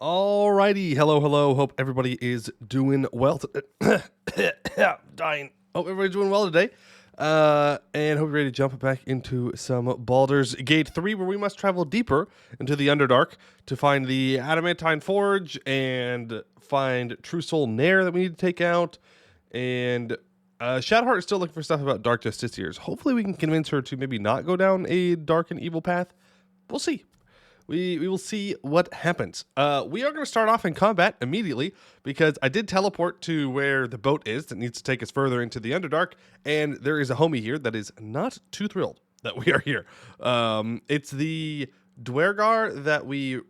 Alrighty, hello. Hope everybody is doing well. Dying. Hope everybody's doing well today. And hope you're ready to jump back into some Baldur's Gate 3, where we must travel deeper into the Underdark to find the Adamantine Forge and find True Soul Nair that we need to take out. And Shadowheart is still looking for stuff about Dark Justiciars. Hopefully we can convince her to maybe not go down a dark and evil path. We'll see. We will see what happens. We are going to start off in combat immediately because I did teleport to where the boat is that needs to take us further into the Underdark, and there is a homie here that is not too thrilled that we are here. It's the Dwergar that we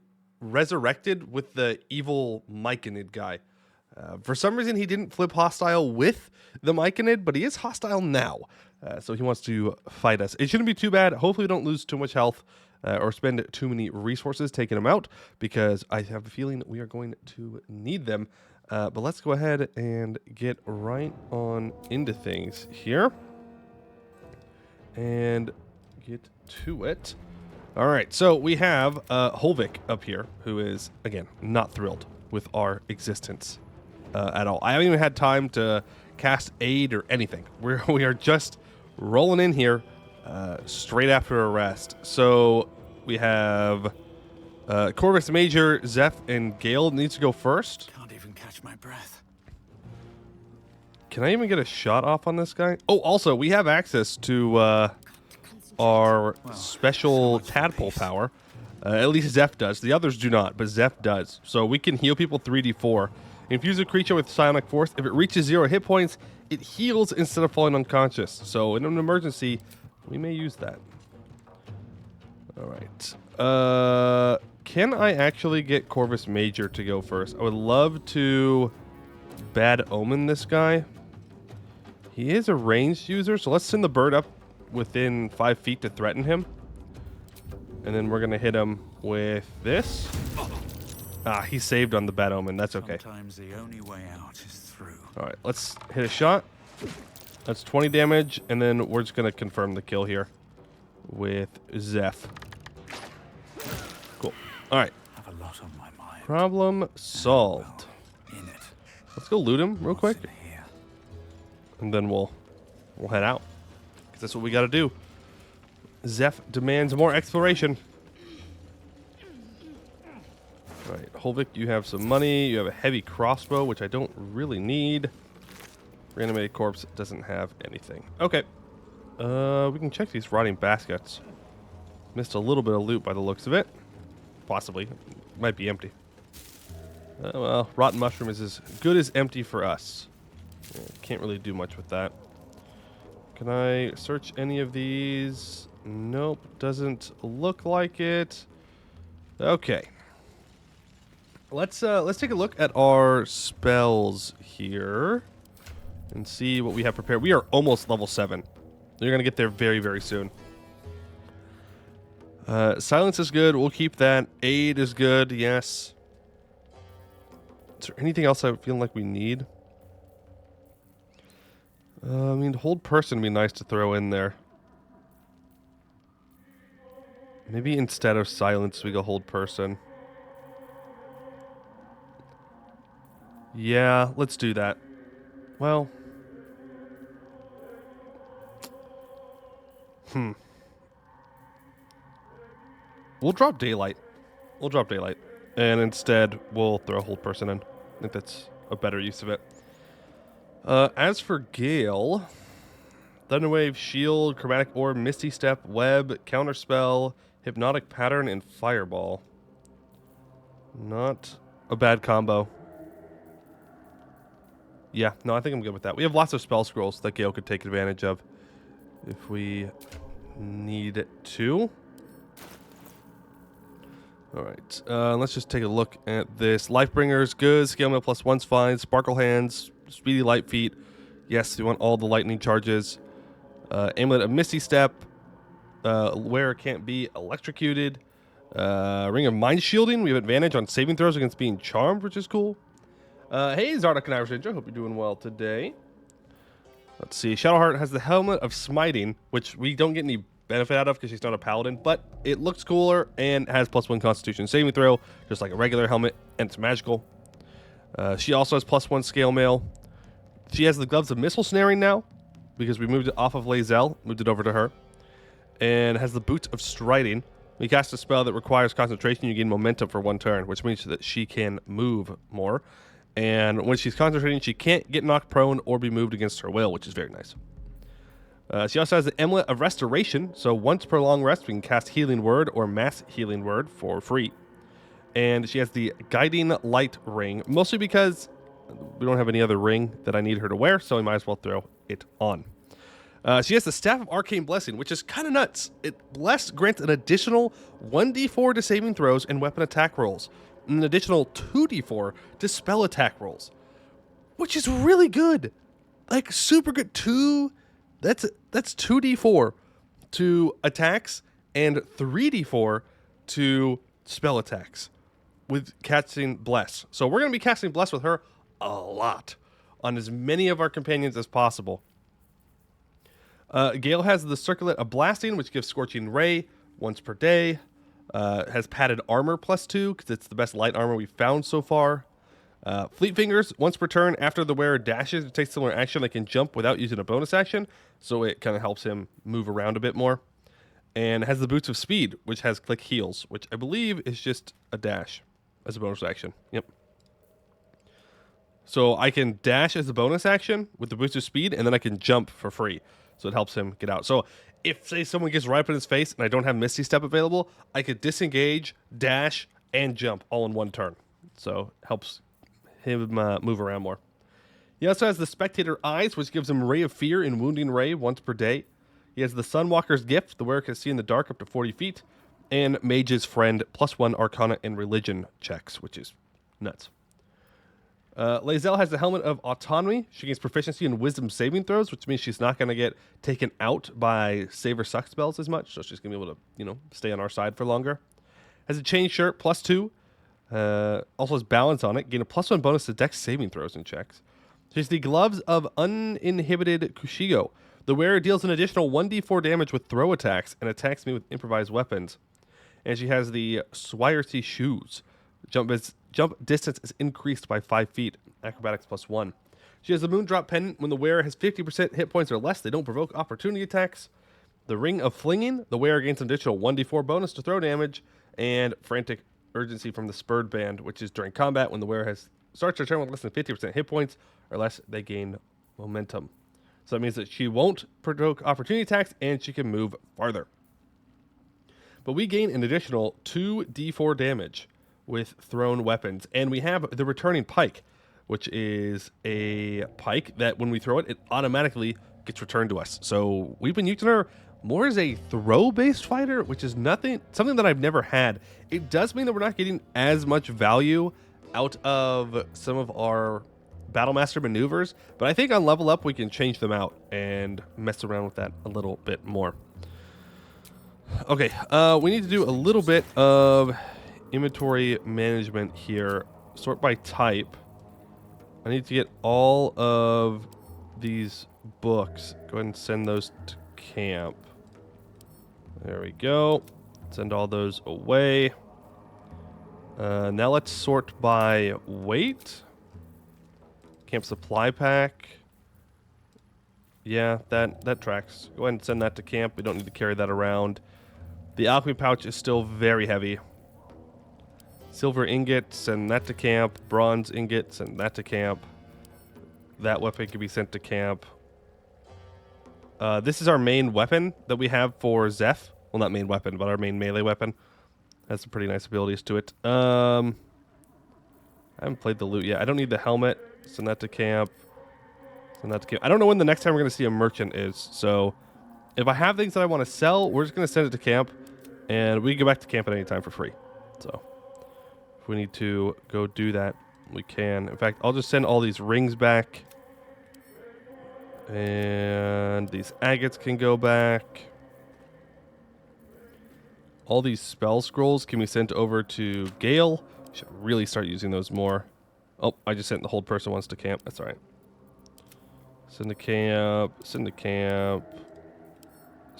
resurrected with the evil Myconid guy. For some reason, he didn't flip hostile with the Myconid, but he is hostile now. So he wants to fight us. It shouldn't be too bad. Hopefully we don't lose too much health. Or spend too many resources taking them out, because I have a feeling that we are going to need them. But let's go ahead and get right on into things here and get to it. All right, so we have Holvik up here, who is, again, not thrilled with our existence at all. I haven't even had time to cast aid or anything. We are just rolling in here. Straight after a rest. So we have Corvus Major, Zeph, and Gale needs to go first. Can't even catch my breath. Can I even get a shot off on this guy? Oh, also, we have access to our special tadpole power. At least Zeph does. The others do not, but Zeph does. So we can heal people 3d4. Infuse a creature with psionic force. If it reaches 0 hit points, it heals instead of falling unconscious. So in an emergency, we may use that. All right. Can I actually get Corvus Major to go first? I would love to Bad Omen this guy. He is a ranged user, so let's send the bird up within 5 feet to threaten him. And then we're going to hit him with this. Ah, he saved on the Bad Omen. That's okay. Sometimes the only way out is through. All right, let's hit a shot. That's 20 damage, and then we're just going to confirm the kill here with Zeph. Cool. All right. I have a lot on my mind. Problem solved. In it. Let's go loot him real quick, What's in here? and then we'll head out, because that's what we got to do. Zeph demands more exploration. All right, Holvik, you have some money. You have a heavy crossbow, which I don't really need. Reanimated corpse doesn't have anything. Okay. We can check these rotting baskets. Missed a little bit of loot by the looks of it. Possibly. Might be empty. Well, rotten mushroom is as good as empty for us. Yeah, can't really do much with that. Can I search any of these? Nope. Doesn't look like it. Okay. Let's take a look at our spells here and see what we have prepared. We are almost level 7. You're going to get there very, very soon. Silence is good. We'll keep that. Aid is good. Yes. Is there anything else I feel like we need? I mean, hold person would be nice to throw in there. Maybe instead of silence, we go hold person. Yeah, let's do that. Well... We'll drop daylight. And instead, we'll throw a hold person in. I think that's a better use of it. As for Gale, Thunderwave, Shield, Chromatic Orb, Misty Step, Web, Counterspell, Hypnotic Pattern, and Fireball. Not a bad combo. Yeah, no, I think I'm good with that. We have lots of spell scrolls that Gale could take advantage of if we need to. All right, let's just take a look at this. Lifebringer's good. Scale mail +1's fine. Sparkle hands. Speedy light feet. Yes, we want all the lightning charges. Amulet of Misty Step. Wearer can't be electrocuted. Ring of Mind Shielding. We have advantage on saving throws against being charmed, which is cool. Hey, Zardak and Irish Ninja. Hope you're doing well today. Let's see. Shadowheart has the Helmet of Smiting, which we don't get any benefit out of because she's not a paladin, but it looks cooler and has +1 Constitution saving throw, just like a regular helmet, and it's magical. She also has +1 scale mail. She has the gloves of missile snaring now because we moved it off of Lae'zel, moved it over to her, and has the boots of striding. When you cast a spell that requires concentration, you gain momentum for 1 turn, which means that she can move more. And when she's concentrating, she can't get knocked prone or be moved against her will, which is very nice. She also has the Amulet of Restoration, so once per long rest, we can cast Healing Word or Mass Healing Word for free. And she has the Guiding Light Ring, mostly because we don't have any other ring that I need her to wear, so I might as well throw it on. She has the Staff of Arcane Blessing, which is kind of nuts. Bless grants an additional 1d4 to saving throws and weapon attack rolls, and an additional 2d4 to spell attack rolls, which is really good. Like, super good. That's 2d4 to attacks and 3d4 to spell attacks with casting Bless. So we're going to be casting Bless with her a lot on as many of our companions as possible. Gale has the Circlet of Blasting, which gives Scorching Ray once per day. Has padded armor +2 because it's the best light armor we've found so far. Fleet Fingers, once per turn after the wearer dashes or takes similar action, they can jump without using a bonus action, so it kind of helps him move around a bit more. And has the Boots of Speed, which has Click Heals, which I believe is just a dash as a bonus action. Yep. So I can dash as a bonus action with the Boots of Speed, and then I can jump for free. So it helps him get out. So if, say, someone gets right up in his face and I don't have Misty Step available, I could disengage, dash, and jump all in 1 turn. So helps him move around more. He also has the Spectator Eyes, which gives him Ray of Fear and Wounding Ray once per day. He has the Sunwalker's Gift, the wearer can see in the dark up to 40 feet. And Mage's Friend, +1 Arcana and Religion checks, which is nuts. Lae'zel has the Helmet of Autonomy. She gains proficiency in Wisdom saving throws, which means she's not going to get taken out by save or suck spells as much, so she's going to be able to, stay on our side for longer. Has a chain shirt, +2. Also has balance on it. Gain a +1 bonus to Dex saving throws and checks. She has the Gloves of Uninhibited Kushigo. The wearer deals an additional 1d4 damage with throw attacks and attacks me with improvised weapons. And she has the Swierty Shoes. Jump distance is increased by 5 feet. Acrobatics +1. She has the Moondrop Pendant. When the wearer has 50% hit points or less, they don't provoke opportunity attacks. The Ring of Flinging. The wearer gains an additional 1d4 bonus to throw damage. And Frantic Urgency from the Spurred Band, which is during combat when the wearer starts their turn with less than 50% hit points or less, they gain momentum. So that means that she won't provoke opportunity attacks and she can move farther. But we gain an additional 2d4 damage with thrown weapons. And we have the Returning Pike, which is a pike that when we throw it, it automatically gets returned to us. So we've been using her more as a throw-based fighter, which is something that I've never had. It does mean that we're not getting as much value out of some of our Battlemaster maneuvers, but I think on level up we can change them out and mess around with that a little bit more. Okay, we need to do a little bit of inventory management here. Sort by type. I need to get all of these books. Go ahead and send those to camp. There we go. Send all those away. Now let's sort by weight. Camp supply pack. Yeah, that tracks. Go ahead and send that to camp. We don't need to carry that around. The alchemy pouch is still very heavy. Silver ingot, send that to camp. Bronze ingot, send that to camp. That weapon can be sent to camp. This is our main weapon that we have for Zeph. Well, not main weapon, but our main melee weapon. Has some pretty nice abilities to it. I haven't played the loot yet. I don't need the helmet. Send that to camp. Send that to camp. I don't know when the next time we're going to see a merchant is. So if I have things that I want to sell, we're just going to send it to camp. And we can go back to camp at any time for free. So if we need to go do that, we can. In fact, I'll just send all these rings back. And these agates can go back. All these spell scrolls can be sent over to Gale. Should really start using those more. Oh, I just sent the hold person wants to camp. That's all right. Send to camp. Send to camp.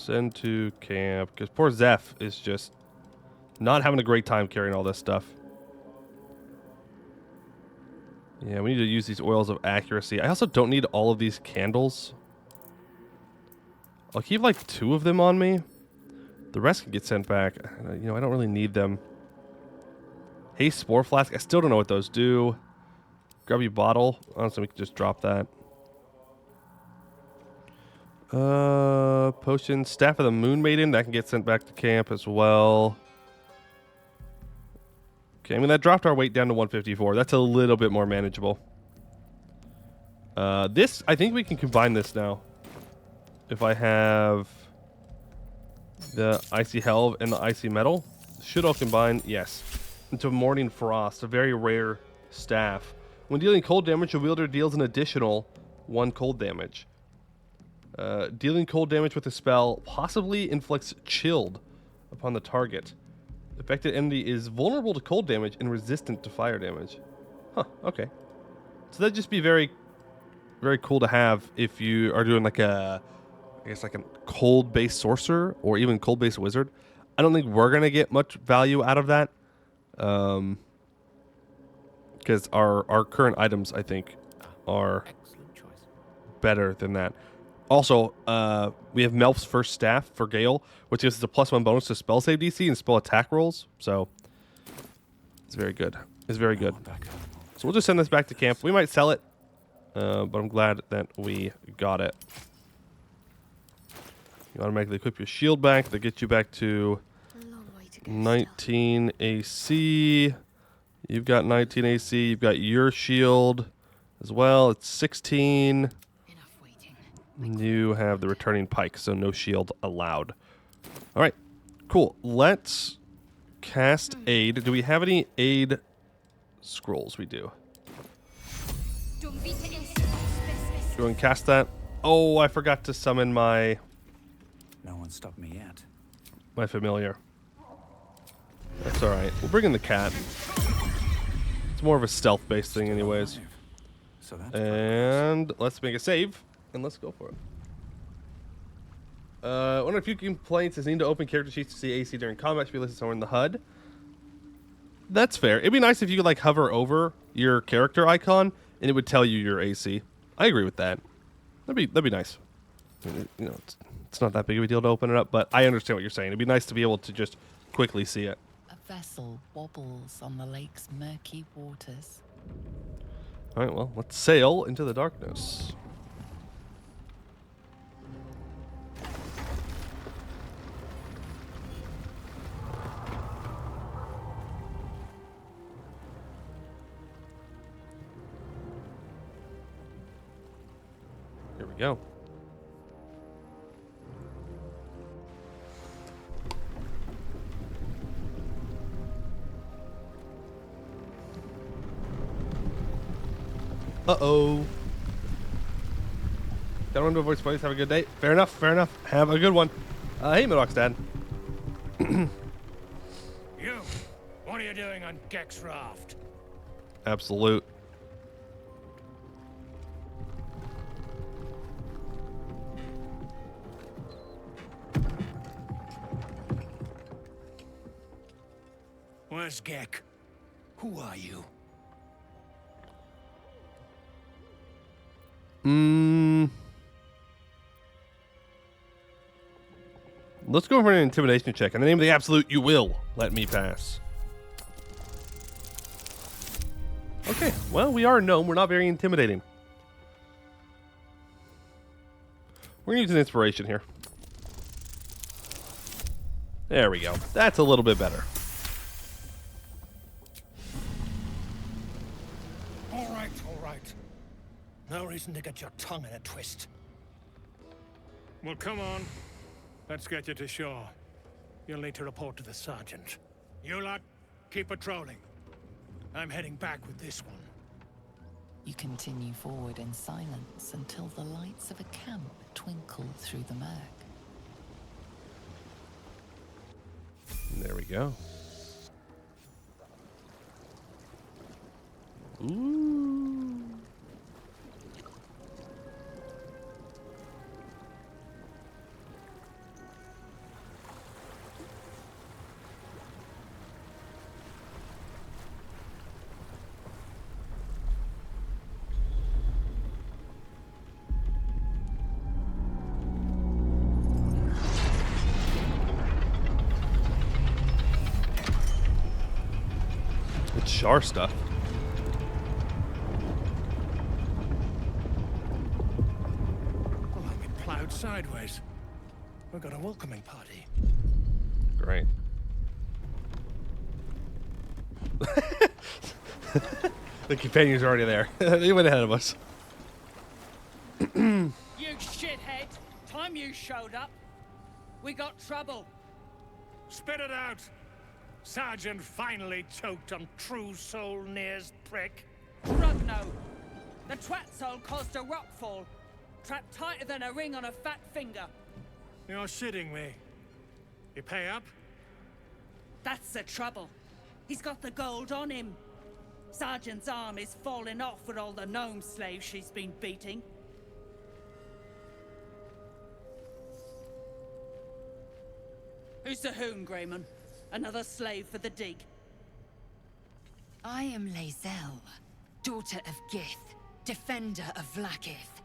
Send to camp. Because poor Zeph is just not having a great time carrying all this stuff. Yeah, we need to use these oils of accuracy. I also don't need all of these candles. I'll keep like 2 of them on me. The rest can get sent back. You know, I don't really need them. Haste Spore Flask. I still don't know what those do. Grubby Bottle. Honestly, we can just drop that. Potion. Staff of the Moon Maiden. That can get sent back to camp as well. Okay, I mean, that dropped our weight down to 154. That's a little bit more manageable. This, I think we can combine this now. If I have the Icy Helve and the Icy Metal. Should all combine, yes. Into Morning Frost, a very rare staff. When dealing cold damage, the wielder deals an additional 1 cold damage. Dealing cold damage with a spell possibly inflicts chilled upon the target. Affected enemy is vulnerable to cold damage and resistant to fire damage. Huh, okay. So that'd just be very, very cool to have if you are doing like a, I guess like a cold-based sorcerer or even cold-based wizard. I don't think we're going to get much value out of that. Because our current items, I think, are better than that. Also, we have Melf's First Staff for Gale, which gives us a +1 bonus to spell save DC and spell attack rolls. So, it's very good. It's very good. So we'll just send this back to camp. We might sell it, but I'm glad that we got it. You automatically equip your shield back. That gets you back to 19 AC. You've got 19 AC. You've got your shield as well. It's 16. You have the returning pike, so no shield allowed. All right, cool. Let's cast aid. Do we have any aid scrolls? We do. Go and cast that. Oh, I forgot to summon my... No one stopped me yet. My familiar. That's all right. We'll bring in the cat. It's more of a stealth-based thing anyways. So that's And let's make a save. And let's go for it. One of the few complaints is need to open character sheets to see AC during combat to be listed somewhere in the HUD. That's fair. It'd be nice if you could like hover over your character icon and it would tell you your AC. I agree with that. That'd be nice. I mean, you know, it's not that big of a deal to open it up, but I understand what you're saying. It'd be nice to be able to just quickly see it. A vessel wobbles on the lake's murky waters. All right, well, let's sail into the darkness. Here we go. Uh-oh. Gotta run to avoid spoilers. Have a good day. Fair enough, fair enough. Have a good one. Hey, Midrock's dad. You! What are you doing on Gek's raft? Absolute. Where's Gek? Who are you? Let's go for an intimidation check. In the name of the absolute, you will let me pass. Okay, well, we are a gnome. We're not very intimidating. We're going to use an inspiration here. There we go. That's a little bit better. All right, all right. No reason to get your tongue in a twist. Well, come on. Let's get you to shore. You'll need to report to the sergeant. You lot, keep patrolling. I'm heading back with this one. You continue forward in silence until the lights of a camp twinkle through the murk. There we go. Ooh. It's char stuff. Well, I'll be plowed sideways. We've got a welcoming party. Great. The companions are already there. They went ahead of us. You shithead! Time you showed up. We got trouble. Spit it out! Sergeant finally choked on True Soul Near's prick. Rugno. The twat soul caused a rockfall. Trapped tighter than a ring on a fat finger. You're shitting me. You pay up? That's the trouble. He's got the gold on him. Sergeant's arm is falling off with all the gnome slaves she's been beating. Who's the hoon, Greyman? Another slave for the dig. I am Lae'zel, daughter of Gith, defender of Vlaakith,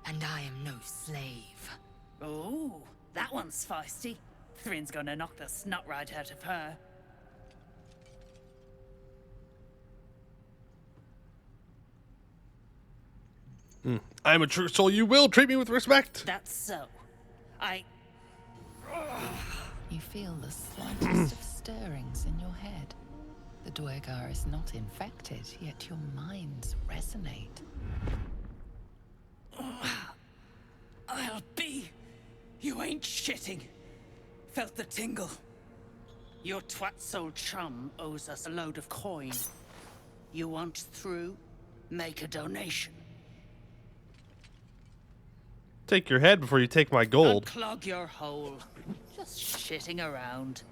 and I am no slave. Oh, that one's feisty. Thrin's gonna knock the snot right out of her. I'm a true soul. You will treat me with respect. That's so. You feel the slightest of stirrings in your head. The Duergar is not infected, yet your minds resonate. I'll be. You ain't shitting. Felt the tingle. Your twat soul chum owes us a load of coin. You want through? Make a donation. Take your head before you take my gold. Unclog your hole. Just shitting around.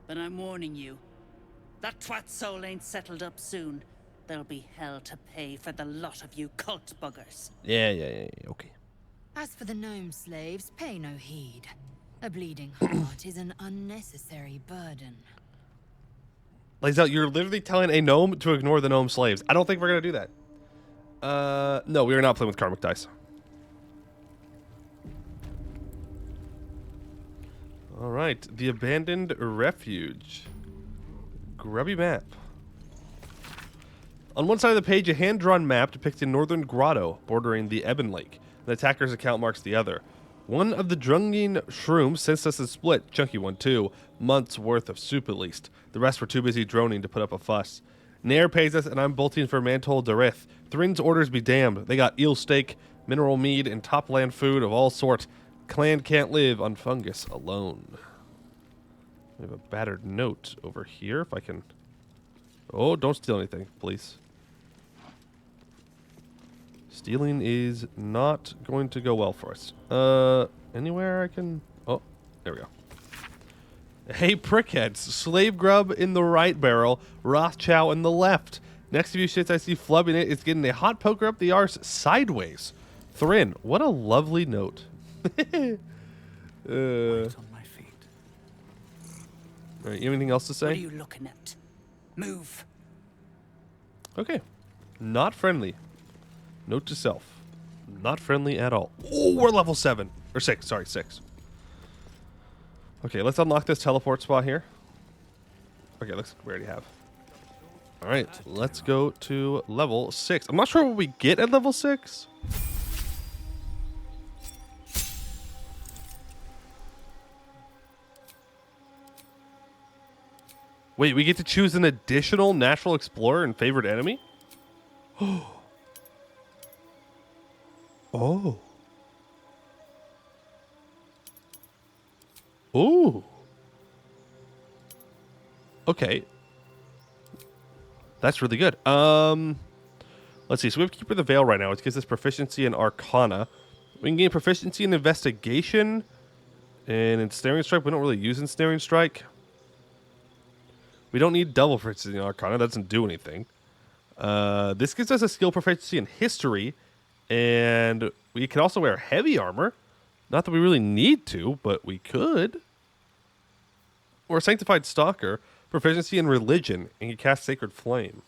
But I'm warning you. That twat soul ain't settled up soon. There'll be hell to pay for the lot of you cult buggers. Yeah, okay. As for the gnome slaves, pay no heed. A bleeding heart is an unnecessary burden. Lae'zel, you're literally telling a gnome to ignore the gnome slaves. I don't think we're going to do that. No, we are not playing with karmic dice. All right, the abandoned refuge. Grubby map. On one side of the page, a hand-drawn map depicts a northern grotto bordering the Ebon Lake. The attacker's account marks the other. One of the Drungine shrooms sensed us a split, chunky one too, months worth of soup at least. The rest were too busy droning to put up a fuss. Nair pays us, and I'm bolting for Mantol Darith. Thrin's orders be damned. They got eel steak, mineral mead, and topland food of all sort. Clan can't live on fungus alone. We have a battered note over here, if I can... Oh, don't steal anything, please. Stealing is not going to go well for us. Anywhere I can... Oh, there we go. Hey, prickheads. Slave grub in the right barrel, Rothchow in the left. Next few shits I see flubbing it is getting a hot poker up the arse sideways. Thrin, what a lovely note. Right on my feet. All right, you have anything else to What are say? you looking at? Move. Okay. Not friendly. Note to self. Not friendly at all. Oh, we're level 7. Or 6. Sorry, 6. Okay, let's unlock this teleport spot here. Okay, looks like we already have. All right, let's go to level 6. I'm not sure what we get at level 6. Wait, we get to choose an additional natural explorer and favorite enemy? Oh. Ooh. Okay. That's really good. Let's see. So we have Keeper of the Veil right now, which gives us proficiency in Arcana. We can gain proficiency in Investigation and Ensnaring Strike. We don't really use Ensnaring Strike. We don't need double proficiency in Arcana. That doesn't do anything. This gives us a skill proficiency in History, and we can also wear heavy armor. Not that we really need to, but we could. Or Sanctified Stalker, proficiency in Religion, and you cast Sacred Flame.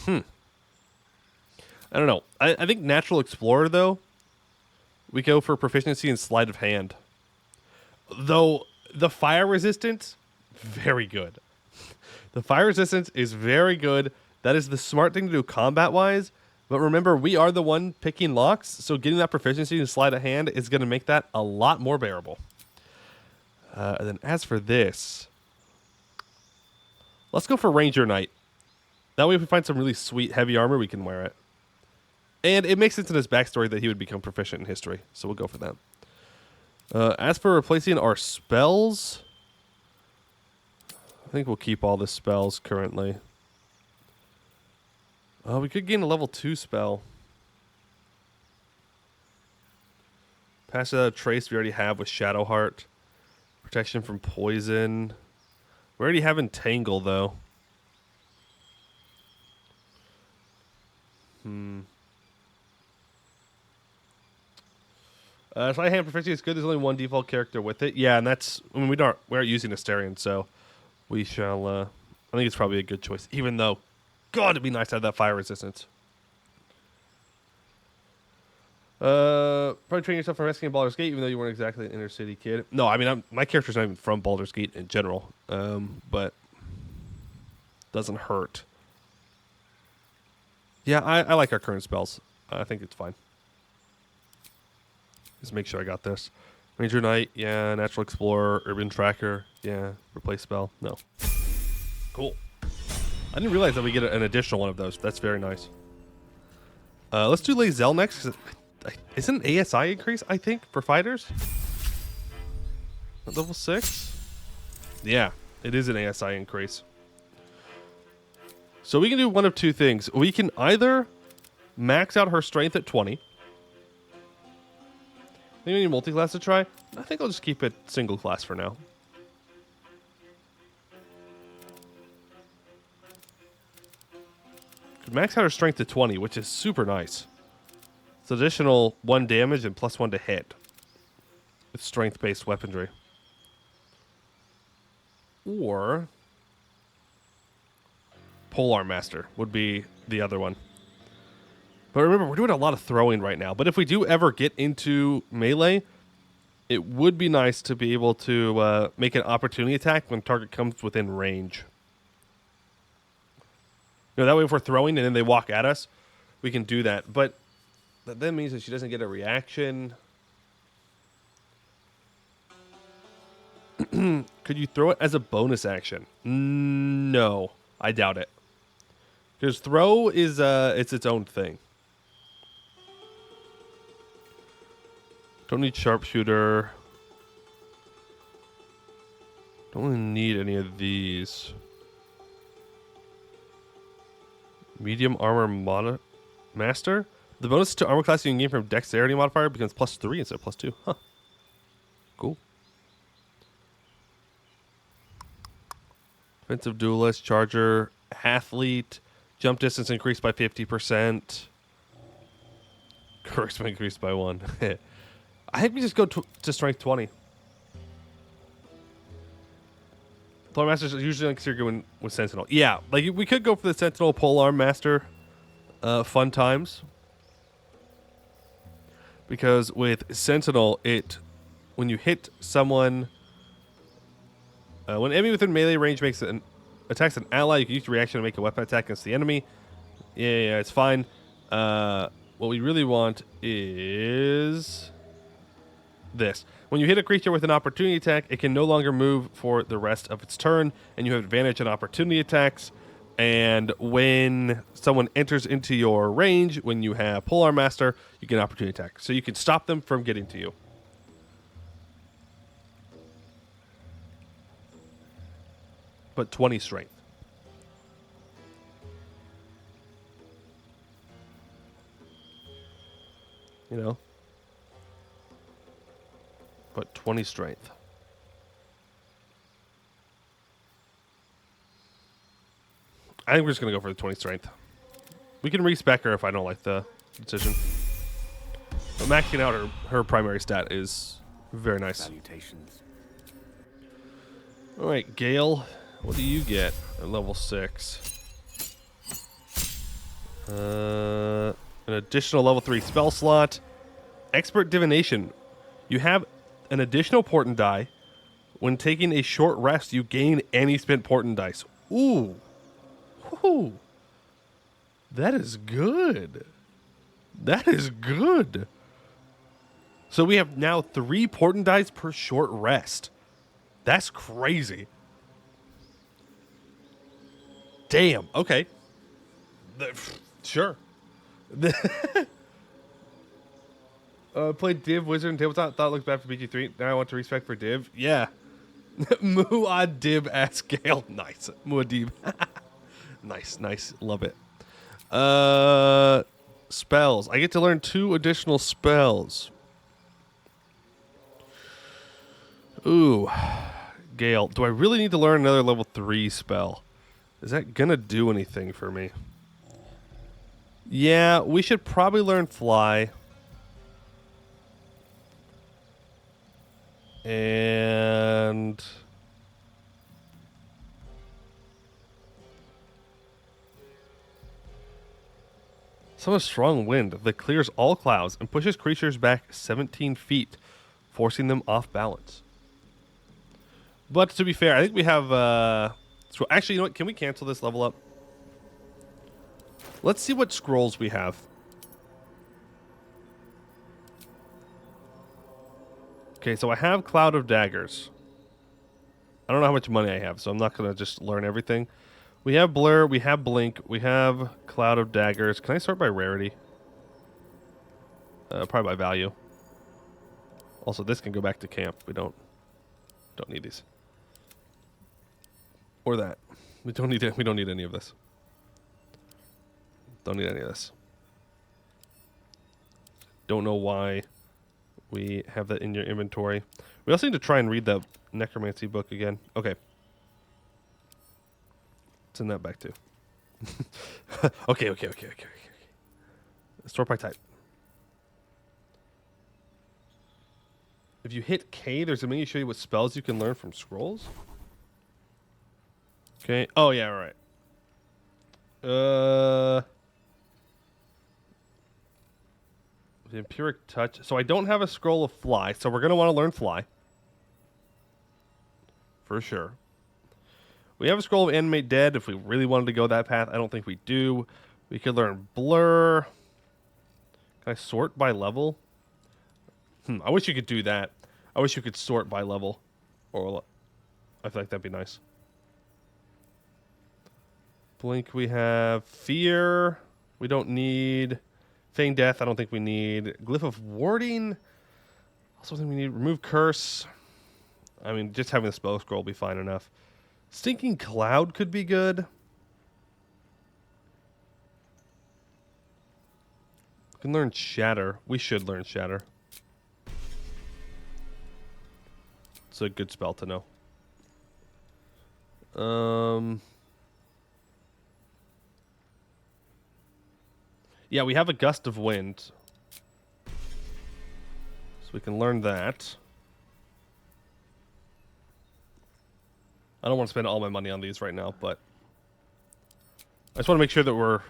I don't know. I think Natural Explorer, though, we go for proficiency in Sleight of Hand. Though the fire resistance, very good. The fire resistance is very good. That is the smart thing to do combat-wise. But remember, we are the one picking locks, so getting that proficiency in sleight of hand is going to make that a lot more bearable. And then as for this, let's go for Ranger Knight. That way if we find some really sweet heavy armor, we can wear it. And it makes sense in his backstory that he would become proficient in history, so we'll go for that. As for replacing our spells, I think we'll keep all the spells currently. We could gain a level 2 spell. Pass a trace we already have with Shadowheart. Protection from poison. We already have Entangle, though. Sleight of hand proficiency is good. There's only one default character with it. Yeah, and that's... I mean, we aren't using Asterion, so we shall... I think it's probably a good choice. Even though, God, it'd be nice to have that fire resistance. Probably train yourself from rescuing Baldur's Gate, even though you weren't exactly an inner city kid. No, I mean, my character's not even from Baldur's Gate in general. But doesn't hurt. Yeah, I like our current spells. I think it's fine. Just make sure I got this. Ranger Knight, yeah. Natural Explorer, Urban Tracker, yeah. Replace spell, no. Cool. I didn't realize that we get an additional one of those. That's very nice. Let's do Lae'zel next. 'Cause isn't an ASI increase, I think, for fighters? At level 6? Yeah, it is an ASI increase. So we can do one of two things. We can either max out her strength at 20. I think we need multi-class to try. I think I'll just keep it single class for now. Could max out her strength to 20, which is super nice. It's additional 1 damage and +1 to hit. With strength-based weaponry. Or Polearm Master would be the other one. But remember, we're doing a lot of throwing right now. But if we do ever get into melee, it would be nice to be able to make an opportunity attack when target comes within range. You know, that way if we're throwing and then they walk at us, we can do that. But that then means that she doesn't get a reaction. Could you throw it as a bonus action? No, I doubt it. Because throw is it's its own thing. Don't need sharpshooter. Don't really need any of these. Medium armor master. The bonus to armor class you can gain from dexterity modifier becomes +3 instead of +2. Huh. Cool. Offensive duelist, charger, athlete, jump distance increased by 50%. Charisma increased by 1. I think we just go to strength 20. Polearm Master is usually considered good with Sentinel. Yeah, like we could go for the Sentinel Polearm Master. Fun times. Because with Sentinel, when you hit someone, when enemy within melee range attacks an ally, you can use your reaction to make a weapon attack against the enemy. Yeah, it's fine. What we really want is this. When you hit a creature with an opportunity attack, it can no longer move for the rest of its turn, and you have advantage on opportunity attacks. And when someone enters into your range, when you have Polearm Master, you get an opportunity attack. So you can stop them from getting to you. But 20 strength. You know? But 20 strength. I think we're just going to go for the 20 strength. We can respec her if I don't like the decision. But maxing out her primary stat is very nice. Salutations. All right, Gale, what do you get at level 6? An additional level 3 spell slot. Expert Divination. You have an additional portent die When taking a short rest, you gain any spent portent dice. Ooh. Ooh. That is good. That is good. So we have now 3 portent dice per short rest. That's crazy. Damn. Okay. Sure. Played Div Wizard and Tabletop. Thought it looked bad for BG3. Now I want to respect for Div. Yeah. Muad'Dib at scale. Nice. Muad'Dib. Nice. Nice. Love it. Spells. I get to learn 2 additional spells. Ooh. Gale. Do I really need to learn another level 3 spell? Is that gonna do anything for me? Yeah, we should probably learn Fly. And summon a strong wind that clears all clouds and pushes creatures back 17 feet, forcing them off balance. But to be fair, I think we have actually, you know what? Can we cancel this level up? Let's see what scrolls we have. Okay, so I have Cloud of Daggers. I don't know how much money I have, so I'm not going to just learn everything. We have Blur, we have Blink, we have Cloud of Daggers. Can I sort by rarity? Probably by value. Also, this can go back to camp. We don't need these. Or that. We don't need it. We don't need any of this. Don't need any of this. Don't know why we have that in your inventory. We also need to try and read the necromancy book again. Okay. Send that back too. Okay. Sort by type. If you hit K, there's a menu to show you what spells you can learn from scrolls. Okay. Oh yeah, right. The Empiric Touch. So I don't have a scroll of Fly, so we're gonna want to learn Fly. For sure. We have a scroll of Animate Dead if we really wanted to go that path. I don't think we do. We could learn Blur. Can I sort by level? I wish you could do that. I wish you could sort by level. Or I feel like that'd be nice. Blink, we have Fear. We don't need Feign Death. I don't think we need Glyph of Warding. Also think we need Remove Curse. I mean, just having the spell scroll will be fine enough. Stinking Cloud could be good. We can learn Shatter. We should learn Shatter. It's a good spell to know. Yeah, we have a Gust of Wind. So we can learn that. I don't want to spend all my money on these right now, but I just want to make sure that we're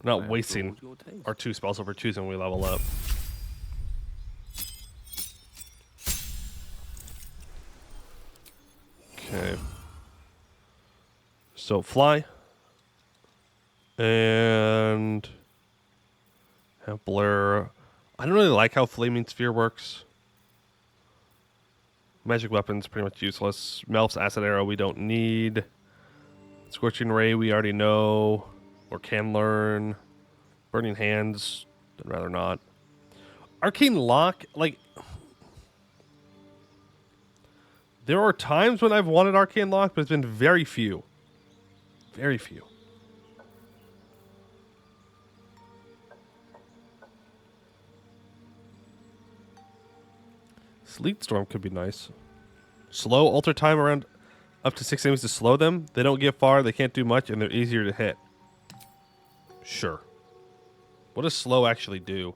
not wasting our 2 spells over choosing when we level up. Okay. So Fly. And have Blur. I don't really like how Flaming Sphere works. Magic Weapon's pretty much useless. Melf's Acid Arrow we don't need. Scorching Ray we already know. Or can learn. Burning Hands, I'd rather not. Arcane Lock, like... There are times when I've wanted Arcane Lock, but it's been very few. Very few. Sleet Storm could be nice. Slow, alter time around up to 6 enemies to slow them. They don't get far, they can't do much, and they're easier to hit. Sure. What does slow actually do?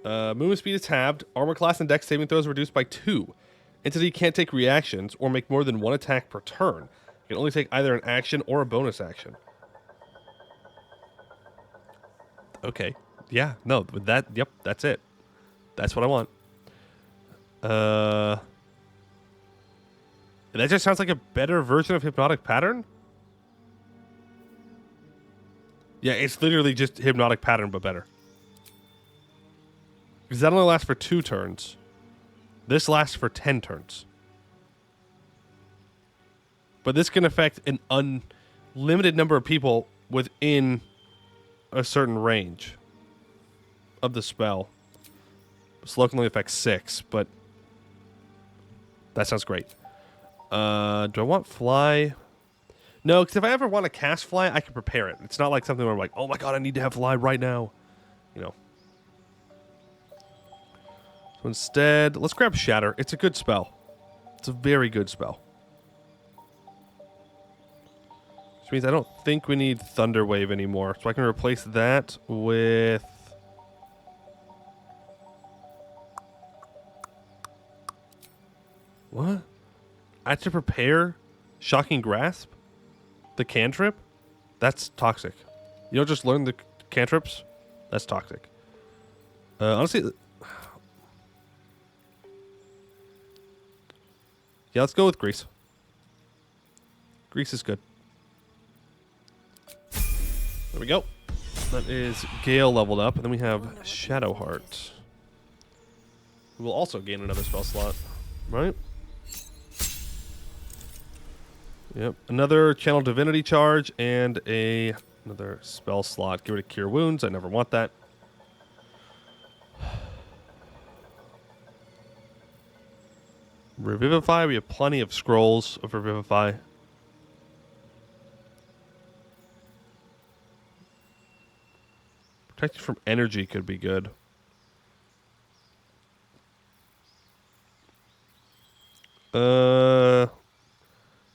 Movement speed is halved. Armor class and dex saving throws reduced by 2. Entity can't take reactions or make more than 1 attack per turn. It can only take either an action or a bonus action. Okay. Yeah, no, with that, yep, that's it. That's what I want. That just sounds like a better version of Hypnotic Pattern. Yeah, it's literally just Hypnotic Pattern, but better. Because that only lasts for 2 turns. This lasts for 10 turns. But this can affect an unlimited number of people within a certain range of the spell. Slow can only affect 6, but that sounds great. Do I want fly? No, because if I ever want to cast fly, I can prepare it. It's not like something where I'm like, oh my god, I need to have fly right now. You know. So instead, let's grab Shatter. It's a good spell. It's a very good spell. Which means I don't think we need Thunder Wave anymore. So I can replace that with... What? I have to prepare Shocking Grasp? The cantrip? That's toxic. You don't just learn the cantrips? That's toxic. Honestly... Yeah, let's go with Grease. Grease is good. There we go. That is Gale leveled up. And then we have Shadowheart, who will also gain another spell slot. Right? Yep. Another Channel Divinity charge and another spell slot. Get rid of Cure Wounds. I never want that. Revivify. We have plenty of scrolls of Revivify. Protected from energy could be good.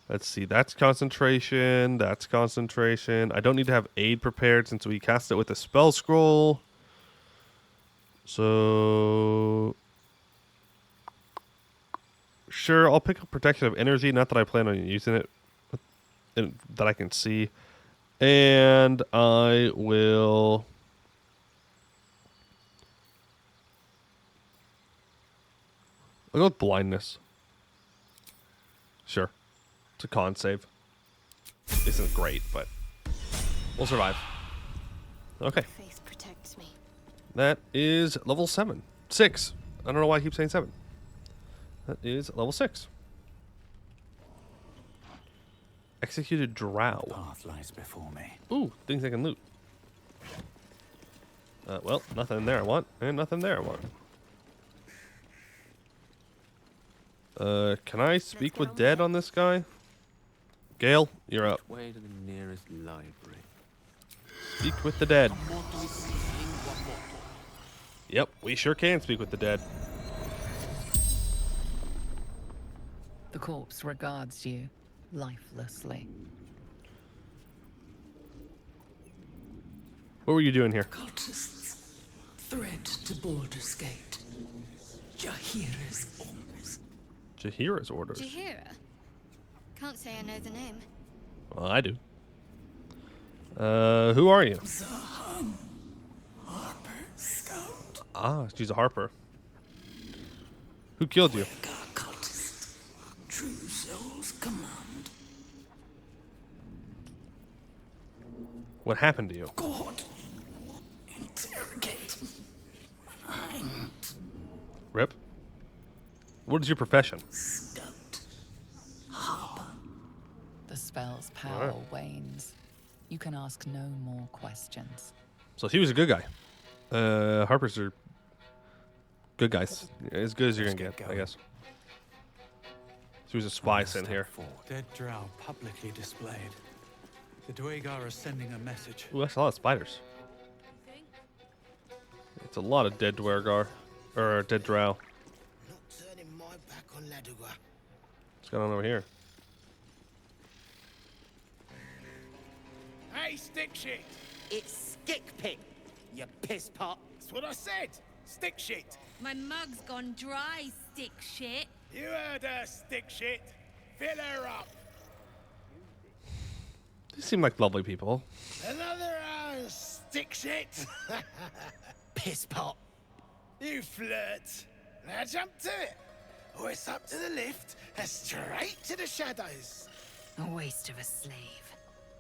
Let's see. That's concentration. That's concentration. I don't need to have aid prepared since we cast it with a spell scroll. So... Sure, I'll pick up protection of energy. Not that I plan on using it. That I can see. And I will... I'll go with blindness. Sure. It's a con save. Isn't great, but we'll survive. Okay. Faith protects me. That is level 7. 6. I don't know why I keep saying 7. That is level 6. Executed Drow. Path lies before me. Ooh, things I can loot. Well, nothing there I want, and nothing there I want. Can I speak with dead on this guy? Gale, you're up. Way to the nearest library. Speak with the dead. Yep, we sure can speak with the dead. The corpse regards you lifelessly. What were you doing here? Cultists, thread to Baldur's Gate. Jahira's orders. Jahira's orders. Jahira? Can't say I know the name. Well, I do. Who are you? Zahan, Harper Scout. Ah, she's a Harper. Who killed you? Cultist, true soul's command. What happened to you? God, interrogate. I'm Rip? What is your profession? Scout. Harper. The spell's power wanes. You can ask no more questions. So he was a good guy. Harpers are good guys. As good as you're gonna get, I guess. She was a spy sent here. Dead drow publicly displayed. The Dwagar are sending a message. Ooh, that's a lot of spiders. It's a lot of dead Dwergar. Or dead drow. Not turning my back on Laduga. What's going on over here? Hey, stick shit! It's stick pig, you piss pot. That's what I said! Stick shit! My mug's gone dry, stick shit. You heard her, stick shit! Fill her up! These seem like lovely people. Another stick shit! Piss pot. You flirt! Now jump to it! or it's up to the lift and straight to the shadows. A waste of a slave.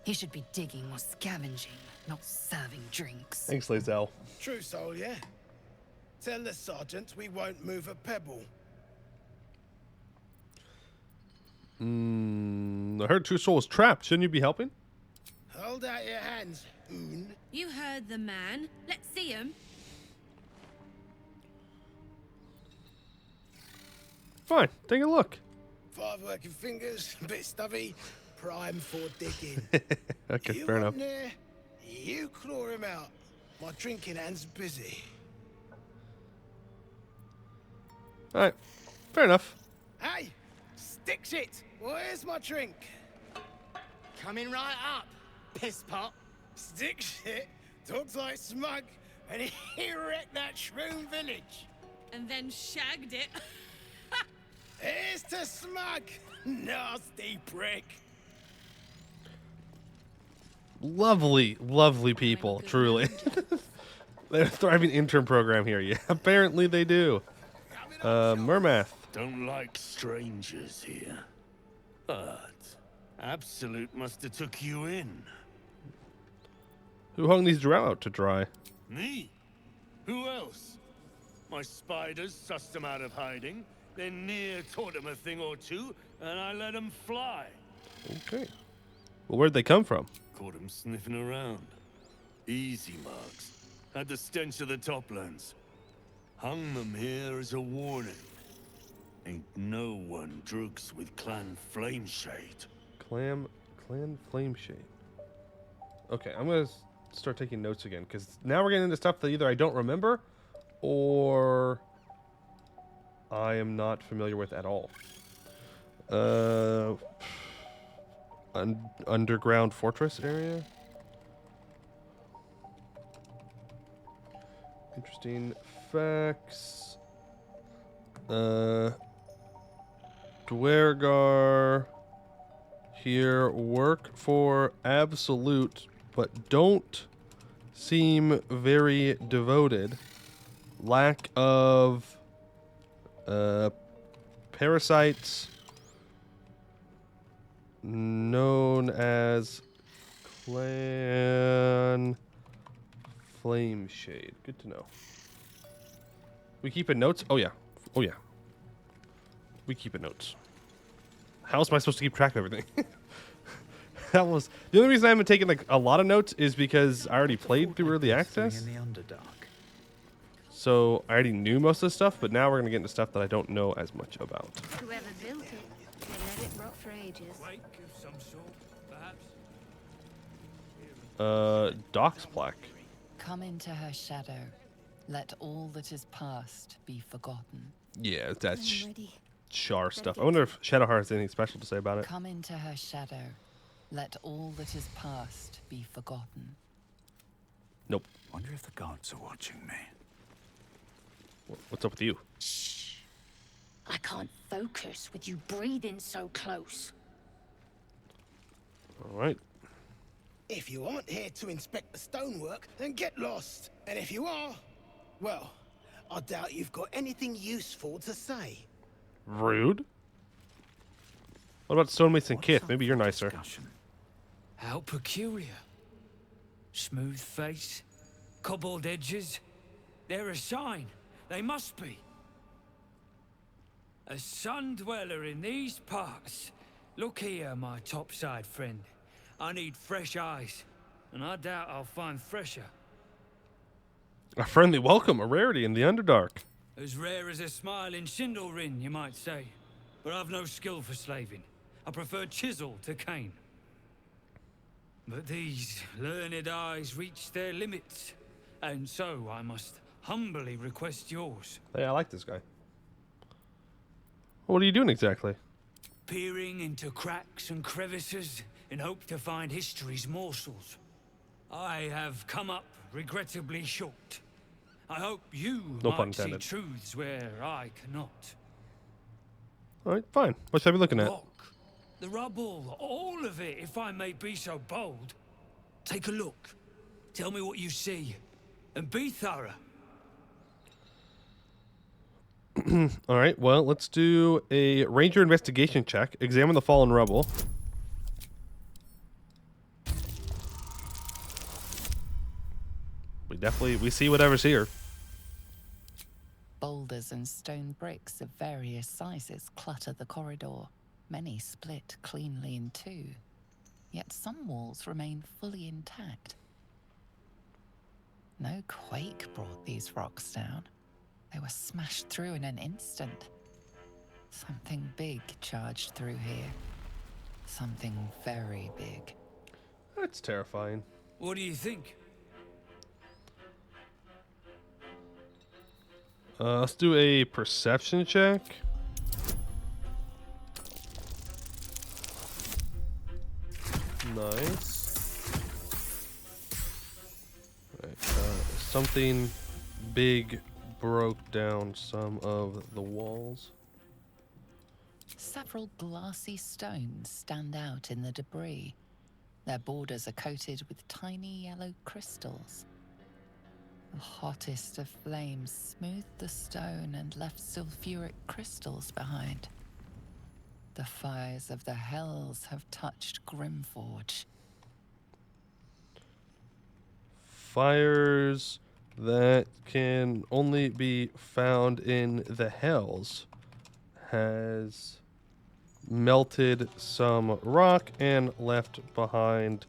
He should be digging or scavenging, not serving drinks. Thanks, Lazel. True soul, yeah? Tell the sergeant we won't move a pebble. I heard True Soul is trapped. Shouldn't you be helping? Hold out your hands, Oon. You heard the man. Let's see him. Fine, take a look. 5 working fingers, a bit stubby, prime for digging. Okay, You fair want enough. there, you claw him out. My drinking hand's busy. All right, fair enough. Hey, stick shit. Where's my drink? Coming right up, piss pot. Stick shit talks like smug, and he wrecked that shroom village. And then shagged it. Here's to smug, nasty prick. Lovely, lovely people, truly. They're a thriving intern program here. Yeah, apparently they do. Mermath. Don't like strangers here. But Absolute must have took you in. Who hung these drow out to dry? Me? Who else? My spiders sussed them out of hiding, then Near taught them a thing or two, and I let them fly. Okay. Well, where'd they come from? Caught them sniffing around. Easy marks. Had the stench of the Toplands. Hung them here as a warning. Ain't no one drugs with Clan Flameshade. Clan Flameshade. Okay, I'm gonna start taking notes again, because now we're getting into stuff that either I don't remember or I am not familiar with at all. Underground fortress area. Interesting facts. Dwergar here work for Absolute, but don't seem very devoted. Lack of parasites known as Clan Flameshade. Good to know. We keeping notes? Oh yeah. Oh yeah. We keeping notes. How else am I supposed to keep track of everything? That was the only reason I haven't taken like a lot of notes is because I already played through early access. In the Underdark. So I already knew most of the stuff, but now we're gonna get into stuff that I don't know as much about. Whoever built it, they let it rot for ages. Wake of some sort, perhaps? Doc's plaque. Come into her shadow. Let all that is past be forgotten. Yeah, that's I'm ready. Char stuff. I wonder if Shadowheart has anything special to say about it. Come into her shadow. Let all that is past be forgotten. Nope. Wonder if the gods are watching me. What's up with you? Shh. I can't focus with you breathing so close. All right. If you aren't here to inspect the stonework, then get lost. And if you are, well, I doubt you've got anything useful to say. Rude. What about Stonemason Kith? Maybe you're nicer. Discussion. How peculiar. Smooth face, cobbled edges. They're a sign. They must be. A sun dweller in these parts. Look here, my topside friend. I need fresh eyes, and I doubt I'll find fresher. A friendly welcome, a rarity in the Underdark. As rare as a smile in Sindelrin, you might say. But I've no skill for slaving. I prefer chisel to cane. But these learned eyes reach their limits, and so I must humbly request yours. Hey, I like this guy. What are you doing exactly? Peering into cracks and crevices in hope to find history's morsels. I have come up regrettably short. I hope you No pun might see intended. truths where I cannot. All right, fine. What should I be looking at? Rock, the rubble, all of it, if I may be so bold. Take a look. Tell me what you see. And be thorough. All right, well, let's do a ranger investigation check. Examine the fallen rubble. We see whatever's here. Boulders and stone bricks of various sizes clutter the corridor. Many split cleanly in two. Yet some walls remain fully intact. No quake brought these rocks down. They were smashed through in an instant. Something big charged through here. Something very big. That's terrifying. What do you think? Let's do a perception check. Nice. Right, something big broke down some of the walls. Several glassy stones stand out in the debris. Their borders are coated with tiny yellow crystals. The hottest of flames smoothed the stone and left sulfuric crystals behind. The fires of the hells have touched Grimforge. Fires that can only be found in the hells has melted some rock and left behind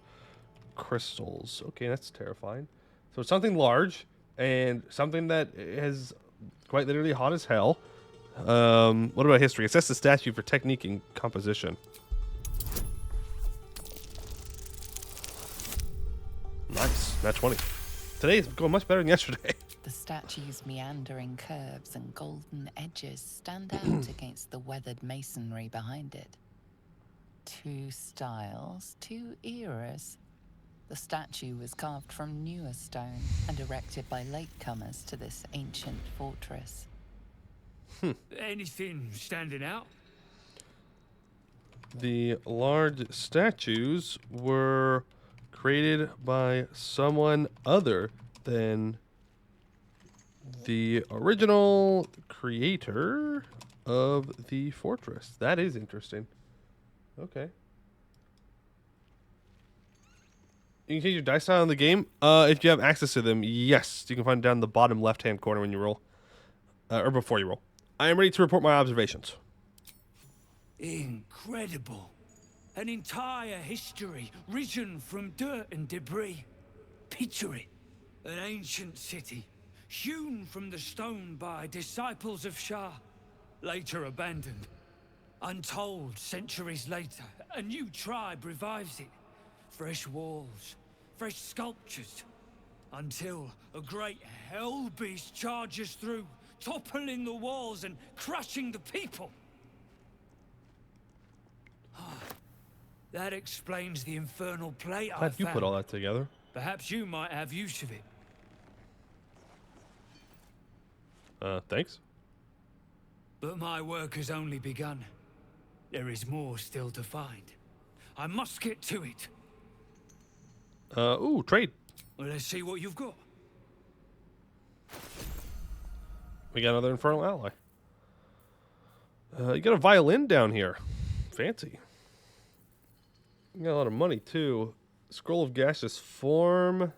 crystals. Okay, that's terrifying. So it's something large and something that is quite literally hot as hell. What about history? Assess the statue for technique and composition. Nice. Nat 20. Today is going much better than yesterday. The statue's meandering curves and golden edges stand out against the weathered masonry behind it. Two styles, two eras. The statue was carved from newer stone and erected by latecomers to this ancient fortress. Anything standing out? The large statues were created by someone other than the original creator of the fortress. That is interesting. Okay. You can change your dice style in the game. If you have access to them, yes. You can find it down in the bottom left-hand corner when you roll. Or before you roll. I am ready to report my observations. Incredible. An entire history risen from dirt and debris. Picture it. An ancient city, hewn from the stone by disciples of Shah, later abandoned. Untold centuries later, a new tribe revives it. Fresh walls, fresh sculptures, until a great hell beast charges through, toppling the walls and crushing the people. That explains the infernal plate I Glad you found. put all that together. Perhaps you might have use of it. Thanks. But my work has only begun. There is more still to find. I must get to it. Ooh, trade. Well, let's see what you've got. We got another infernal ally. You got a violin down here. Fancy. You got a lot of money, too. Scroll of gaseous form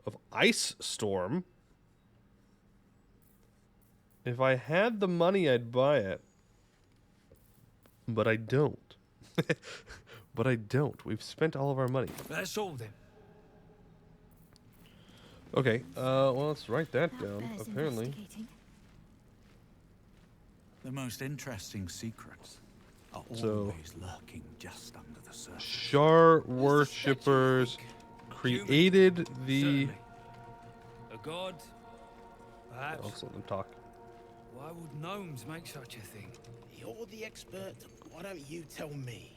of ice storm. If I had the money, I'd buy it. But I don't. But I don't. We've spent all of our money. That's all then. Okay, well, let's write that down, apparently. The most interesting secrets are So, always lurking just under the surface. Shar worshippers created the... Certainly. A god? Perhaps. I'll let them talk. Why would gnomes make such a thing? You're the expert. Why don't you tell me?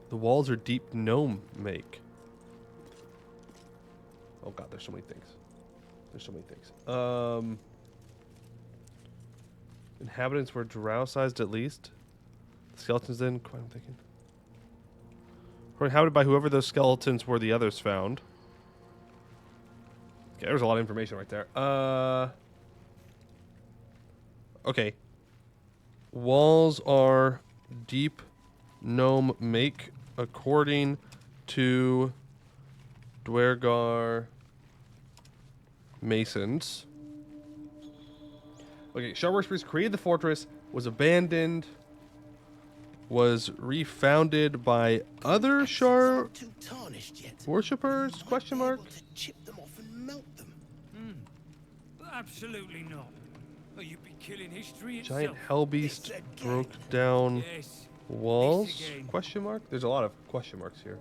The walls are deep gnome make. Oh god, there's so many things. There's so many things. Inhabitants were drow-sized at least. Skeletons then, quite I'm thinking. Were inhabited by whoever those skeletons were the others found. Okay, there's a lot of information right there. Okay. Walls are deep gnome make according to Dwergar Masons. Okay, Shell Worshippers created the fortress, was abandoned, was refounded by other Shar Worshippers? Question mark. Absolutely not. Or you'd be killing history Giant itself. Hellbeast broke down Yes. walls? This again. Question mark? There's a lot of question marks here.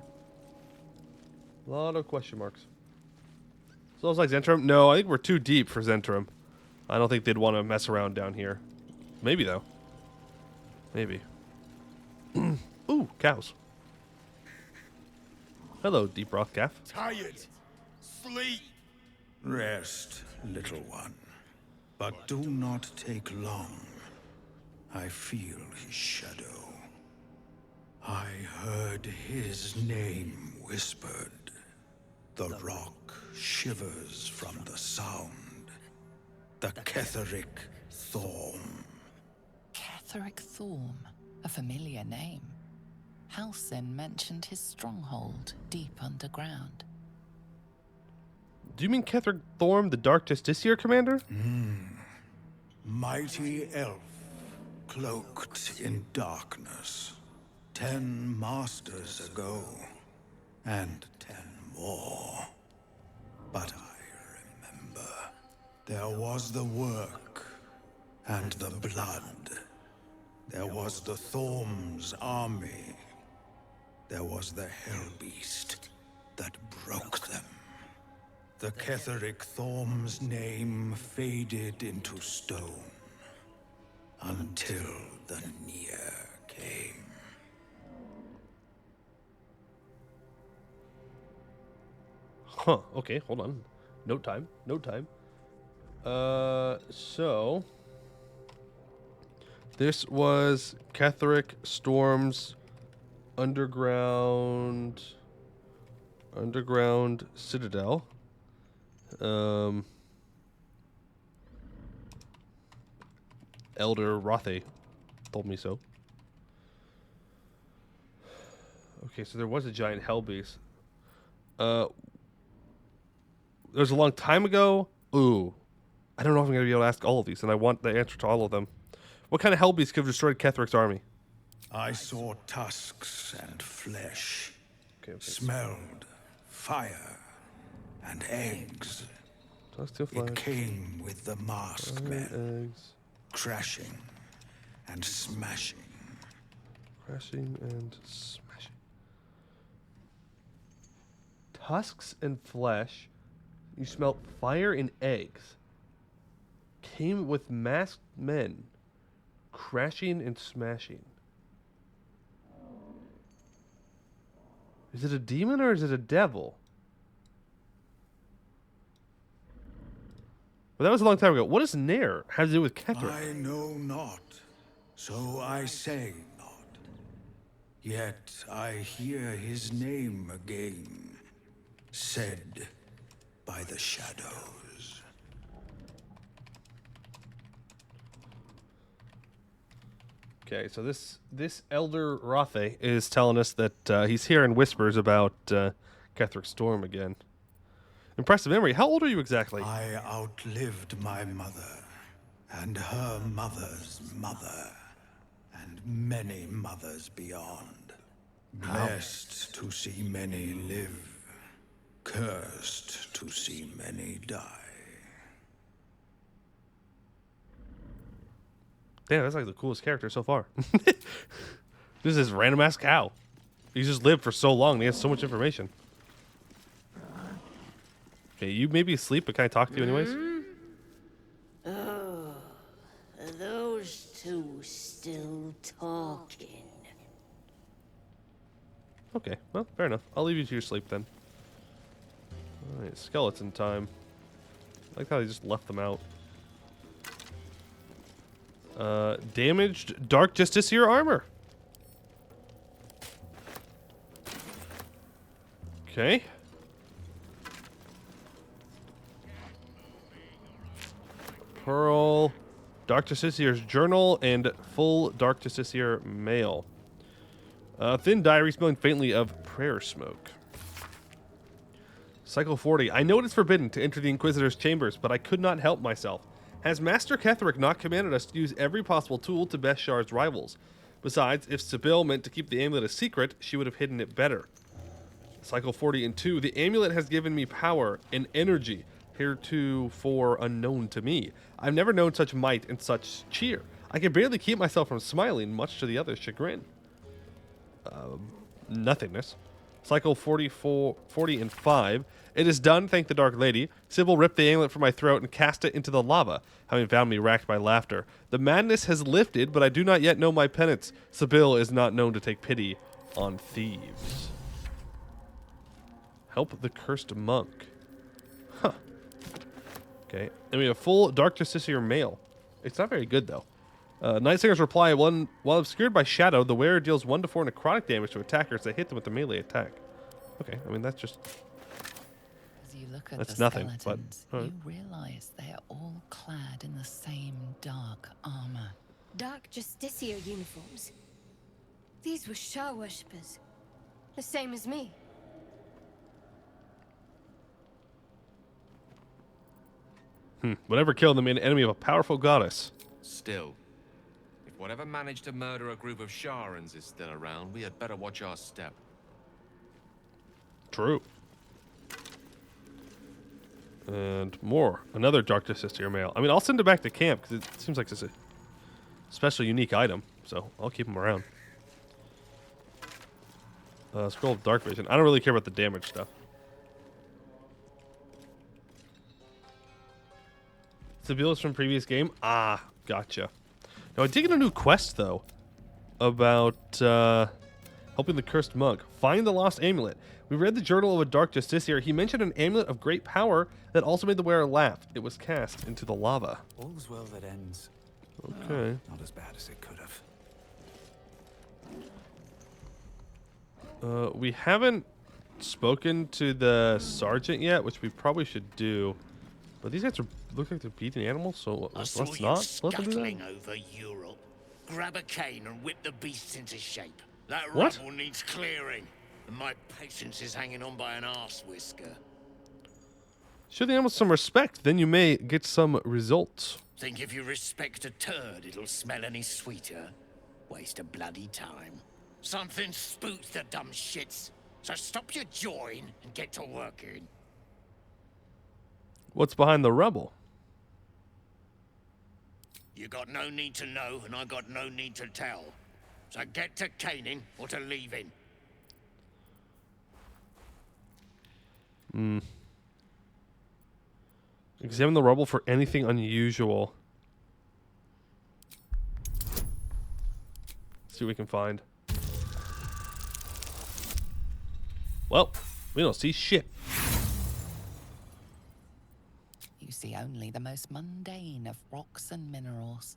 A lot of question marks. So it's like Zentrum? No, I think we're too deep for Zentrum. I don't think they'd want to mess around down here. Maybe, though. Maybe. Ooh, cows. Hello, Deep Rock Calf. Tired. Sleep. Rest, little one. But do not take long. I feel his shadow. I heard his name whispered. The rock shivers from the sound. The Ketheric Thorm. Ketheric Thorm, a familiar name. Halsin mentioned his stronghold deep underground. Do you mean Ketheric Thorm, the Dark Justiciar commander? Mighty elf, cloaked in darkness. 10 masters ago, and 10 more. But I remember, there was the work, and the blood. There was the Thorm's army. There was the Hellbeast that broke them. The Ketheric Thorm's name faded into stone until the Near came. Huh, okay, hold on. Note time. So this was Ketheric Storm's underground citadel. Elder Rothe told me so. Okay, so there was a giant hellbeast. There was a long time ago. Ooh. I don't know if I'm going to be able to ask all of these, and I want the answer to all of them. What kind of hellbeast could have destroyed Ketheric's army? I saw tusks and flesh. Okay. Smelled fire and eggs. Tusks and flesh. It came with the masked men. Eggs. Crashing and smashing. Crashing and smashing. Tusks and flesh. You smelt fire and eggs. Came with masked men. Crashing and smashing. Is it a demon or is it a devil? Well, that was a long time ago. What does Nair have to do with Ketheric? I know not, so I say not. Yet I hear his name again, said by the shadows. Okay, so this Elder Rothe is telling us that he's hearing whispers about Ketheric Storm again. Impressive memory. How old are you exactly? I outlived my mother, and her mother's mother, and many mothers beyond. Blessed to see many live, cursed to see many die. Damn, that's like the coolest character so far. This is random ass cow. He's just lived for so long and he has so much information. Okay, you may be asleep, but can I talk to you anyways? Oh, are those two still talking? Okay, well, fair enough. I'll leave you to your sleep then. Alright, skeleton time. I like how they just left them out. Damaged Dark Justiciar armor. Pearl, Dark Justiciar's Journal, and full Dark Justiciar mail. Thin diary smelling faintly of prayer smoke. Cycle 40. I know it is forbidden to enter the Inquisitor's chambers, but I could not help myself. Has Master Ketheric not commanded us to use every possible tool to best Shard's rivals? Besides, if Sibyl meant to keep the amulet a secret, she would have hidden it better. Cycle 40 and 2. The amulet has given me power and energy, heretofore unknown to me. I've never known such might and such cheer. I can barely keep myself from smiling, much to the other's chagrin. Nothingness. Cycle 40 and 5. It is done, thank the Dark Lady. Sybil ripped the amulet from my throat and cast it into the lava, having found me racked by laughter. The madness has lifted, but I do not yet know my penance. Sybil is not known to take pity on thieves. Help the cursed monk. Huh. Okay. And we have full Dark Justiciar mail. It's not very good, though. Nightsinger's reply, while obscured by shadow, the wearer deals 1 to 4 necrotic damage to attackers that hit them with a melee attack. Okay, I mean, that's just... As you look at that's the nothing, skeletons, but... you realize they are all clad in the same dark armor. Dark Justiciar uniforms. These were Shah worshippers. The same as me. Whatever killed them made an enemy of a powerful goddess. Still, if whatever managed to murder a group of Sharans is still around, we had better watch our step. True. And more. Another Dark Justiciar mail. I mean, I'll send it back to camp because it seems like it's a special, unique item. So I'll keep them around. Scroll of Dark Vision. I don't really care about the damage stuff. Sibyls from previous game. Ah, gotcha. Now I did get a new quest though about helping the cursed monk find the lost amulet. We read the journal of a Dark Justiciar. He mentioned an amulet of great power that also made the wearer laugh. It was cast into the lava. All's well that ends. Okay. Not as bad as it could have. We haven't spoken to the sergeant yet, which we probably should do. But these guys look like they're beating animals, so let's not let them do scuttling that. over Europe. Grab a cane and whip the beasts into shape. That What? rubble needs clearing, and my patience is hanging on by an arse whisker. Show the animals some respect, then you may get some results. Think if you respect a turd, it'll smell any sweeter? Waste of bloody time. Something spooks the dumb shits. So stop your jawing and get to working. What's behind the rubble? You got no need to know, and I got no need to tell. So get to caning or to leaving. Examine the rubble for anything unusual. See what we can find. Well, we don't see shit. You see only the most mundane of rocks and minerals.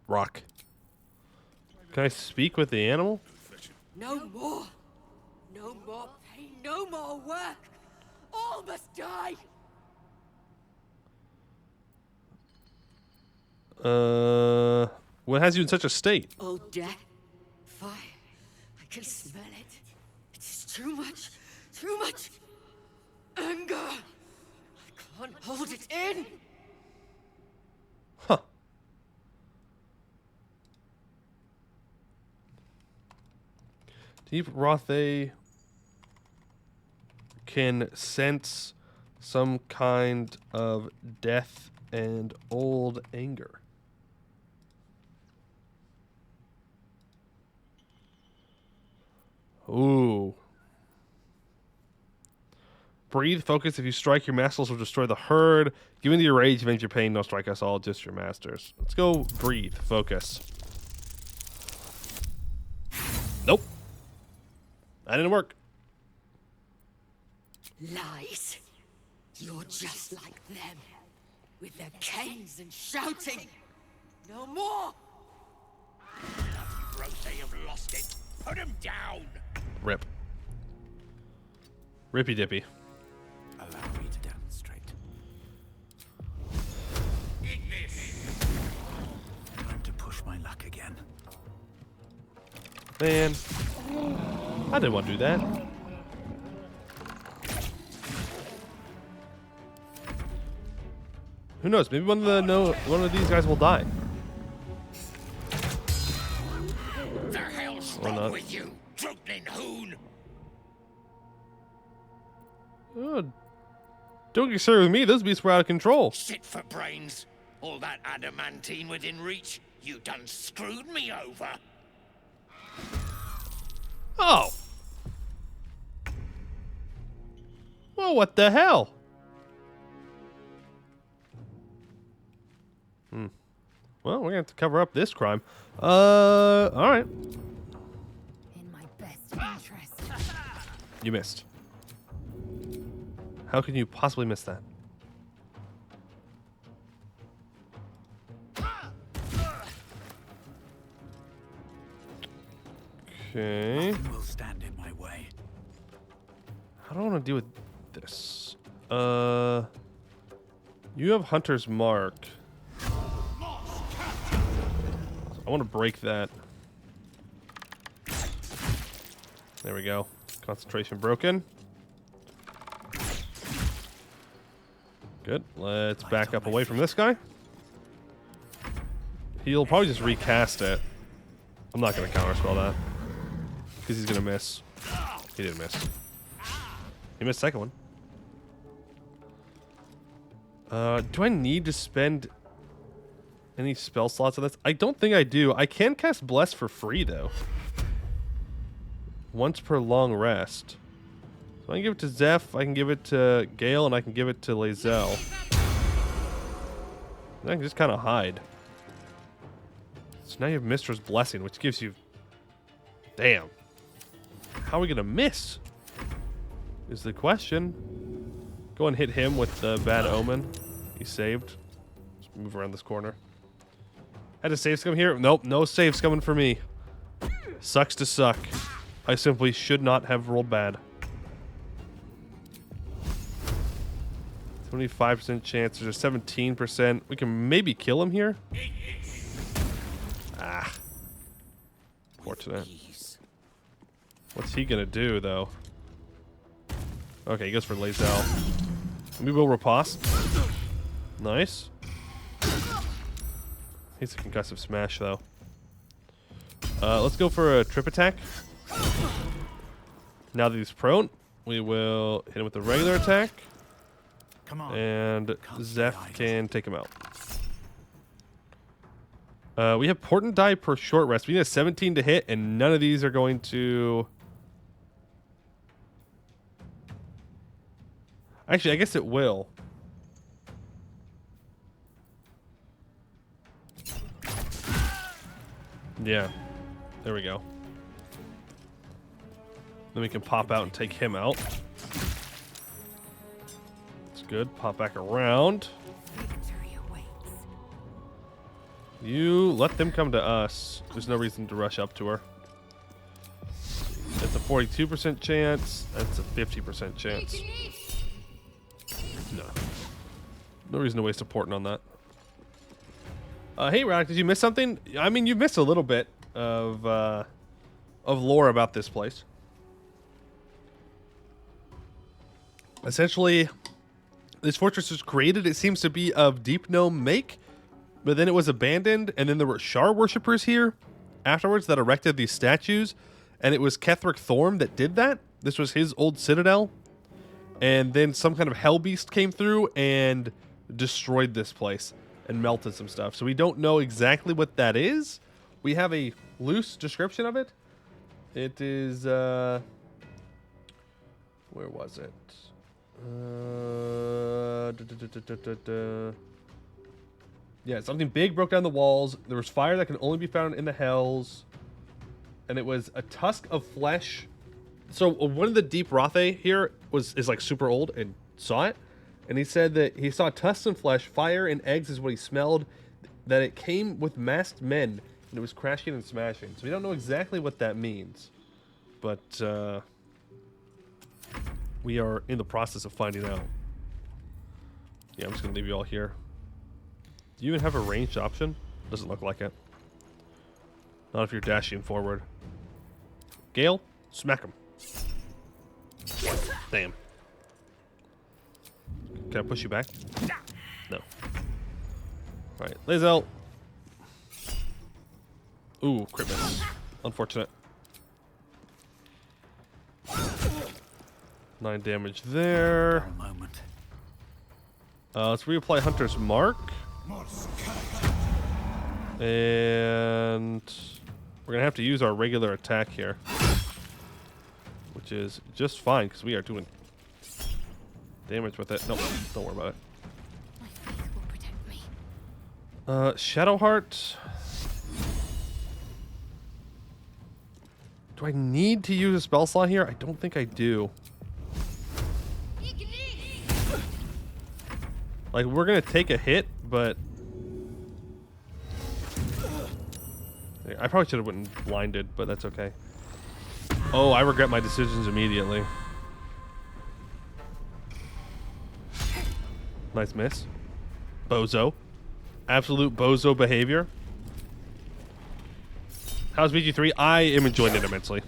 Rock. Can I speak with the animal? No more. No more pain. No more work. All must die. What has you in such a state? Oh, death. Fire. I can smell it. It's too much. Too much. Anger. I can't hold it in. Huh. Deep Rothe can sense some kind of death and old anger. Ooh. Breathe, focus. If you strike, your masters will destroy the herd. Give into your rage, avenge your pain. Don't strike us all, just your masters. Let's go breathe, focus. Nope. That didn't work. Lies. You're just like them. With their canes and shouting. No more. Gross, they have lost it. Put him down. Rip. Rippy dippy. Allow me to demonstrate. again. Man, I didn't want to do that. Who knows? Maybe one of these guys will die. The hell's Or wrong not. with you, drooling hoon? Oh, don't get serious with me. Those beasts were out of control. Shit for brains. All that adamantine within reach. You done screwed me over. Oh. Well, what the hell? Well, we're gonna have to cover up this crime. All right. In my best interest. You missed. How can you possibly miss that? Okay. Nothing will stand in my way. How do I want to deal with this? You have Hunter's Mark. I want to break that. There we go. Concentration broken. Good. Let's back up away from this guy. He'll probably just recast it. I'm not going to counterspell that. Because he's going to miss. He didn't miss. He missed the second one. Do I need to spend any spell slots on this? I don't think I do. I can cast Bless for free, though. Once per long rest. So I can give it to Zeph, I can give it to Gale, and I can give it to Lae'zel. And I can just kind of hide. So now you have Mistress Blessing, which gives you... Damn. How are we going to miss? Is the question. Go and hit him with the Bad Omen. He's saved. Just move around this corner. Had a save scum here? Nope, no save scumming for me. Sucks to suck. I simply should not have rolled bad. 25% chance. There's a 17%. We can maybe kill him here. Ah. Fortunate. What's he gonna do, though? Okay, he goes for Lae'zel. We will riposte. Nice. He's a concussive smash, though. Let's go for a trip attack. Now that he's prone, we will hit him with a regular attack. Come on. And Zeph can take him out. We have Portent die per short rest. We need a 17 to hit, and none of these are going to... Actually, I guess it will. Yeah. There we go. Then we can pop out and take him out. That's good. Pop back around. You let them come to us. There's no reason to rush up to her. That's a 42% chance. That's a 50% chance. No. No reason to waste a portent on that. Hey, Radek, did you miss something? I mean, you missed a little bit of lore about this place. Essentially, this fortress was created, it seems to be of Deep Gnome make, but then it was abandoned, and then there were Shar worshippers here afterwards that erected these statues, and it was Ketheric Thorm that did that. This was his old citadel, and then some kind of hell beast came through and destroyed this place and melted some stuff. So we don't know exactly what that is. We have a loose description of it. It is, where was it? Yeah, something big broke down the walls. There was fire that can only be found in the hells. And it was a tusk of flesh. So one of the Deep Rothe here is like super old and saw it. And he said that he saw tusks and flesh, fire and eggs is what he smelled, that it came with masked men, and it was crashing and smashing. So we don't know exactly what that means. But we are in the process of finding out. Yeah, I'm just going to leave you all here. Do you even have a ranged option? Doesn't look like it. Not if you're dashing forward. Gale, smack him. Damn. Can I push you back? No. Alright, Lazel. Ooh, crit miss. Unfortunate. 9 damage there. Let's reapply Hunter's Mark. And we're going to have to use our regular attack here. Which is just fine, because we are doing damage with it. Nope, don't worry about it. My faith will protect me. Shadowheart. Do I need to use a spell slot here? I don't think I do. Like, we're going to take a hit, but... I probably should have went blinded, but that's okay. Oh, I regret my decisions immediately. Nice miss. Bozo. Absolute bozo behavior. How's VG3? I am enjoying it immensely.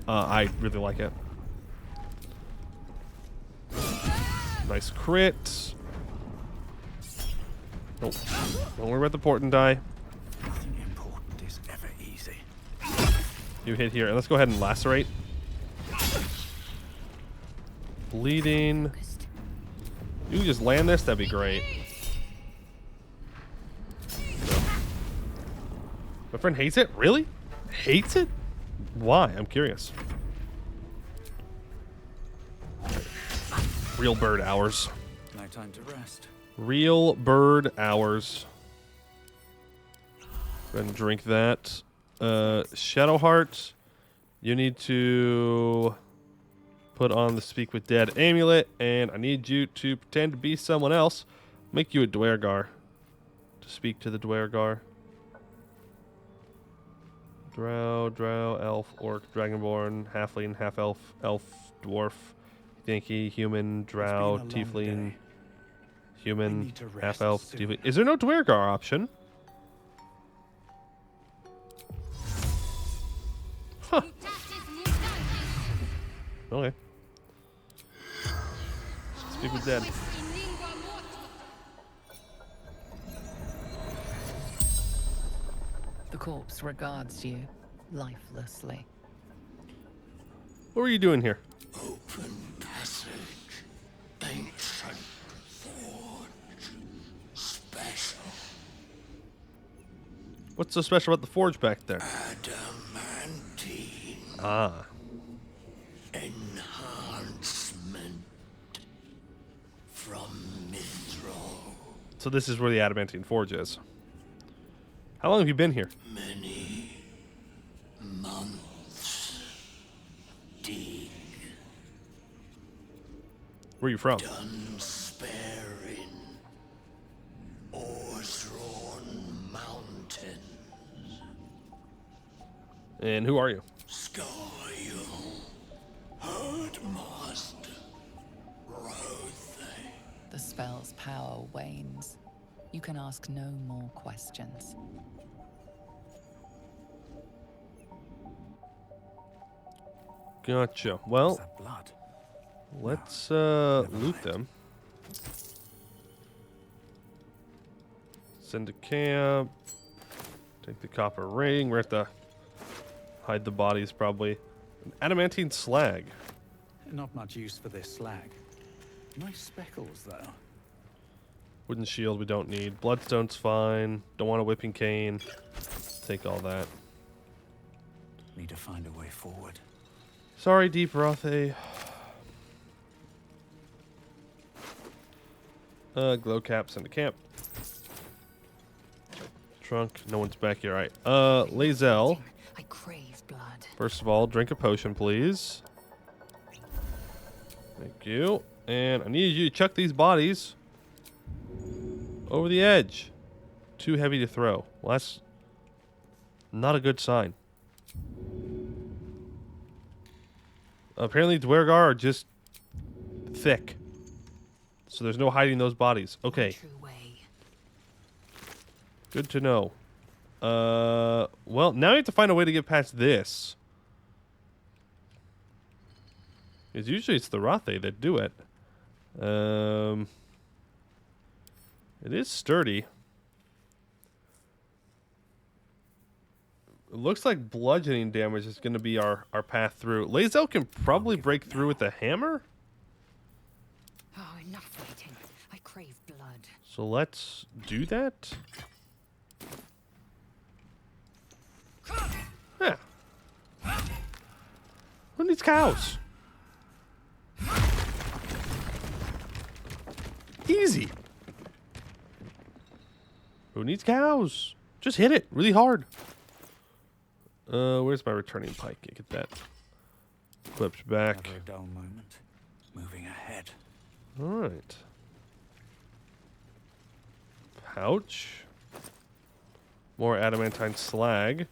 I really like it. Nice crit. Nope. Don't worry about the portent die. Nothing important is ever easy. You hit here. And let's go ahead and lacerate. Bleeding. You can just land this, that'd be great. My friend hates it? Really? Hates it? Why? I'm curious. Real bird hours. No time to rest. Real bird hours. Go ahead and drink that. Shadowheart, you need to put on the Speak with Dead amulet, and I need you to pretend to be someone else. Make you a Dwergar. To speak to the Dwergar. Drow, elf, orc, dragonborn, halfling, half-elf, elf, dwarf, Yankee, human, drow, tiefling, human, half-elf, tiefling. Is there no Dwergar option? Huh. Okay. Speak with Dead. The corpse regards you lifelessly. What were you doing here? Open passage, ancient forge, special. What's so special about the forge back there? Adamantine. Ah. Enhancement from Mithril. So this is where the adamantine forge is. How long have you been here? Many months. Dig. Where are you from? Unsparing. Orzron Mountains. And who are you? Skyl. Herdmaster. Rothe. The spell's power wanes. You can ask no more questions. Gotcha. Well, That blood. let's loot them. Send to camp. Take the copper ring. We're at the hide the bodies probably. An adamantine slag. Not much use for this slag. Nice speckles, though. Wooden shield we don't need. Bloodstone's fine. Don't want a whipping cane. Take all that. Need to find a way forward. Sorry, Deep Rothe. Glow caps into camp. Trunk. No one's back here. All right. Lazel. I crave blood. First of all, drink a potion, please. Thank you. And I need you to chuck these bodies over the edge. Too heavy to throw. Well, that's not a good sign. Apparently, Dwergar are just thick. So there's no hiding those bodies. Okay. Good to know. Well, now you have to find a way to get past this. Because usually it's the Rothe that do it. It is sturdy. It looks like bludgeoning damage is going to be our path through. Lae'zel can probably break through with a hammer. Oh, enough waiting. I crave blood. So let's do that. Yeah. Who needs cows? Easy. Who needs cows? Just hit it really hard. Where's my returning pike? Get that flipped back. Never a dull moment. Moving ahead. All right. Pouch. More adamantine slag.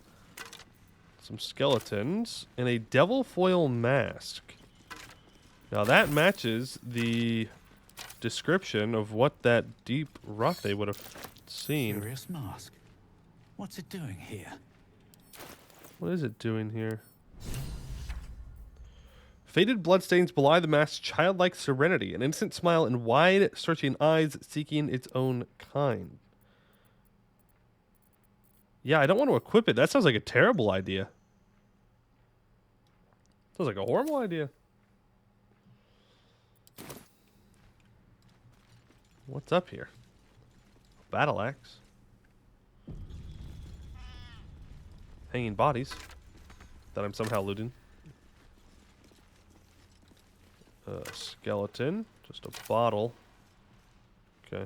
Some skeletons. And a devil foil mask. Now that matches the description of what that deep rot they would have seen. Curious mask. What's it doing here? What is it doing here? Faded bloodstains belie the mask's childlike serenity, an innocent smile and wide, searching eyes seeking its own kind. Yeah, I don't want to equip it. That sounds like a terrible idea. Sounds like a horrible idea. What's up here? Battle axe. Hanging bodies that I'm somehow looting. Skeleton. Just a bottle. Okay.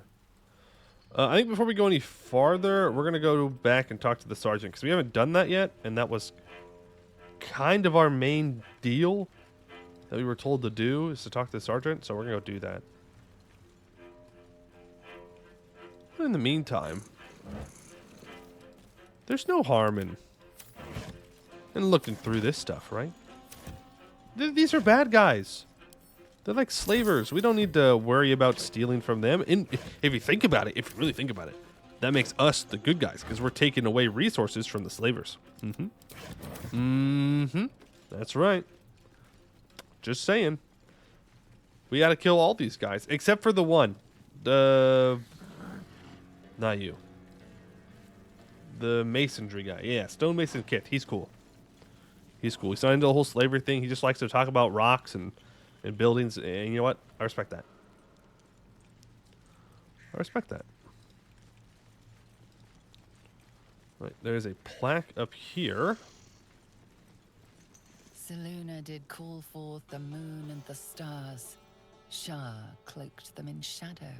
I think before we go any farther, we're going to go back and talk to the sergeant, because we haven't done that yet, and that was kind of our main deal that we were told to do, is to talk to the sergeant, so we're going to go do that. But in the meantime, there's no harm in looking through this stuff, right? These are bad guys. They're like slavers. We don't need to worry about stealing from them. And if you think about it, if you really think about it, that makes us the good guys, because we're taking away resources from the slavers. That's right. Just saying. We got to kill all these guys, except for the one. Not you. The masonry guy. Yeah, stonemason Kith. He's cool. He's cool. He's not into the whole slavery thing. He just likes to talk about rocks and buildings. And you know what? I respect that. I respect that. Right, there's a plaque up here. Selûne did call forth the moon and the stars. Shah cloaked them in shadow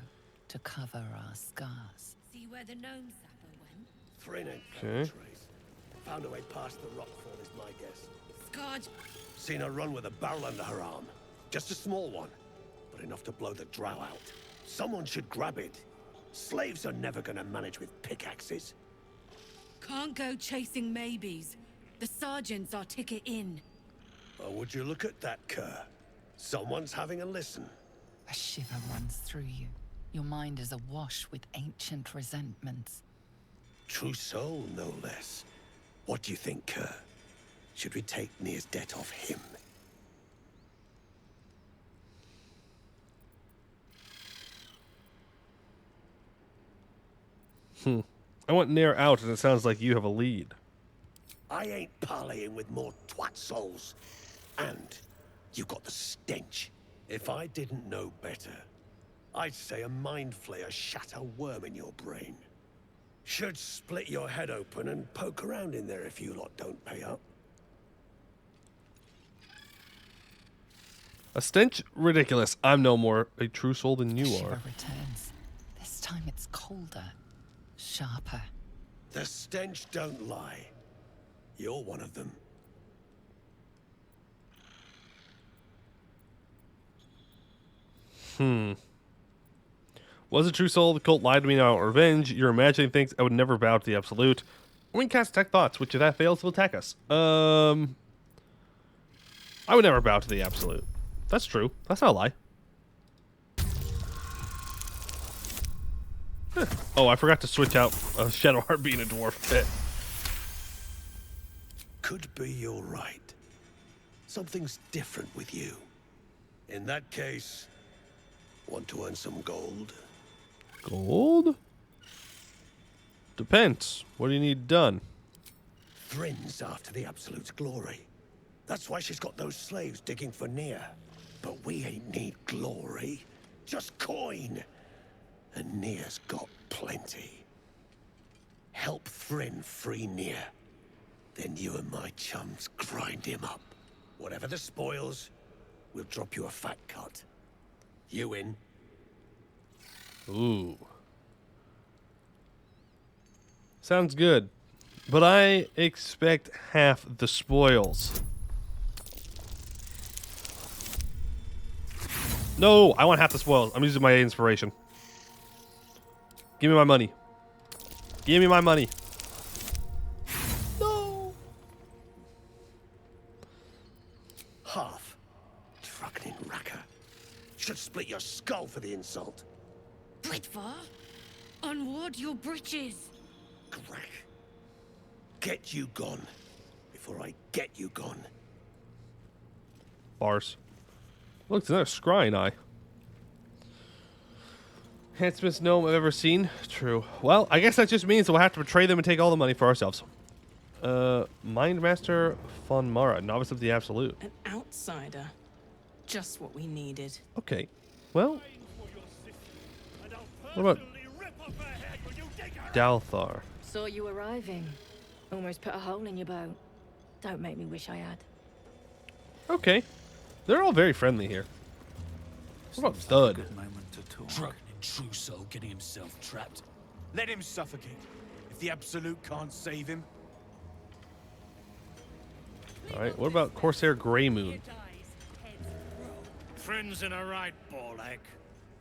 to cover our scars. See where the gnome sapper went? Thrin ain't Okay. trace. Found her way past the rockfall is my guess. Scarred. Seen her run with a barrel under her arm. Just a small one, but enough to blow the drow out. Someone should grab it. Slaves are never gonna manage with pickaxes. Can't go chasing maybes. The sergeant's our ticket in. Or would you look at that, Kerr? Someone's having a listen. A shiver runs through you. Your mind is awash with ancient resentments. Trousseau, no less. What do you think, Kerr? Should we take Nir's debt off him? I want Nair out, and it sounds like you have a lead. I ain't parleying with more twat souls. And you got the stench. If I didn't know better, I'd say a mind flayer shat a worm in your brain. Should split your head open and poke around in there if you lot don't pay up. A stench? Ridiculous. I'm no more a true soul than you Shiver are. returns. This time it's colder, sharper. The stench don't lie. You're one of them. Was a true soul, the cult lied to me, now I want revenge. You're imagining things. I would never bow to the absolute. We can cast Tech Thoughts, which if that fails will attack us. I would never bow to the absolute. That's true. That's not a lie. Oh, I forgot to switch out Shadowheart being a dwarf. could be you're right. Something's different with you. In that case, want to earn some gold? Gold? Depends. What do you need done? Thrin's after the Absolute's glory. That's why she's got those slaves digging for Nia. But we ain't need glory, just coin. And Nia's got plenty. Help Thrin free Nia. Then you and my chums grind him up. Whatever the spoils, we'll drop you a fat cut. You in? Ooh. Sounds good. But I expect half the spoils. No, I want half the spoils. I'm using my inspiration. Give me my money. Give me my money. No. Half. Trucking racker. Should split your skull for the insult. Britvar, unward your breeches. Crack. Get you gone. Before I get you gone. Bars. Look, it's another scrying eye. Handsomest gnome I've ever seen. True. Well, I guess that just means we'll have to betray them and take all the money for ourselves. Mindmaster von Mara, novice of the Absolute. An outsider. Just what we needed. Okay. Well. What about Dalthar? Saw you arriving. Almost put a hole in your boat. Don't make me wish I had. Okay. They're all very friendly here. What about Thud? Drunken and Trousseau getting himself trapped. Let him suffocate. If the Absolute can't save him. Alright, what about Corsair Greymoon? Friends in a right ball ache.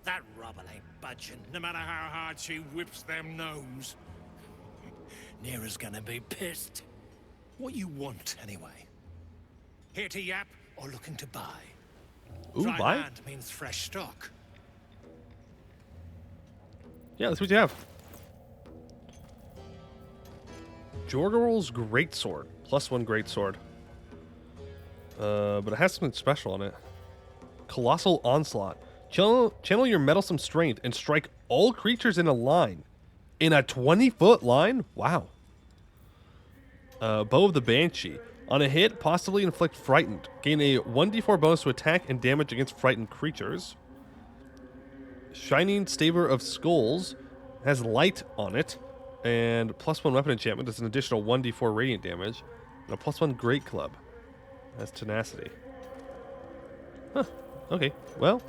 That rubble ain't budging, no matter how hard she whips them gnomes. Nira's gonna be pissed. What you want, anyway? Here to yap or looking to buy? Ooh, Dry buy? land means fresh stock. Yeah, that's what you have. Jorgarol's Greatsword. +1 Greatsword. But it has something special on it. Colossal Onslaught. Channel your meddlesome strength and strike all creatures in a line. In a 20-foot line? Wow. Bow of the Banshee. On a hit, possibly inflict frightened. Gain a 1d4 bonus to attack and damage against frightened creatures. Shining Staver of Skulls. Has light on it. And +1 weapon enchantment does an additional 1d4 radiant damage. And a +1 Great Club. Has tenacity. Huh. Okay. Well.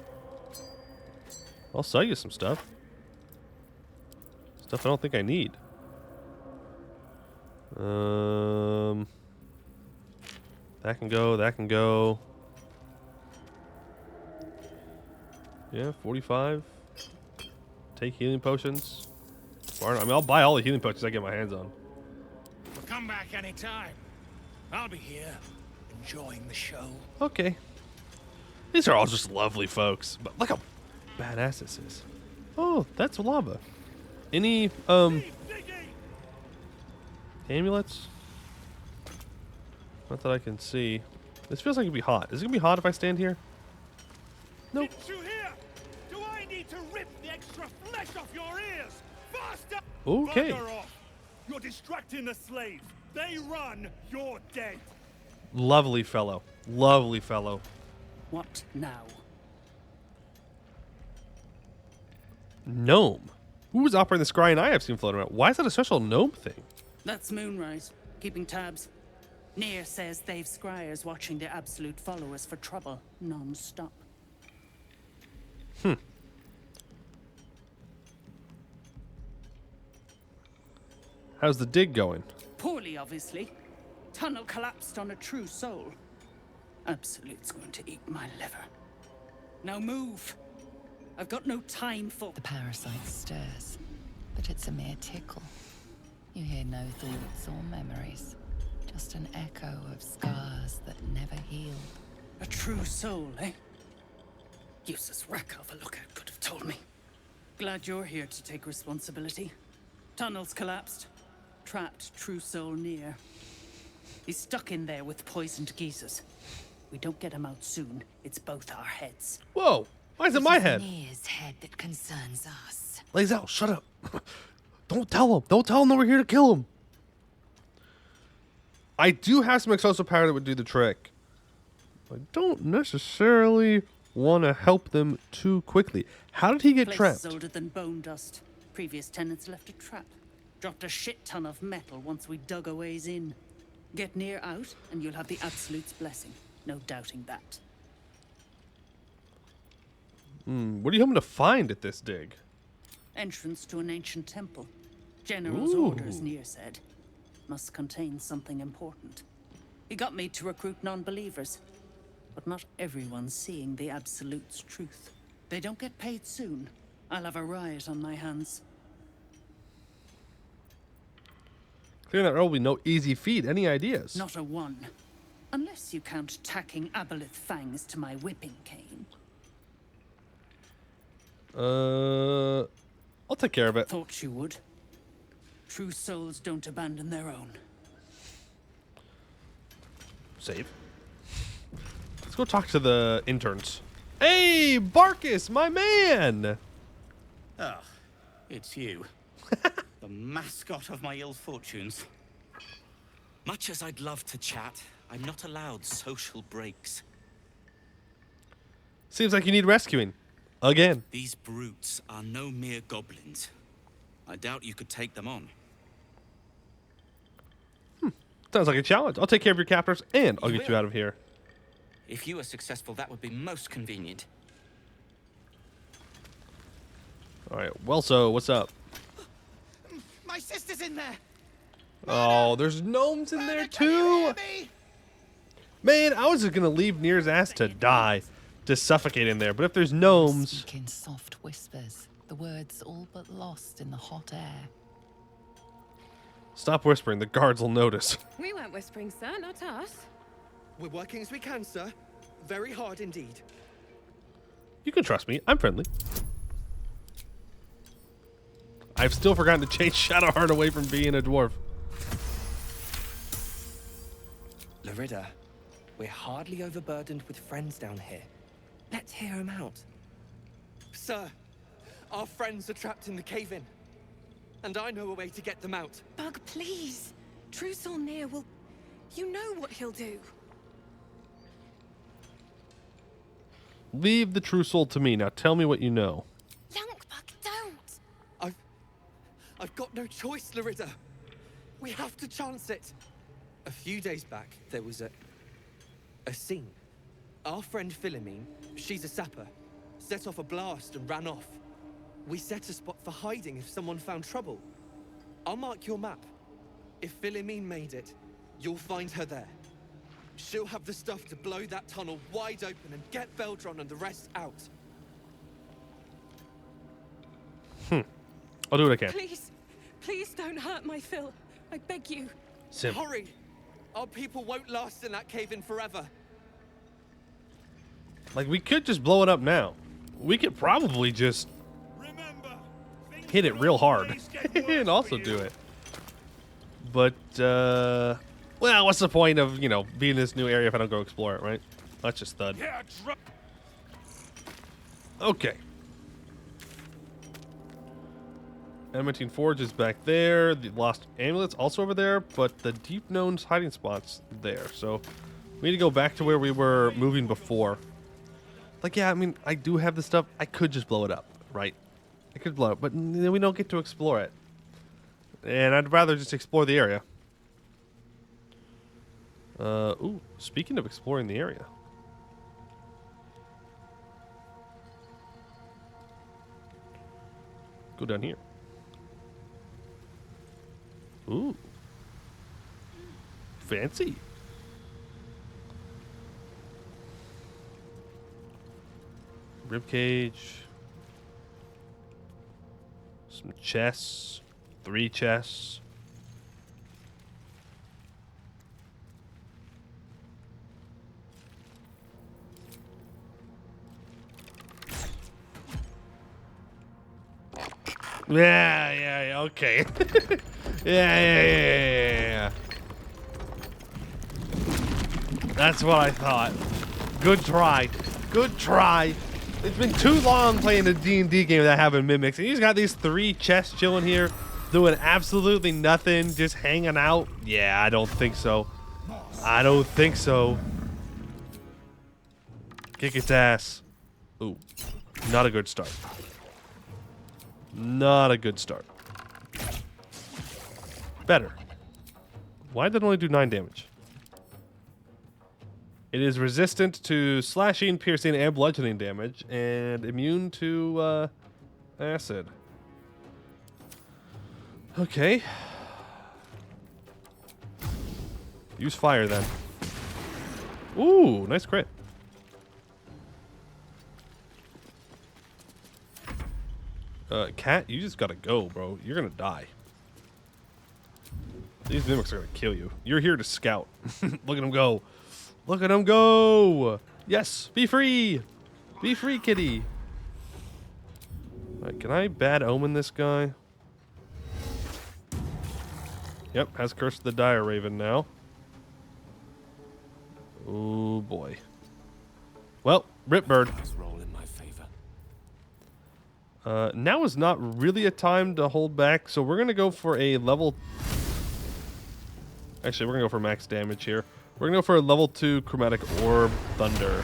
I'll sell you some stuff. Stuff I don't think I need. That can go. That can go. Yeah, 45. Take healing potions. I mean, I'll buy all the healing potions I get my hands on. Come back anytime. I'll be here, enjoying the show. Okay. These are all just lovely folks. But look how badass this is. Oh, that's lava. Any, amulets? Not that I can see. This feels like it'd be hot. Is it gonna be hot if I stand here? Nope. Didn't you hear? Do I need to rip the extra flesh off your ears? Faster! Okay. Bugger off. You're distracting the slaves. They run, you're dead. Lovely fellow. Lovely fellow. What now? Gnome. Who was operating the scrying eye I've seen floating around? Why is that a special gnome thing? That's Moonrise, keeping tabs. Near says they've scryers watching the Absolute followers for trouble, non-stop. How's the dig going? Poorly, obviously. Tunnel collapsed on a true soul. Absolute's going to eat my liver. Now move. I've got no time for... The parasite stirs, but it's a mere tickle. You hear no thoughts or memories, just an echo of scars that never healed. A true soul, eh? Useless wreck of a lookout could have told me. Glad you're here to take responsibility. Tunnels collapsed. Trapped true soul near. He's stuck in there with poisoned geezers. We don't get him out soon. It's both our heads. Whoa! Why is it my head? Near's head that concerns us. Lays out, shut up. Don't tell him. Don't tell him that we're here to kill him. I do have some explosive power that would do the trick. I don't necessarily want to help them too quickly. How did he get Place trapped? is older than bone dust. Previous tenants left a trap. Dropped a shit ton of metal once we dug a ways in. Get near out, and you'll have the Absolute's blessing. No doubting that. What are you hoping to find at this dig? Entrance to an ancient temple. General's orders, Near said. Must contain something important. He got me to recruit non-believers. But not everyone's seeing the Absolute's truth. They don't get paid soon. I'll have a riot on my hands. Clearing that road will be no easy feat. Any ideas? Not a one. Unless you count tacking aboleth fangs to my whipping cane. I'll take care of it. Thought you would. True souls don't abandon their own. Save. Let's go talk to the interns. Hey, Barkus, my man! Ah, it's you. The mascot of my ill fortunes. Much as I'd love to chat, I'm not allowed social breaks. Seems like you need rescuing. Again. These brutes are no mere goblins. I doubt you could take them on. Sounds like a challenge. I'll take care of your captors and I'll get you out of here. If you were successful, that would be most convenient. Alright, well, so what's up? My sister's in there. Oh, there's gnomes in there too. Man, I was just gonna leave Nier's ass to die, to suffocate in there. But if there's gnomes, Speak in soft whispers, the words all but lost in the hot air. stop whispering. The guards will notice. We weren't whispering, sir, not us. We're working as we can, sir. Very hard indeed. You can trust me. I'm friendly. I've still forgotten to change Shadowheart away from being a dwarf. Larida, we're hardly overburdened with friends down here. Let's hear them out. Sir, our friends are trapped in the cave-in. And I know a way to get them out. Bug, please. True soul Near will... You know what he'll do. Leave the true soul to me. Now tell me what you know. Bug, don't. I've got no choice, Larida. We have to chance it. A few days back, there was a scene. Our friend Philomene, she's a sapper, set off a blast and ran off. We set a spot for hiding if someone found trouble. I'll mark your map. If Philomene made it, you'll find her there. She'll have the stuff to blow that tunnel wide open and get Beldron and the rest out. I'll do what I can. Please don't hurt my Phil. I beg you. Sim. Hurry! Our people won't last in that cave-in forever. Like, we could just blow it up now. We could probably just hit it real hard and also do it. But, well, what's the point of, you know, being in this new area if I don't go explore it, right? That's just thud. Okay. Adamantine Forge is back there. The Lost Amulet's also over there, but the Deep Known's hiding spot's there. So we need to go back to where we were moving before. Like, yeah, I mean, I do have the stuff. I could just blow it up, right? I could blow it, but then we don't get to explore it. And I'd rather just explore the area. Ooh, speaking of exploring the area. Go down here. Ooh. Fancy. Ribcage. Some chests. 3 chests. Yeah, okay. Yeah. That's what I thought. Good try. Good try. It's been too long playing a D&D game without having mimics. And he's got these 3 chests chilling here, doing absolutely nothing, just hanging out. Yeah, I don't think so. I don't think so. Kick its ass. Ooh, not a good start. Not a good start. Better. Why did it only do 9 damage? It is resistant to slashing, piercing, and bludgeoning damage, and immune to acid. Okay. Use fire then. Ooh, nice crit. Cat, you just gotta go, bro. You're gonna die. These mimics are gonna kill you. You're here to scout. Look at him go. Look at him go. Yes, be free. Be free, kitty. Alright, can I bad omen this guy? Yep, has Curse of the Dire Raven now. Oh boy. Well, Ripbird. Now is not really a time to hold back, so we're gonna go for a level. Actually, we're gonna go for max damage here. We're gonna go for a level 2 Chromatic Orb Thunder.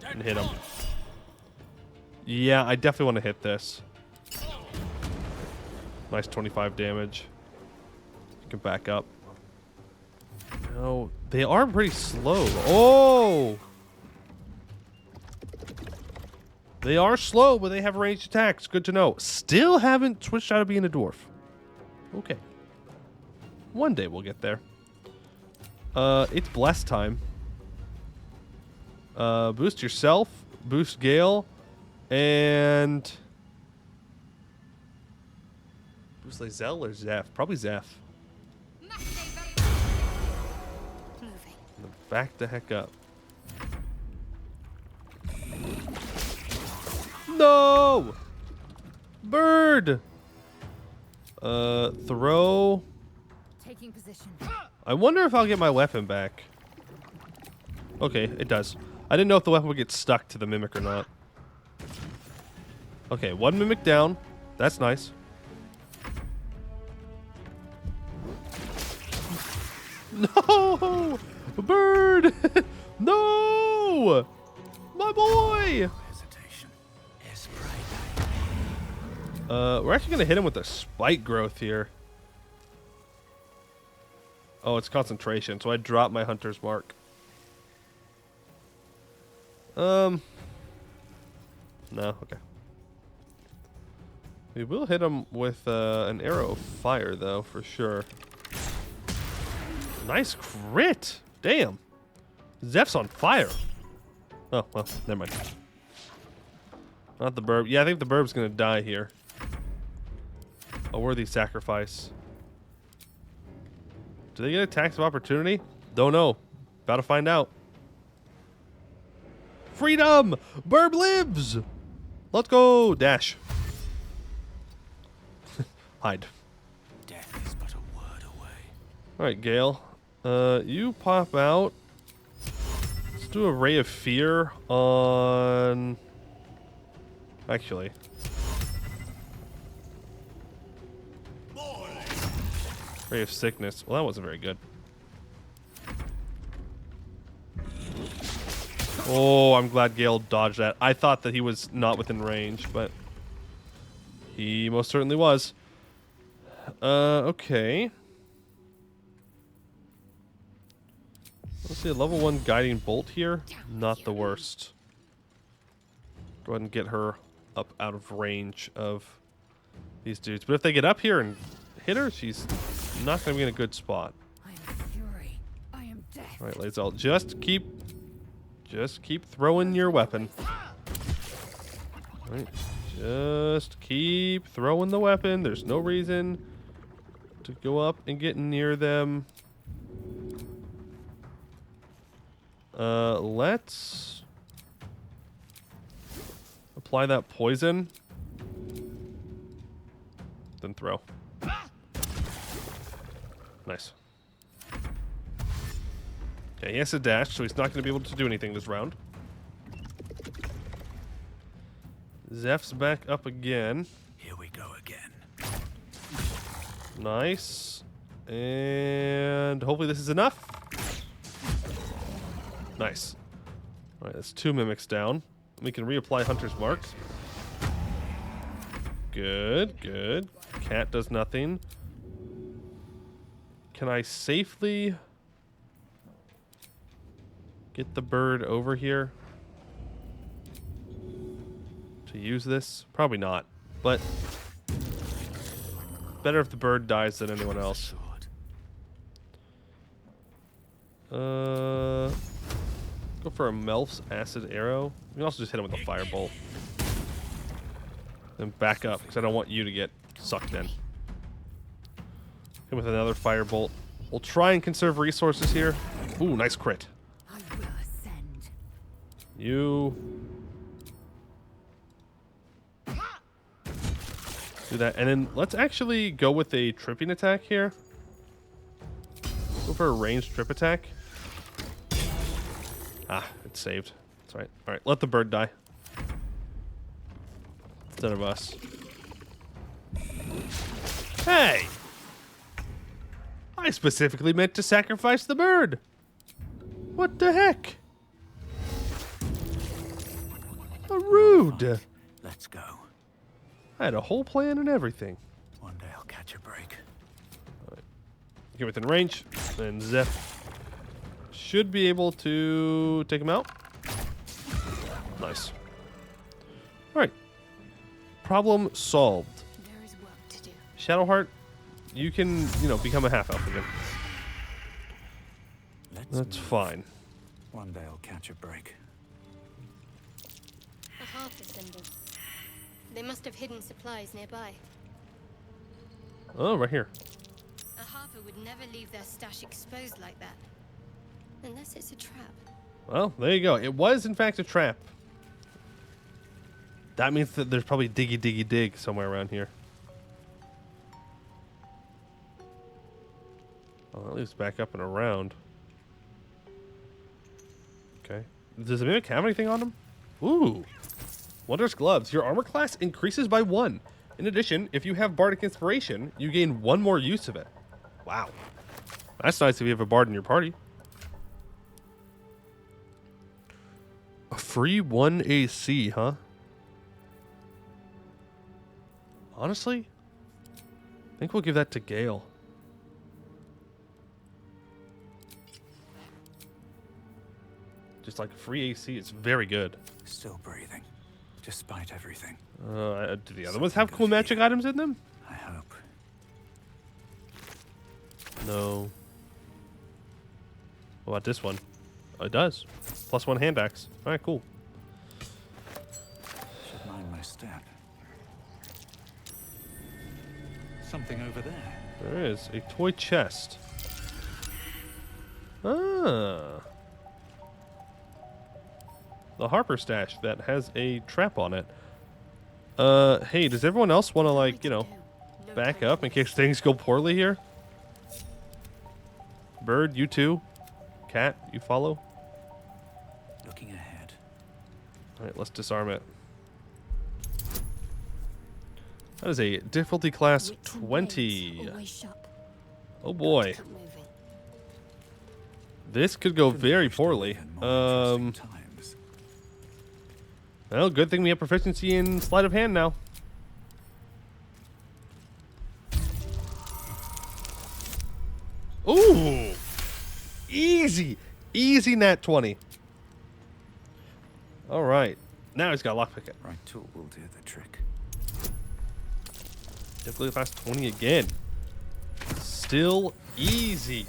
And hit him. Yeah, I definitely want to hit this. Nice 25 damage. You can back up. No, they are pretty slow. Oh! They are slow, but they have ranged attacks. Good to know. Still haven't switched out of being a dwarf. Okay. One day we'll get there. It's bless time. Boost yourself, boost Gale, and boost Lae'zel or Zeph? Probably Zeph. Back the heck up. No! Bird! Throw. Taking position. I wonder if I'll get my weapon back. Okay, it does. I didn't know if the weapon would get stuck to the mimic or not. Okay, 1 mimic down. That's nice. No! Bird! No! My boy! We're actually gonna hit him with a spike growth here. Oh, it's concentration, so I dropped my hunter's mark. No, okay. We will hit him with an arrow of fire, though, for sure. Nice crit! Damn! Zeph's on fire! Oh, well, never mind. Not the burb. Yeah, I think the burb's gonna die here. A worthy sacrifice. Do they get attacks of opportunity? Don't know. About to find out. Freedom! Burb lives! Let's go! Dash. Hide. Death is but a word away. Alright, Gale. You pop out. Let's do a Ray of Fear on... Actually. Ray of Sickness. Well, that wasn't very good. Oh, I'm glad Gale dodged that. I thought that he was not within range, but he most certainly was. Okay. Let's see, a level 1 Guiding Bolt here. Not the worst. Go ahead and get her up out of range of these dudes. But if they get up here and hit her, she's not going to be in a good spot. I am fury. I am death. All right, Lae'zel, just keep throwing your weapon. All right, just keep throwing the weapon. There's no reason to go up and get near them. Let's apply that poison. Then throw. Nice. Okay, he has to dash, so he's not going to be able to do anything this round. Zeph's back up again. Here we go again. Nice. And hopefully this is enough. Nice. All right, that's 2 mimics down. We can reapply Hunter's Mark. Good, good. Cat does nothing. Can I safely get the bird over here to use this? Probably not, but better if the bird dies than anyone else. Go for a Melf's Acid Arrow. We can also just hit him with a Firebolt. Then back up, because I don't want you to get sucked in. Hit him with another Firebolt. We'll try and conserve resources here. Ooh, nice crit. You do that, and then let's actually go with a tripping attack here. Go for a ranged trip attack. Ah, it's saved. That's right. All right, let the bird die instead of us. Hey! I specifically meant to sacrifice the bird. What the heck? Rude. Let's go. I had a whole plan and everything. One day I'll catch a break. All right. Get within range, and Zeph should be able to take him out. Nice. All right. Problem solved. There is work to do. Shadowheart, you can, become a half elf again. That's fine. One day I'll catch a break. A harper symbol. They must have hidden supplies nearby. Oh, right here. A harper would never leave their stash exposed like that. Unless it's a trap. Well, there you go. It was, in fact, a trap. That means that there's probably diggy diggy dig somewhere around here. Oh, at least back up and around. Okay. Does the Mimic have anything on him? Ooh. Wondrous Gloves. Your armor class increases by 1. In addition, if you have Bardic Inspiration, you gain 1 more use of it. Wow. That's nice if you have a Bard in your party. A free 1 AC, huh? Honestly, I think we'll give that to Gale. Just like free AC, it's very good. Still breathing, despite everything. Do the other ones have cool magic items in them? I hope. No. What about this one? Oh, it does. +1 hand axe. All right, cool. Should mind my step. Something over there. There is a toy chest. Ah. The Harper stash that has a trap on it. Hey, does everyone else want to, back up in case things go poorly here? Bird, you too. Cat, you follow? Looking ahead. All right, let's disarm it. That is a difficulty class 20. Oh boy. This could go very poorly. Well, good thing we have proficiency in sleight of hand now. Ooh! Easy! Easy nat 20. All right. Now he's got lockpick it. Right tool will do the trick. Difficulty class 20 again. Still easy.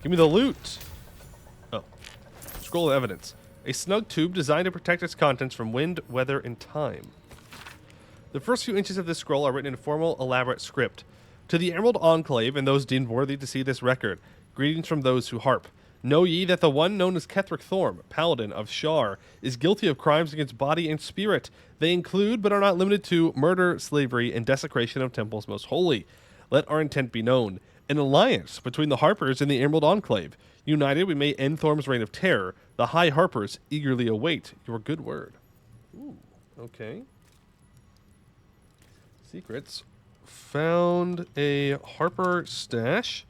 Give me the loot. Oh. Scroll of evidence. A snug tube designed to protect its contents from wind, weather, and time. The first few inches of this scroll are written in formal, elaborate script. To the Emerald Enclave and those deemed worthy to see this record, greetings from those who harp. Know ye that the one known as Ketheric Thorm, Paladin of Shar, is guilty of crimes against body and spirit. They include, but are not limited to, murder, slavery, and desecration of temples most holy. Let our intent be known. An alliance between the Harpers and the Emerald Enclave. United, we may end Thorm's reign of terror. The High Harpers eagerly await your good word. Ooh, okay. Secrets. Found a Harper stash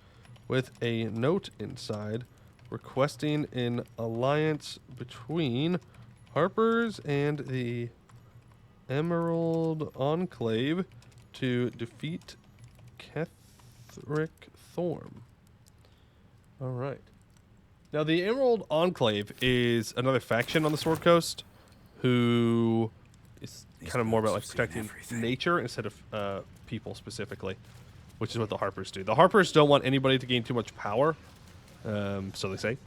with a note inside requesting an alliance between Harpers and the Emerald Enclave to defeat Ketheric Thorm. All right. Now, the Emerald Enclave is another faction on the Sword Coast who is kind of more about like protecting nature instead of people specifically, which is what the Harpers do. The Harpers don't want anybody to gain too much power, so they say.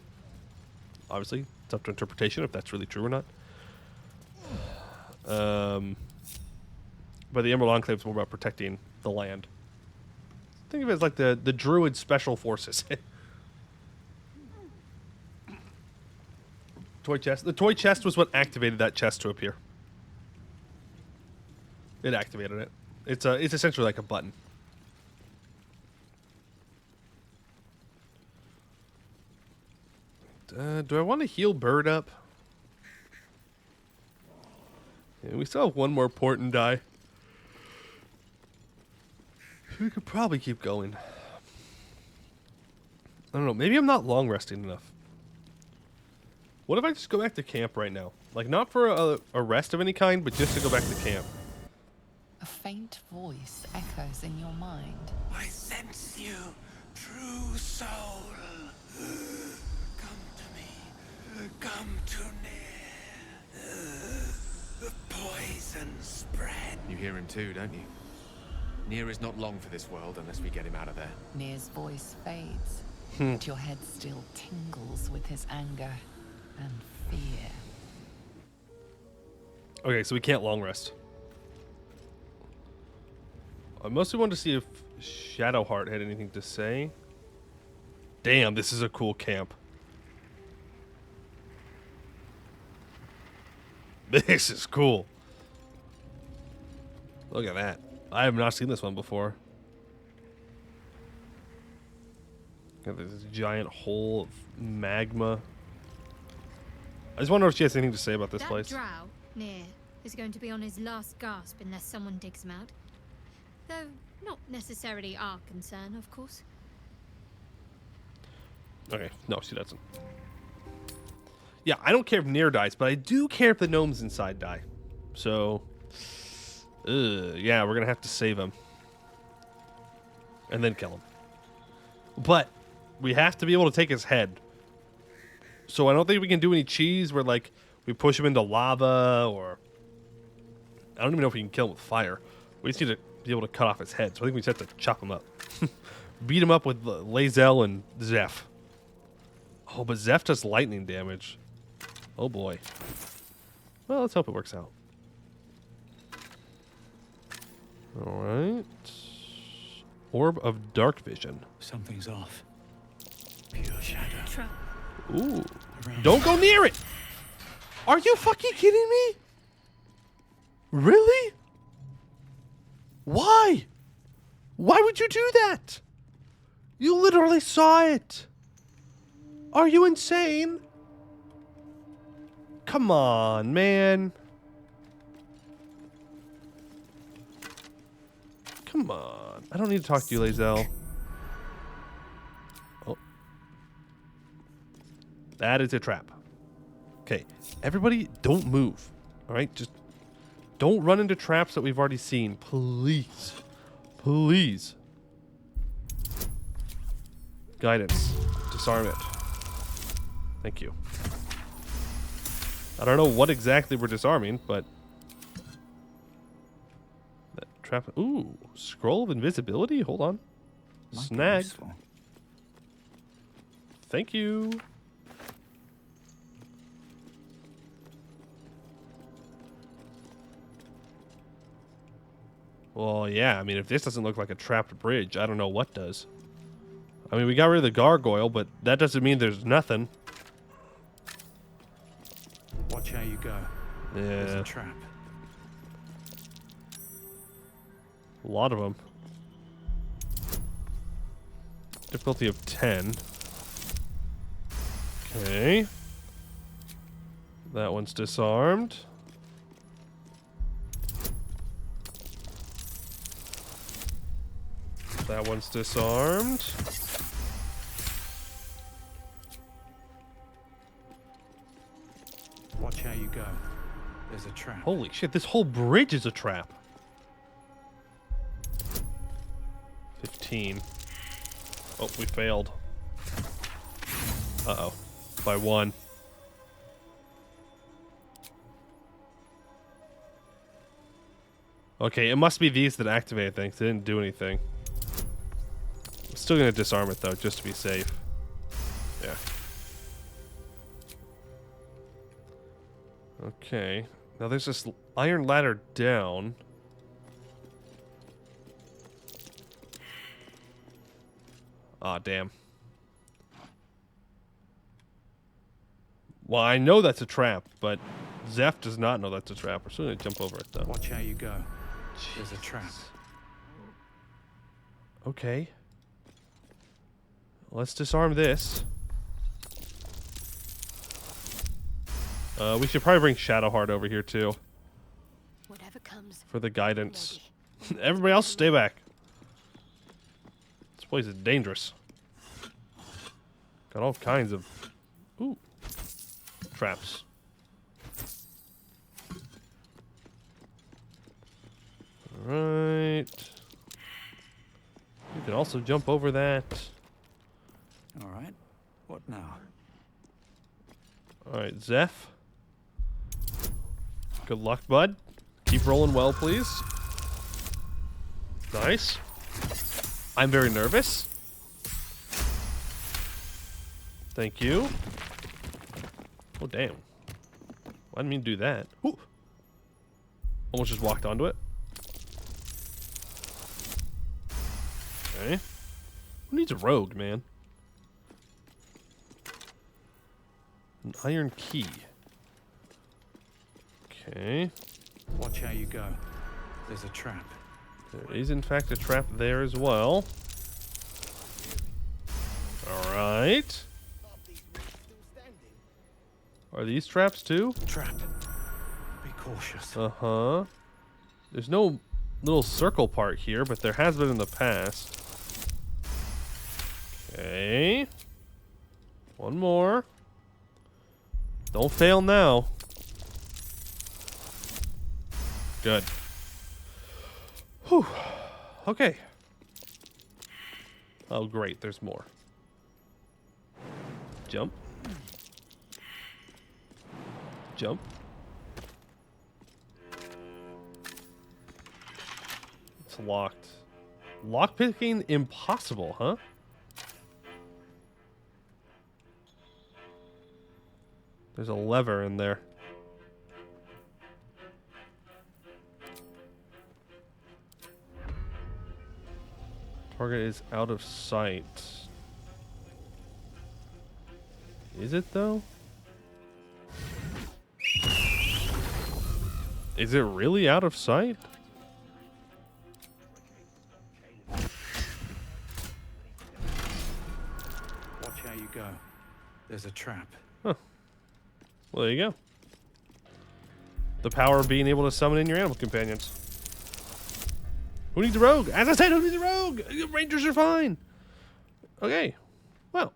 Obviously, it's up to interpretation if that's really true or not. But the Emerald Enclave is more about protecting the land. Think of it as like the Druid Special Forces. Toy chest. The toy chest was what activated that chest to appear. It activated it. It's essentially like a button. Do I want to heal Bird up? Yeah, we still have one more port and die. We could probably keep going. I don't know. Maybe I'm not long resting enough. What if I just go back to camp right now? Like, not for a rest of any kind, but just to go back to camp. A faint voice echoes in your mind. I sense you, true soul. Come to me. Come too near. The poison spread. You hear him too, don't you? Nier is not long for this world unless we get him out of there. Nier's voice fades, but your head still tingles with his anger and fear. Okay, so we can't long rest. I mostly wanted to see if Shadowheart had anything to say. Damn, this is a cool camp. This is cool. Look at that. I have not seen this one before. Got this giant hole of magma. I just wonder if she has anything to say about this place. That drow, Nier, is going to be on his last gasp unless someone digs him out. Though not necessarily our concern, of course. Okay, no, she doesn't. Yeah, I don't care if Nier dies, but I do care if the gnomes inside die. So, yeah, we're gonna have to save him. And then kill him. But we have to be able to take his head. So I don't think we can do any cheese where, like, we push him into lava or... I don't even know if we can kill him with fire. We just need to be able to cut off his head. So I think we just have to chop him up. Beat him up with Lae'zel and Zeph. Oh, but Zeph does lightning damage. Oh, boy. Well, let's hope it works out. All right. Orb of Dark Vision. Something's off. Pure shadow. Trap. Ooh. Don't go near it! Are you fucking kidding me? Really? Why? Why would you do that? You literally saw it. Are you insane? Come on, man. Come on. I don't need to talk to you, Lae'zel. Oh. That is a trap. Okay. Everybody, don't move. All right? Just don't run into traps that we've already seen. Please. Please. Guidance. Disarm it. Thank you. I don't know what exactly we're disarming, but... that trap... Ooh. Scroll of Invisibility? Hold on. Snag. Thank you. Well, yeah. I mean, if this doesn't look like a trapped bridge, I don't know what does. I mean, we got rid of the gargoyle, but that doesn't mean there's nothing. Watch how you go. Yeah. There's a trap. A lot of them. Difficulty of 10. Okay. That one's disarmed. That one's disarmed. Watch how you go. There's a trap. Holy shit, this whole bridge is a trap. 15. Oh, we failed. Uh-oh. By 1. Okay, it must be these that activate things. They didn't do anything. I'm still gonna disarm it though, just to be safe. Yeah. Okay. Now there's this iron ladder down. Ah, damn. Well, I know that's a trap, but Zeph does not know that's a trap. We're still gonna jump over it though. Watch how you go. There's a trap. Okay. Let's disarm this. We should probably bring Shadowheart over here too. Whatever comes. For the guidance. Everybody else stay back. This place is dangerous. Got all kinds of traps. Alright. You can also jump over that. Alright. What now? Alright, Zeph. Good luck, bud. Keep rolling well, please. Nice. I'm very nervous. Thank you. Oh, damn. I didn't mean to do that. Ooh. Almost just walked onto it. Okay. Who needs a rogue, man? An iron key. Okay. Watch how you go. There's a trap. There is, in fact, a trap there as well. Alright. Are these traps too? Trap. Be cautious. Uh-huh. There's no little circle part here, but there has been in the past. Okay. One more. Don't fail now. Good. Whew. Okay. Oh, great. There's more. Jump. Jump. It's locked. Lockpicking impossible, huh? There's a lever in there. Target is out of sight. Is it though? Is it really out of sight? Watch how you go. There's a trap. Huh. Well, there you go. The power of being able to summon in your animal companions. Who needs a rogue? As I said, who needs a rogue? Rangers are fine. Okay. Well,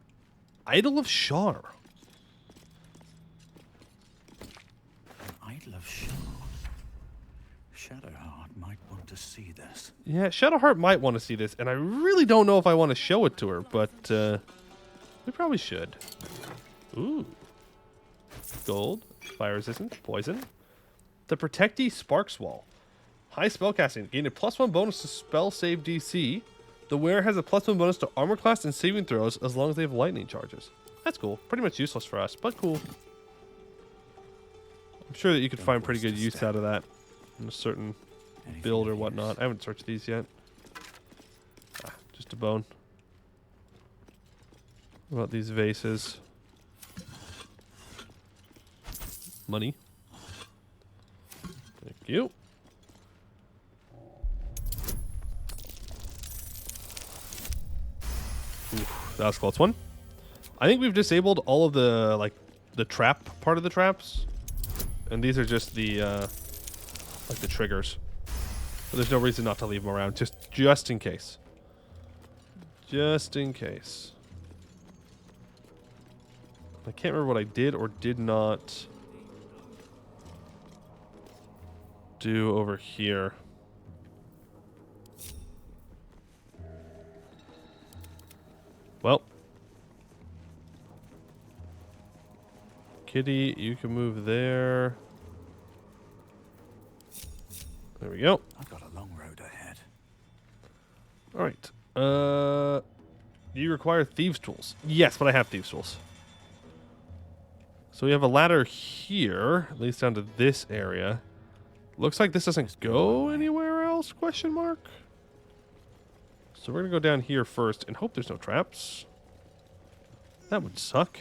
Idol of Shar. Idol of Shar. Shadowheart might want to see this. Yeah, Shadowheart might want to see this, and I really don't know if I want to show it to her, but we probably should. Ooh. Gold, fire resistance, poison. The Protectee Sparks Wall. High spellcasting. Gain a +1 bonus to spell save DC. The wearer has a +1 bonus to armor class and saving throws as long as they have lightning charges. That's cool. Pretty much useless for us, but cool. I'm sure that you could find pretty good use out of that in a certain build or whatnot. I haven't searched these yet. Ah, just a bone. What about these vases? Money. Thank you. Oof, that was a close one. I think we've disabled all of the, like, the trap part of the traps. And these are just the, like, the triggers. But there's no reason not to leave them around, just in case. Just in case. I can't remember what I did or did not do over here. Well. Kitty, you can move there. There we go. I've got a long road ahead. All right. Do you require thieves' tools? Yes, but I have thieves' tools. So we have a ladder here, at least down to this area. Looks like this doesn't go anywhere else, question mark. So we're going to go down here first and hope there's no traps. That would suck.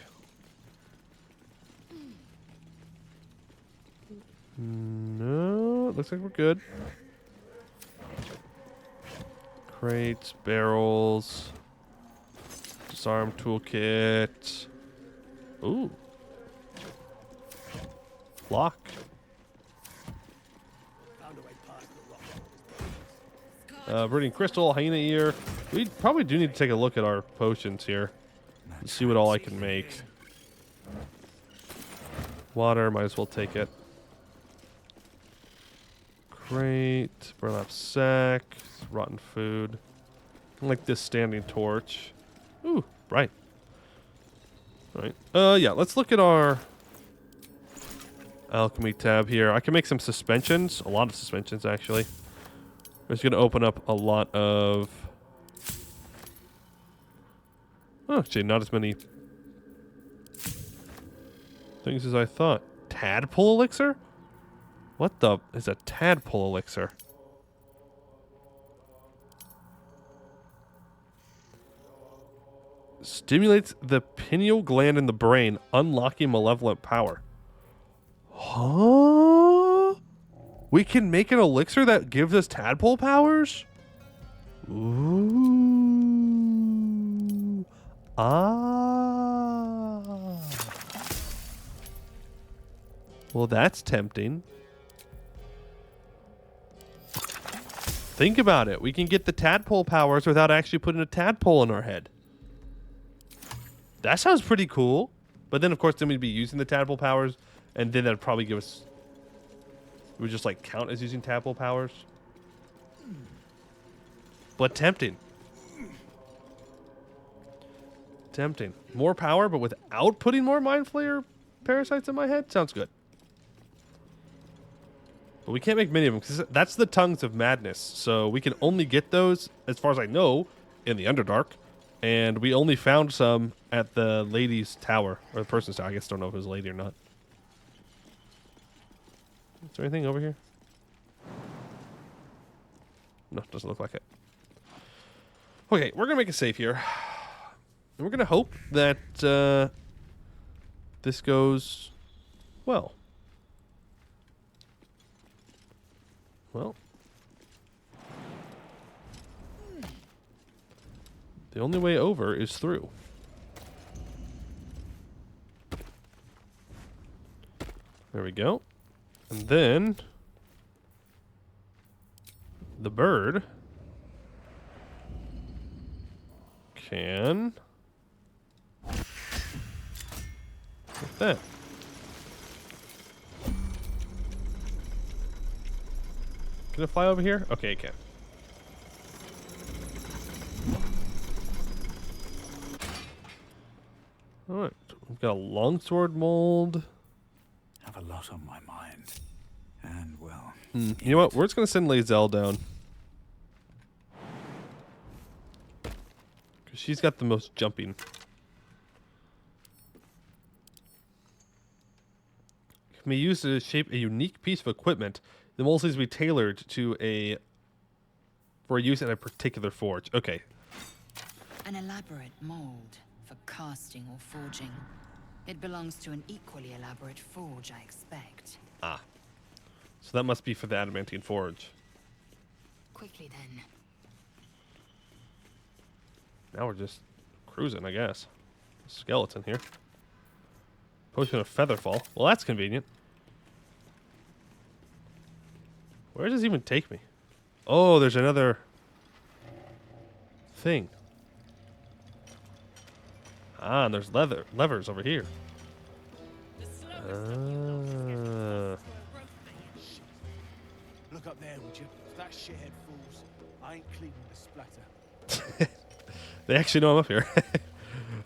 No, it looks like we're good. Crates, barrels, disarm toolkit. Ooh. Lock. Breeding crystal, hyena ear. We probably do need to take a look at our potions here and see what all I can make. Water, might as well take it. Crate, burlap sack, rotten food. I like this standing torch. Ooh, bright. All right. Yeah, let's look at our alchemy tab here. I can make some suspensions, a lot of suspensions actually. It's going to open up a lot of... Oh, actually, not as many things as I thought. Tadpole elixir? What the is a tadpole elixir? Stimulates the pineal gland in the brain, unlocking malevolent power. Huh? We can make an elixir that gives us tadpole powers? Ooh. Ah. Well, that's tempting. Think about it. We can get the tadpole powers without actually putting a tadpole in our head. That sounds pretty cool. But then, of course, then we'd be using the tadpole powers, and then that'd probably give us... It would just, like, count as using tadpole powers. But tempting. Tempting. More power, but without putting more Mind Flayer parasites in my head? Sounds good. But we can't make many of them, because that's the Tongues of Madness. So we can only get those, as far as I know, in the Underdark. And we only found some at the lady's tower, or the person's tower. I guess don't know if it was a lady or not. Is there anything over here? No, doesn't look like it. Okay, we're going to make a save here. And we're going to hope that this goes well. Well. The only way over is through. There we go. And then the bird can like that. Can it fly over here? Okay, it can. Alright, we've got a longsword mold. Have a lot on my mind. And, well... You know what? We're just going to send Lae'zel down. Because she's got the most jumping. Can be used to shape a unique piece of equipment. The mold needs to be tailored to for use in a particular forge. Okay. An elaborate mold for casting or forging. It belongs to an equally elaborate forge, I expect. Ah. So that must be for the adamantine forge. Quickly then. Now we're just cruising, I guess. skeleton here. Potion of Featherfall. Well, that's convenient. Where does this even take me? Oh, there's another thing. Ah, and there's levers over here. Look up there, would you? That shithead fools. I ain't cleaning the splatter. They actually know I'm up here.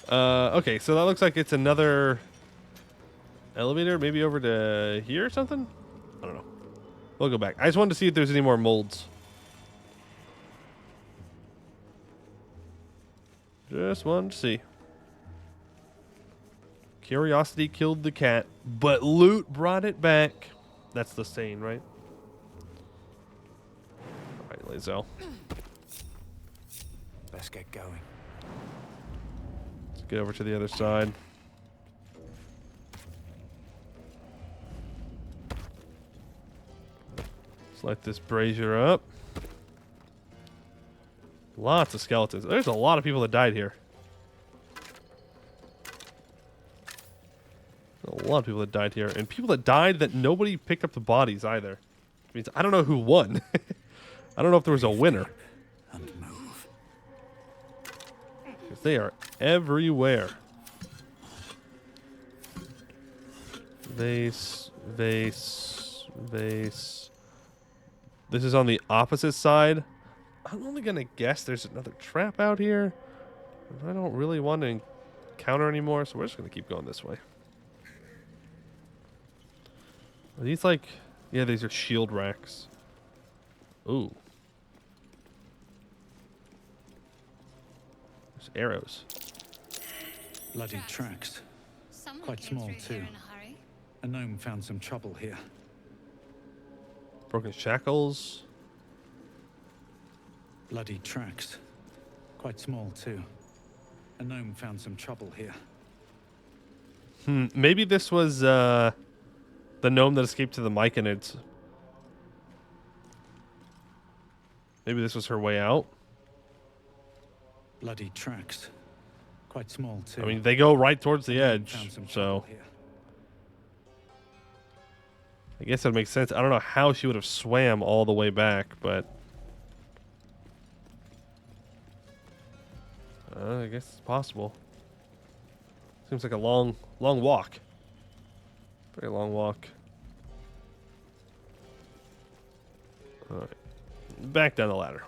Okay, so that looks like it's another elevator, maybe over to here or something? I don't know. We'll go back. I just wanted to see if there's any more molds. Just wanted to see. Curiosity killed the cat, but loot brought it back. That's the saying, right? Alright, Lae'zel. Let's get going. Let's get over to the other side. Let's light this brazier up. Lots of skeletons. There's a lot of people that died here. A lot of people that died here. And people that died that nobody picked up the bodies either. It means I don't know who won. I don't know if there was a winner. And move. Because they are everywhere. Vase, vase, vase. This is on the opposite side. I'm only going to guess there's another trap out here. I don't really want to encounter anymore, so we're just going to keep going this way. Are these like... Yeah, these are shield racks. Ooh. There's arrows. Bloody tracks. Quite small, too. A gnome found some trouble here. Broken shackles. Bloody tracks. Quite small, too. A gnome found some trouble here. Maybe this was, the gnome that escaped to the Myconids. Maybe this was her way out. Bloody tracks. Quite small, too. I mean, they go right towards the edge, so... I guess that makes sense. I don't know how she would have swam all the way back, but... I guess it's possible. Seems like a long walk. Very long walk. Alright. Back down the ladder.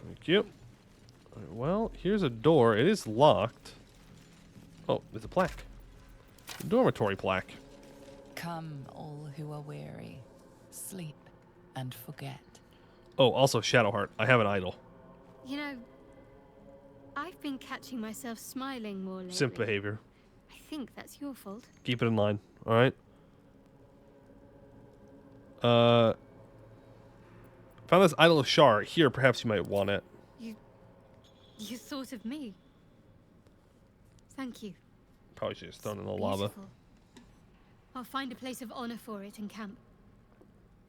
Thank you. Alright, well, here's a door. It is locked. Oh, there's a plaque. A dormitory plaque. Come, all who are weary, sleep and forget. Oh, also Shadowheart. I have an idol. You know, I've been catching myself smiling more lately. Simp behavior. I think that's your fault. Keep it in line. All right. Found this idol of Shar. Here, perhaps you might want it. You thought of me. Thank you. Probably should have thrown it in the lava. Beautiful. I'll find a place of honor for it and camp.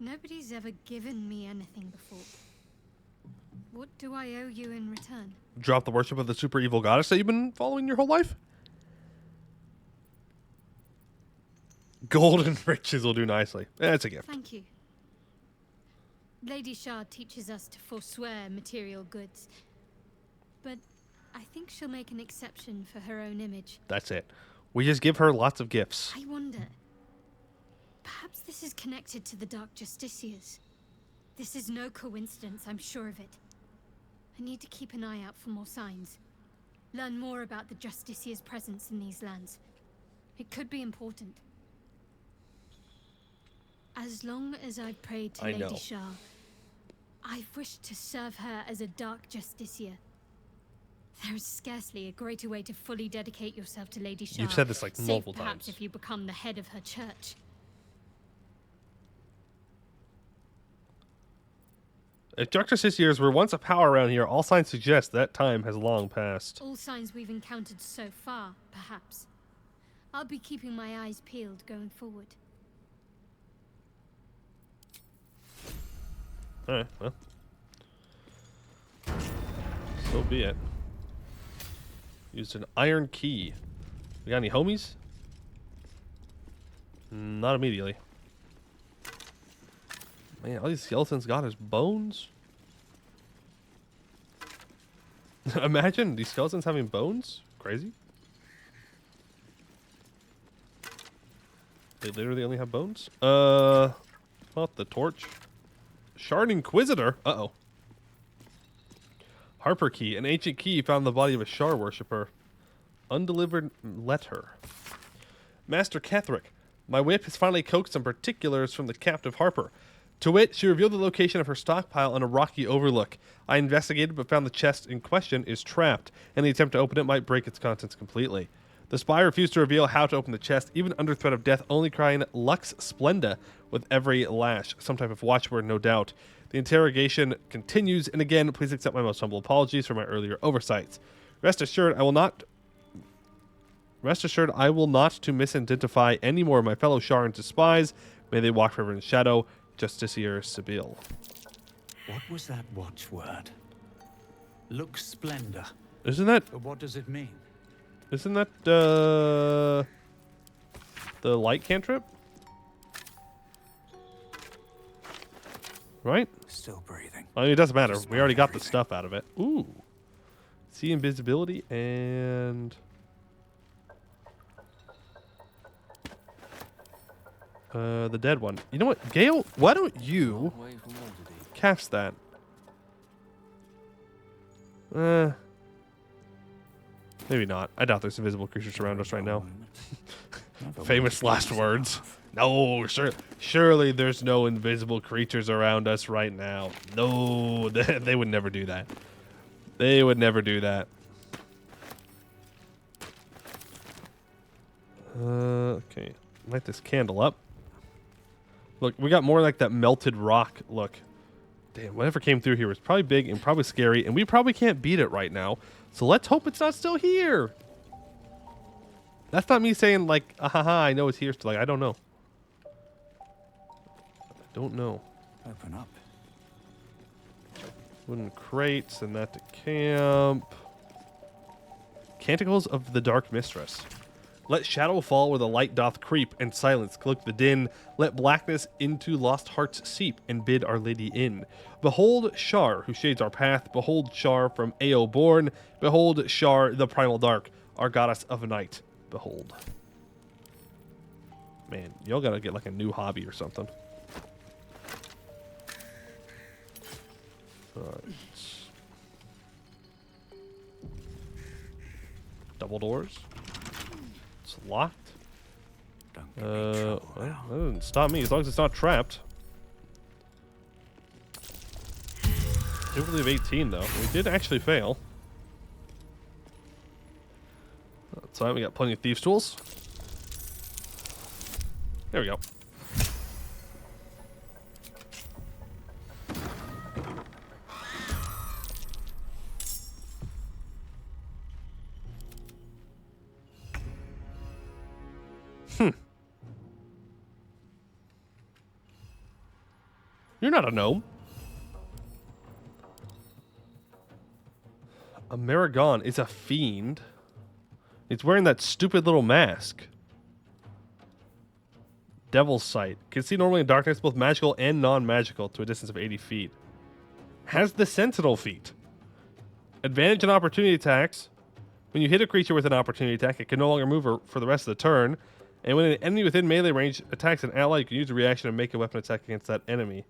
Nobody's ever given me anything before. What do I owe you in return? Drop the worship of the super evil goddess that you've been following your whole life? Gold and riches will do nicely. It's a gift. Thank you. Lady Shard teaches us to forswear material goods. But I think she'll make an exception for her own image. That's it. We just give her lots of gifts. I wonder... Perhaps this is connected to the Dark Justiciars. This is no coincidence, I'm sure of it. I need to keep an eye out for more signs. Learn more about the Justiciars' presence in these lands. It could be important. As long as I've prayed to Lady Shar, I've wished to serve her as a Dark Justiciar. There is scarcely a greater way to fully dedicate yourself to Lady Shar. You've said this like multiple perhaps times. If you become the head of her church. If Dark Justiciars were once a power around here, all signs suggest that time has long passed. All signs we've encountered so far, perhaps. I'll be keeping my eyes peeled going forward. Alright, well. So be it. Used an iron key. We got any homies? Not immediately. Man, all these skeletons got is bones? Imagine these skeletons having bones? Crazy. They literally only have bones? Well, the torch. Shard Inquisitor? Uh-oh. Harper key. An ancient key found in the body of a Shar worshipper. Undelivered letter. Master Ketherick. My whip has finally coaxed some particulars from the captive Harper. To wit, she revealed the location of her stockpile on a rocky overlook. I investigated but found the chest in question is trapped, and the attempt to open it might break its contents completely. The spy refused to reveal how to open the chest, even under threat of death, only crying Lux Splenda with every lash. Some type of watchword, no doubt. The interrogation continues, and again, please accept my most humble apologies for my earlier oversights. Rest assured, I will not to misidentify any more of my fellow Sharans as spies. May they walk forever in shadow. Justiciar Sibyl. What was that watchword? Lux Splendor. Isn't that... But what does it mean? Isn't that, the light cantrip? Right? Still breathing. I mean, it doesn't matter. We already got the stuff out of it. Ooh. See invisibility and... the dead one. You know what? Gale, why don't you cast that? Maybe not. I doubt there's invisible creatures around us right now. Famous last words. No, surely there's no invisible creatures around us right now. No, they would never do that. They would never do that. Okay. Light this candle up. Look, we got more like that melted rock look. Damn, whatever came through here was probably big and probably scary, and we probably can't beat it right now. So let's hope it's not still here. That's not me saying like, I know it's here. Still, like, I don't know. I don't know. Open up. Wooden crates and that to camp. Canticles of the Dark Mistress. Let shadow fall where the light doth creep, and silence cloak the din. Let blackness into lost hearts seep, and bid our lady in. Behold Shar, who shades our path. Behold Shar from Ao born. Behold Shar, the primal dark, our goddess of night. Behold. Man, y'all gotta get like a new hobby or something. Alright. Double doors. It's locked. Well, that doesn't stop me as long as it's not trapped. Difficulty of 18 though. We did actually fail. That's fine. We got plenty of thieves' tools. There we go. You're not a gnome. A Maragon is a fiend. It's wearing that stupid little mask. Devil's Sight. Can see normally in darkness, both magical and non-magical, to a distance of 80 feet. Has the Sentinel feat. Advantage on opportunity attacks. When you hit a creature with an opportunity attack, it can no longer move for the rest of the turn. And when an enemy within melee range attacks an ally, you can use a reaction and make a weapon attack against that enemy.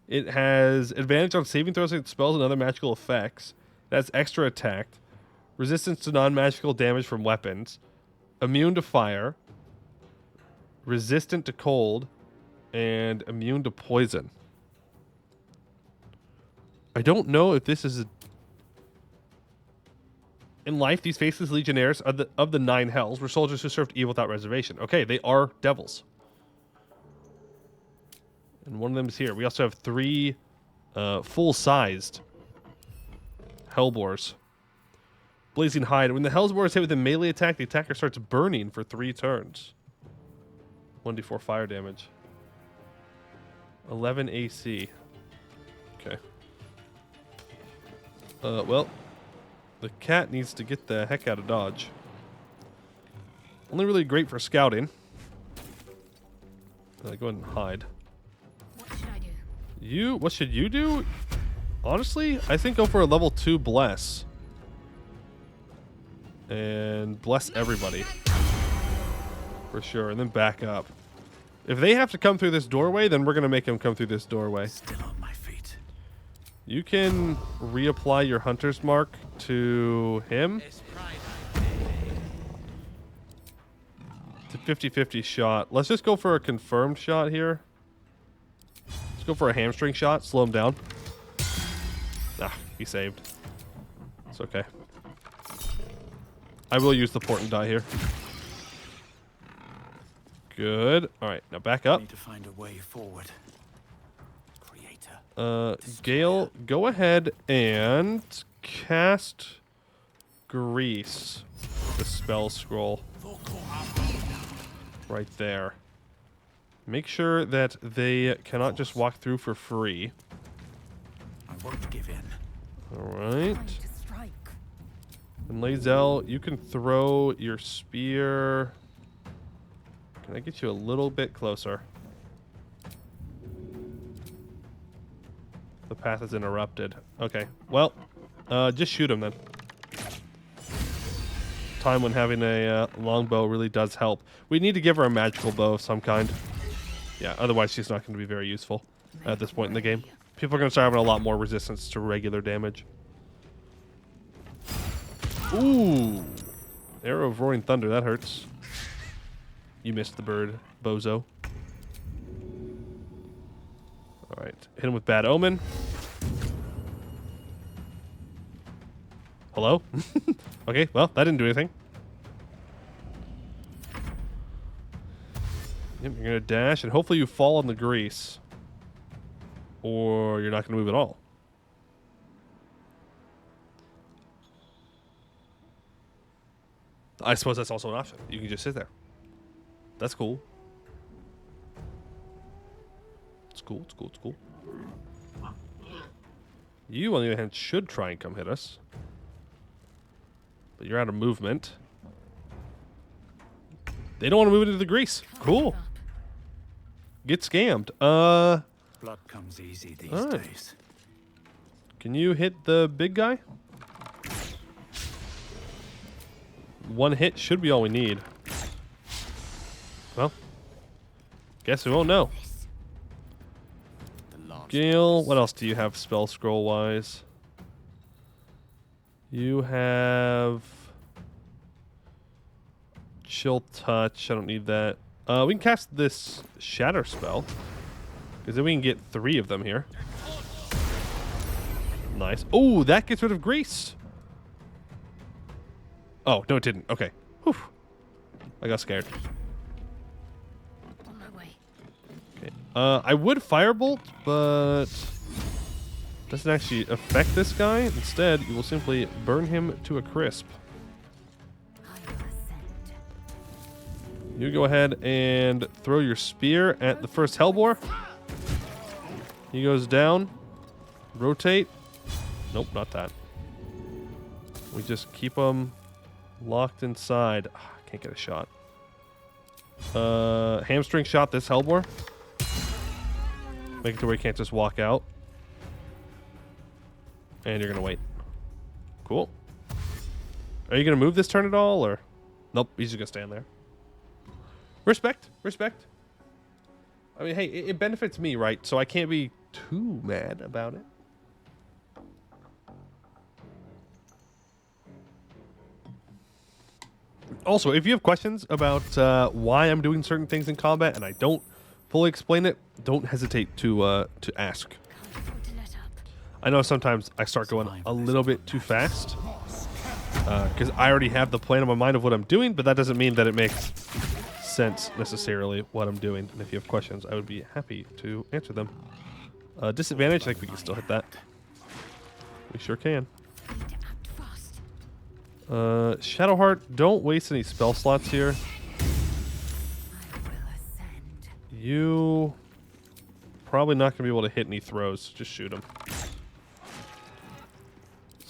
It has advantage on saving throws against spells and other magical effects. It has extra attack. Resistance to non-magical damage from weapons. Immune to fire. Resistant to cold. And immune to poison. I don't know if this is... In life, these faceless legionnaires are of the 9 hells were soldiers who served evil without reservation. Okay, they are devils. And one of them is here. We also have 3 full-sized Hellbores. Blazing Hide. When the Hellbore is hit with a melee attack, the attacker starts burning for 3 turns. 1d4 fire damage. 11 AC. Okay. Well, The cat needs to get the heck out of Dodge. Only really great for scouting. Go ahead and hide. What should I do? What should you do? Honestly, I think go for a level 2 bless. And bless everybody. For sure, and then back up. If they have to come through this doorway, then we're going to make them come through this doorway. Still on my feet. You can reapply your hunter's mark to him. It's a 50-50 shot. Let's just go for a confirmed shot here. Let's go for a hamstring shot. Slow him down. Ah, he saved. It's okay. I will use the port and die here. Good. All right, now back up. Need to find a way forward. Creator. Gale, go ahead and cast Grease. The spell scroll. Right there. Make sure that they cannot just walk through for free. I won't give in. All right. And Lae'zel, you can throw your spear. Can I get you a little bit closer? The path is interrupted. Okay, well, just shoot him then. Time when having a longbow really does help. We need to give her a magical bow of some kind. Yeah, otherwise she's not going to be very useful at this point in the game. People are going to start having a lot more resistance to regular damage. Ooh! Arrow of Roaring Thunder, that hurts. You missed the bird, bozo. Alright, hit him with Bad Omen. Hello? Okay, well, that didn't do anything. Yep, you're gonna dash, and hopefully you fall on the grease. Or you're not gonna move at all. I suppose that's also an option. You can just sit there. That's cool. It's cool, it's cool, it's cool. You, on the other hand, should try and come hit us. But you're out of movement. They don't want to move into the grease. Cool. Get scammed. Blood comes easy these days. Can you hit the big guy? One hit should be all we need. Well, guess we won't know. Gale, what else do you have spell scroll wise? You have Chill Touch. I don't need that. We can cast this Shatter spell, because then we can get 3 of them here. Nice. Oh, that gets rid of grease. Oh, no, it didn't. Okay. Whew. I got scared. On my way. Okay. I would Firebolt, but doesn't actually affect this guy. Instead, you will simply burn him to a crisp. You go ahead and throw your spear at the first Hellbore. He goes down. Rotate. Nope, not that. We just keep him locked inside. Can't get a shot. Hamstring shot this Hellbore. Make it to where he can't just walk out. And you're gonna wait. Cool. Are you gonna move this turn at all, or? Nope, he's just gonna stand there. Respect, respect. I mean, hey, it benefits me, right? So I can't be too mad about it. Also, if you have questions about why I'm doing certain things in combat and I don't fully explain it, don't hesitate to ask. I know sometimes I start going a little bit too fast because I already have the plan in my mind of what I'm doing, but that doesn't mean that it makes sense necessarily what I'm doing. And if you have questions, I would be happy to answer them. Disadvantage, I think we can still hit that. We sure can. Shadowheart, don't waste any spell slots here. You probably not going to be able to hit any throws. Just shoot him.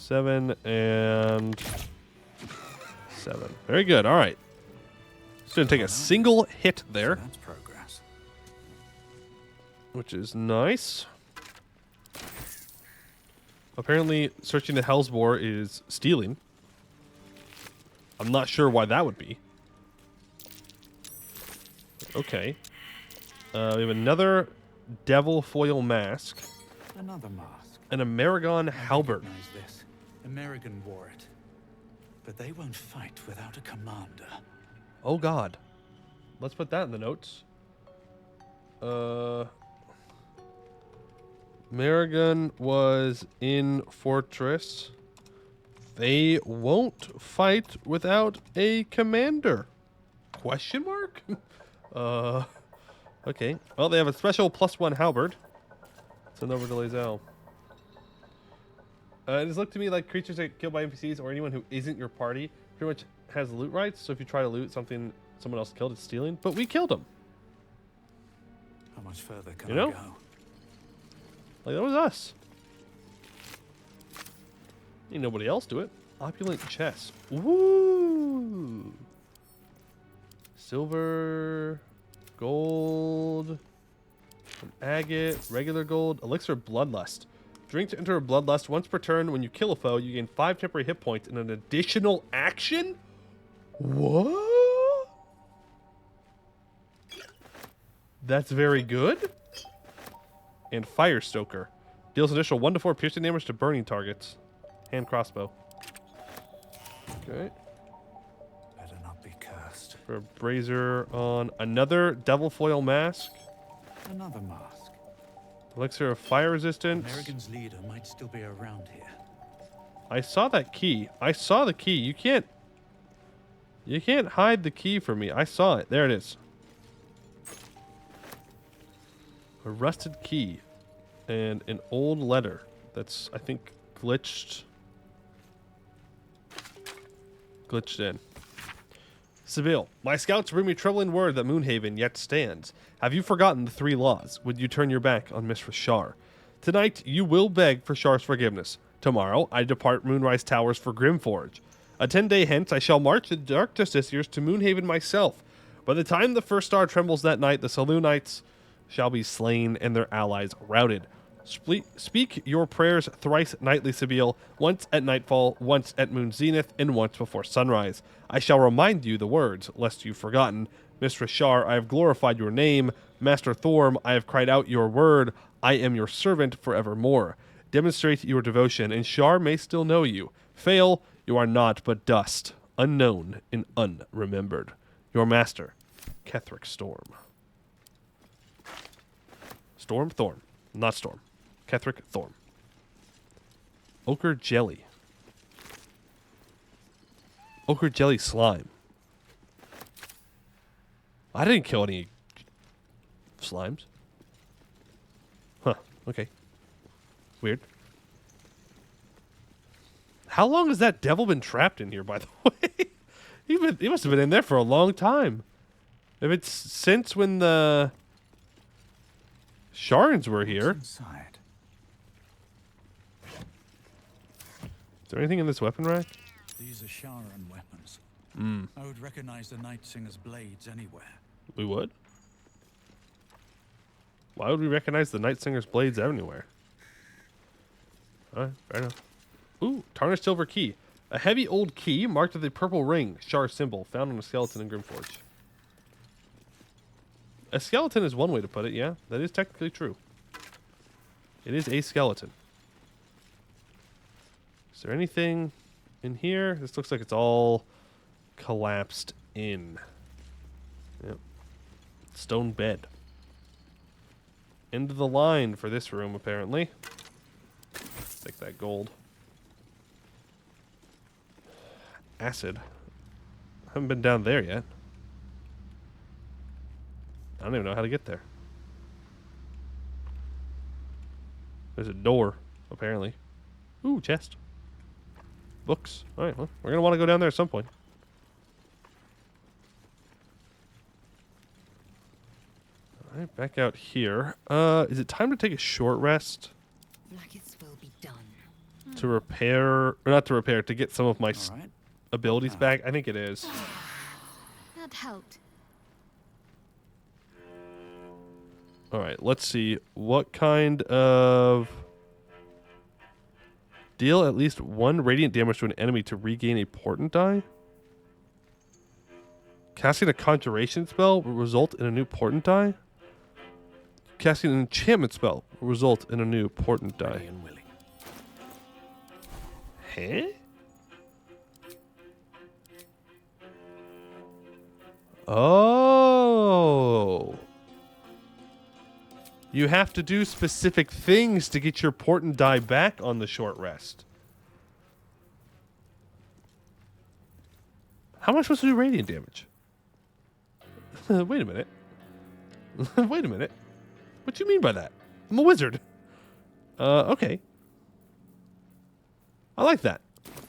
7 and 7. Very good. All right. Just didn't take a single hit there. That's progress. Which is nice. Apparently, searching the Hellsbore is stealing. I'm not sure why that would be. Okay. We have another devil foil mask. Another mask. An Amerigon halberd. Recognize this. American wore it. But they won't fight without a commander. Oh god. Let's put that in the notes. Amerigon was in fortress. They won't fight without a commander. Question mark? Okay. Well, they have a special +1 halberd. Send over to Lae'zel. It has looked to me like creatures that killed by NPCs or anyone who isn't your party pretty much has loot rights. So if you try to loot something someone else killed, it's stealing. But we killed him. How much further can You know? I go? Like, that was us. Ain't nobody else do it. Opulent chest. Woo! Silver, gold, an agate, regular gold, elixir bloodlust. Drink to enter a bloodlust once per turn. When you kill a foe, you gain 5 temporary hit points and an additional action? What? That's very good. And Fire Stoker. Deals additional 1 to 4 piercing damage to burning targets. Hand crossbow. Okay. Better not be cursed. For a brazier on another devil foil mask. Another mask. Elixir of fire resistance. American's leader might still be around here. I saw that key. I saw the key. You can't hide the key from me. I saw it. There it is. A rusted key and an old letter that's, I think, glitched in. Seville, my scouts bring me troubling word that Moonhaven yet stands. Have you forgotten the 3 laws? Would you turn your back on Mistress Shar? Tonight, you will beg for Shar's forgiveness. Tomorrow, I depart Moonrise Towers for Grimforge. A 10-day hence, I shall march the Dark Justiciars to Moonhaven myself. By the time the first star trembles that night, the Saloonites shall be slain and their allies routed. Speak your prayers thrice nightly, Seville, once at nightfall, once at moon zenith, and once before sunrise. I shall remind you the words, lest you've forgotten. Mistress Shar, I have glorified your name. Master Thorm, I have cried out your word. I am your servant forevermore. Demonstrate your devotion, and Shar may still know you. Fail, you are naught but dust, unknown and unremembered. Your master, Ketheric Storm. Storm Thorm, not Storm. Ketheric Thorm. Ochre Jelly. Ochre Jelly Slime. I didn't kill any slimes. Huh, okay. Weird. How long has that devil been trapped in here, by the way? He must have been in there for a long time. If it's since when the Sharans were here. Inside. Is there anything in this weapon rack? These are Sharan weapons. Hmm. I would recognize the Night Singer's blades anywhere. We would? Why would we recognize the Night Singer's blades anywhere? Alright, fair enough. Ooh, tarnished silver key. A heavy old key marked with a purple ring, Shar symbol, found on a skeleton in Grimforge. A skeleton is one way to put it, yeah. That is technically true. It is a skeleton. Is there anything in here? This looks like it's all collapsed in. Yep. Stone bed. End of the line for this room, apparently. Take that gold. Acid. I haven't been down there yet. I don't even know how to get there. There's a door, apparently. Ooh, chest. Books. Alright, well, we're going to want to go down there at some point. Alright, back out here. Is it time to take a short rest? Blackets will be done. To repair, or not to repair, to get some of my abilities back. I think it is. That helped. All right, let's see. What kind of... Deal at least 1 radiant damage to an enemy to regain a portent die? Casting a conjuration spell will result in a new portent die? Casting an enchantment spell will result in a new portent die. Huh? Oh. You have to do specific things to get your portent die back on the short rest. How am I supposed to do radiant damage? Wait a minute. Wait a minute. What do you mean by that? I'm a wizard. Okay. I like that.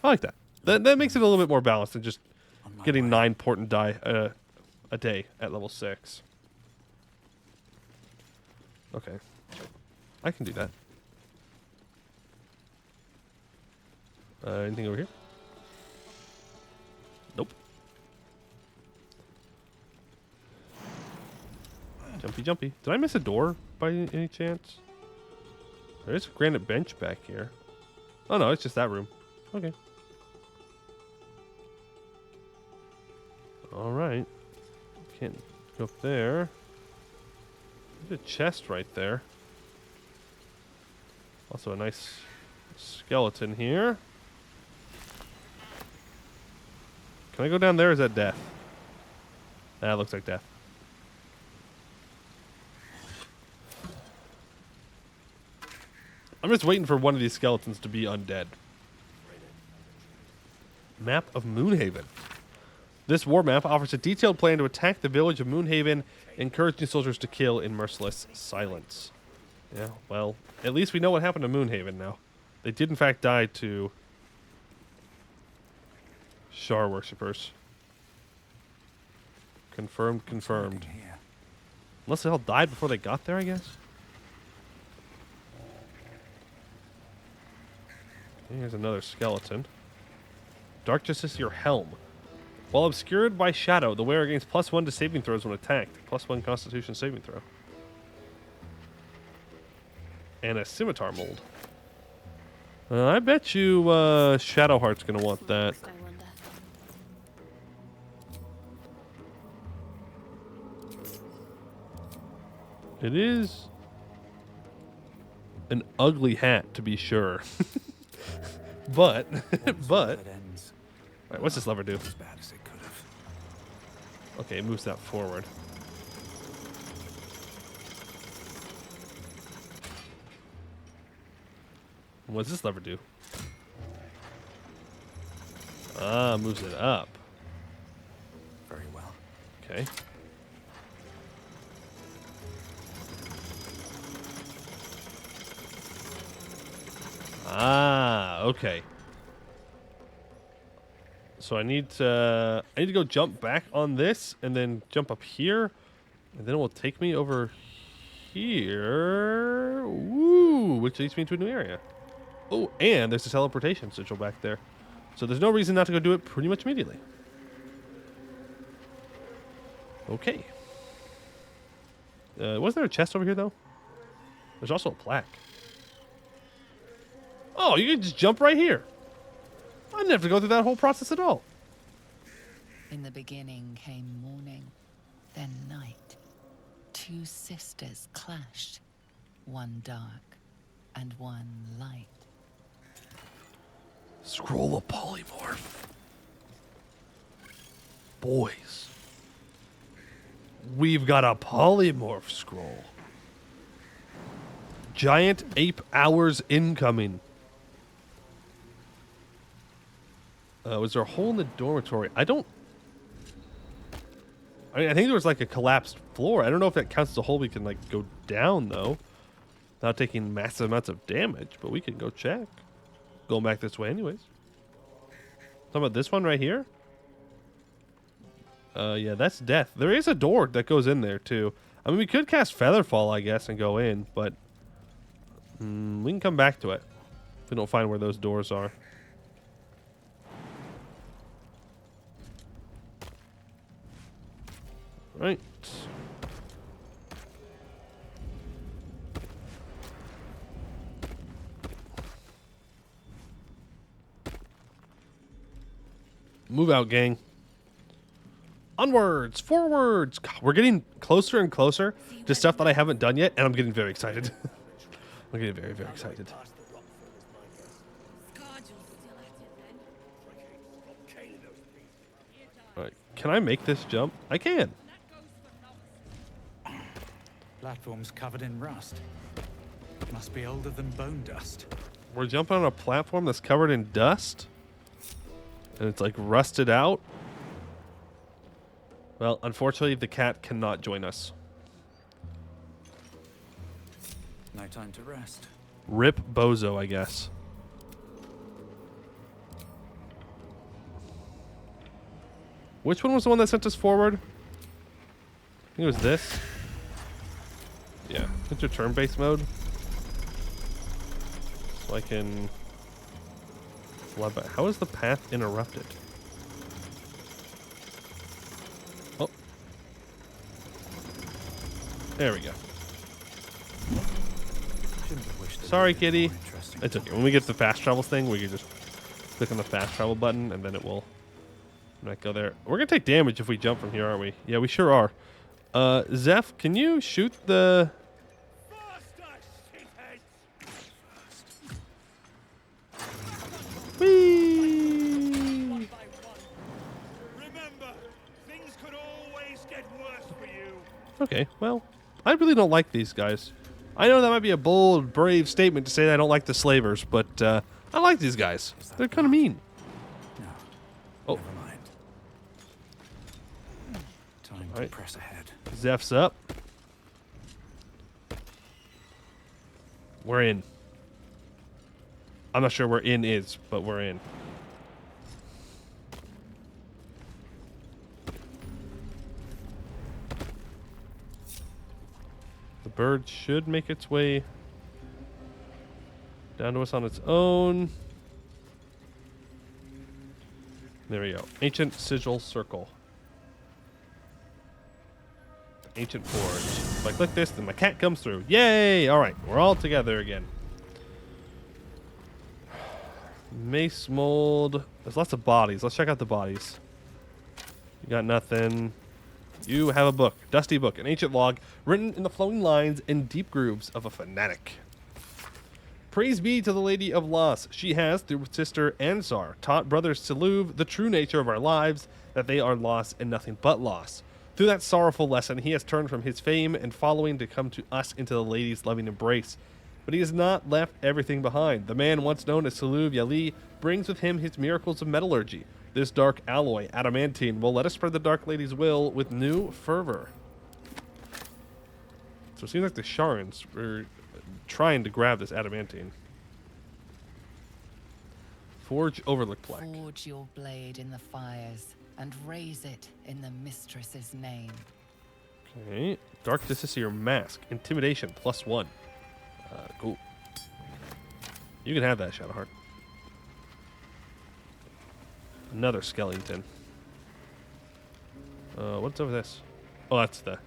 I like that. That makes it a little bit more balanced than just getting 9 portent die a day at level 6. Okay. I can do that. Anything over here? Nope. Jumpy, jumpy. Did I miss a door by any chance? There's a granite bench back here. Oh no, it's just that room. Okay. Alright. Can't go up there. There's a chest right there. Also a nice skeleton here. Can I go down there or is that death? That looks like death. I'm just waiting for one of these skeletons to be undead. Map of Moonhaven. This war map offers a detailed plan to attack the village of Moonhaven, encouraging soldiers to kill in merciless silence. Yeah, well, at least we know what happened to Moonhaven now. They did in fact die to Shar worshippers. Confirmed, confirmed. Unless they all died before they got there, I guess. Here's another skeleton. Dark Justice, your helm. While obscured by shadow, the wearer gains +1 to saving throws when attacked. +1 Constitution saving throw. And a scimitar mold. I bet you Shadowheart's gonna want that. It is an ugly hat, to be sure. but Alright, what's this lever do? As bad as it could have. Okay, it moves that forward. What's this lever do? Ah, moves it up. Very well. Okay. Ah, okay. So I need to go jump back on this and then jump up here, and then it will take me over here. Woo, which leads me to a new area. Oh, and there's a teleportation sigil back there. So there's no reason not to go do it pretty much immediately. Okay. Wasn't there a chest over here, though? There's also a plaque. Oh, you can just jump right here. I didn't have to go through that whole process at all. In the beginning came morning, then night. 2 sisters clashed, one dark and one light. Scroll of polymorph. Boys. We've got a polymorph scroll. Giant ape hours incoming. Was there a hole in the dormitory? I think there was like a collapsed floor. I don't know if that counts as a hole we can like go down though. Without taking massive amounts of damage, but we can go check. Going back this way anyways. Talking about this one right here? Yeah, that's death. There is a door that goes in there too. I mean, we could cast Featherfall, I guess, and go in, but we can come back to it. we don't find where those doors are. Right. Move out, gang. Onwards, forwards. God, we're getting closer and closer to stuff that I haven't done yet, and I'm getting very excited. I'm getting very, very excited. All right, can I make this jump? I can. Platform's covered in rust. Must be older than bone dust. We're jumping on a platform that's covered in dust, and it's like rusted out. Well, unfortunately, the cat cannot join us. No time to rest. Rip Bozo, I guess. Which one was the one that sent us forward? I think it was this. Yeah, enter turn-based mode. So I can... How is the path interrupted? Oh. There we go. Sorry, kitty. It's okay. When we get the fast travels thing, we can just click on the fast travel button, and then it will not go there. We're going to take damage if we jump from here, aren't we? Yeah, we sure are. Zeph, can you shoot the... Whee! Okay, well, I really don't like these guys. I know that might be a bold, brave statement to say that I don't like the slavers, but I like these guys. They're kind of mean. No. Oh. Never mind. Time to press ahead. Zeph's up. We're in. I'm not sure where in is, but we're in. The bird should make its way down to us on its own. There we go. Ancient Sigil Circle. Ancient Forge. If I click this, then my cat comes through. Yay! Alright, we're all together again. Mace mold. There's lots of bodies. Let's check out the bodies. You got nothing. You have a book. Dusty book. An ancient log written in the flowing lines and deep grooves of a fanatic. Praise be to the Lady of Loss. She has, through sister Ansar, taught brothers Siluv the true nature of our lives, that they are loss and nothing but loss. Through that sorrowful lesson, he has turned from his fame and following to come to us into the lady's loving embrace. But he has not left everything behind. The man once known as Siluv Yali brings with him his miracles of metallurgy. This dark alloy, adamantine, will let us spread the Dark Lady's will with new fervor. So it seems like the Sharans were trying to grab this adamantine. Forge Overlook plaque. Forge your blade in the fires and raise it in the mistress's name. Okay. Dark Dissocier Mask. Intimidation +1. Cool. You can have that, Shadowheart. Another skeleton. What's over this? Oh, that's the...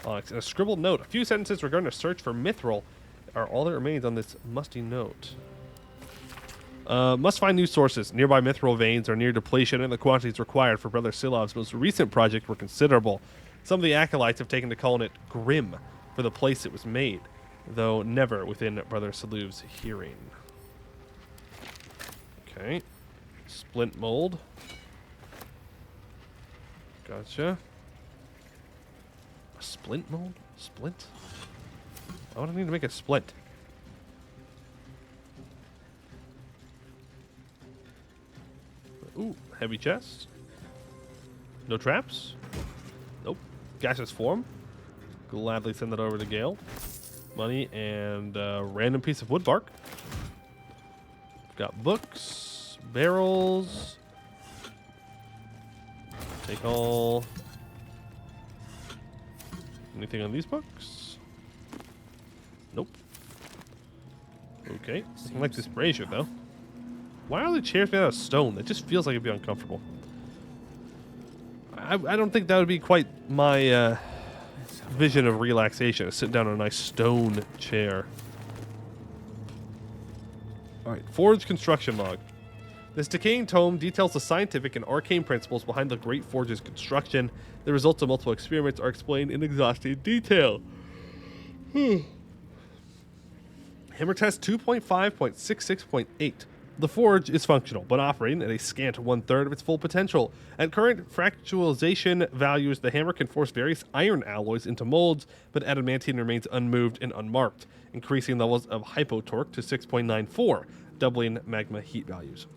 Onyx. And a scribbled note. A few sentences regarding a search for Mithril are all that remains on this musty note. Must find new sources. Nearby Mithril veins are near depletion, and the quantities required for Brother Silov's most recent project were considerable. Some of the acolytes have taken to calling it Grim for the place it was made, though never within Brother Siluv's hearing. Okay. Splint mold. Gotcha. A splint mold? Splint? Why would I need to make a splint? Ooh, heavy chest. No traps? Nope. Gaseous form. Gladly send that over to Gale. Money and a random piece of wood bark. Got books, barrels. Take all. Anything on these books? Nope. Okay, I like this brazier though. Why are the chairs made out of stone? That just feels like it'd be uncomfortable. I don't think that would be quite my vision of relaxation. Sit down on a nice stone chair. Alright, Forge construction log. This decaying tome details the scientific and arcane principles behind the Great Forge's construction. The results of multiple experiments are explained in exhaustive detail. Hammer test 2.5.66.8. The forge is functional, but operating at a scant 1/3 of its full potential. At current fractalization values, the hammer can force various iron alloys into molds, but adamantine remains unmoved and unmarked, increasing levels of hypotorque to 6.94, doubling magma heat values.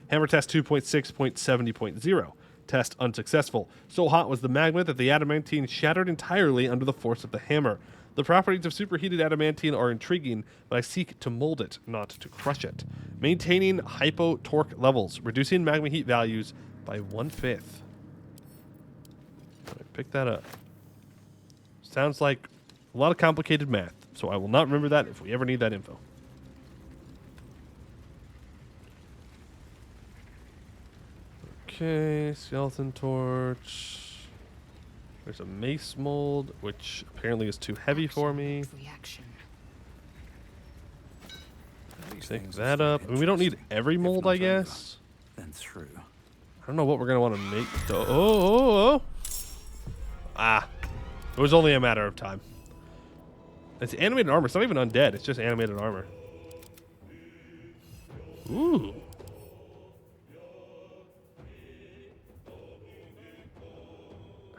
Hammer test 2.6.70.0. Test unsuccessful. So hot was the magma that the adamantine shattered entirely under the force of the hammer. The properties of superheated adamantine are intriguing, but I seek to mold it, not to crush it. Maintaining hypotorque levels, reducing magma heat values by 1/5. Pick that up. Sounds like a lot of complicated math, so I will not remember that if we ever need that info. Okay, skeleton torch. There's a mace mold, which apparently is too heavy for me. Pick that up. I mean, we don't need every mold, I guess. Then through. I don't know what we're going to want to make. Oh. Ah. It was only a matter of time. It's animated armor. It's not even undead. It's just animated armor. Ooh.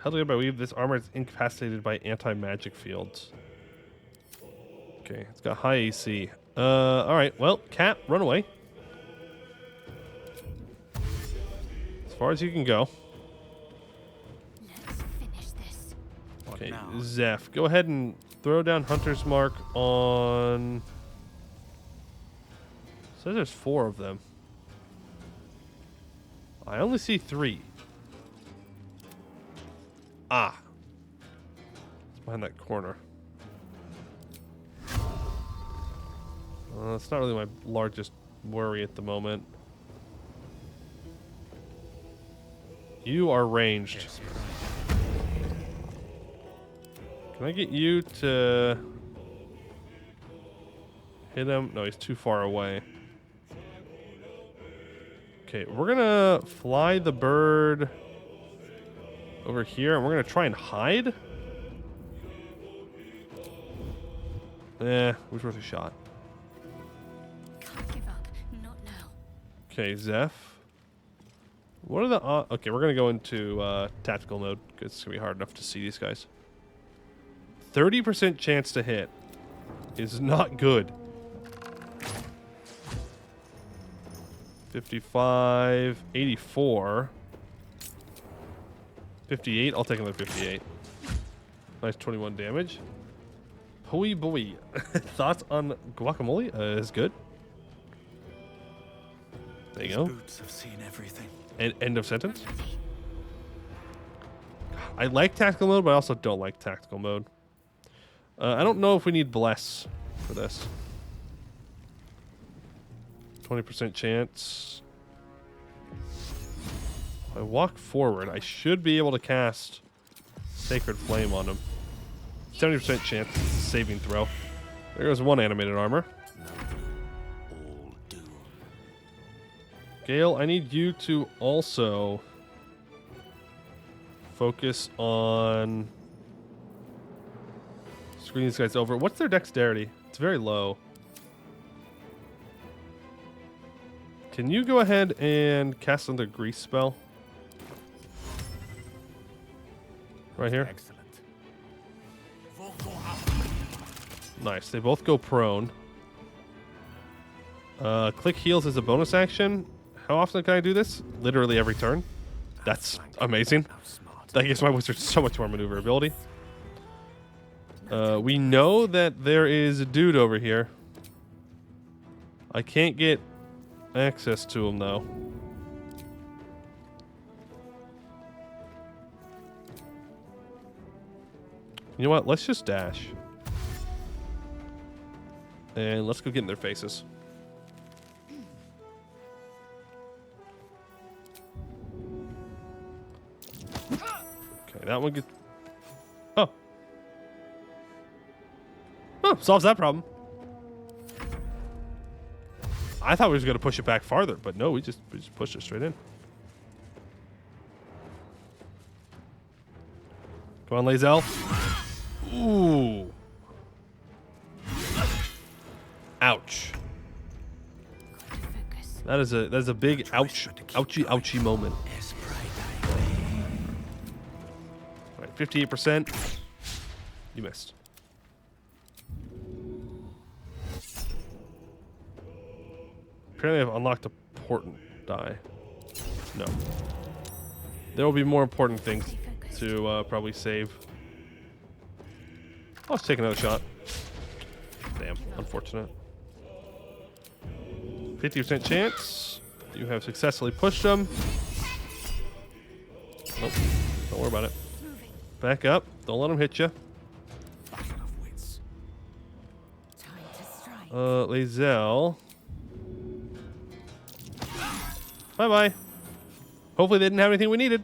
Held together by weave, this armor is incapacitated by anti-magic fields. Okay, it's got high AC. Alright, well, Cap, run away. As far as you can go. Let's finish this. Okay, Zeph, go ahead and throw down Hunter's Mark on... So there's 4 of them. I only see 3. Ah. It's behind that corner. It's not really my largest worry at the moment. You are ranged. Can I get you to hit him? No, he's too far away. Okay, we're gonna fly the bird over here, and we're gonna try and hide. It was worth a shot. Can't give up. Not now. Okay, Zeph. What are the... okay, we're gonna go into tactical mode, because it's gonna be hard enough to see these guys. 30% chance to hit is not good. 55, 84, 58. I'll take another 58. Nice 21 damage. Hoi boy. Thoughts on guacamole? Is good. There you go. Boots have seen everything. And end of sentence. I like tactical mode, but I also don't like tactical mode. I don't know if we need bless for this. 20% chance. If I walk forward, I should be able to cast Sacred Flame on him. 70% chance. Saving throw. There goes one animated armor. Gale, I need you to also focus on screwing these guys over. What's their dexterity? It's very low. Can you go ahead and cast another grease spell? Right here. Excellent. Nice. They both go prone. Click heals as a bonus action. How often can I do this? Literally every turn. That's amazing. That gives my wizard so much more maneuverability. We know that there is a dude over here. I can't get access to him though. You know what? Let's just dash. And let's go get in their faces. Okay, that one gets... Oh. Oh, solves that problem. I thought we was going to push it back farther, but no, we just pushed it straight in. Come on, Lazel. Ooh. Ouch. That is a big ouchie moment. All right, 58%. You missed. Apparently I've unlocked a important die. No. There will be more important things to probably save. Let's take another shot. Damn, unfortunate. 50% chance. You have successfully pushed them. Nope, don't worry about it. Back up. Don't let them hit you. Lazel. Bye-bye. Hopefully they didn't have anything we needed.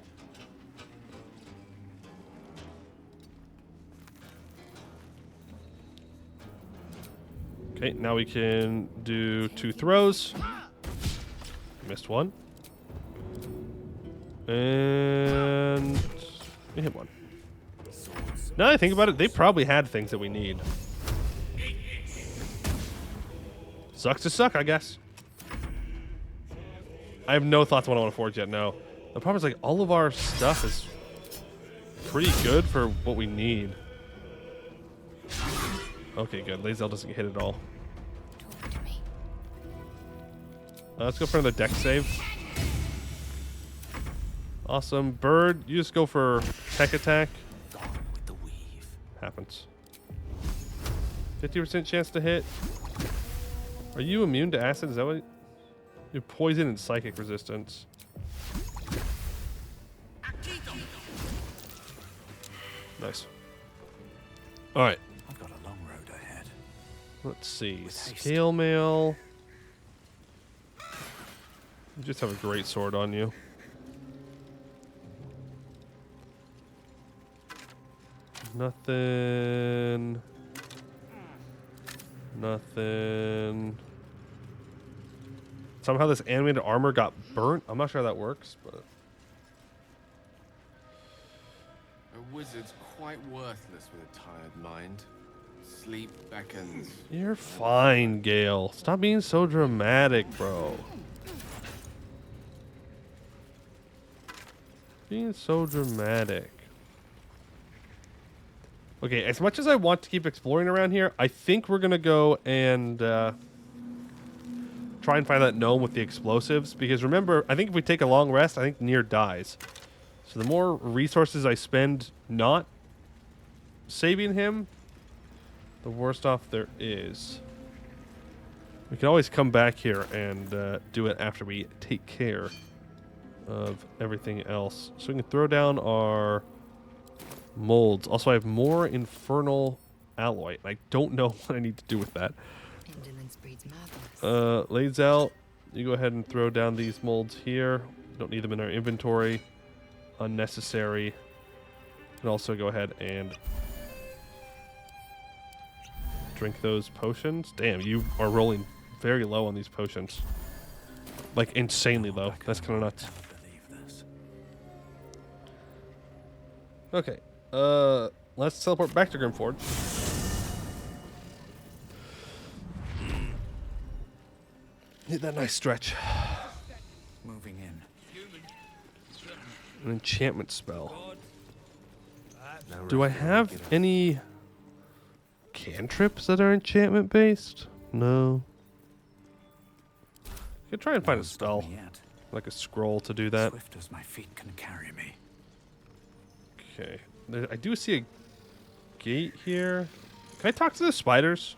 Okay, now we can do 2 throws. Missed one. And we hit one. Now that I think about it, they probably had things that we need. Sucks to suck, I guess. I have no thoughts on what I want to forge yet, no. The problem is, like, all of our stuff is pretty good for what we need. Okay, good. Lazel doesn't get hit at all. Let's go for another deck save. Awesome. Bird, you just go for tech attack. Happens. 50% chance to hit. Are you immune to acid? Is that what? You're poison and psychic resistance. Nice. All right. I've got a long road ahead. Let's see. Scale mail. You just have a great sword on you. Nothing. Nothing. Somehow this animated armor got burnt. I'm not sure how that works, but... A wizard's quite worthless with a tired mind. Sleep beckons. You're fine, Gale. Stop being so dramatic, bro. Being so dramatic. Okay, as much as I want to keep exploring around here, I think we're going to go and try and find that gnome with the explosives. Because remember, I think if we take a long rest, I think Nier dies. So the more resources I spend not saving him, the worse off there is. We can always come back here and do it after we take care of everything else. So we can throw down our molds. Also, I have more infernal alloy. I don't know what I need to do with that. Lazel, you go ahead and throw down these molds here. Don't need them in our inventory. Unnecessary. And also go ahead and drink those potions. Damn, you are rolling very low on these potions. Like, insanely low. That's kind of nuts. Okay. Let's teleport back to Grimforge. Hit that nice stretch. Moving in. An enchantment spell. Do I have any cantrips that are enchantment based? No. I could try and find a spell, like a scroll to do that. Swift as my feet can carry me. Okay. I do see a gate here. Can I talk to the spiders?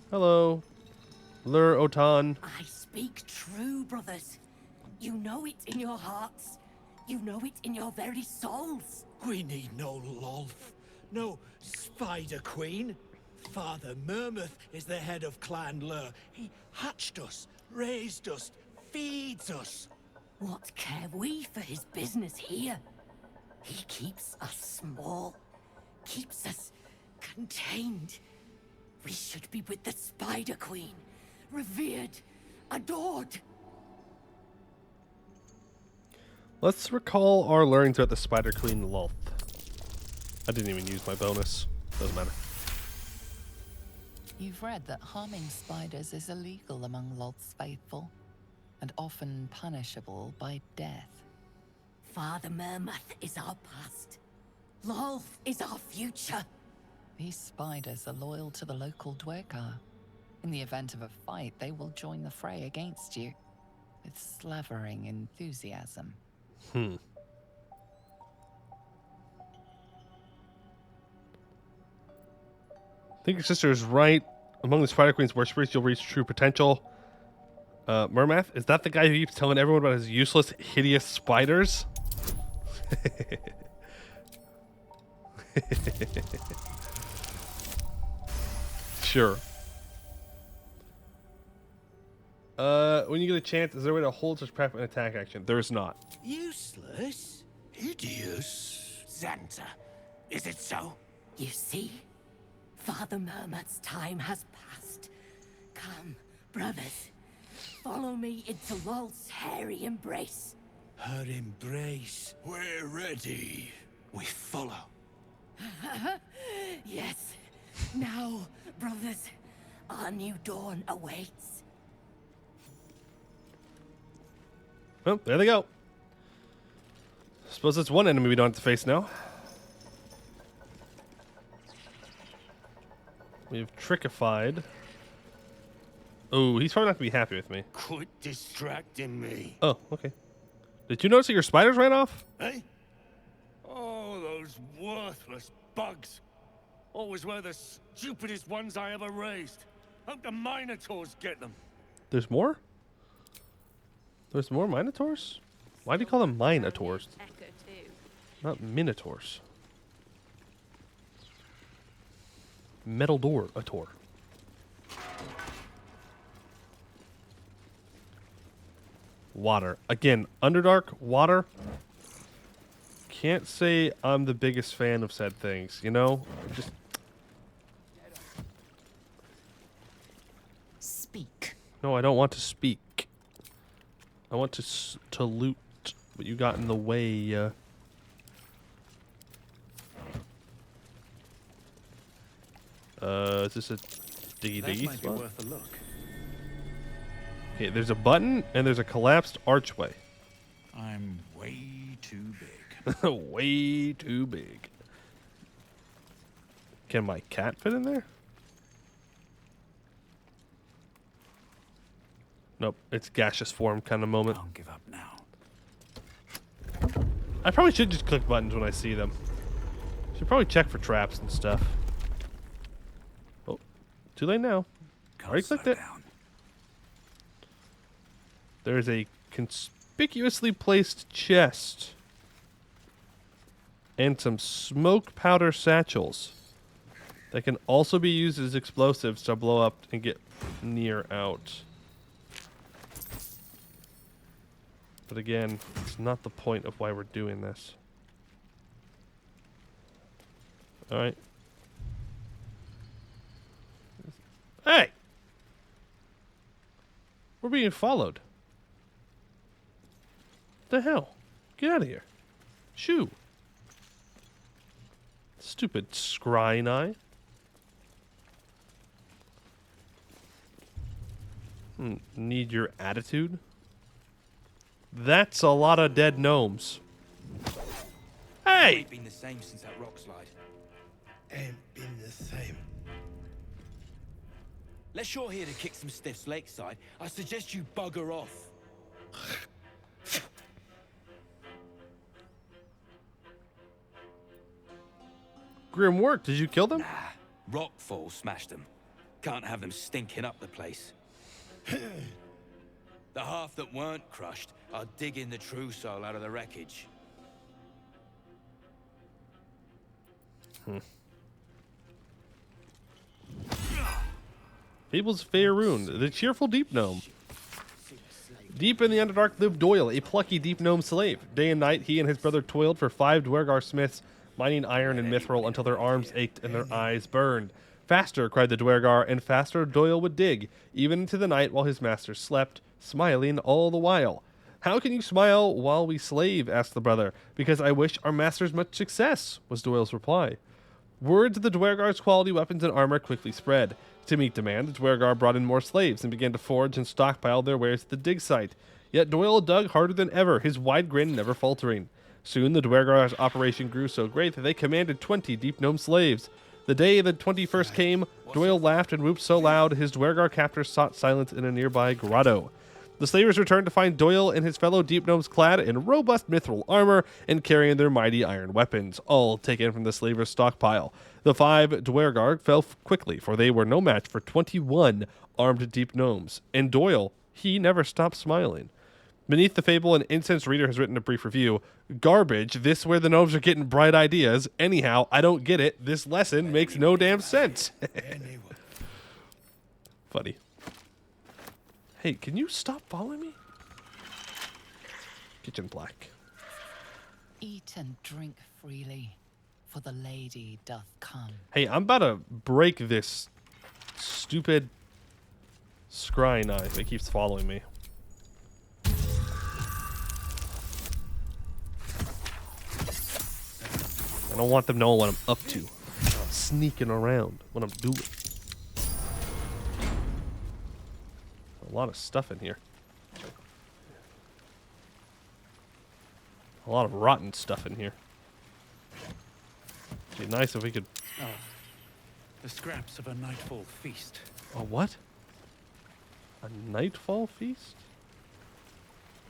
Hello. Lur Otan. I speak true, brothers. You know it in your hearts. You know it in your very souls. We need no lolth, no Spider Queen. Father Mermouth is the head of Clan Lur. He hatched us, raised us, feeds us. What care we for his business here? He keeps us small, keeps us contained. We should be with the Spider Queen, revered, adored. Let's recall our learnings about the Spider Queen Lolth. I didn't even use my bonus. Doesn't matter. You've read that harming spiders is illegal among Lolth's faithful, and often punishable by death. Father Mermouth is our past. Lolth is our future. These spiders are loyal to the local Dwergar. In the event of a fight, they will join the fray against you, with slavering enthusiasm. I think your sister is right. Among the Spider Queen's worshippers, you'll reach true potential. Mermath, is that the guy who keeps telling everyone about his useless, hideous spiders? Sure. When you get a chance, is there a way to hold such prep and attack action? There is not. Useless? Hideous? Xanta, is it so? You see? Father Mermouth's time has passed. Come, brothers. Follow me into Lolth's hairy embrace. Her embrace. We're ready. We follow. Yes. Now, brothers, our new dawn awaits. Well, there they go. Suppose that's one enemy we don't have to face now. We've trickified. Oh, he's probably not going to be happy with me. Quit distracting me. Oh, okay. Did you notice that your spiders ran off? Eh? Oh, those worthless bugs. Always were the stupidest ones I ever raised. Hope the Minotaurs get them. There's more? There's more Minotaurs? Why do you call them Minotaurs? Not Minotaurs. Metal door, a tor. Water. Again, Underdark, water. Can't say I'm the biggest fan of said things, you know? Just speak. No, I don't want to speak. I want to loot what you got in the way. Is this a diggy might be spot? worth a look. Okay, there's a button and there's a collapsed archway. I'm way too big. Way too big. Can my cat fit in there? Nope, it's gaseous form kind of moment. Don't give up now. I probably should just click buttons when I see them. Should probably check for traps and stuff. Oh, too late now. Already clicked it. There's a conspicuously placed chest. And some smoke powder satchels that can also be used as explosives to blow up and get near out. But again, it's not the point of why we're doing this. Alright. Hey! We're being followed. What the hell? Get out of here. Shoo. Stupid scrying eye. Need your attitude? That's a lot of dead gnomes. Hey! Ain't been the same since that rock slide. Ain't been the same. Unless you're here to kick some stiffs lakeside, I suggest you bugger off. Grim work. Did you kill them? Nah, rockfall smashed them. Can't have them stinking up the place. The half that weren't crushed are digging the true soul out of the wreckage. Fable's Faerun, the cheerful deep gnome. Deep in the Underdark lived Doyle, a plucky deep gnome slave. Day and night, he and his brother toiled for 5 Dwergar smiths, mining iron and mithril until their arms ached and their eyes burned. Faster, cried the Dwergar, and faster Doyle would dig, even into the night while his master slept, smiling all the while. How can you smile while we slave? Asked the brother. Because I wish our masters much success, was Doyle's reply. Word to the Dwergar's quality weapons and armor quickly spread. To meet demand, the Dwergar brought in more slaves and began to forge and stockpile their wares at the dig site. Yet Doyle dug harder than ever, his wide grin never faltering. Soon the Dwergar's operation grew so great that they commanded 20 deep gnome slaves. The day the 21st came, Doyle laughed and whooped so loud his Dwergar captors sought silence in a nearby grotto. The slavers returned to find Doyle and his fellow deep gnomes clad in robust mithril armor and carrying their mighty iron weapons, all taken from the slavers' stockpile. The 5 Dwergar fell quickly, for they were no match for 21 armed deep gnomes. And Doyle, he never stopped smiling. Beneath the fable, an incensed reader has written a brief review. Garbage, this where the gnomes are getting bright ideas. Anyhow, I don't get it. This lesson makes no damn sense. Funny. Hey, can you stop following me? Kitchen black. Eat and drink freely, for the lady doth come. Hey, I'm about to break this stupid scry knife that keeps following me. I don't want them knowing what I'm up to. I'm sneaking around what I'm doing. A lot of stuff in here. A lot of rotten stuff in here. It'd be nice if we could... Oh, the scraps of a nightfall feast. A what? A nightfall feast?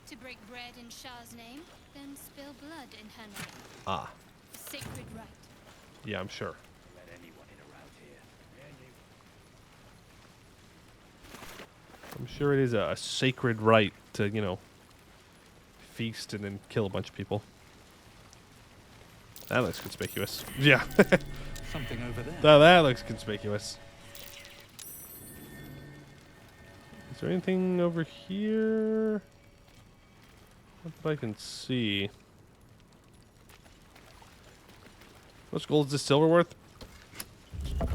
To break bread in Shah's name, then spill blood in her name. Ah. A sacred rite. Yeah, I'm sure. Let anyone in around here. I'm sure it is a sacred rite to, you know, feast and then kill a bunch of people. That looks conspicuous. Yeah. Something over there. That looks conspicuous. Is there anything over here? Not that I can see. How much gold is this silver worth? I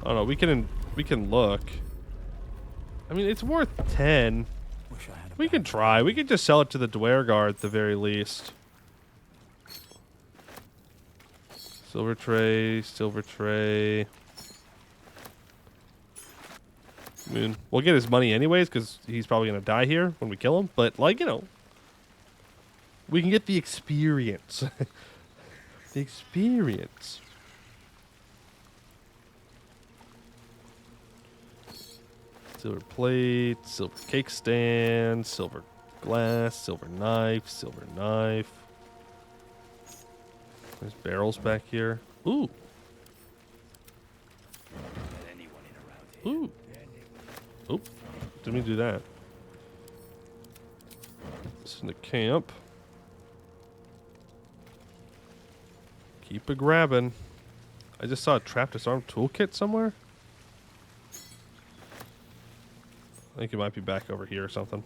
don't know. We can look. I mean, it's worth 10. We can try. We could just sell it to the Dwergar at the very least. Silver tray, silver tray. I mean, we'll get his money anyways because he's probably going to die here when we kill him. But, like, you know, we can get the experience. The experience. Silver plate, silver cake stand, silver glass, silver knife, silver knife. There's barrels back here. Ooh. Ooh. Oop. Didn't mean to do that. This is in the camp. Keep it grabbing. I just saw a trap disarm toolkit somewhere. I think it might be back over here or something.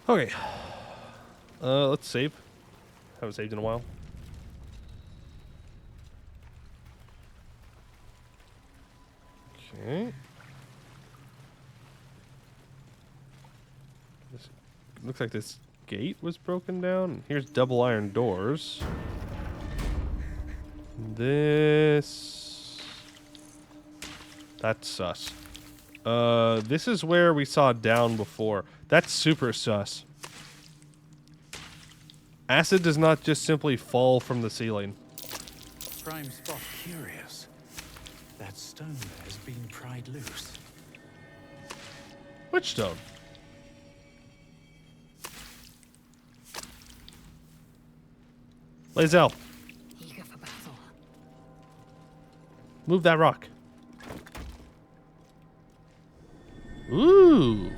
Okay. Let's save. Haven't saved in a while. Okay. This, looks like this gate was broken down. Here's double iron doors. This... That's sus. This is where we saw down before. That's super sus. Acid does not just simply fall from the ceiling. Prime spot. Curious. That stone there has been pried loose. Which stone? Lae'zel. Eager for battle. Move that rock. Ooh.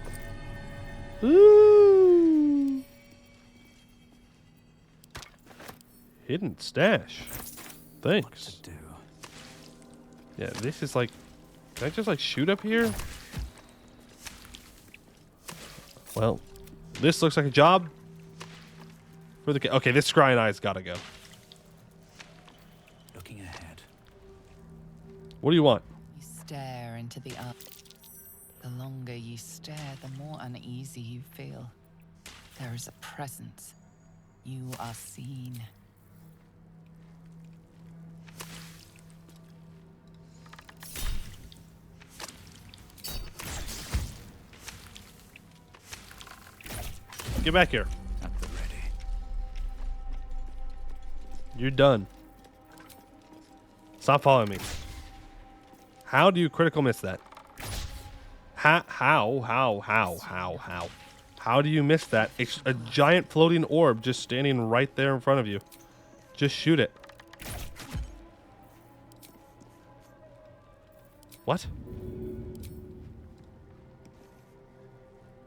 Ooh. Hidden stash. Thanks. Yeah, this is like... Can I just like shoot up here? Well, this looks like a job for the... Okay, this scrying eye's gotta go. Looking ahead. What do you want? You stare into the eye. The longer you stare, the more uneasy you feel. There is a presence. You are seen. Get back here. At the ready. You're done. Stop following me. How do you critical miss that? How do you miss that? It's a giant floating orb just standing right there in front of you. Just shoot it. What?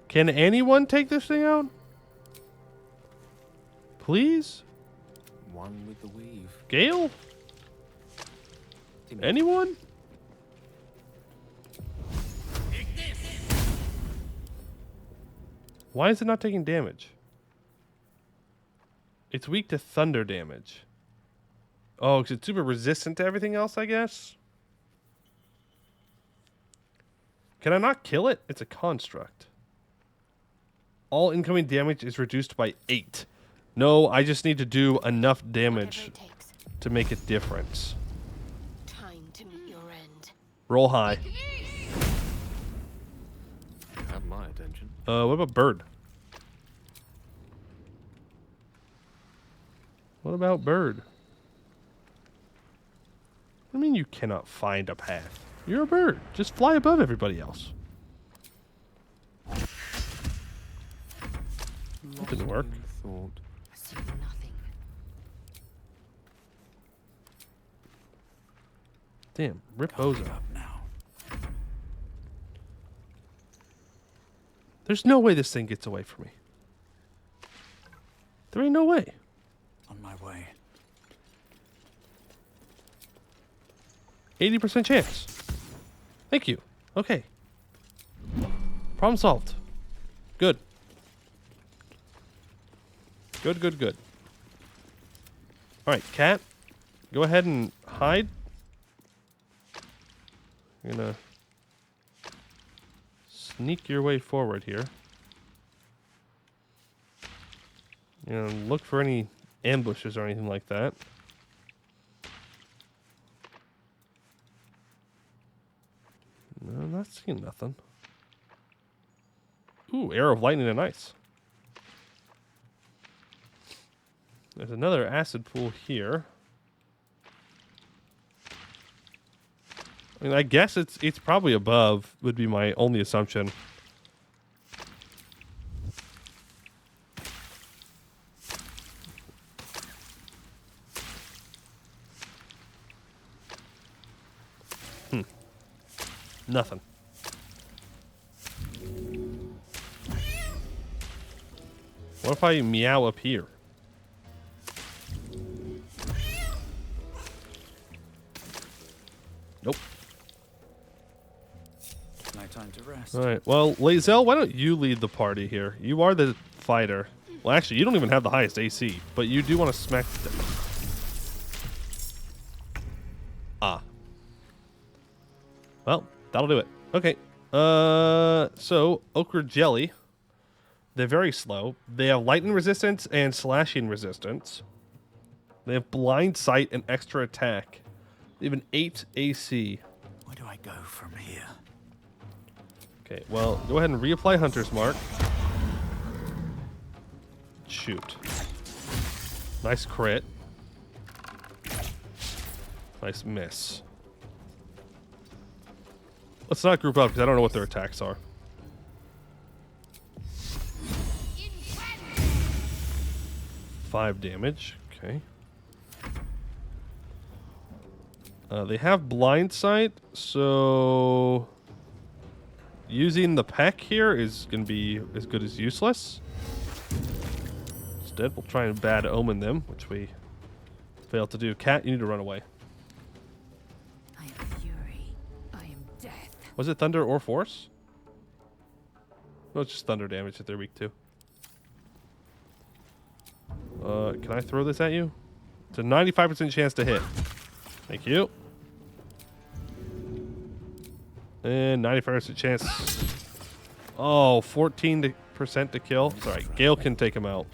Can anyone take this thing out? Please? One with the weave. Gale? Anyone? Why is it not taking damage? It's weak to thunder damage. Oh, because it's super resistant to everything else, I guess? Can I not kill it? It's a construct. All incoming damage is reduced by 8. No, I just need to do enough damage to make a difference. Time to meet your end. Roll high. Have my attention. What about bird? What about bird? What do you mean you cannot find a path? You're a bird. Just fly above everybody else. That didn't work. Thought. I see nothing. Damn, rip Bozo. There's no way this thing gets away from me. There ain't no way. On my way. 80% chance. Thank you. Okay. Problem solved. Good. Good. Alright, cat. Go ahead and hide. You're gonna sneak your way forward here. You're gonna look for any ambushes or anything like that. No, I'm not seeing nothing. Ooh, arrow of lightning and ice. There's another acid pool here. I mean, I guess it's probably above, would be my only assumption. Nothing. What if I meow up here? Nope. No time to rest. All right. Well, Lae'zel, why don't you lead the party here? You are the fighter. Well, actually, you don't even have the highest AC, but you do want to smack them. Ah. Well, that'll do it. Okay. So ochre jelly. They're very slow. They have lightning resistance and slashing resistance. They have blind sight and extra attack. They have an 8 AC. Where do I go from here? Okay, well, go ahead and reapply Hunter's Mark. Shoot. Nice crit. Nice miss. Let's not group up because I don't know what their attacks are. Five damage. Okay. They have blind sight, so using the peck here is going to be as good as useless. Instead, we'll try and bad omen them, which we failed to do. Cat, you need to run away. I am furious. Was it thunder or force? No, it's just thunder damage that they're weak to. Can I throw this at you? It's a 95% chance to hit. Thank you. And 95% chance. Oh, 14% to kill. Sorry, Gale can take him out.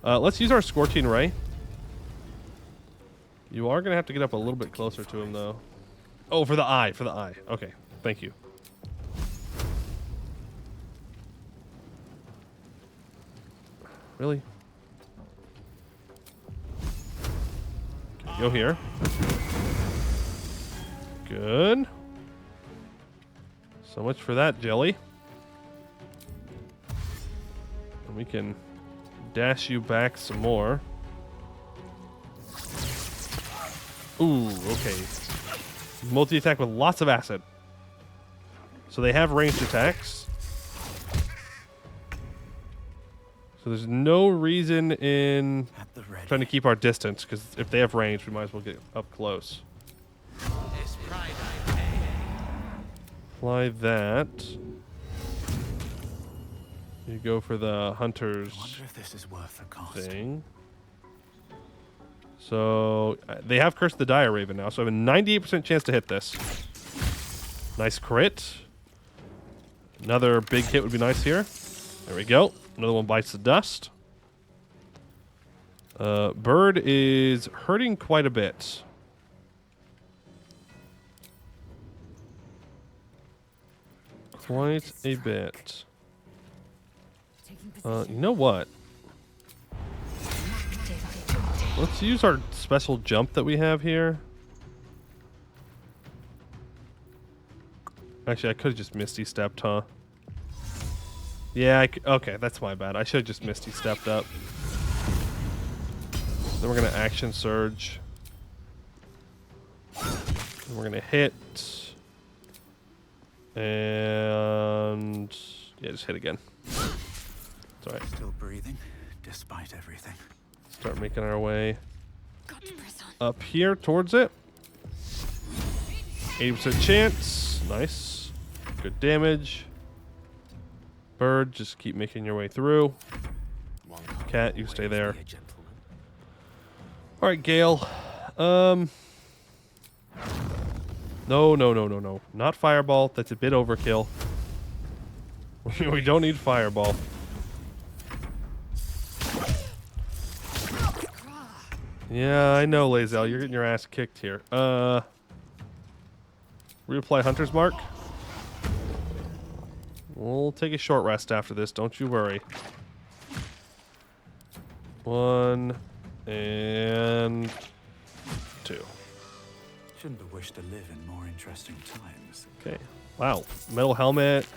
Let's use our Scorching Ray. You are going to have to get up a little bit closer to him, though. Oh, for the eye. For the eye. Okay, thank you. Really? Okay, go here. Good. So much for that, jelly. And we can dash you back some more. Ooh, okay. Multi-attack with lots of acid. So they have ranged attacks. So there's no reason in trying to keep our distance, because if they have range, we might as well get up close. Fly that. You go for the hunter's thing. So they have Curse the Dire Raven now, so I have a 98% chance to hit this. Nice crit. Another big hit would be nice here. There we go. Another one bites the dust. Bird is hurting quite a bit. Quite a bit. You know what? Let's use our special jump that we have here. Actually, I could have just Misty Stepped, huh? Yeah, okay, that's my bad. I should have just Misty Stepped up. Then we're going to Action Surge. And we're going to hit. And yeah, just hit again. It's alright. Still breathing, despite everything. Start making our way up here towards it. 80% chance. Nice. Good damage. Bird, just keep making your way through. Cat, you stay there. Alright, Gale. No. Not Fireball. That's a bit overkill. We don't need Fireball. Yeah, I know, Lae'zel. You're getting your ass kicked here. Reapply Hunter's Mark. We'll take a short rest after this. Don't you worry. 1 and 2. Shouldn't have wished to live in more interesting times. Okay. Wow. Metal helmet.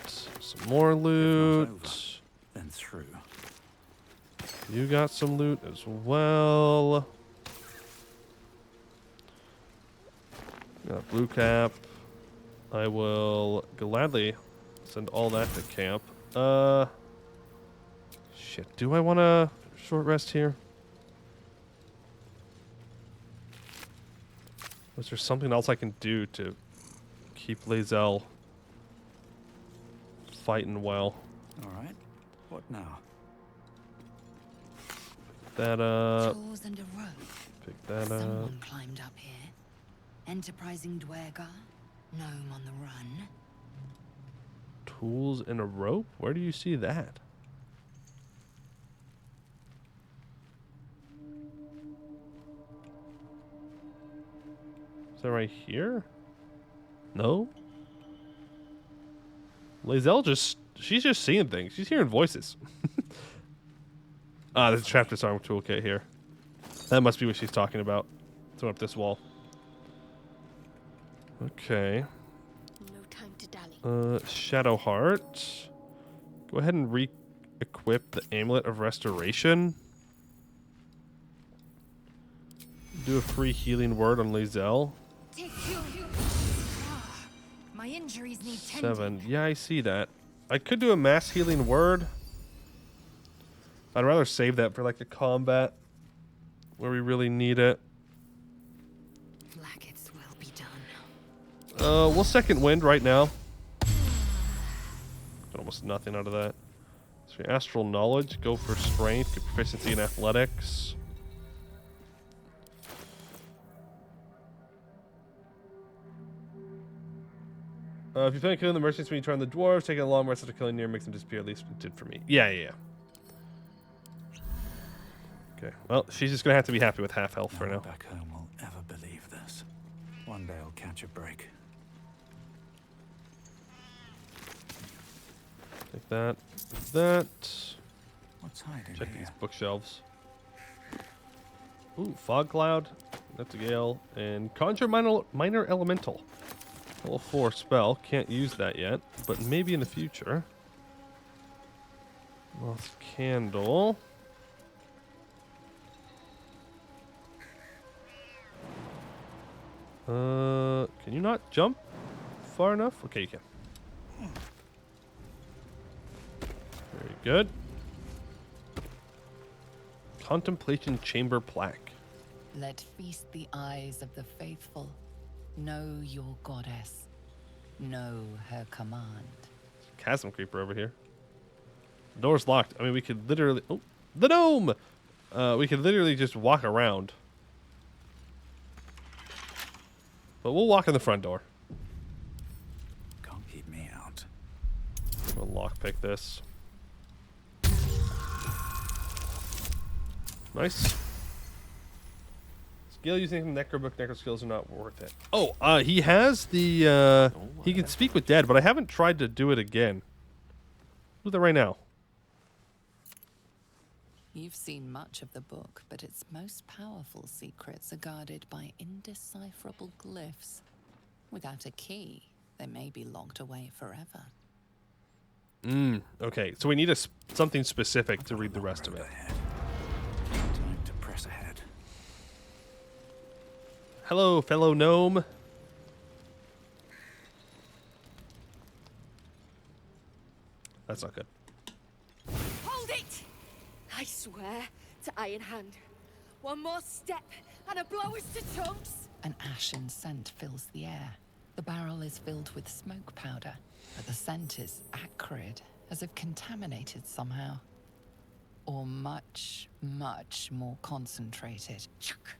Some more loot. Then through. You got some loot as well. Got blue cap. I will gladly send all that to camp. Shit. Do I want a short rest here? Was there something else I can do to keep Lae'zel fighting well? All right. What now? Pick that up. Tools and a rope. Pick that Someone up. climbed up here. Enterprising dwergar. Gnome on the run. Tools and a rope? Where do you see that? Is that right here? No? Lae'zel she's just seeing things. She's hearing voices. There's a trap disarm toolkit here. That must be what she's talking about. Throw up this wall. Okay. No time to dally. Shadowheart. Go ahead and re-equip the Amulet of Restoration. Do a free healing word on Lae'zel. My injuries need tending. 7. Yeah, I see that. I could do a mass healing word. I'd rather save that for like a combat where we really need it. Blackets will be done. We'll second wind right now. Got almost nothing out of that. So your astral knowledge, go for strength, get proficiency in athletics. If you plan killing the merchants when you turn the dwarves, taking a long rest after killing near makes them disappear. At least it did for me. Yeah. Okay. Well, she's just gonna have to be happy with half health for now. Back home will ever believe this. One day I'll catch a break. Take that. That. What's hiding Check here? these bookshelves. Ooh, fog cloud. That's a gale. And conjure minor elemental. Level 4 spell. Can't use that yet, but maybe in the future. Lost candle. Can you not jump far enough? Okay, you can. Very good. Contemplation chamber plaque. Let feast the eyes of the faithful. Know your goddess. Know her command. Chasm creeper over here. The door's locked. I mean, we could literally... Oh, the gnome! We could literally just walk around. But we'll walk in the front door. Can't keep me out. We'll lockpick this. Nice. Skill using necrobook. Necro skills are not worth it. Oh, he has the... he can speak with dead, but I haven't tried to do it again. Do that right now. You've seen much of the book, but its most powerful secrets are guarded by indecipherable glyphs. Without a key, they may be locked away forever. Okay, so we need something specific to read the rest of it. Time to press ahead. Hello, fellow gnome. That's not good. Hold it! I swear to Iron Hand. One more step and a blow us to chunks. An ashen scent fills the air. The barrel is filled with smoke powder, but the scent is acrid, as if contaminated somehow. Or much, much more concentrated. Chuck,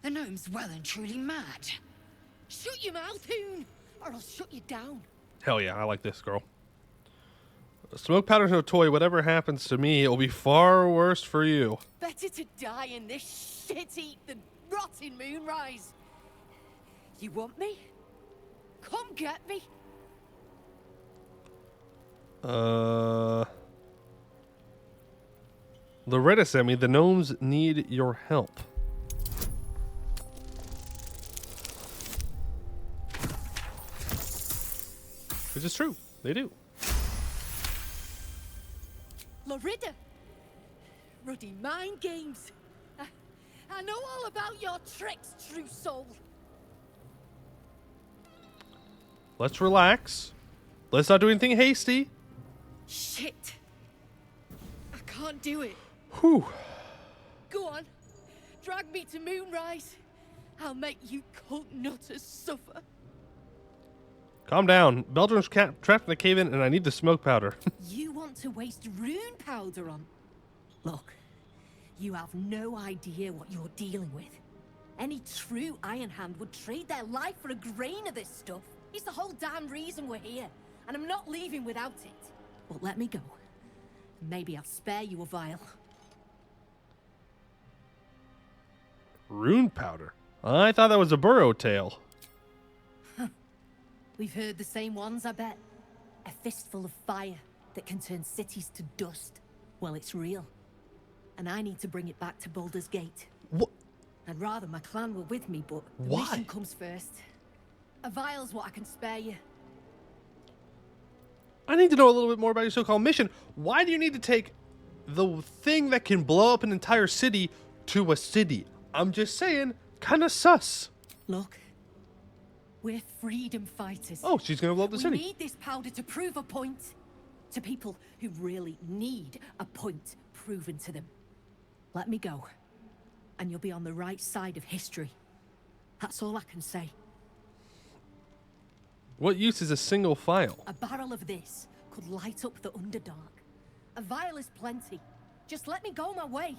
the gnome's well and truly mad. Shut your mouth, Hoon, or I'll shut you down. Hell yeah, I like this girl. Smoke powder's no toy. Whatever happens to me, it will be far worse for you. Better to die in this shit-eat than rot in Moonrise. You want me? Come get me. Loretta sent me. The gnomes need your help. Which is true. They do. Loretta. Ruddy mind games. I know all about your tricks, true soul. Let's relax. Let's not do anything hasty. Shit. I can't do it. Whew. Go on. Drag me to Moonrise. I'll make you cult nutters suffer. Calm down. Baldur's trapped in a cave-in, and I need the smoke powder. You want to waste rune powder on? Look, you have no idea what you're dealing with. Any true Iron Hand would trade their life for a grain of this stuff. It's the whole damn reason we're here, and I'm not leaving without it. But let me go. Maybe I'll spare you a vial. Rune powder? I thought that was a burrow tail. We've heard the same ones, I bet. A fistful of fire that can turn cities to dust. Well, it's real. And I need to bring it back to Baldur's Gate. What? I'd rather my clan were with me, but the Why? mission comes first. A vial's what I can spare you. I need to know a little bit more about your so-called mission. Why do you need to take the thing that can blow up an entire city to a city? I'm just saying, kind of sus. Look, we're freedom fighters. Oh, she's gonna blow up the city. We need this powder to prove a point. To people who really need a point proven to them. Let me go, and you'll be on the right side of history. That's all I can say. What use is a single file? A barrel of this could light up the Underdark. A vial is plenty. Just let me go my way.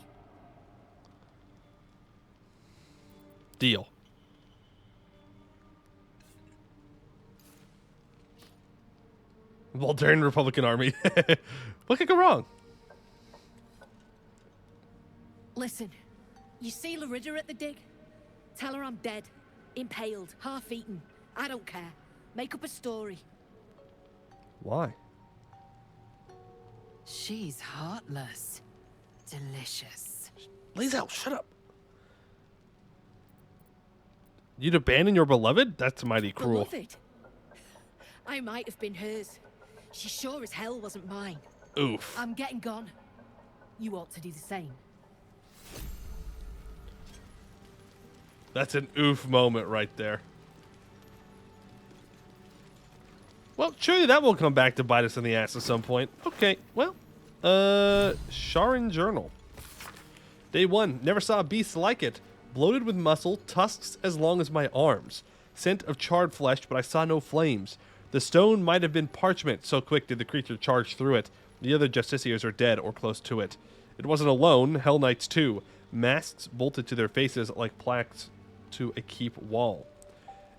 Deal. Baldurian Republican Army. What could go wrong? Listen, you see Larida at the dig? Tell her I'm dead, impaled, half-eaten. I don't care. Make up a story. Why? She's heartless. Delicious. Lae'zel, shut up. You'd abandon your beloved? That's mighty cruel. Beloved? I might have been hers. She sure as hell wasn't mine. Oof. I'm getting gone. You ought to do the same. That's an oof moment right there. Well, surely that will come back to bite us in the ass at some point. Okay, well, Sharon Journal. Day 1. Never saw a beast like it. Bloated with muscle, tusks as long as my arms. Scent of charred flesh, but I saw no flames. The stone might have been parchment, so quick did the creature charge through it. The other justiciars are dead or close to it. It wasn't alone, Hell Knights too. Masks bolted to their faces like plaques to a keep wall.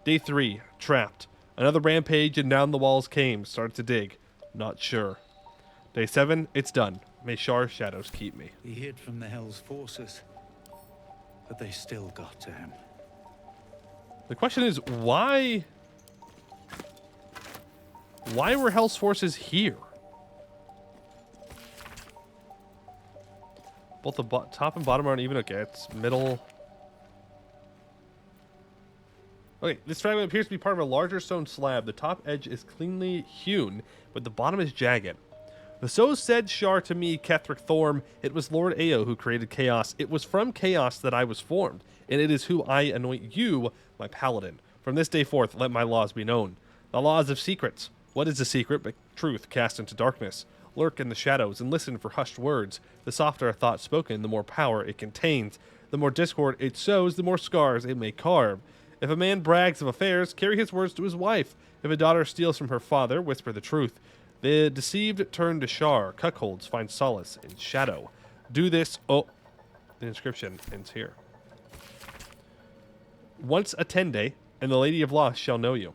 Day 3. Trapped. Another rampage and down the walls came. Started to dig. Not sure. Day 7. It's done. May Shar's shadows keep me. He hid from the Hell's forces, but they still got to him. The question is, why were Hell's forces here? Both the top and bottom aren't even. Okay, it's middle. Okay, this fragment appears to be part of a larger stone slab. The top edge is cleanly hewn, but the bottom is jagged. So said Shar to me, Ketheric Thorm, it was Lord Ao who created chaos. It was from chaos that I was formed, and it is who I anoint you, my paladin. From this day forth, let my laws be known. The laws of secrets. What is a secret but truth cast into darkness? Lurk in the shadows and listen for hushed words. The softer a thought spoken, the more power it contains. The more discord it sows, the more scars it may carve. If a man brags of affairs, carry his words to his wife. If a daughter steals from her father, whisper the truth. The deceived turn to Shar. Cuckolds find solace in shadow. Do this. Oh, the inscription ends here. Once a 10-day, and the Lady of Loss shall know you.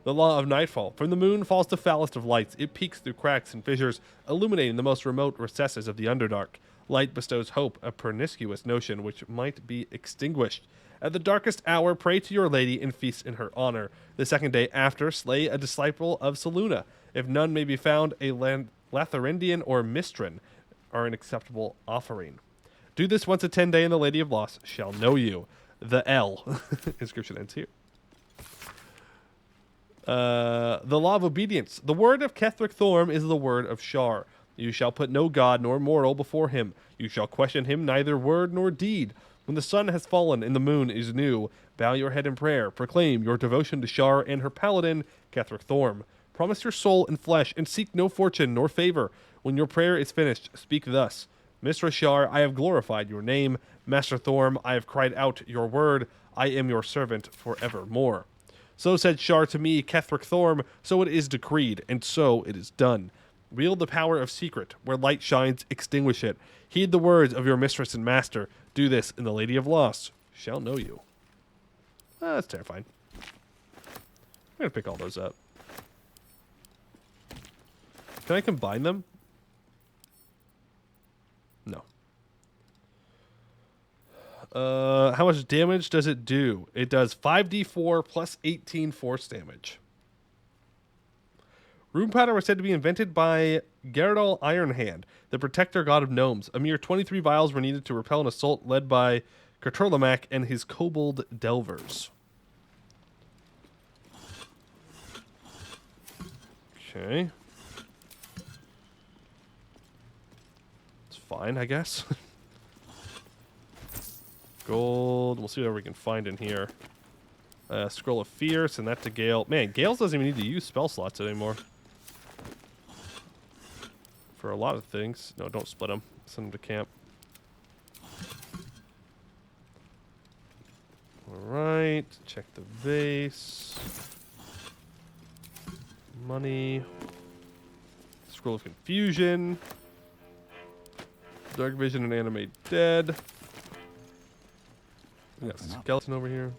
The law of nightfall. From the moon falls the foulest of lights. It peeks through cracks and fissures, illuminating the most remote recesses of the Underdark. Light bestows hope, a pernicious notion which might be extinguished. At the darkest hour, pray to your lady and feast in her honor. The second day after, slay a disciple of Selûne. If none may be found, a Latharendian or Mistran are an acceptable offering. Do this once a 10-day, and the Lady of Loss shall know you. The L. Inscription ends here. The law of obedience. The word of Ketheric Thorm is the word of Shar. You shall put no god nor mortal before him. You shall question him neither word nor deed. When the sun has fallen and the moon is new, bow your head in prayer. Proclaim your devotion to Shar and her paladin, Ketheric Thorm. Promise your soul and flesh, and seek no fortune nor favor. When your prayer is finished, speak thus. Mistress Shar, I have glorified your name. Master Thorm, I have cried out your word. I am your servant forevermore. So said Shar to me, Ketheric Thorm, so it is decreed, and so it is done. Wield the power of secret. Where light shines, extinguish it. Heed the words of your mistress and master. Do this, and the Lady of Loss shall know you. That's terrifying. I'm going to pick all those up. Can I combine them? No. How much damage does it do? It does 5d4 plus 18 force damage. Rune powder was said to be invented by Gerardal Ironhand, the protector god of gnomes. A mere 23 vials were needed to repel an assault led by Kerturlamak and his kobold delvers. Okay. It's fine, I guess. Gold. We'll see whatever we can find in here. Scroll of Fear. Send that to Gale. Man, Gale doesn't even need to use spell slots anymore. For a lot of things. No, don't split them. Send them to camp. Alright. Check the base. money. Scroll of Confusion. Dark Vision and Animate Dead. We got a skeleton over here.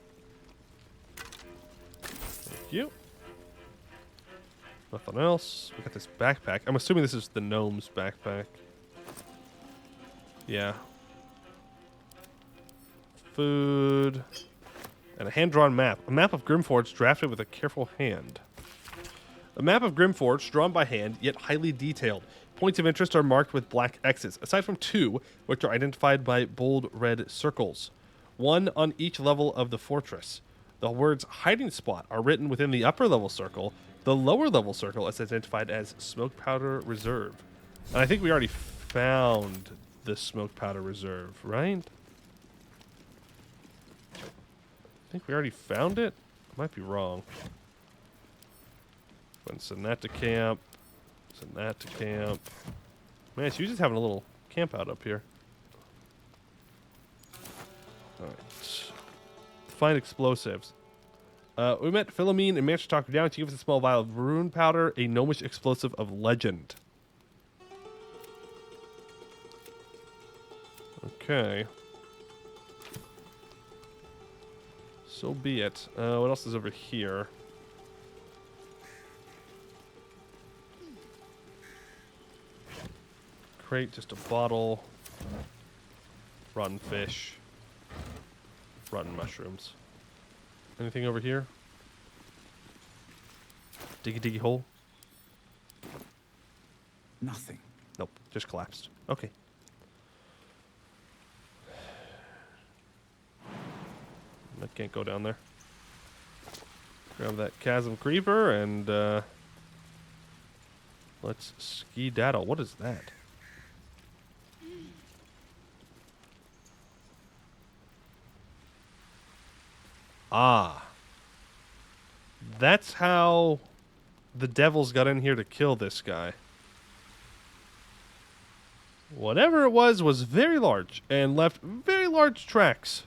Thank you. Nothing else. We got this backpack. I'm assuming this is the gnome's backpack. Yeah. Food. And a hand-drawn map. A map of Grimforge drafted with a careful hand. A map of Grimforge drawn by hand, yet highly detailed. Points of interest are marked with black X's, aside from 2, which are identified by bold red circles. 1 on each level of the fortress. The words hiding spot are written within the upper level circle. The lower level circle is identified as smoke powder reserve. And I think we already found the smoke powder reserve, right? I think we already found it. I might be wrong. And send that to camp. Send that to camp. Man, she's just having a little camp out up here. Alright. Find explosives. We met Philomene and managed to talk her down. She gives us a small vial of rune powder, a gnomish explosive of legend. Okay. So be it. What else is over here? Crate, just a bottle. Rotten fish. Rotten mushrooms. Anything over here? Diggy hole? Nothing. Nope, just collapsed. Okay. I can't go down there. Grab that chasm creeper and let's skedaddle. What is that? Ah. That's how the devils got in here to kill this guy. Whatever it was very large and left very large tracks.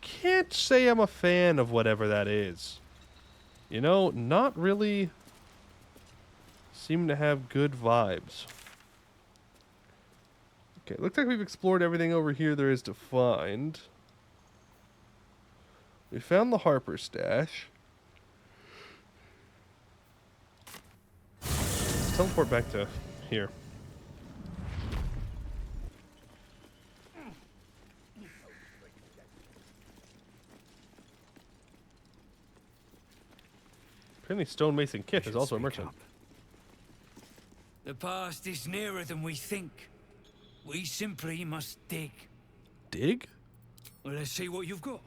Can't say I'm a fan of whatever that is. You know, not really seem to have good vibes. Okay, looks like we've explored everything over here there is to find. We found the Harper stash. Let's teleport back to here. Apparently Stonemason Kith is also a merchant. The past is nearer than we think. We simply must dig. Dig? Well, let's see what you've got.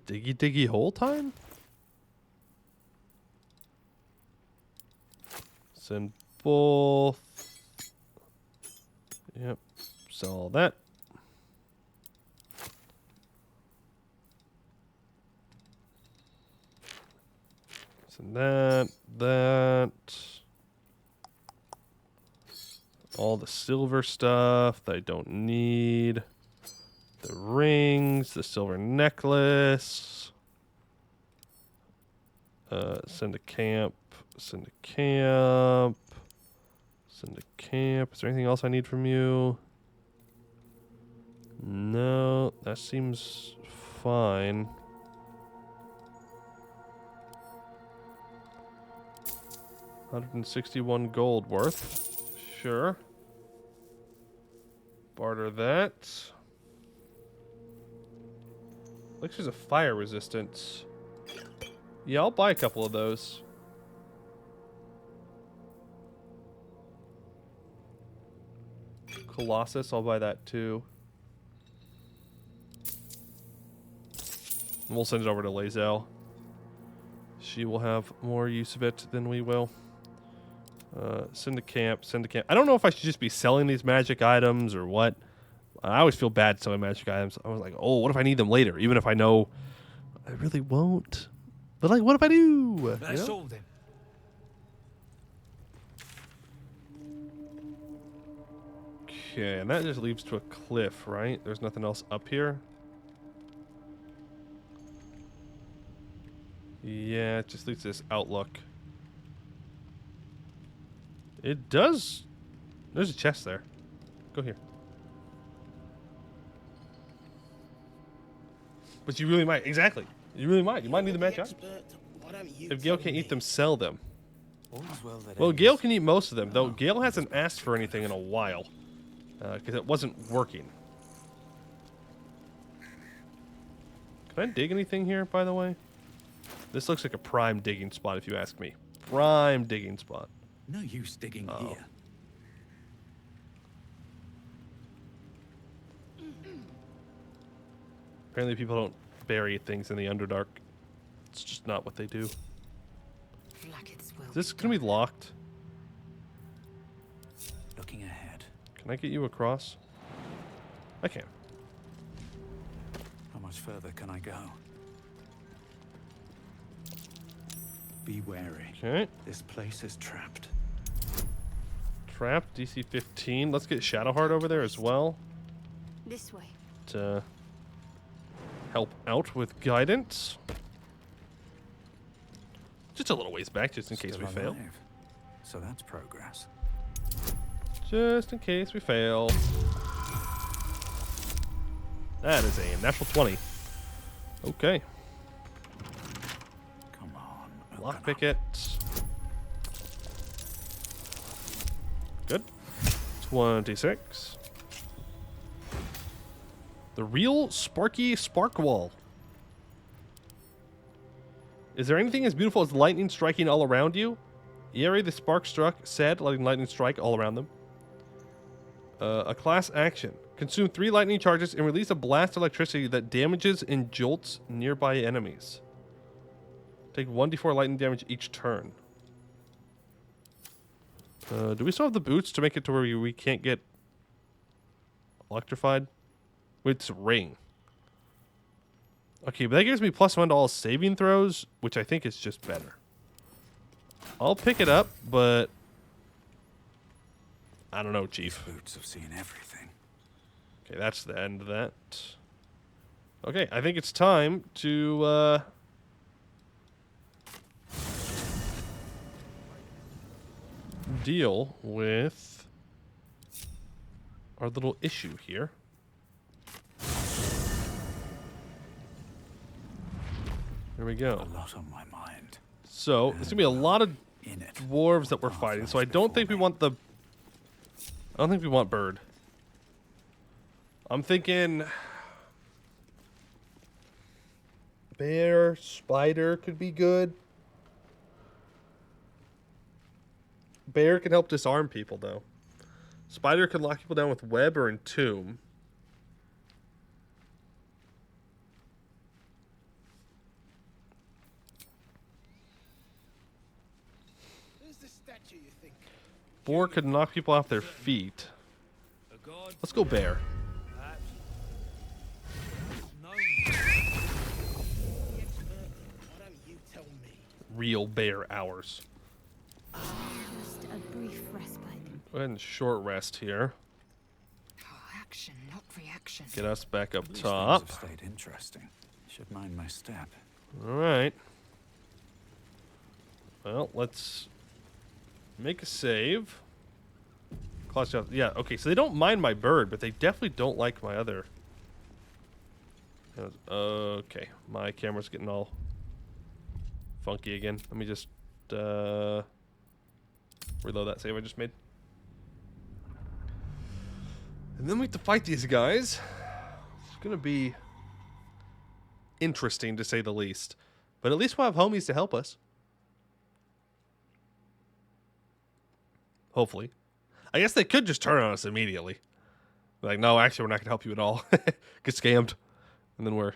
Diggy hole time? Send both. Yep. Sell all that. Send that. All the silver stuff that I don't need. The rings, the silver necklace. Send to camp. Send to camp. Send to camp. Is there anything else I need from you? No, that seems fine. $161 gold worth. Sure. Barter that. Looks there's a fire resistance. Yeah, I'll buy a couple of those. Colossus, I'll buy that too. And we'll send it over to Lae'zel. She will have more use of it than we will. Send to camp, send to camp. I don't know if I should just be selling these magic items or what. I always feel bad selling magic items. I was like, oh, what if I need them later? Even if I know I really won't. But like, what if I do? That's all then. Okay, and that just leads to a cliff, right? There's nothing else up here. Yeah, it just leads to this outlook. It does. There's a chest there. Go here. But you really might. Exactly. You really might. You might need the magic items. If Gale can't eat them, sell them. Well, Gale can eat most of them, though Gale hasn't asked for anything in a while. Because it wasn't working. Can I dig anything here, by the way? This looks like a prime digging spot, if you ask me. Prime digging spot. No use digging here. Apparently people don't bury things in the Underdark. It's just not what they do. Is this going to be locked? Looking ahead. Can I get you across? I can. How much further can I go? Be wary. Okay. This place is trapped. Trapped, DC 15. Let's get Shadowheart over there as well. This way. To help out with guidance. Just a little ways back, just in case we fail. So that's progress. Just in case we fail. That is a natural 20. Okay. Come on. Lockpick it. Good. 26. The real Sparky Spark Wall. Is there anything as beautiful as lightning striking all around you? Yeri the Spark struck, said, letting lightning strike all around them. A class action. Consume 3 lightning charges and release a blast of electricity that damages and jolts nearby enemies. Take 1d4 lightning damage each turn. Do we still have the boots to make it to where we can't get electrified? It's ring. Okay, but that gives me +1 to all saving throws, which I think is just better. I'll pick it up, but I don't know, Chief. These boots have seen everything. Okay, that's the end of that. Okay, I think it's time to deal with our little issue here. There we go. A lot on my mind. So, there's gonna be a lot of dwarves that we're fighting, so I don't think we want the... I don't think we want bird. I'm thinking... bear, spider could be good. Bear can help disarm people, though. Spider can lock people down with web or entomb. Boar could knock people off their feet. Let's go bear. Real bear hours. Just a brief respite. Go ahead and short rest here. Action, not reaction. Get us back up These top. things have stayed interesting. Should mind my step. All right. Well, let's make a save. Yeah, okay, so they don't mind my bird, but they definitely don't like my other. Okay, my camera's getting all funky again. Let me just reload that save I just made. And then we have to fight these guys. It's going to be interesting, to say the least. But at least we'll have homies to help us. Hopefully. I guess they could just turn on us immediately. Like, no, actually, we're not going to help you at all. Get scammed. And then we're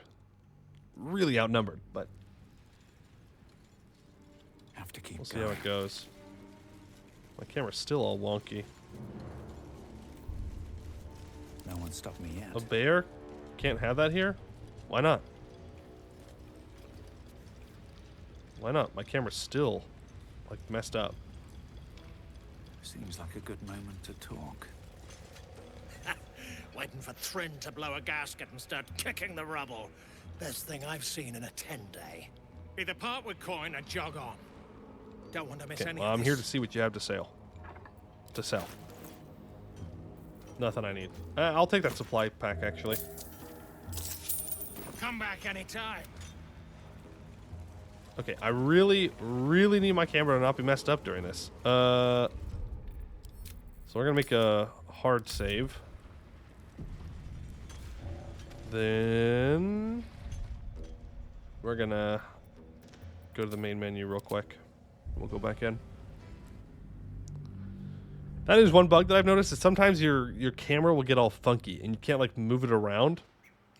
really outnumbered, but have to keep we'll see how it goes. My camera's still all wonky. No one stopped me yet. A bear? Can't have that here? Why not? Why not? My camera's still, like, messed up. Seems like a good moment to talk. Waiting for Thryn to blow a gasket and start kicking the rubble. Best thing I've seen in a 10-day. Either part with coin or jog on. Don't want to miss Okay, any well, of I'm this. here to see what you have to sell. Nothing I need. I'll take that supply pack, actually. Come back anytime. Okay, I really, really need my camera to not be messed up during this. So we're gonna make a hard save. Then we're gonna go to the main menu real quick. We'll go back in. That is one bug that I've noticed, is sometimes your camera will get all funky and you can't like move it around.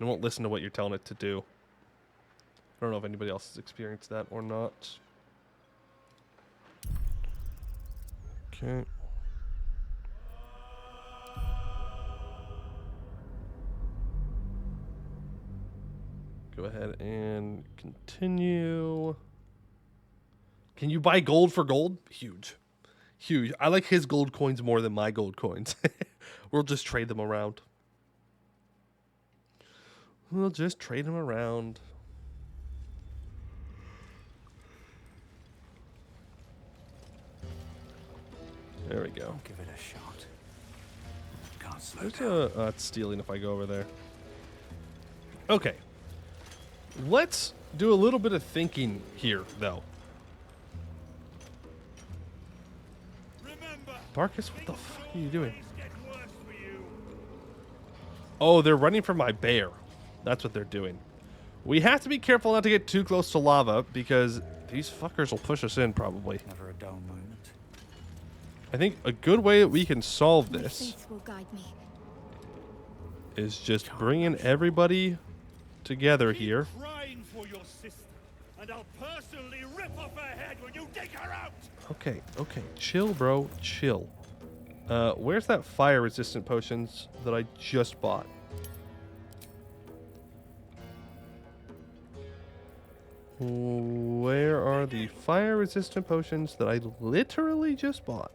It won't listen to what you're telling it to do. I don't know if anybody else has experienced that or not. Okay. Go ahead and continue. Can you buy gold for gold? Huge. Huge. I like his gold coins more than my gold coins. We'll just trade them around. We'll just trade them around. There we go. Give it a shot. Can't slow There's down. it's stealing if I go over there. Okay. Let's do a little bit of thinking here, though. Barkus, what the fuck are you doing? Oh, they're running from my bear. That's what they're doing. We have to be careful not to get too close to lava, because these fuckers will push us in, probably. Never a dull moment. I think a good way that we can solve this Faith will guide me. is just bringing everybody together here. Crying for your sister, and I'll personally rip off her head when you dig her out. Okay, okay. Chill, bro. Chill. Where's that fire-resistant potions that I just bought? Where are the fire-resistant potions that I literally just bought?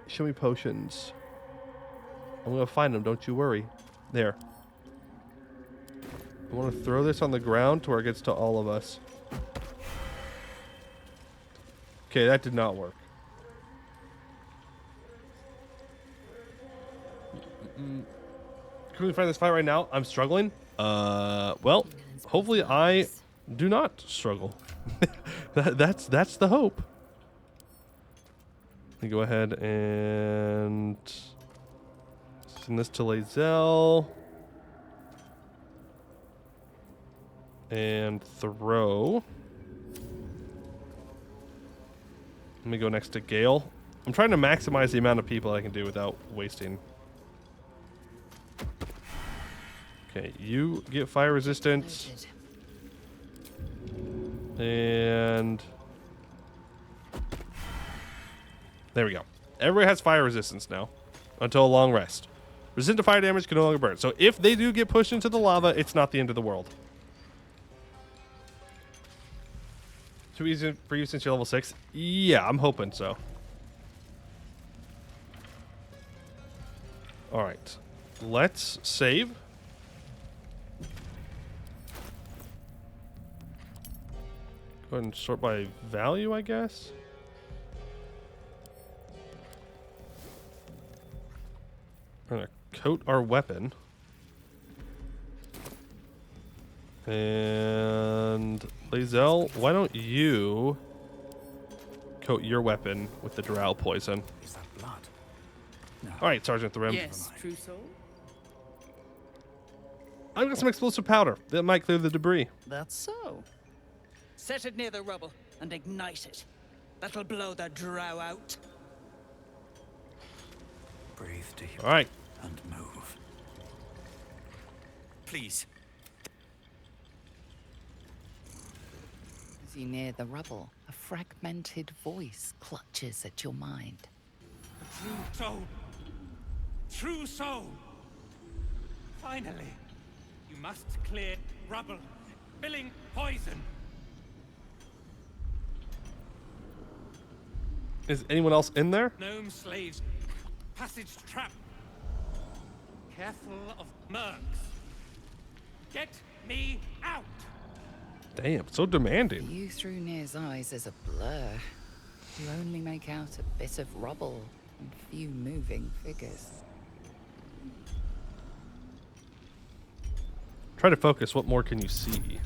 Show me potions. I'm gonna find them, don't you worry. There. I want to throw this on the ground to where it gets to all of us. Okay, that did not work. Can we find this fight right now? I'm struggling. Well, hopefully I do not struggle. That's the hope. Let me go ahead and send this to Lae'zel. And throw. Let me go next to Gale. I'm trying to maximize the amount of people I can do without wasting. Okay, you get fire resistance. And there we go. Everybody has fire resistance now until a long rest. Resistant to fire damage can no longer burn. So if they do get pushed into the lava, it's not the end of the world. Too easy for you since you're level 6? Yeah, I'm hoping so. Alright. Let's save. Go ahead and sort by value, I guess. We're going to coat our weapon. And Lae'zel, why don't you coat your weapon with the drow poison? Is that blood? No. All right, Sergeant Thrim. Yes, true soul. I've got some explosive powder that might clear the debris. That's so. Set it near the rubble and ignite it. That'll blow the drow out. Breathe deep. All right. And move. Please. As you near the rubble, a fragmented voice clutches at your mind. True soul. True soul. Finally. You must clear rubble. Spilling poison. Is anyone else in there? Gnome slaves. Passage trap. Careful of mercs. Get me out! Damn, so demanding. You through Near's eyes is a blur. You only make out a bit of rubble and few moving figures. Try to focus. What more can you see?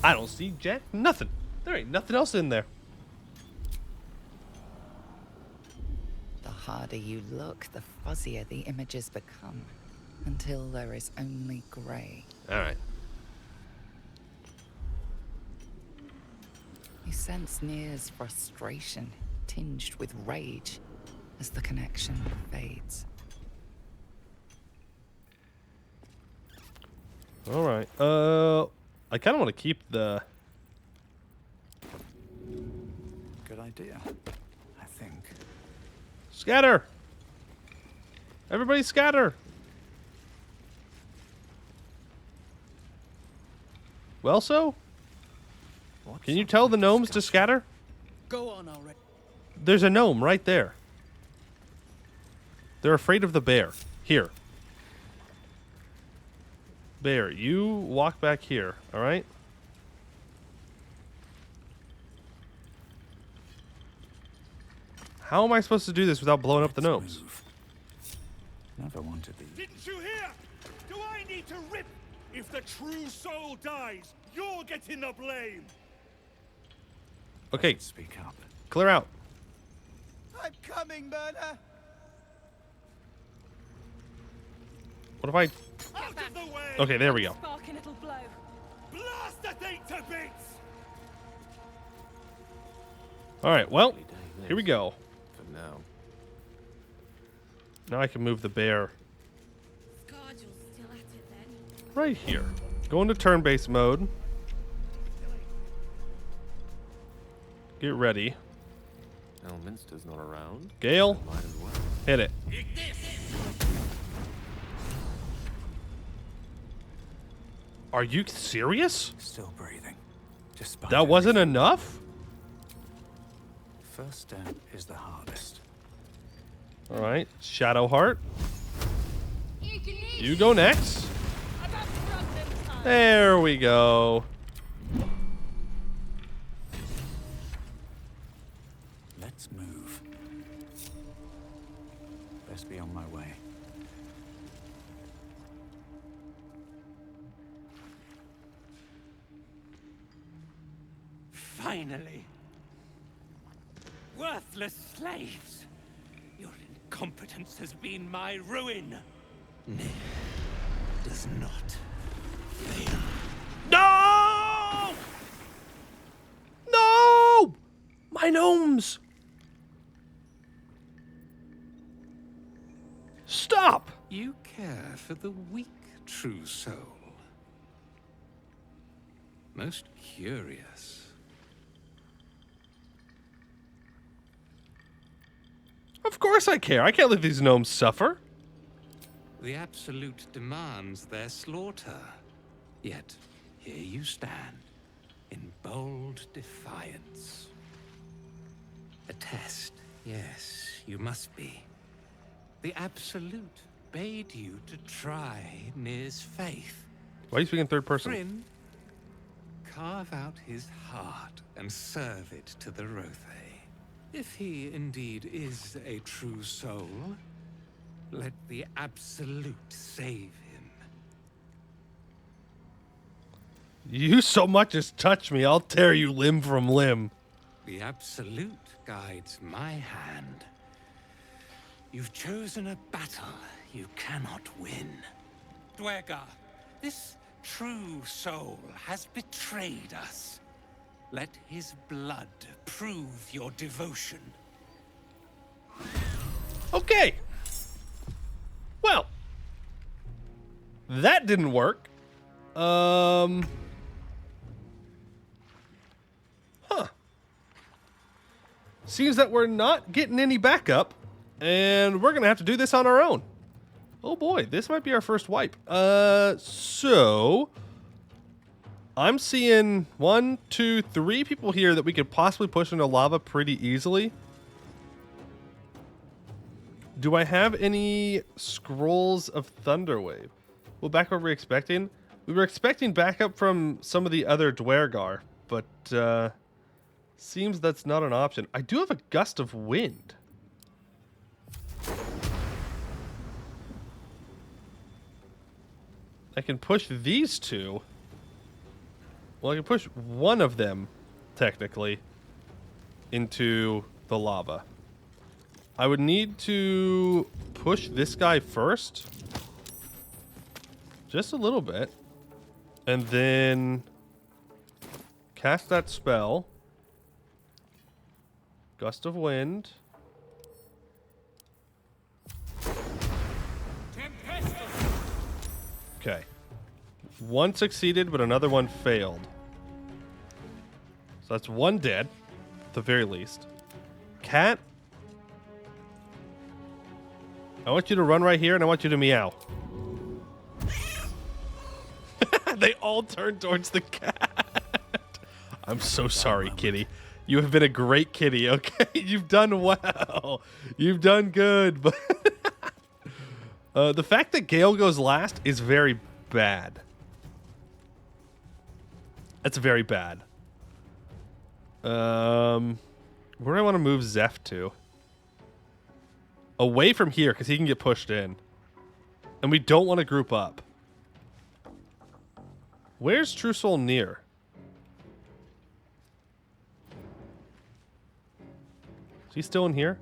I don't see jack nothing. There ain't nothing else in there. The harder you look, the fuzzier the images become, until there is only grey. All right. You sense Near's frustration, tinged with rage, as the connection fades. All right. I kind of want to keep the... Good idea, I think. Scatter! Everybody scatter! Well, so? Can you tell the gnomes to scatter? Go on already. There's a gnome right there. They're afraid of the bear. Here. Bear, you walk back here, all right? How am I supposed to do this without blowing up the gnomes? Never wanted these. Didn't you hear? Do I need to rip? If the true soul dies, you're getting the blame. Okay. Speak up. Clear out. I'm coming, murder. What if I... Out of the way! Okay, there we go. Sparking it'll blow. Blast the thing to bits! All right, well, here we go. For now. Now I can move the bear Scargill's still at it then. right here. Go into turn-based mode. Get ready. Elminster's not around. Gale, Might as well. hit it. Are you serious? Still breathing. Despite That wasn't enough? First step is the hardest. All right, Shadowheart. You go next. There we go. Let's move. Best be on my way. Finally. Worthless slaves. Your incompetence has been my ruin. Does not fail. No! No! My gnomes! Stop! You care for the weak, true soul. Most curious. Of course I care. I can't let these gnomes suffer. The Absolute demands their slaughter. Yet, here you stand, in bold defiance. A test, yes, you must be. The Absolute bade you to try Nir's faith. Why are you speaking third person? Bryn, carve out his heart and serve it to the Rothe. If he indeed is a true soul, let the Absolute save him. You so much as touch me, I'll tear you limb from limb. The Absolute guides my hand. You've chosen a battle you cannot win. Dwergar, this true soul has betrayed us. Let his blood prove your devotion. Okay. Well, that didn't work. Huh. Seems that we're not getting any backup, and we're gonna have to do this on our own. Oh boy, this might be our first wipe. So I'm seeing 1, 2, 3 people here that we could possibly push into lava pretty easily. Do I have any scrolls of Thunderwave? Well, back what we were expecting. We were expecting backup from some of the other Dwergar, but seems that's not an option. I do have a Gust of Wind. I can push these two. Well, I can push one of them, technically, into the lava. I would need to push this guy first. Just a little bit. And then cast that spell. Gust of Wind. Okay. One succeeded, but another one failed. So that's one dead, at the very least. Cat, I want you to run right here, and I want you to meow. They all turn towards the cat. I'm so sorry, kitty. You have been a great kitty, okay? You've done well. You've done good, but... the fact that Gale goes last is very bad. That's very bad. Where do I want to move Zeph to? Away from here, because he can get pushed in. And we don't want to group up. Where's True Soul near? Is he still in here?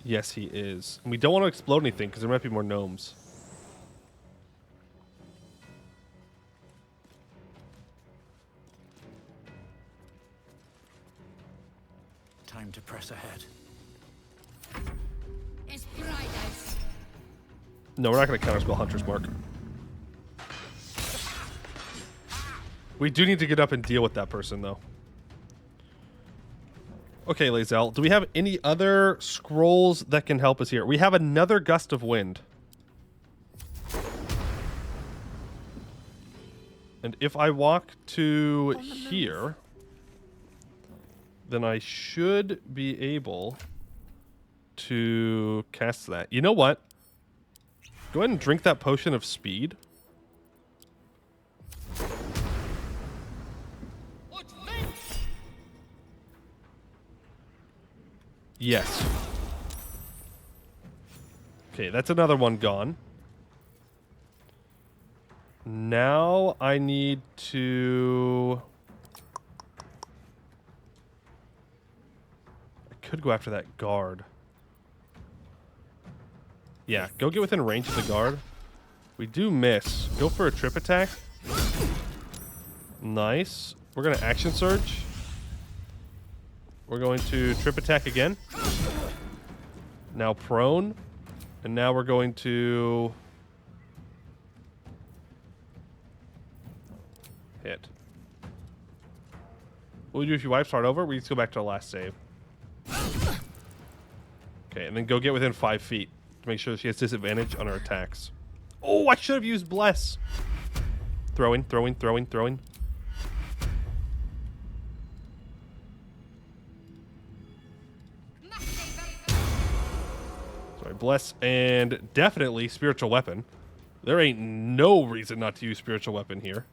Yes, he is. And we don't want to explode anything because there might be more gnomes. Time to press ahead. It's bright eyes. No, we're not going to counterspell Hunter's Mark. We do need to get up and deal with that person, though. Okay, Lae'zel, do we have any other scrolls that can help us here? We have another Gust of Wind. And if I walk to here, then I should be able to cast that. You know what? Go ahead and drink that potion of speed. Yes. Okay, that's another one gone. Now I need to... I could go after that guard. Yeah, go get within range of the guard. We do miss. Go for a trip attack. Nice. We're going to action surge. We're going to trip attack again. Now prone. And now we're going to... hit. What do we do if you wipe start over? We just go back to our last save. Okay, and then go get within 5 feet to make sure that she has disadvantage on her attacks. Oh, I should have used Bless. Throwing. Sorry, Bless and definitely Spiritual Weapon. There ain't no reason not to use Spiritual Weapon here.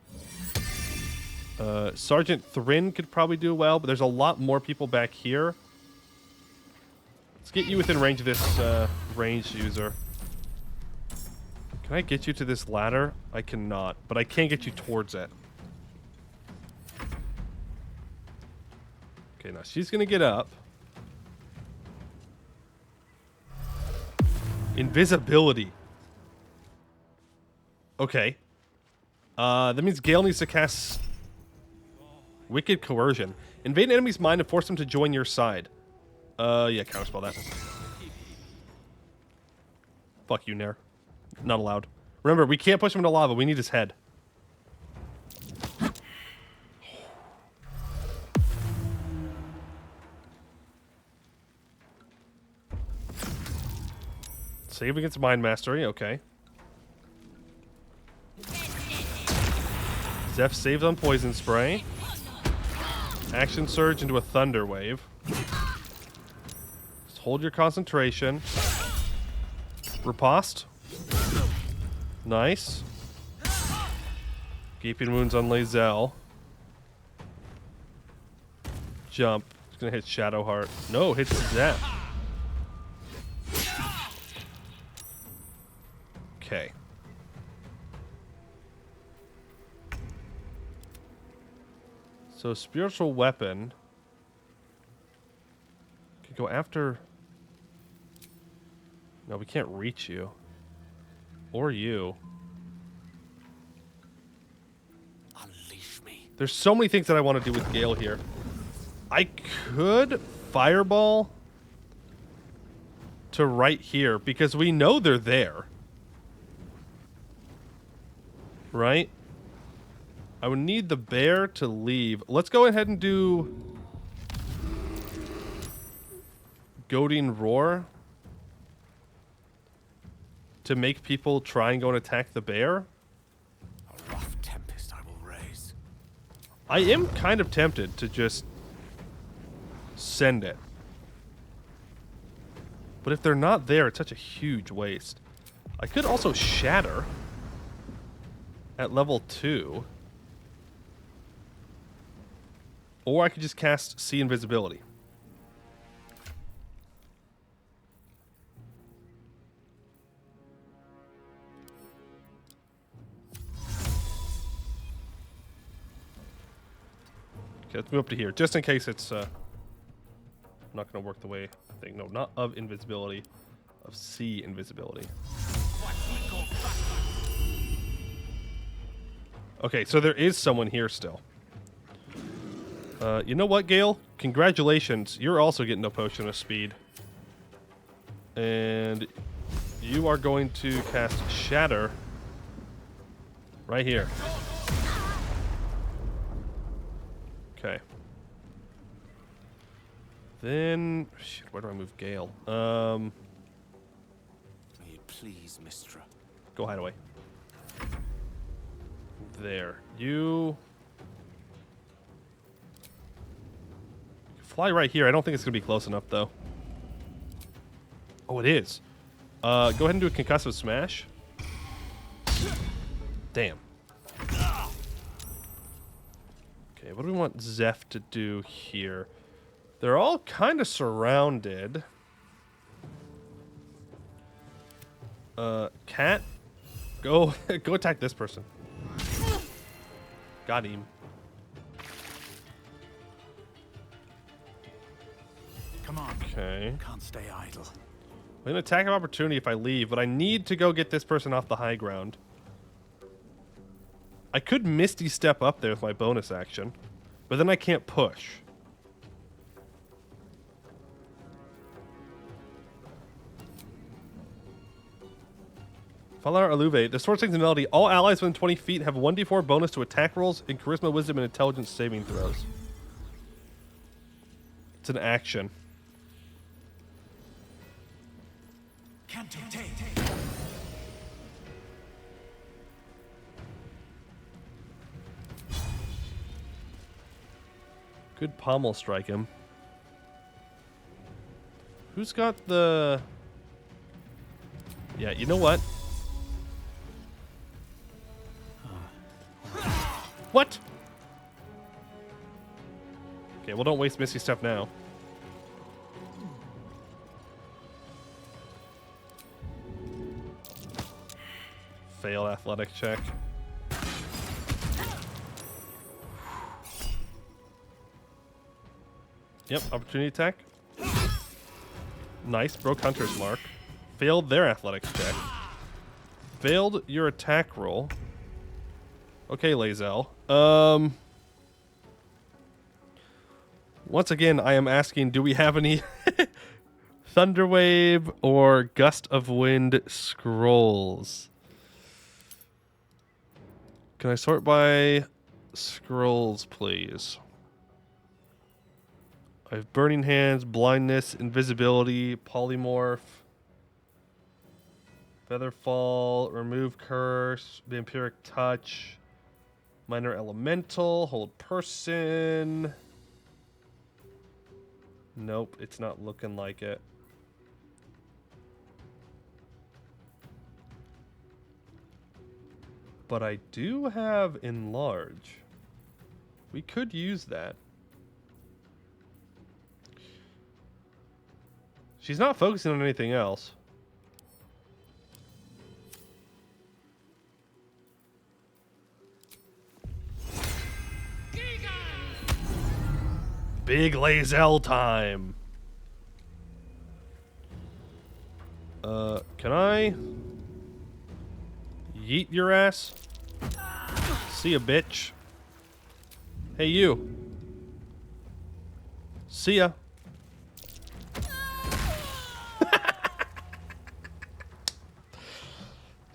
Sergeant Thrin could probably do well, but there's a lot more people back here. Let's get you within range of this ranged user. Can I get you to this ladder? I cannot, but I can get you towards it. Okay, now she's gonna get up. Invisibility. Okay. That means Gale needs to cast Wicked Coercion. Invade an enemy's mind and force them to join your side. Yeah, counterspell that. Fuck you, Nair. Not allowed. Remember, we can't push him into lava. We need his head. Save against Mind Mastery, okay. Zeph saves on Poison Spray. Action Surge into a Thunder Wave. Just Hold your concentration. Riposte. Nice. Gaping wounds on Lae'zel. Jump. It's gonna hit Shadowheart. No, hits Zeph. Okay. So spiritual weapon could go after. No, we can't reach you. Or you. Unleash me. There's so many things that I want to do with Gale here. I could fireball to right here because we know they're there. Right? I would need the bear to leave. Let's go ahead and do Goading Roar to make people try and go and attack the bear. A rough tempest I will raise. I am kind of tempted to just send it. But if they're not there, it's such a huge waste. I could also shatter at level 2. Or I could just cast See Invisibility. Okay, let's move up to here, just in case it's not going to work the way I think. No, not of invisibility, of See Invisibility. Okay, so there is someone here still. You know what, Gale? Congratulations. You're also getting a potion of speed. And you are going to cast Shatter right here. Okay. Then, shit, where do I move Gale? May it please, Mistra. Go hide away. There. You fly right here. I don't think it's going to be close enough, though. Oh, it is. Go ahead and do a concussive smash. Damn. Okay, what do we want Zeph to do here? They're all kind of surrounded. Cat, go go attack this person. Got him. Come on. Okay. Can't stay idle. I'm gonna attack of opportunity if I leave, but I need to go get this person off the high ground. I could Misty Step up there with my bonus action, but then I can't push. Valar Aluve. The sword sings a melody. All allies within 20 feet have 1d4 bonus to attack rolls in charisma, wisdom, and intelligence saving throws. It's an action. Good pommel strike him. Who's got the... Yeah, you know what? What? Okay, well, don't waste Misty Step now. Failed athletic check. Yep, opportunity attack. Nice, broke Hunter's Mark. Failed their athletics check. Failed your attack roll. Okay, Lae'zel. Once again, I am asking, do we have any Thunderwave or Gust of Wind scrolls? Can I sort by scrolls, please? I have Burning Hands, Blindness, Invisibility, Polymorph, Featherfall, Remove Curse, Vampiric Touch, Minor Elemental, Hold Person. Nope, it's not looking like it. But I do have enlarge. We could use that. She's not focusing on anything else. Big Lazel time. Can I yeet your ass? See ya, bitch. Hey, you. See ya.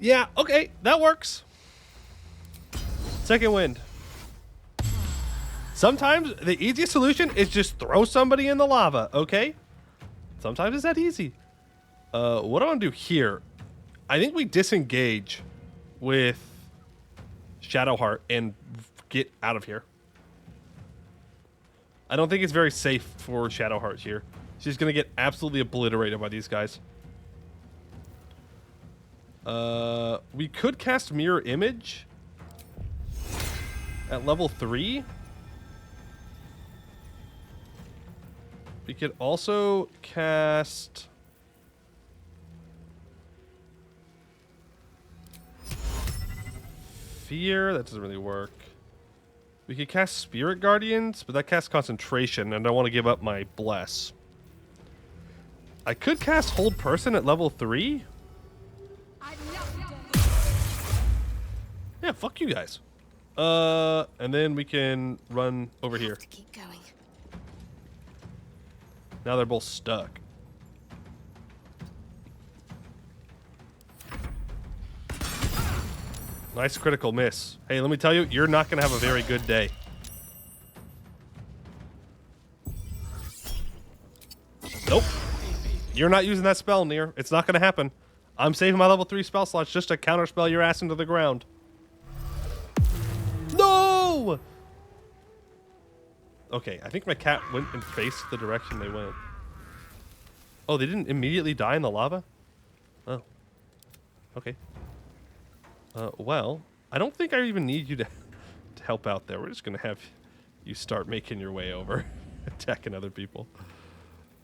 Yeah, okay, that works. Second wind. Sometimes the easiest solution is just throw somebody in the lava, okay? Sometimes it's that easy. What do I want to do here? I think we disengage with Shadowheart and get out of here. I don't think it's very safe for Shadowheart here. She's going to get absolutely obliterated by these guys. We could cast Mirror Image at level 3. We could also cast Fear. That doesn't really work. We could cast Spirit Guardians, but that casts concentration, and I don't want to give up my Bless. I could cast Hold Person at level 3. Yeah, fuck you guys. And then we can run over here. Keep going. Now they're both stuck. Nice critical miss. Hey, let me tell you, you're not going to have a very good day. Nope. You're not using that spell, Nier. It's not going to happen. I'm saving my level 3 spell slots just to counterspell your ass into the ground. No! Okay, I think my cat went and faced the direction they went. Oh, they didn't immediately die in the lava? Oh. Okay. Well, I don't think I even need you to help out there. We're just going to have you start making your way over. Attacking other people.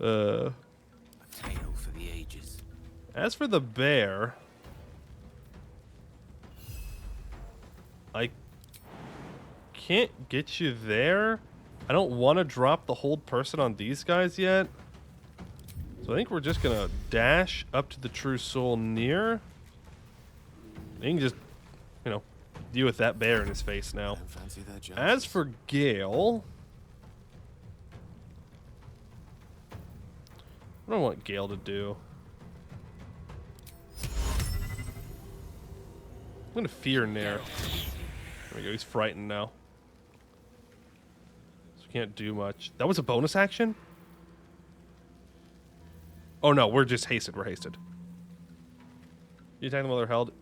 A tale for the ages. As for the bear... I can't get you there. I don't want to drop the Hold Person on these guys yet. So I think we're just going to dash up to the True Soul near. You can just, you know, deal with that bear in his face now. As for Gale... I don't want Gale to do. I'm going to Fear Nair. There we go, he's frightened now. So we can't do much. That was a bonus action? Oh no, we're just hasted. We're hasted. You attack them while they're held.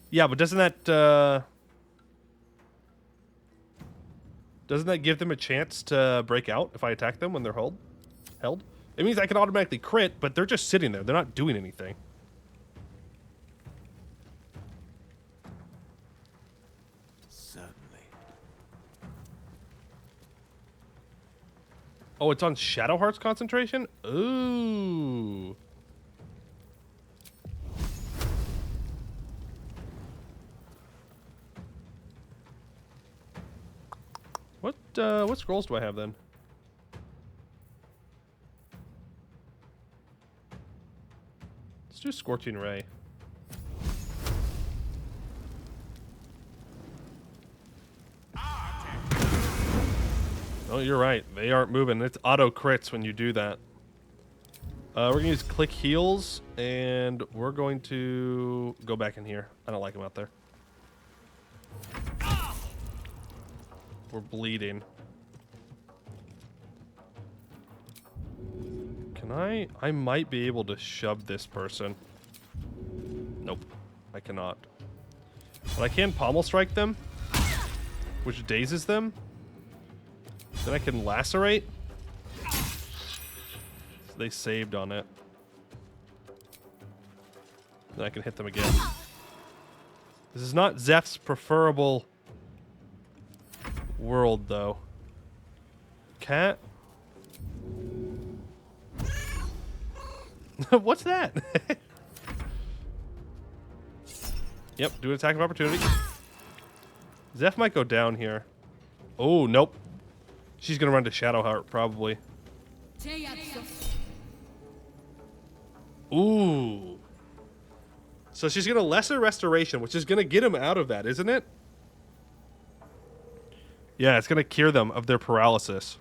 Yeah, but doesn't that give them a chance to break out if I attack them when they're held? It means I can automatically crit, but they're just sitting there. They're not doing anything. Certainly. Oh, it's on Shadowheart's concentration? Ooh. What scrolls do I have then? Let's do Scorching Ray. Oh, you're right. They aren't moving. It's auto crits when you do that. We're going to use Click Heals, and we're going to go back in here. I don't like him out there. We're bleeding. Can I might be able to shove this person. Nope. I cannot. But I can pommel strike them, which dazes them. Then I can lacerate. They saved on it. Then I can hit them again. This is not Zeph's preferable world, though. Cat? What's that? Yep, do an attack of opportunity. Zeph might go down here. Oh, nope. She's going to run to Shadowheart, probably. Ooh. So she's going to lesser restoration, which is going to get him out of that, isn't it? Yeah, it's going to cure them of their paralysis.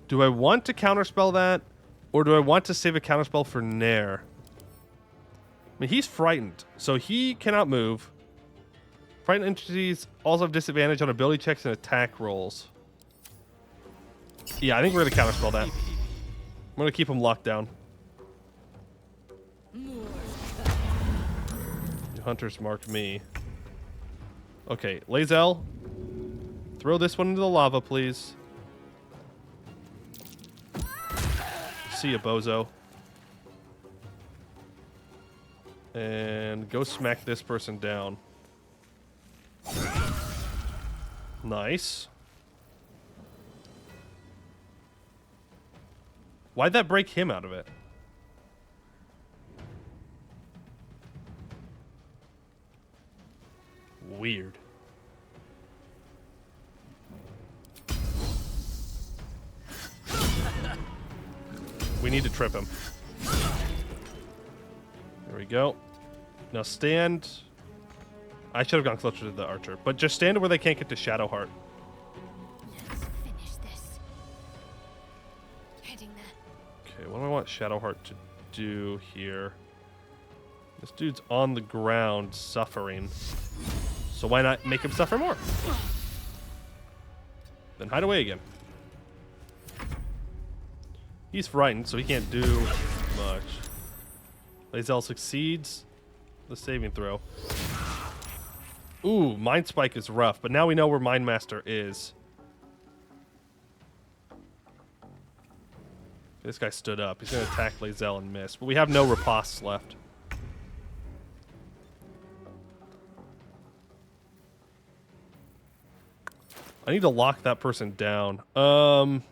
Do I want to counterspell that? Or do I want to save a counterspell for Nair? I mean, he's frightened, so he cannot move. Frightened entities also have disadvantage on ability checks and attack rolls. Yeah, I think we're going to counterspell that. I'm going to keep him locked down. The hunters marked me. Okay, Lae'zel, throw this one into the lava, please. See ya, bozo. And go smack this person down. Nice. Why'd that break him out of it? Weird. We need to trip him. There we go. Now stand. I should have gone closer to the archer, but just stand where they can't get to Shadowheart. Let's finish this. Heading there. Okay, what do I want Shadowheart to do here? This dude's on the ground suffering. So why not make him suffer more? Then hide away again. He's frightened, so he can't do much. Lae'zel succeeds the saving throw. Ooh, Mind Spike is rough, but now we know where Mind Master is. This guy stood up. He's going to attack Lae'zel and miss, but we have no ripostes left. I need to lock that person down. Okay,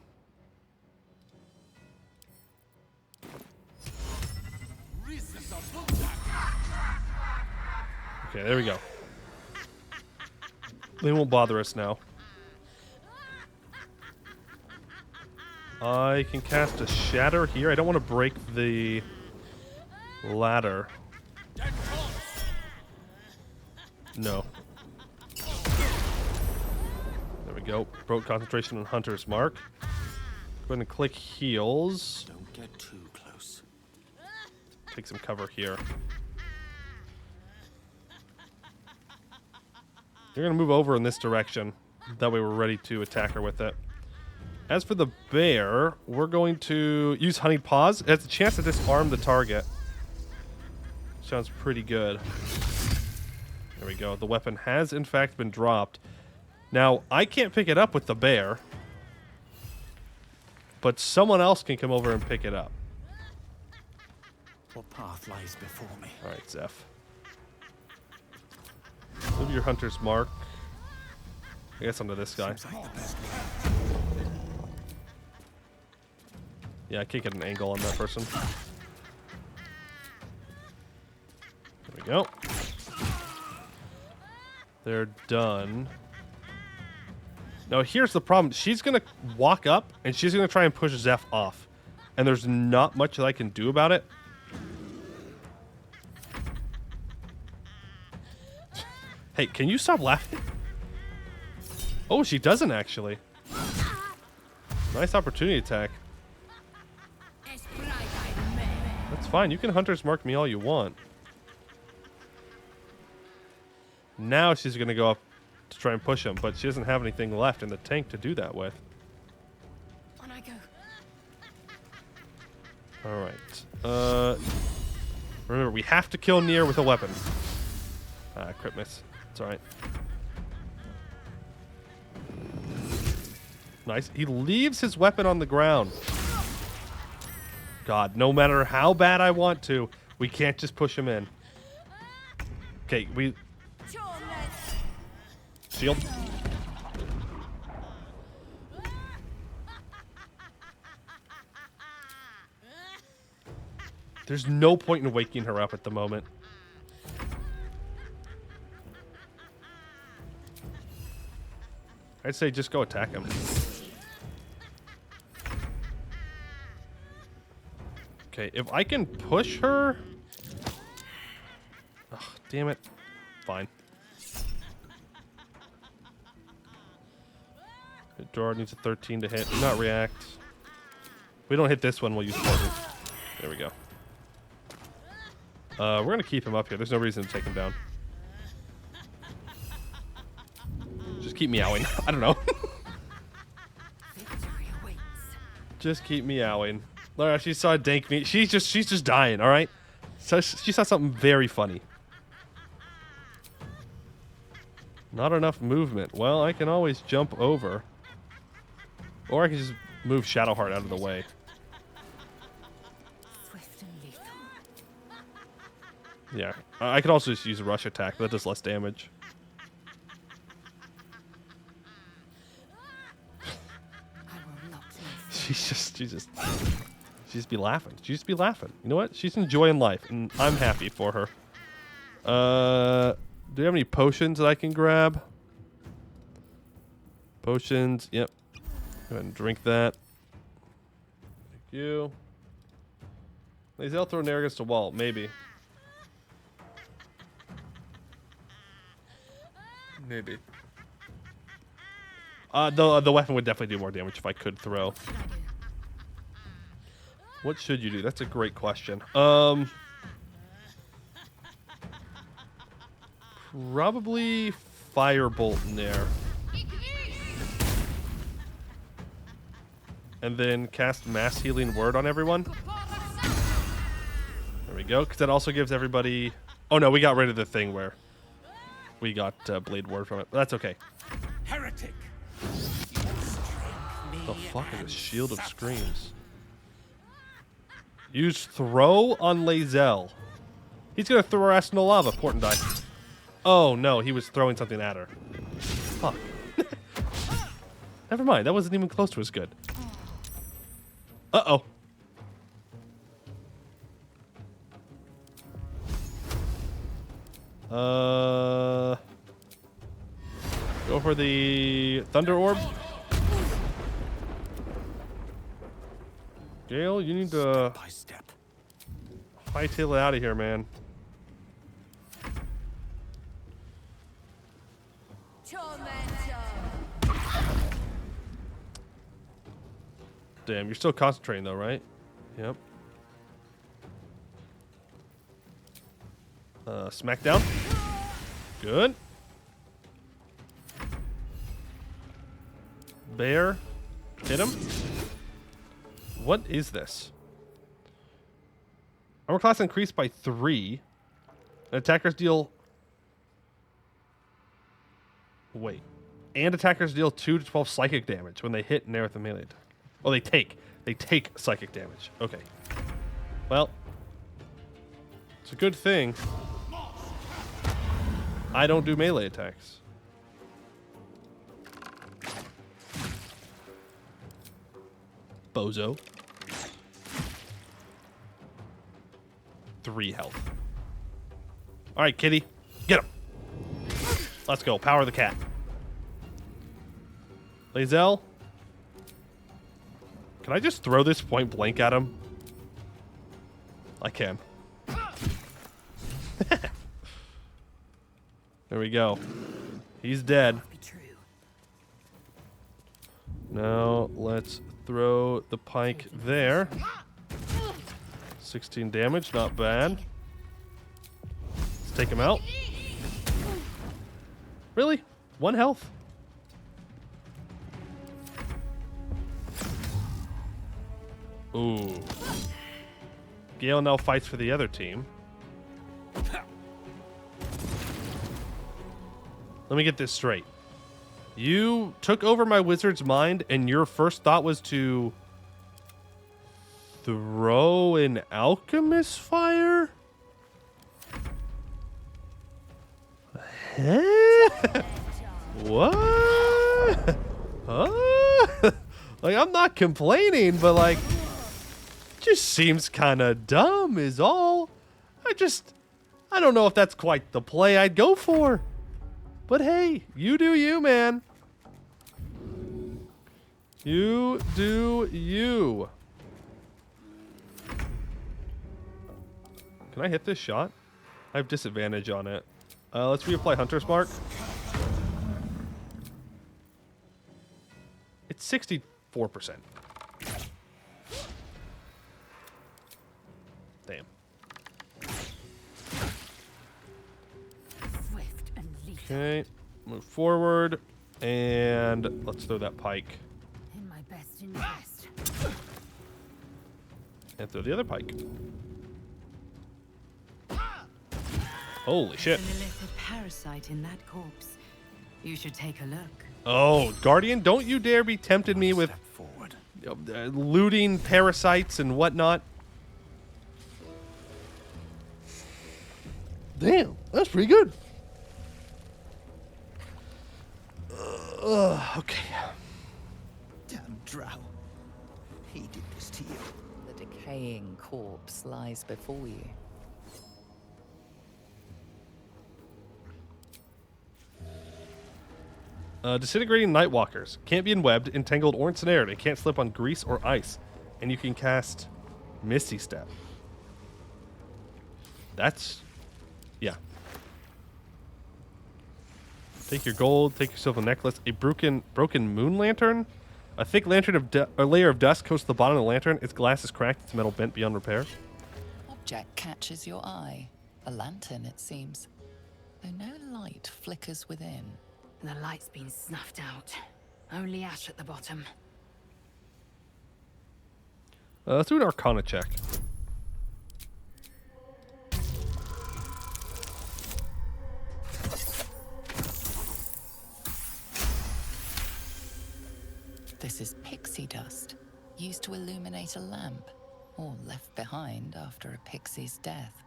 there we go. They won't bother us now. I can cast a Shatter here. I don't want to break the ladder. No. There we go. Broke concentration on Hunter's Mark. Go ahead and click heals. Don't get too close. Take some cover here. You're going to move over in this direction. That way we're ready to attack her with it. As for the bear, we're going to use Honeyed Paws. It has a chance to disarm the target. Sounds pretty good. There we go. The weapon has, in fact, been dropped. Now, I can't pick it up with the bear. But someone else can come over and pick it up. What path lies before me? All right, Zeph. Move your Hunter's Mark. I guess onto this guy. Yeah, I can't get an angle on that person. There we go. They're done. Now, here's the problem. She's going to walk up, and she's going to try and push Zeph off. And there's not much that I can do about it. Hey, can you stop laughing? Oh, she doesn't actually. Nice opportunity attack. That's fine. You can Hunter's Mark me all you want. Now she's going to go up to try and push him, but she doesn't have anything left in the tank to do that with. On I go. All right. Remember, we have to kill Nier with a weapon. Crit miss. It's all right. Nice. He leaves his weapon on the ground. God, no matter how bad I want to, we can't just push him in. Okay, we... Shield. There's no point in waking her up at the moment. I'd say just go attack him. Okay, if I can push her... Ugh, damn it. Fine. Drawer needs a 13 to hit. Do not react. If we don't hit this one, we'll use poison. There we go. We're going to keep him up here. There's no reason to take him down. Just keep meowing. I don't know. Just keep meowing. Laura, she saw dank meat. She's just dying, all right? So she saw something very funny. Not enough movement. Well, I can always jump over. Or I can just move Shadowheart out of the way. Yeah, I could also just use a rush attack. That does less damage. She's just be laughing. She just be laughing. You know what? She's enjoying life, and I'm happy for her. Do you have any potions that I can grab? Potions. Yep. Go ahead and drink that. Thank you. Lazel throw Nair against a wall. Maybe. Maybe. The weapon would definitely do more damage if I could throw. What should you do? That's a great question. Probably Firebolt Nair. And then cast Mass Healing Word on everyone. There we go. Because that also gives everybody... Oh no, we got rid of the thing where we got Blade Word from it. But that's okay. Heretic. The fuck is a Shield of Screams? Use Throw on Lazel. He's gonna throw her ass in the lava. Important die. Oh no, he was throwing something at her. Fuck. Never mind. That wasn't even close to as good. Uh-oh. Go for the Thunder Orb. Gale, you need to hightail it out of here, man. Damn, you're still concentrating though, right? Yep. Smackdown. Good. Bear. Hit him. What is this? Armor class increased by 3. And attackers deal... Wait. And attackers deal 2 to 12 psychic damage when they hit Nair with a melee attack. Oh, they take. They take psychic damage. Okay. Well. It's a good thing I don't do melee attacks. Bozo. 3 health. All right, kitty. Get him. Let's go. Power the cat. Lazel. Can I just throw this point blank at him? I can. There we go. He's dead. Now let's throw the pike there. 16 damage, not bad. Let's take him out. Really? 1 health? Ooh. Gale now fights for the other team. Let me get this straight. You took over my wizard's mind, and your first thought was to throw an alchemist fire? Huh? What? Huh? Like, I'm not complaining, but like, just seems kind of dumb is all. I don't know if that's quite the play I'd go for. But hey, you do you, man. You do you. Can I hit this shot? I have disadvantage on it. Let's reapply Hunter's Mark. It's 64%. Damn. Okay, move forward, and let's throw that pike. In my best interest. And throw the other pike. Holy shit. An illicit parasite in that corpse. You should take a look. Oh, Guardian, don't you dare be tempting me with looting parasites and whatnot. Damn, that's pretty good. Okay. Damn drow. He did this to you. The decaying corpse lies before you. Disintegrating Nightwalkers. Can't be enwebbed, entangled, or ensnared. It can't slip on grease or ice. And you can cast Misty Step. That's... yeah. Take your gold, take yourself a necklace, a broken moon lantern, a thick lantern of a layer of dust coats the bottom of the lantern. Its glass is cracked, its metal bent beyond repair. Object catches your eye. A lantern, it seems. Though no light flickers within. The light's been snuffed out. Only ash at the bottom. Let's do an Arcana check. This is pixie dust, used to illuminate a lamp, or left behind after a pixie's death.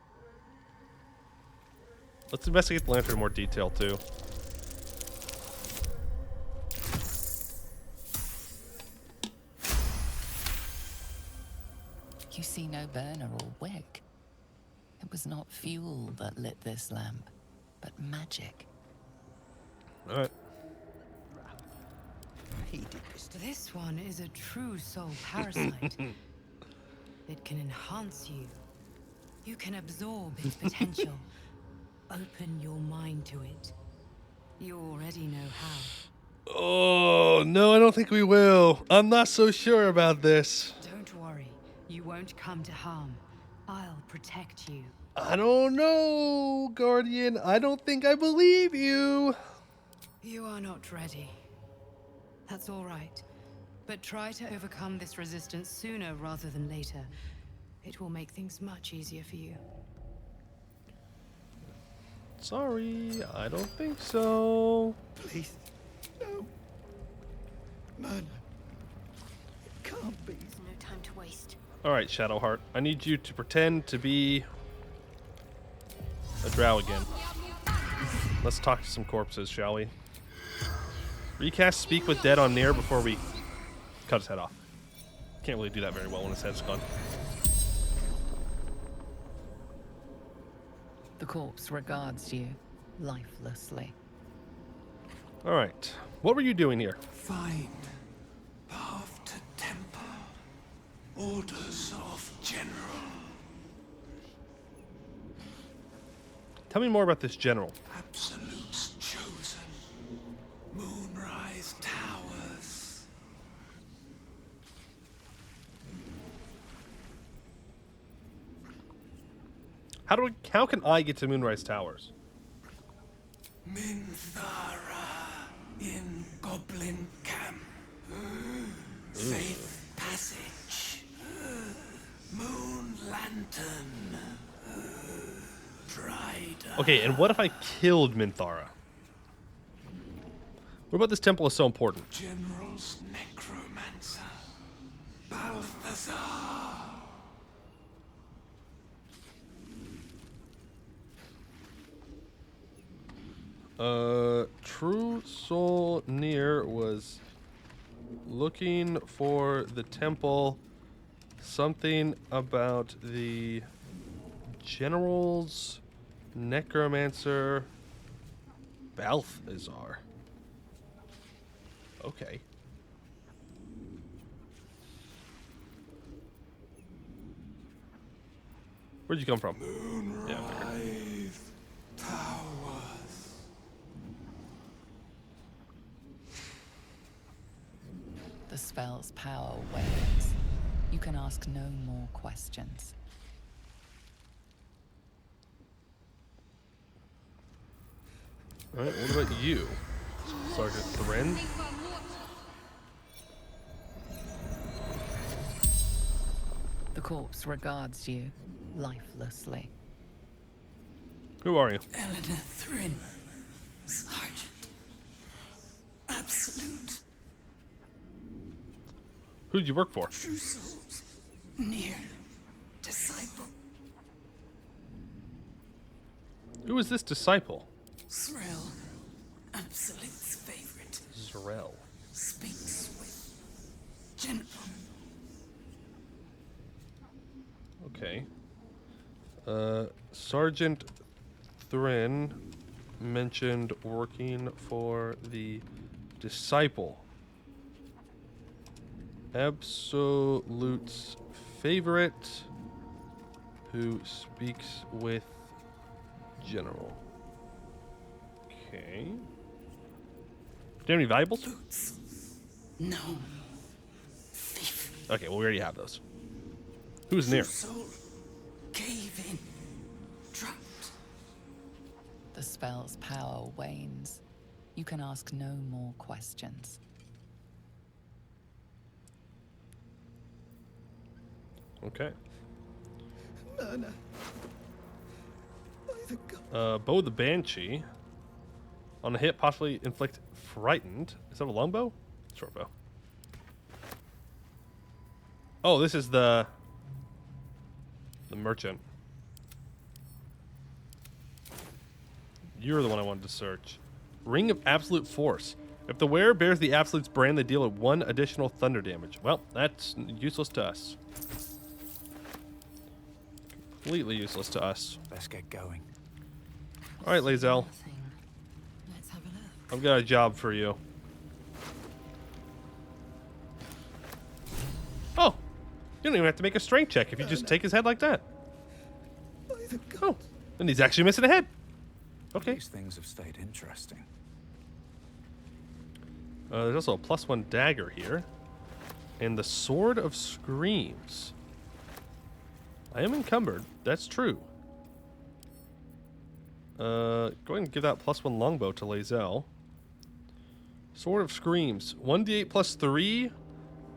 Let's investigate the lantern in more detail, too. You see no burner or wick. It was not fuel that lit this lamp, but magic. All right. This one is a true soul parasite. It can enhance you. You can absorb its potential. Open your mind to it. You already know how. Oh, no, I don't think we will. I'm not so sure about this. Don't worry. You won't come to harm. I'll protect you. I don't know, Guardian. I don't think I believe you. You are not ready. That's all right. But try to overcome this resistance sooner rather than later. It will make things much easier for you. Sorry, I don't think so. Please, no. Murder. It can't be. There's no time to waste. All right, Shadowheart. I need you to pretend to be a drow again. Let's talk to some corpses, shall we? Recast Speak with Dead on Nair before we cut his head off. Can't really do that very well when his head's gone. The corpse regards you lifelessly. All right. What were you doing here? Find path to temple. Orders of general. Tell me more about this general. Absolutes chosen. Moonrise towers. How can I get to Moonrise Towers? Minthara in Goblin Camp. Safe passage. Moon lantern. Dried up. Okay, and what if I killed Minthara? What about this temple is so important? General's necromancer. Balthazar. True Soul Near was looking for the temple. Something about the general's necromancer Balthazar. Okay. Where'd you come from? Moonrise Towers. The spell's power wanes. You can ask no more questions. Alright, what about you? Sergeant Thren? The corpse regards you lifelessly. Who are you? Eleanor Thren, Sergeant. Absolute. Who'd you work for? True souls. Near. Disciple. Who is this disciple? Thrill. Absolute's favorite. Zrel. Speaks with general. Okay. Sergeant Thren mentioned working for the disciple. Absolute's favorite who speaks with general. Okay. Do you have any valuables? No. Okay, well, we already have those. Who's near? Soul. Cave in. Trapped. The spell's power wanes. You can ask no more questions. Okay. Myrna. Bow the Banshee. On a hit, possibly inflict frightened. Is that a longbow? Short bow. Oh, this is the merchant. You're the one I wanted to search. Ring of Absolute Force. If the wearer bears the Absolute's brand, they deal 1 additional thunder damage. Well, that's useless to us. Completely useless to us. Let's get going. All right, Lae'zel. Let's have a look. I've got a job for you. Oh, you don't even have to make a strength check if you just take his head like that. Oh, and he's actually missing a head. Okay. These things have stayed interesting. There's also a +1 dagger here. And the Sword of Screams. I am encumbered. That's true. Go ahead and give that +1 longbow to Lae'zel. Sword of Screams. 1d8 +3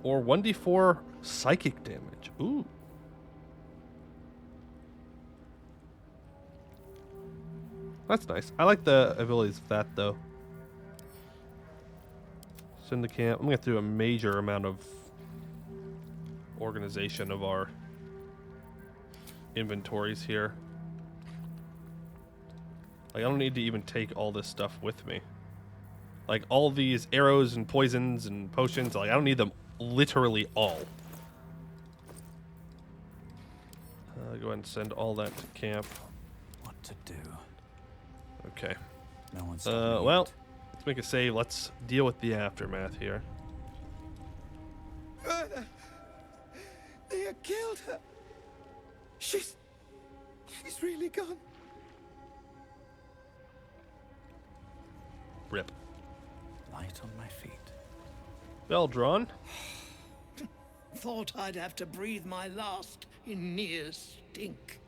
or 1d4 psychic damage. Ooh. That's nice. I like the abilities of that, though. Send the camp. I'm going to do a major amount of organization of our inventories here. Like, I don't need to even take all this stuff with me. Like, all these arrows and poisons and potions, like, I don't need them literally all. Go ahead and send all that to camp. What to do? Okay. No one's well, let's make a save. Let's deal with the aftermath here. They have killed her. She's really gone. Rip. Light on my feet. Bell drawn. Thought I'd have to breathe my last in near stink.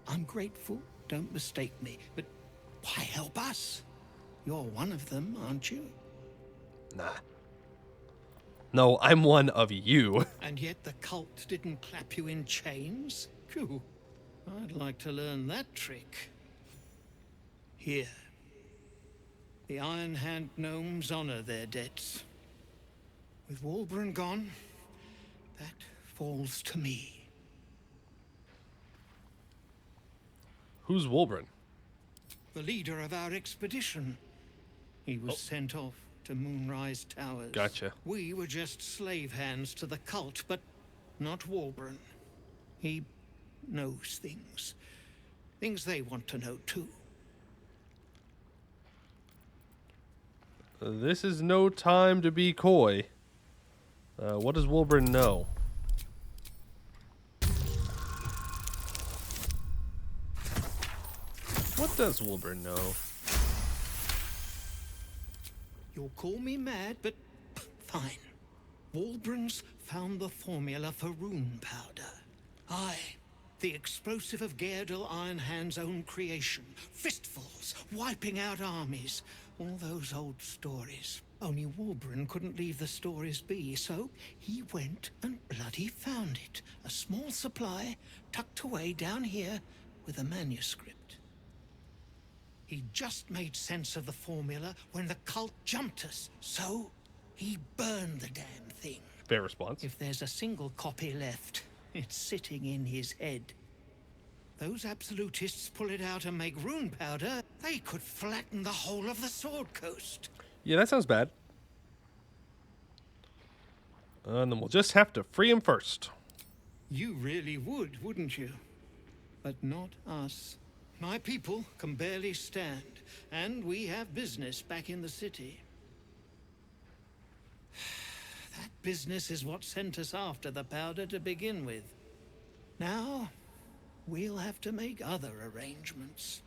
I'm grateful, don't mistake me, but why help us? You're one of them, aren't you? Nah. No, I'm one of you. And yet the cult didn't clap you in chains? Phew. I'd like to learn that trick. Here. The Iron Hand gnomes honor their debts. With Wulbren gone, that falls to me. Who's Wulbren? the leader of our expedition. He was sent off to Moonrise Towers. Gotcha. We were just slave hands to the cult, but not Walburn. He knows things. Things they want to know too. This is no time to be coy. What does Wilburn know? What does Wilburn know? You'll call me mad, but fine. Walbrun's found the formula for rune powder. Aye, the explosive of Gaerdel Ironhand's own creation. Fistfuls, wiping out armies. All those old stories. Only Walburn couldn't leave the stories be, so he went and bloody found it. A small supply, tucked away down here with a manuscript. He just made sense of the formula when the cult jumped us, so he burned the damn thing. Fair response. If there's a single copy left, it's sitting in his head. Those absolutists pull it out and make rune powder, they could flatten the whole of the Sword Coast. Yeah, that sounds bad. And then we'll just have to free him first. You really would, wouldn't you? But not us. My people can barely stand, and we have business back in the city. That business is what sent us after the powder to begin with. Now, we'll have to make other arrangements.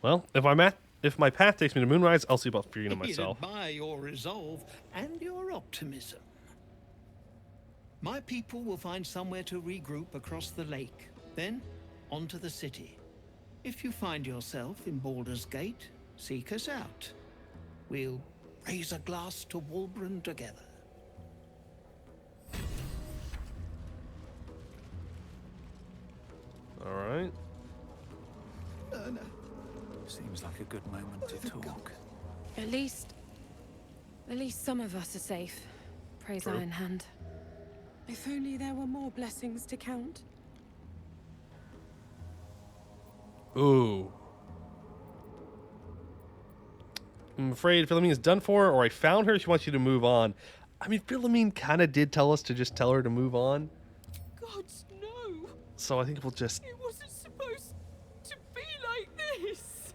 Well, if my path takes me to Moonrise, I'll see about freeing him myself. I admire your resolve and your optimism. My people will find somewhere to regroup across the lake, then onto the city. If you find yourself in Baldur's Gate, seek us out. We'll raise a glass to Walburn together. All right. Seems like a good moment to talk. At least some of us are safe. Praise True. Ironhand. If only there were more blessings to count. Ooh. I'm afraid Philomene is done for, or I found her. She wants you to move on. I mean, Philomene kind of did tell us to just tell her to move on. Gods, no! So I think we'll just... It wasn't supposed to be like this!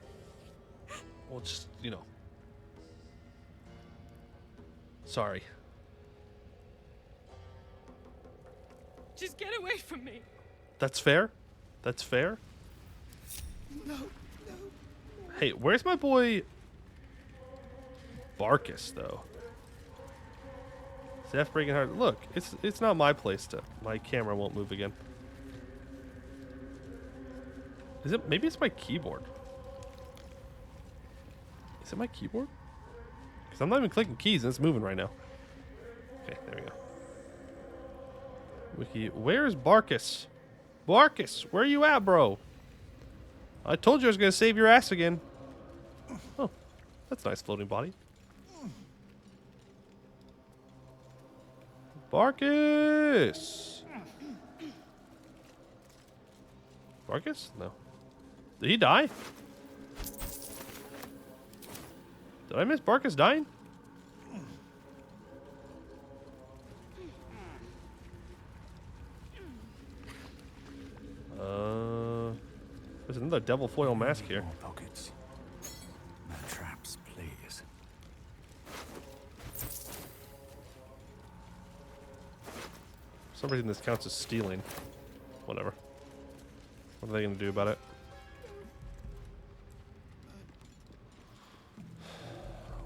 We'll just, you know... Sorry. Just get away from me! That's fair. That's fair. No. Hey, where's my boy... Barkus, though? Zeph breaking heart. Look, it's not my place to... My camera won't move again. Is it... Maybe it's my keyboard. Is it my keyboard? Because I'm not even clicking keys and it's moving right now. Okay, there we go. Wiki, where's Barkus? Barkus, where are you at, bro? I told you I was going to save your ass again. Oh, that's a nice floating body. Barkus! Barkus? No. Did he die? Did I miss Barkus dying? There's another devil foil mask here. More pockets. No traps, please. For some reason this counts as stealing. Whatever. What are they going to do about it?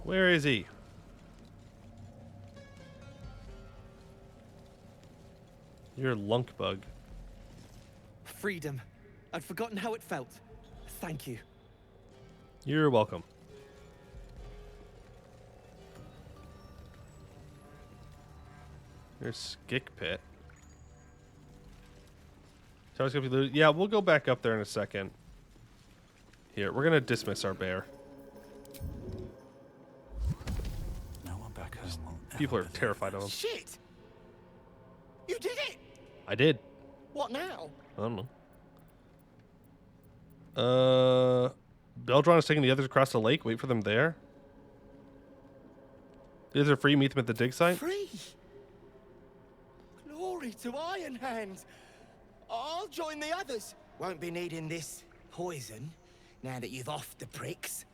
Where is he? You're a lunk bug. Freedom. I'd forgotten how it felt. Thank you. You're welcome. Here's Skick Pit. Tower's gonna be looted. Yeah, we'll go back up there in a second. Here, we're gonna dismiss our bear. No one back home will People are terrified of him. Shit! You did it! I did. What now? I don't know. Beldron is taking the others across the lake. Wait for them there. These are free. Meet them at the dig site. Free! Glory to Iron Hand! I'll join the others. Won't be needing this poison now that you've offed the pricks.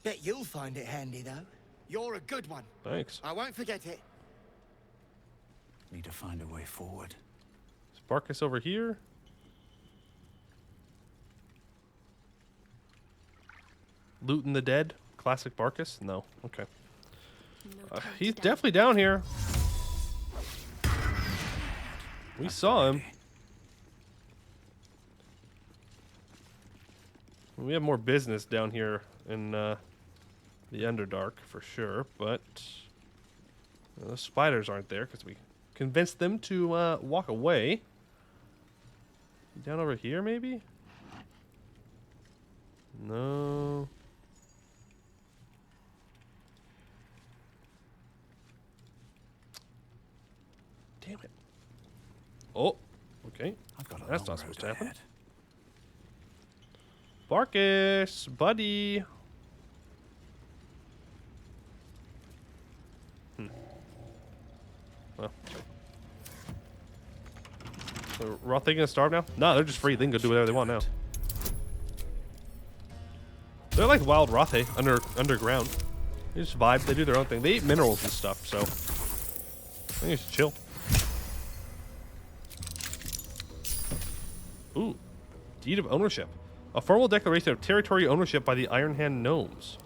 Bet you'll find it handy, though. You're a good one. Thanks. I won't forget it. Need to find a way forward. Sparkus over here. Looting the dead. Classic Barkus? No. Okay. He's definitely down here. We saw him. We have more business down here in the Underdark for sure, but the spiders aren't there because we convinced them to walk away. Down over here, maybe? No. Damn it. Oh, okay. That's not supposed to happen. Barkus, buddy. Well, so we're all thinking of starve now? No, they're just free. They can go do whatever they want now. They're like wild Rothe underground. They just vibe. They do their own thing. They eat minerals and stuff, so I think it's chill. Ooh, deed of ownership. A formal declaration of territory ownership by the Iron Hand Gnomes.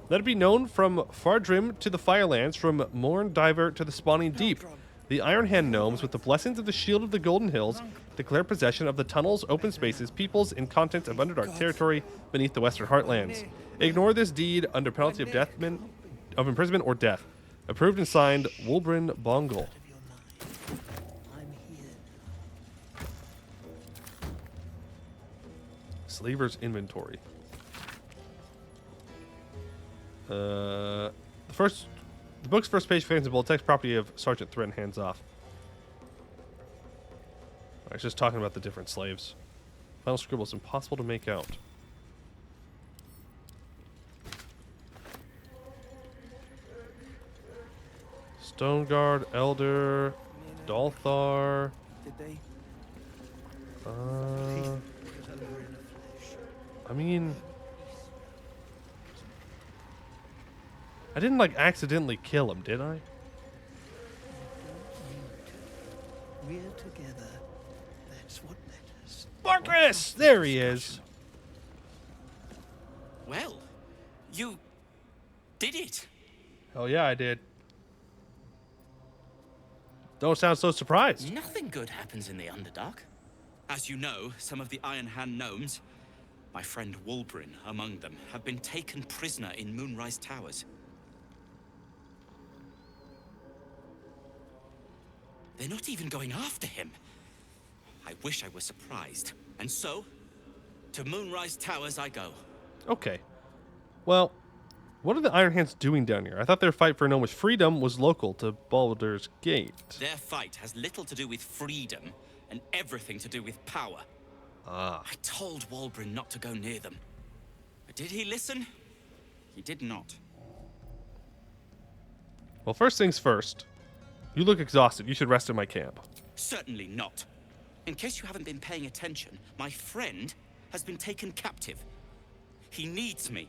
Let it be known from Fardrim to the Firelands, from Morn Diver to the Spawning Deep. The Iron Hand Gnomes, with the blessings of the Shield of the Golden Hills, declare possession of the tunnels, open spaces, peoples, and contents of Underdark territory beneath the Western Heartlands. Ignore this deed under penalty of imprisonment or death. Approved and signed, Wulbrin Bongal. Slaver's inventory. The book's first page contains a bold text, property of Sergeant Threaten, hands off. Alright, it's just talking about the different slaves. Final scribble is impossible to make out. Stoneguard, Elder, Dalthar. Did they? I mean, I didn't like accidentally kill him, did I? We're together. That's what matters. Barkus! There he is. Well, you did it. Oh yeah, I did. Don't sound so surprised. Nothing good happens in the Underdark. As you know, some of the Iron Hand Gnomes, my friend Wulbrin among them, have been taken prisoner in Moonrise Towers. They're not even going after him. I wish I were surprised. And so, to Moonrise Towers I go. Okay. Well, what are the Iron Hands doing down here? I thought their fight for Gnomish freedom was local to Baldur's Gate. Their fight has little to do with freedom and everything to do with power. Ah. I told Wulbrin not to go near them. But did he listen? He did not. Well, first things first. You look exhausted. You should rest in my camp. Certainly not. In case you haven't been paying attention, my friend has been taken captive. He needs me.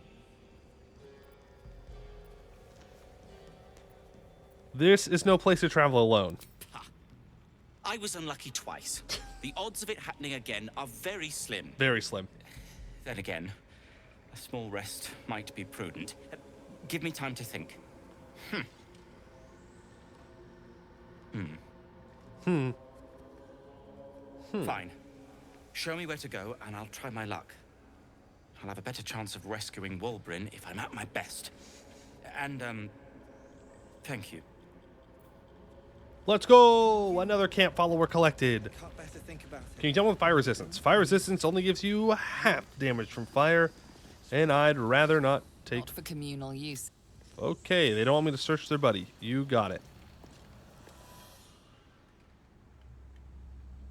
This is no place to travel alone. I was unlucky twice. The odds of it happening again are very slim. Very slim. Then again, a small rest might be prudent. Give me time to think. Fine. Show me where to go, and I'll try my luck. I'll have a better chance of rescuing Wulbrin if I'm at my best. And, thank you. Let's go! Another camp follower collected. Can't better think about it. Can you tell me with fire resistance? Fire resistance only gives you half damage from fire, and I'd rather not take... Not for communal use. Okay, they don't want me to search their buddy. You got it.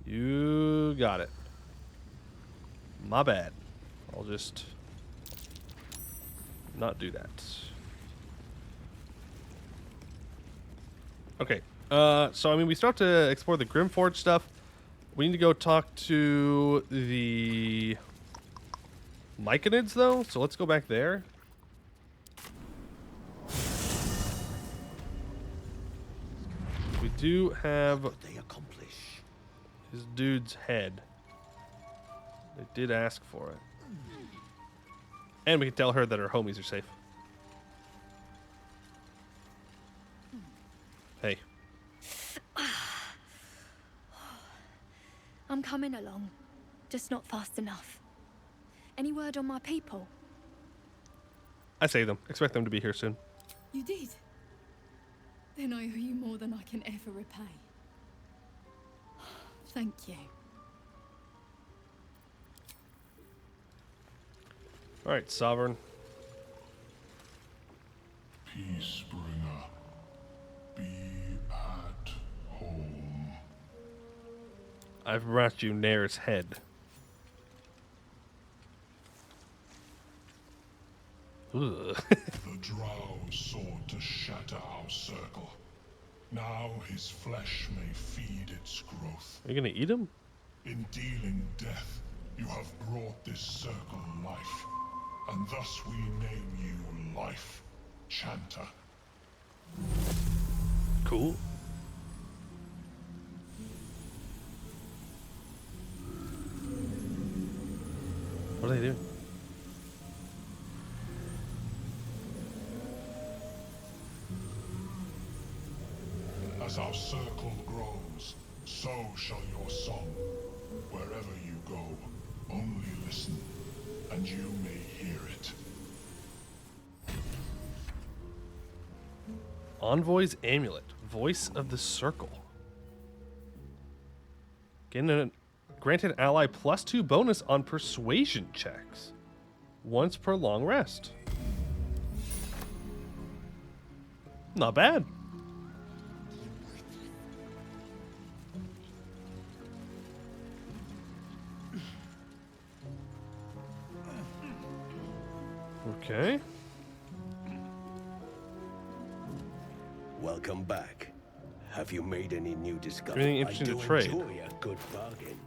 You got it. My bad. I'll just not do that. Okay. So I mean, we start to explore the Grimforge stuff. We need to go talk to the Myconids, though. So let's go back there. We do have his dude's head. They did ask for it. And we can tell her that her homies are safe. Hey. I'm coming along, just not fast enough. Any word on my people? I saved them. Expect them to be here soon. You did? Then I owe you more than I can ever repay. Thank you. All right, Sovereign. Peacebringer, be at home. I've brought you Nair's head. Ugh. The drow sought to shatter our circle. Now his flesh may feed its growth. Are you gonna eat him? In dealing death, you have brought this circle life, and thus we name you Life Chanter. Cool. What are they doing? As our circle grows, so shall your song. Wherever you go, only listen, and you may hear it. Envoy's Amulet. Voice of the Circle. Granted ally +2 bonus on persuasion checks. Once per long rest. Not bad. Okay. Welcome back. Have you made any new discoveries? Anything interesting to trade? I do enjoy a good bargain.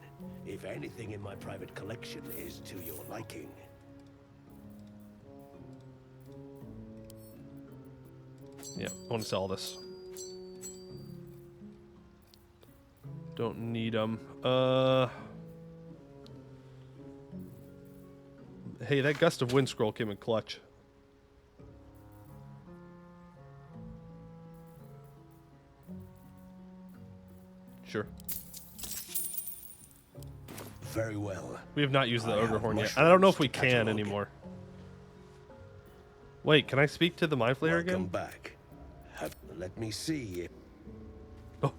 If anything in my private collection is to your liking. Yeah, I want to sell this. Don't need them. Hey, that Gust of Wind scroll came in clutch. Sure. Very well. We have not used the I Ogre have Horn yet. And I don't know if we mushrooms to can catalog. anymore. Wait, can I speak to the Mind Flayer Welcome again? back. Let me see. Ah,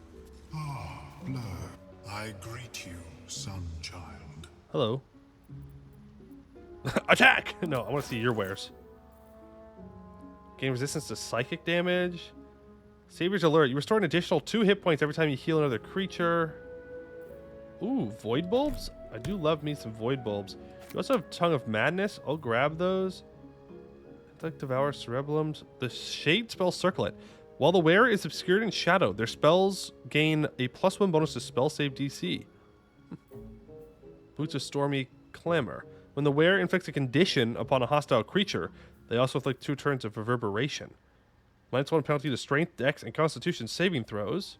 Blur. I greet you, son child. Hello. Attack! No, I want to see your wares. Gain resistance to psychic damage. Saber's Alert. You restore an additional 2 hit points every time you heal another creature. Ooh, Void Bulbs? I do love me some Void Bulbs. You also have Tongue of Madness. I'll grab those. Intellect Devour, Cerebellums. The Shade spell Circlet. While the wearer is obscured in shadow, their spells gain a +1 bonus to spell save DC. Boots of Stormy Clamor. When the wearer inflicts a condition upon a hostile creature, they also inflict 2 turns of Reverberation. -1 penalty to Strength, Dex, and Constitution saving throws.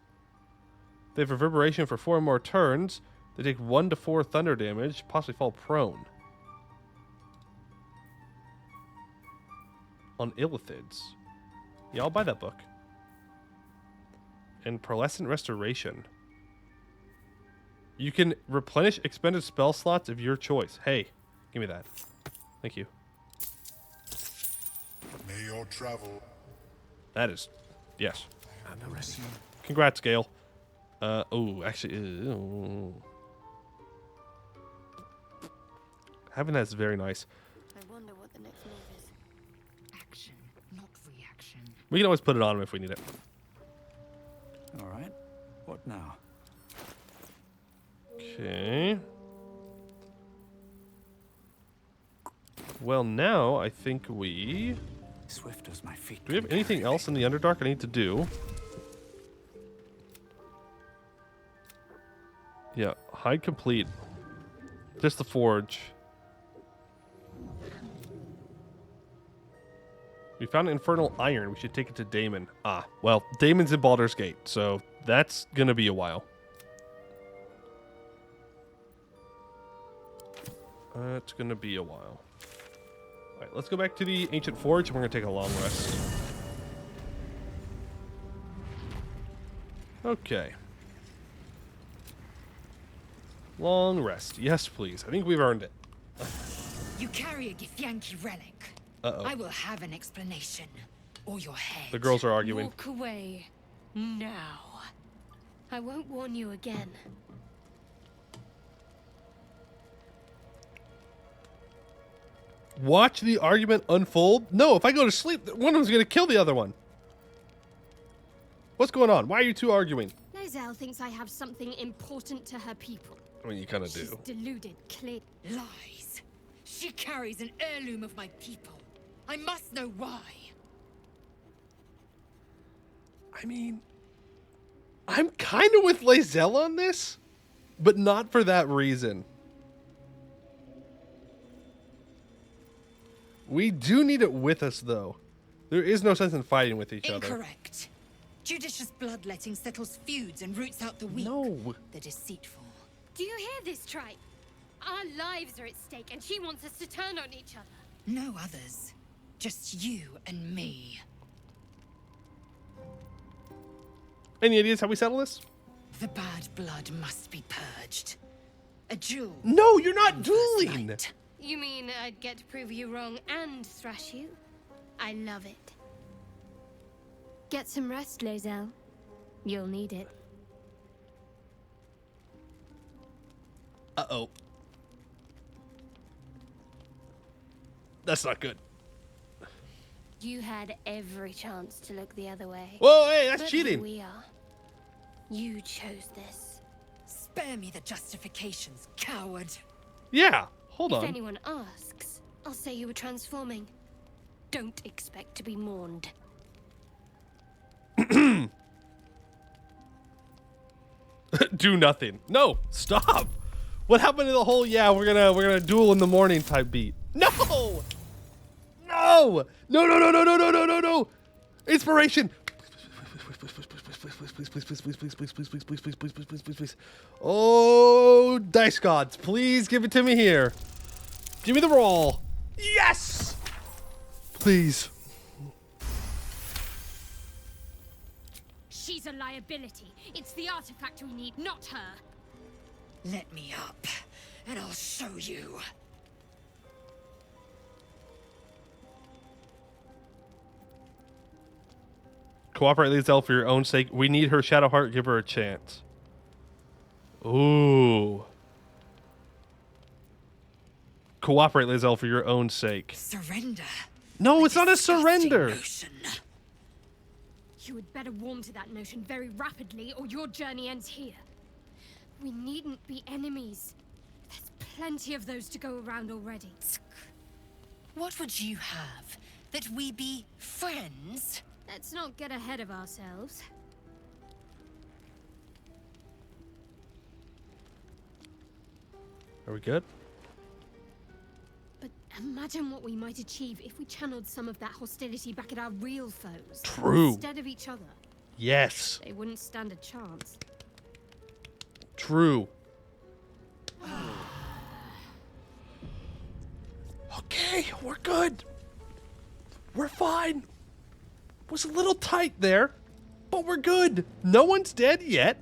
They have Reverberation for 4 more turns. They take 1 to 4 thunder damage, possibly fall prone. On Illithids. Yeah, I'll buy that book. And Pearlescent Restoration. You can replenish expended spell slots of your choice. Hey, give me that. Thank you. May your travel. That is, yes. Congrats, Gale. Oh, actually, having that's very nice. I wonder what the next move is. Action, not reaction. We can always put it on him if we need it. All right. What now? Okay. Well, now I think we... Swift as my feet. Do we have anything else in the Underdark I need to do? Yeah, hide complete. Just the forge. We found infernal iron. We should take it to Damon. Ah, well, Damon's in Baldur's Gate, so that's gonna be a while. It's gonna be a while. All right, let's go back to the ancient forge, and we're gonna take a long rest. Okay. Long rest. Yes, please. I think we've earned it. You carry a Githyanki relic. Uh-oh. I will have an explanation. Or your head. The girls are arguing. Walk away. Now. I won't warn you again. Watch the argument unfold? No, if I go to sleep, one of them's going to kill the other one. What's going on? Why are you two arguing? Lae'zel thinks I have something important to her people. I mean, you kind of She's do. deluded, clear. Lies. She carries an heirloom of my people. I must know why. I mean, I'm kind of with Lae'zel on this, but not for that reason. We do need it with us, though. There is no sense in fighting with each other. Incorrect. Judicious bloodletting settles feuds and roots out the weak. No. The deceitful. Do you hear this, tribe? Our lives are at stake, and she wants us to turn on each other. No others. Just you and me. Any ideas how we settle this? The bad blood must be purged. A duel. No, you're not dueling. You mean I'd get to prove you wrong and thrash you? I love it. Get some rest, Lae'zel. You'll need it. Uh-oh. That's not good. You had every chance to look the other way. Whoa, hey, that's But cheating. Here we are. You chose this. Spare me the justifications, coward. Yeah, hold If on. anyone asks, I'll say you were transforming. Don't expect to be mourned. Do nothing. No, stop. What happened to the whole we're gonna duel in the morning type beat? No! No! No, no, no, no, no, no, no, no, no! Inspiration! Please, please, please, please, please, please, please, please, please, please, please, please, please, please, please. Oh, dice gods, please give it to me here. Give me the roll. Yes! Please. She's a liability. It's the artifact we need, not her. Let me up, and I'll show you. Cooperate, Lae'zel, for your own sake. We need her Shadowheart. Give her a chance. Ooh. Cooperate, Lae'zel, for your own sake. Surrender. No, it's not a surrender. You had better warm to that notion very rapidly, or your journey ends here. We needn't be enemies. There's plenty of those to go around already. What would you have? That we be friends? Let's not get ahead of ourselves. Are we good? But imagine what we might achieve if we channeled some of that hostility back at our real foes. True. Instead of each other. Yes. They wouldn't stand a chance. True. Okay, we're good. We're fine. Was a little tight there, but we're good. No one's dead yet.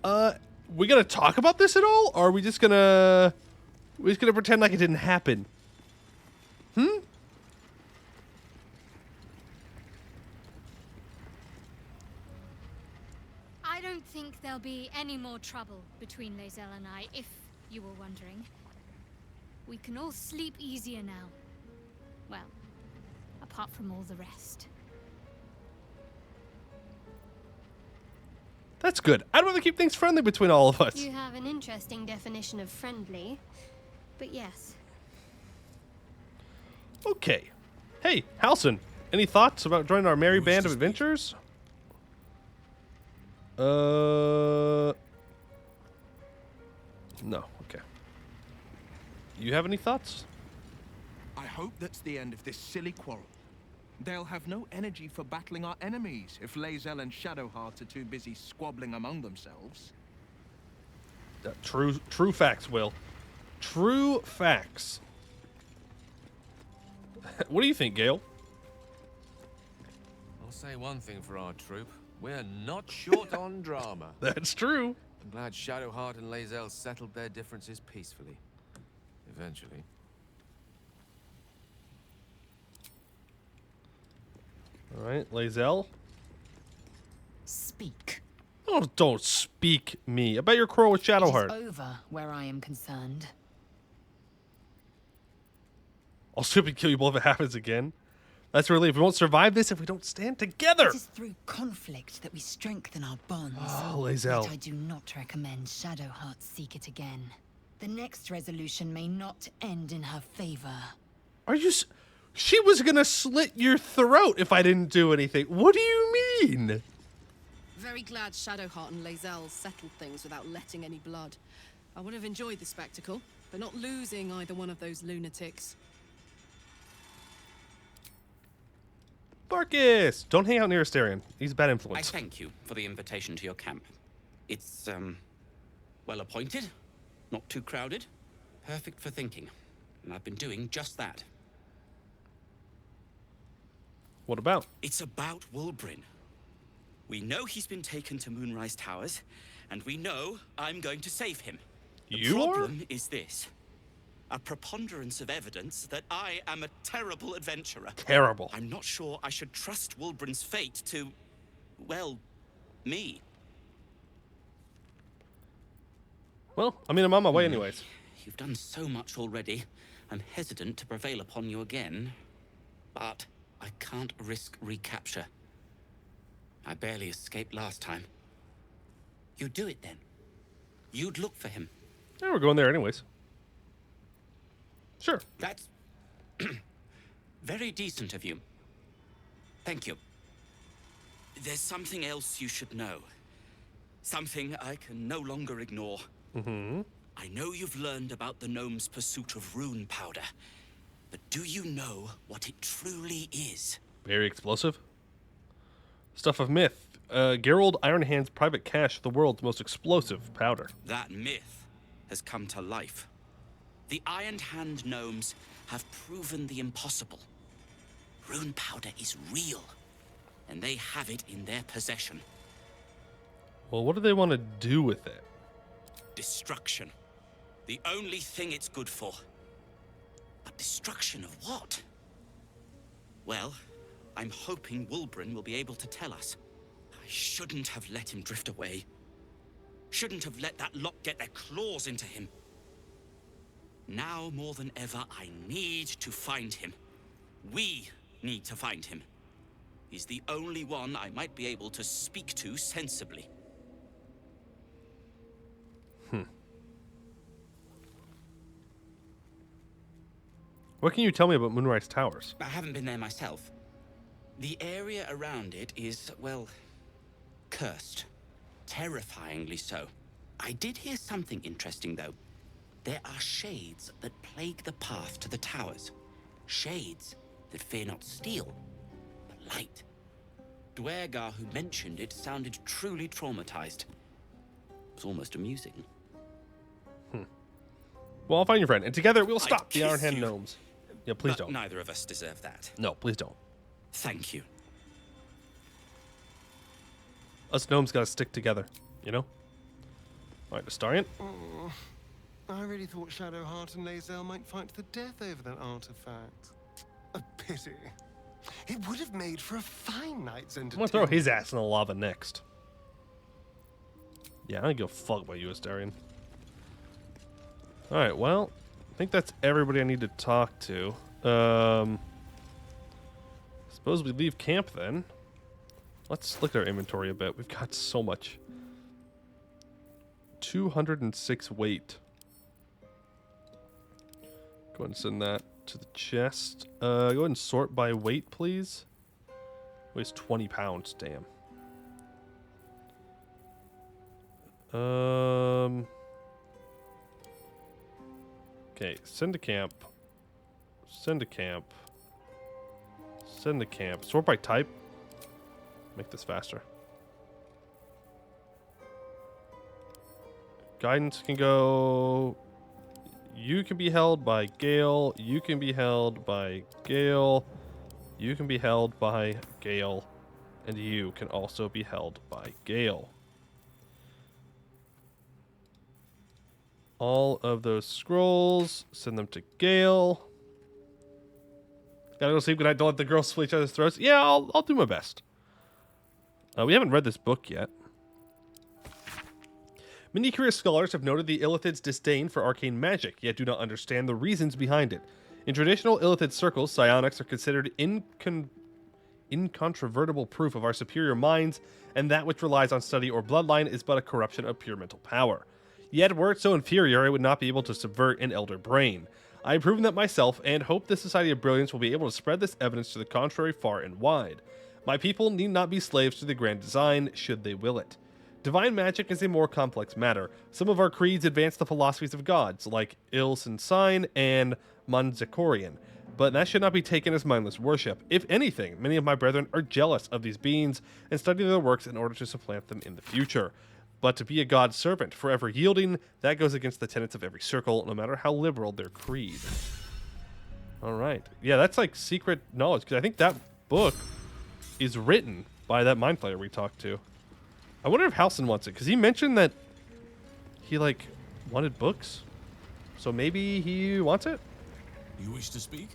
We gonna talk about this at all? Or are we just gonna pretend like it didn't happen? I don't think there'll be any more trouble between Lae'zel and I, if you were wondering. We can all sleep easier now. Well, apart from all the rest. That's good. I'd rather keep things friendly between all of us. You have an interesting definition of friendly, but yes. Okay. Hey, Halson, any thoughts about joining our merry band of adventurers? No. Okay. You have any thoughts? I hope that's the end of this silly quarrel. They'll have no energy for battling our enemies if Lae'zel and Shadowheart are too busy squabbling among themselves. True facts, Will. True facts. What do you think, Gale? I'll say one thing for our troop. We're not short on drama. That's true. I'm glad Shadowheart and Lae'zel settled their differences peacefully. Eventually. All right, Lae'zel. Speak. Oh, don't speak me. I bet your quarrel with Shadowheart. It is over where I am concerned. I'll stupid kill you both if it happens again. That's a relief. We won't survive this if we don't stand together. It is through conflict that we strengthen our bonds. Oh, Lae'zel. But I do not recommend Shadowheart seek it again. The next resolution may not end in her favor. Are you... She was gonna slit your throat if I didn't do anything. What do you mean? Very glad Shadowheart and Lae'zel settled things without letting any blood. I would have enjoyed the spectacle, but not losing either one of those lunatics. Barkus! Don't hang out near Asterion. He's a bad I influence. thank you for the invitation to your camp. It's, well appointed, not too crowded, perfect for thinking. And I've been doing just that. What about? It's about Wulbren. We know he's been taken to Moonrise Towers, and we know I'm going to save him. The problem is this. A preponderance of evidence that I am a terrible adventurer. Terrible. I'm not sure I should trust Wulbren's fate to, well, me. Well, I mean, I'm on my way anyways. You've done so much already. I'm hesitant to prevail upon you again. But I can't risk recapture. I barely escaped last time. You'd do it then. You'd look for him. Yeah, we're going there anyways. Sure. That's very decent of you. Thank you. There's something else you should know. Something I can no longer ignore. Mm-hmm. I know you've learned about the gnome's pursuit of rune powder, but do you know what it truly is? Very explosive. Stuff of myth. Geralt Ironhand's private cache, the world's most explosive powder. That myth has come to life. The Iron Hand gnomes have proven the impossible. Rune powder is real, and they have it in their possession. Well, what do they want to do with it? Destruction. The only thing it's good for. But destruction of what? Well, I'm hoping Wulbren will be able to tell us. I shouldn't have let him drift away. Shouldn't have let that lot get their claws into him. Now more than ever, I need to find him. We need to find him. He's the only one I might be able to speak to sensibly. What can you tell me about Moonrise Towers? I haven't been there myself. The area around it is, well, cursed. Terrifyingly so. I did hear something interesting, though. There are shades that plague the path to the towers. Shades that fear not steel, but light. Dwergar, who mentioned it, sounded truly traumatized. It was almost amusing. Well, I'll find your friend, and together we'll stop I'd the kiss Ironhand you. gnomes. Yeah, please But don't. neither of us deserve that. No, please don't. Thank you. Us gnomes gotta stick together, you know? Alright, Astarion. Oh, I really thought Shadowheart and Lae'zel might fight to the death over that artifact. A pity. It would have made for a fine night's I'm entertainment. gonna throw his ass in the lava next. Yeah, I don't give a fuck about you, Astarion. Alright, well, I think that's everybody I need to talk to. Suppose we leave camp then. Let's look at our inventory a bit. We've got so much. 206 weight. Go ahead and send that to the chest. Go ahead and sort by weight, please. Weighs 20 pounds. Damn. Okay, send to camp. Send to camp. Send to camp. Sort by type. Make this faster. Guidance can go... You can be held by Gale. You can be held by Gale. You can be held by Gale. And you can also be held by Gale. All of those scrolls, send them to Gale. Gotta go sleep. Good night. Don't let the girls slit each other's throats. Yeah, I'll do my best. We haven't read this book yet. Many curious scholars have noted the Illithid's disdain for arcane magic, yet do not understand the reasons behind it. In traditional Illithid circles, psionics are considered incontrovertible proof of our superior minds, and that which relies on study or bloodline is but a corruption of pure mental power. Yet, were it so inferior, I would not be able to subvert an elder brain. I have proven that myself, and hope the Society of Brilliance will be able to spread this evidence to the contrary far and wide. My people need not be slaves to the grand design, should they will it. Divine magic is a more complex matter. Some of our creeds advance the philosophies of gods, like Il-Sensine and Manzakorian, but that should not be taken as mindless worship. If anything, many of my brethren are jealous of these beings and study their works in order to supplant them in the future. But to be a god's servant, forever yielding, that goes against the tenets of every circle, no matter how liberal their creed. Alright. Yeah, that's like secret knowledge, because I think that book is written by that mind flayer we talked to. I wonder if Halson wants it, because he mentioned that he, like, wanted books. So maybe he wants it? You wish to speak?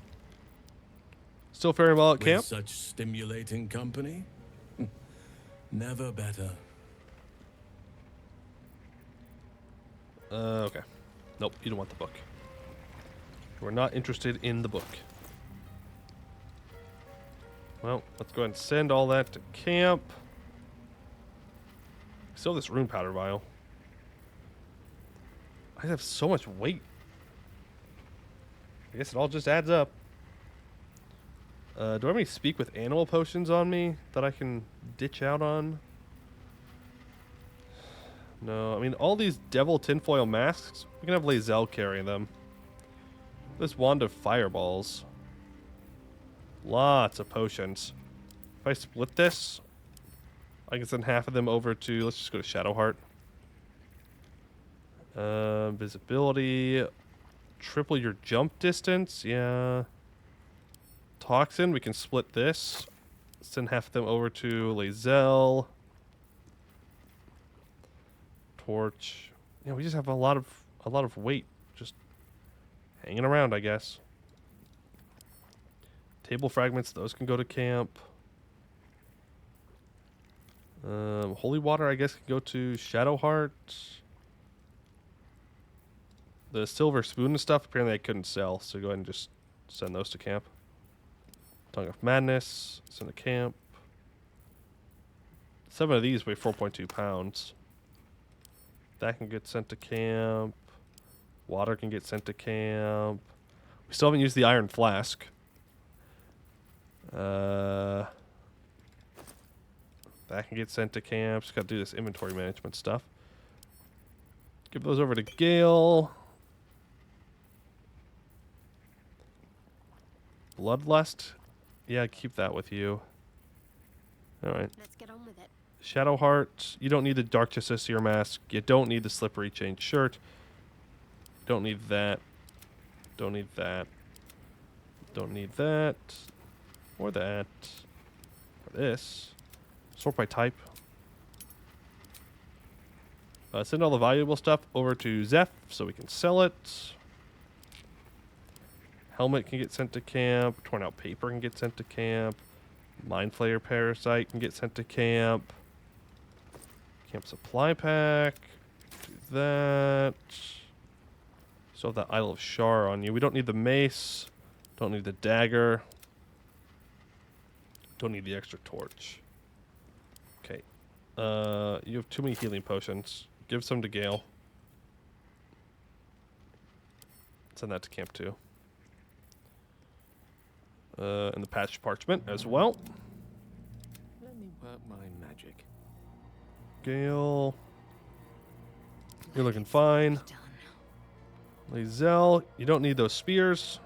Still faring well at With camp? such stimulating company? Never better. Okay. Nope, you don't want the book. We're not interested in the book. Well, let's go ahead and send all that to camp. Still this rune powder vial. I have so much weight. I guess it all just adds up. Do I have any speak with animal potions on me that I can ditch out on? No, I mean, all these devil tinfoil masks, we can have Lae'zel carry them. This wand of fireballs. Lots of potions. If I split this, I can send half of them over to, let's just go to Shadowheart. Visibility. Triple your jump distance, yeah. Toxin, we can split this. Send half of them over to Lae'zel. Torch. Yeah, we just have a lot of weight just hanging around, I guess. Table fragments, those can go to camp. Holy water, I guess, can go to Shadowheart. The silver spoon and stuff, apparently I couldn't sell, so go ahead and just send those to camp. Tongue of Madness, send to camp. 7 of these weigh 4.2 pounds. That can get sent to camp. Water can get sent to camp. We still haven't used the iron flask. That can get sent to camp. Just gotta do this inventory management stuff. Give those over to Gale. Bloodlust. Yeah, keep that with you. Alright. Let's get on with it. Shadowheart. You don't need the Dark Justiciar mask. You don't need the slippery chain shirt. Don't need that. Don't need that. Don't need that. Or that. Or this. Sort by type. Send all the valuable stuff over to Zeph so we can sell it. Helmet can get sent to camp. Torn out paper can get sent to camp. Mind Flayer Parasite can get sent to camp. Camp supply pack. Do that. Still have that Isle of Shar on you. We don't need the mace. Don't need the dagger. Don't need the extra torch. Okay. You have too many healing potions. Give some to Gale. Send that to camp too. And the patched parchment as well. Let me work my magic. Gale. You're looking fine. Lae'zel, you don't need those spears.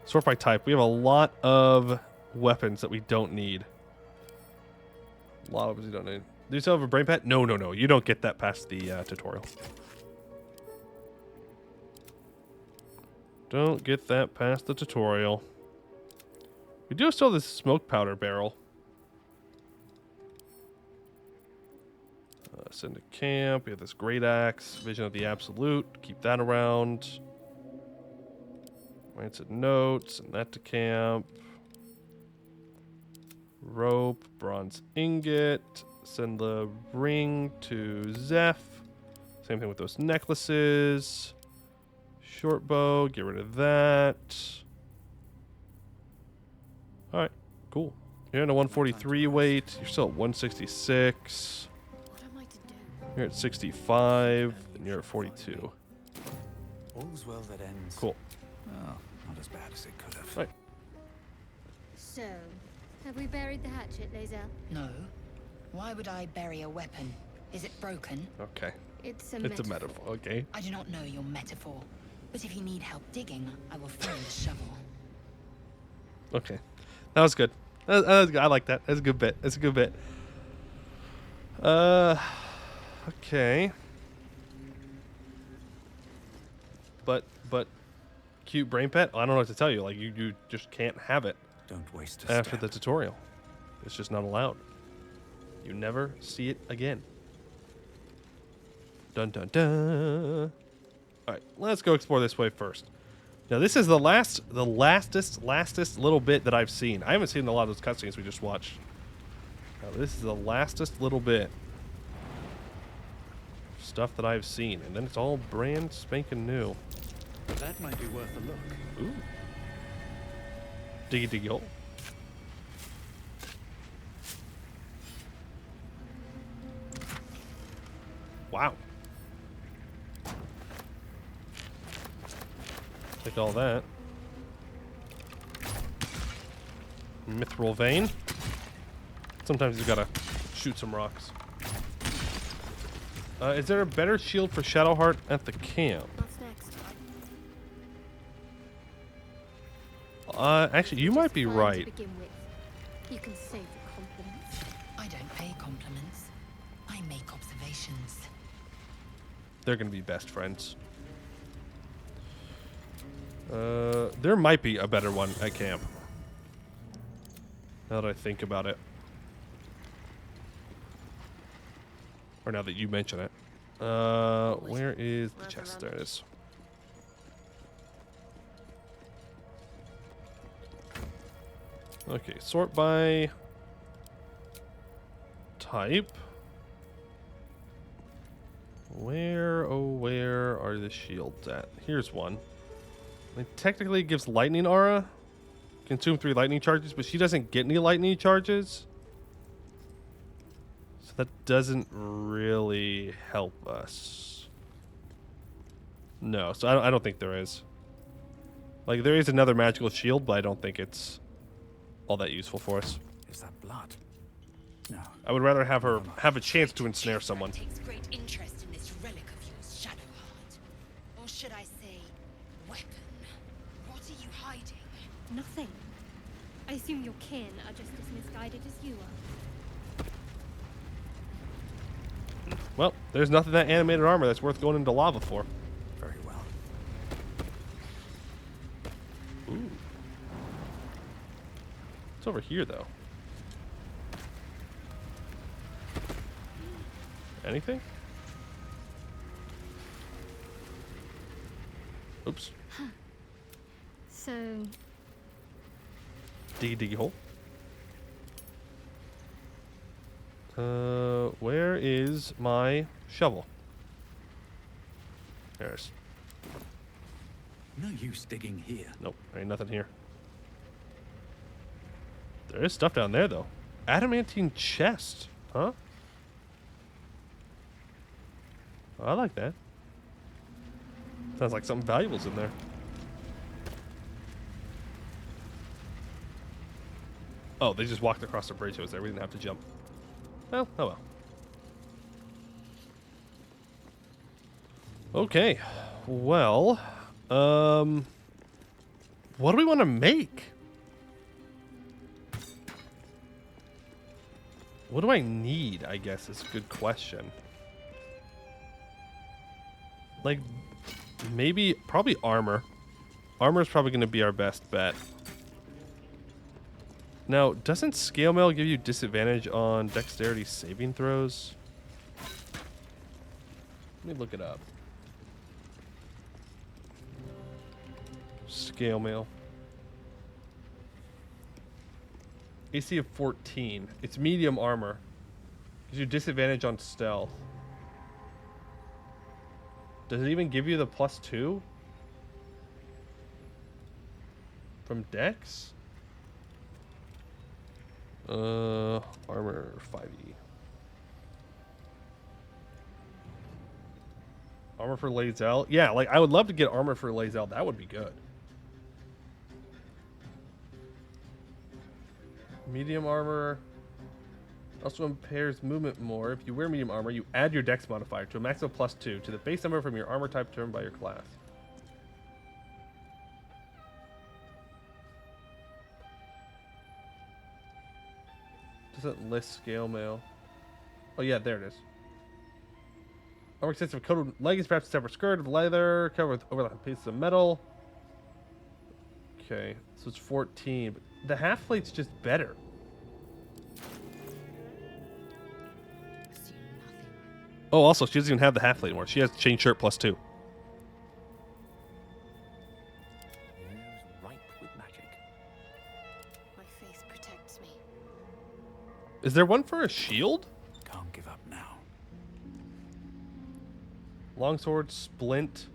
Sort by type. We have a lot of weapons that we don't need. A lot of weapons you don't need. Do you still have a brain pet? No, no, no. You don't get that past the tutorial. Don't get that past the tutorial. We do still have this smoke powder barrel. Send to camp. We have this great axe. Vision of the Absolute. Keep that around. Rancid notes. Send that to camp. Rope. Bronze ingot. Send the ring to Zeph. Same thing with those necklaces. Short bow. Get rid of that. Alright. Cool. You're in a 143 weight. You're still at 166. You're at 65, and you're at 42. All's well that ends. Cool. Well, not as bad as it could have. Right. So, have we buried the hatchet, Lae'zel? No. Why would I bury a weapon? Is it broken? Okay. It's a metaphor. Okay. I do not know your metaphor, but if you need help digging, I will throw the shovel. Okay. That was good. That was good. I like that. That's a good bit. That's a good bit. Okay. But cute brain pet? I don't know what to tell you. Like you just can't have it. Don't waste a after step. the tutorial. It's just not allowed. You never see it again. Dun dun dun. Alright, let's go explore this way first. Now this is the lastest little bit that I've seen. I haven't seen a lot of those cutscenes we just watched. Now this is the lastest little bit. Stuff that I've seen, and then it's all brand spanking new. That might be worth a look. Ooh. Diggy diggy hole. Wow. Take all that. Mithril vein. Sometimes you gotta shoot some rocks. Is there a better shield for Shadowheart at the camp? What's next? Actually, you might be Fine right. To begin with. You can save the compliments. I don't pay compliments. I make observations. They're gonna be best friends. There might be a better one at camp. Now that I think about it. Or now that you mention it. Where is the chest? There it is. Okay, sort by type. Where are the shields at? Here's one. It technically gives lightning aura. Consume 3 lightning charges, but she doesn't get any lightning charges. So that doesn't really help us. No, so I don't think there is. Like, there is another magical shield, but I don't think it's all that useful for us. Is that blood? No. I would rather have her have a chance to ensnare someone. Takes great interest in this relic of yours, Shadowheart. Or should I say, weapon? What are you hiding? Nothing. I assume your kin are just as misguided as you are. Well, there's nothing that animated armor that's worth going into lava for. Very well. Ooh. It's over here, though. Anything? Oops. So, Diggy diggy hole. Where is my shovel? There it is. No use digging here. Nope, there ain't nothing here. There is stuff down there, though. Adamantine chest, huh? I like that. Sounds like something valuable's in there. Oh, they just walked across the bridge. It was there. We didn't have to jump. Well, oh well. Okay. Well, what do we want to make? What do I need, I guess, is a good question. Like, maybe, probably armor. Armor is probably going to be our best bet. Now, doesn't scale mail give you disadvantage on dexterity saving throws? Let me look it up. Scale mail. AC of 14. It's medium armor. Gives you disadvantage on stealth. Does it even give you the +2? From dex? Armor 5e. Armor for Lae'zel? Yeah, like I would love to get armor for Lae'zel. That would be good. Medium armor also impairs movement more. If you wear medium armor, you add your dex modifier to a max of +2 to the base number from your armor type determined by your class. Doesn't list scale mail. Oh yeah, there it is. Armor consists of a coated leggings, perhaps a separate skirt of leather, covered with overlapping pieces of metal. Okay, so it's 14. But the half plate's just better. Oh, also, she doesn't even have the half plate anymore. She has chain shirt +2. Ripe with magic. My faith protects me. Is there one for a shield? Can't give up now. Longsword, splint,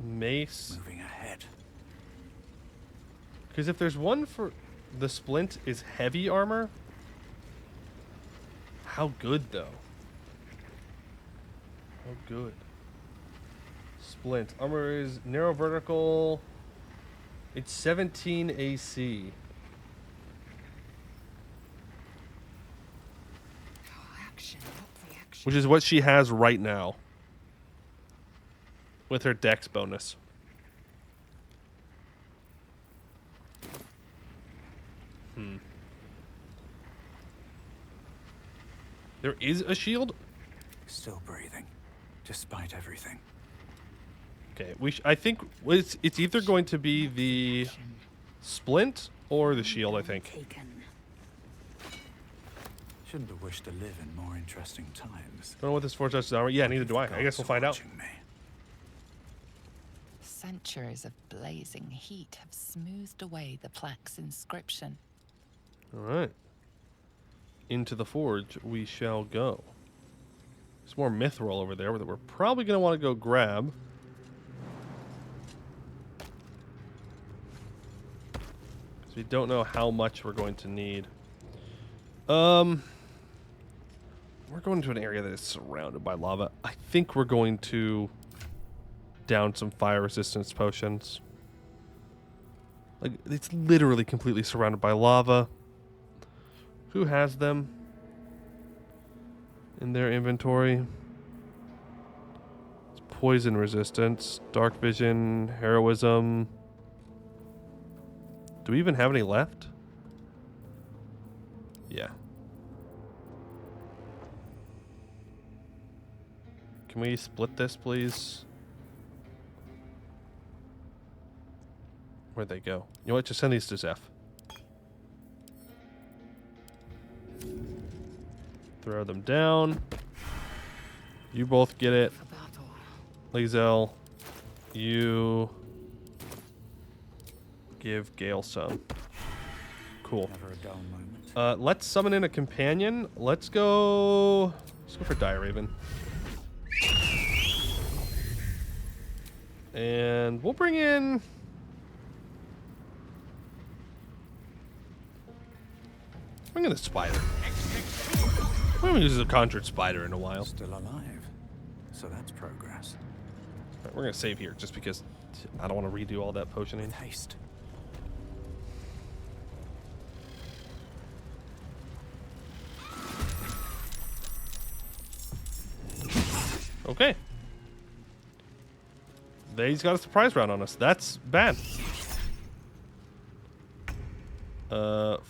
mace. Moving ahead. Because if there's one for the splint is heavy armor. How good though? How good? Splint armor is narrow vertical. It's 17 AC. Which is what she has right now. With her dex bonus. There is a shield? Still breathing, despite everything. Okay, I think it's either going to be the splint or the shield, I think. Shouldn't have wished to live in more interesting times. Don't know what this force touches armor. Yeah, neither do I. I guess we'll find out. Centuries of blazing heat have smoothed away the plaque's inscription. All right. Into the forge we shall go. There's more mithril over there that we're probably going to want to go grab. Because we don't know how much we're going to need. We're going to an area that is surrounded by lava. I think we're going to down some fire resistance potions. Like, it's literally completely surrounded by lava. Who has them in their inventory? It's poison resistance, dark vision, heroism. Do we even have any left? Yeah. Can we split this, please? Where'd they go? You know what? Just send these to Zeph. Throw them down. You both get it. Lae'zel, you give Gale some. Cool. Never a dull moment. Let's summon in a companion. Let's go for Dire Raven. And we'll bring in the spider. We haven't used a conjured spider in a while. Still alive. So that's progress. Right, we're gonna save here just because I don't want to redo all that potioning. Haste. Okay. He's got a surprise round on us. That's bad.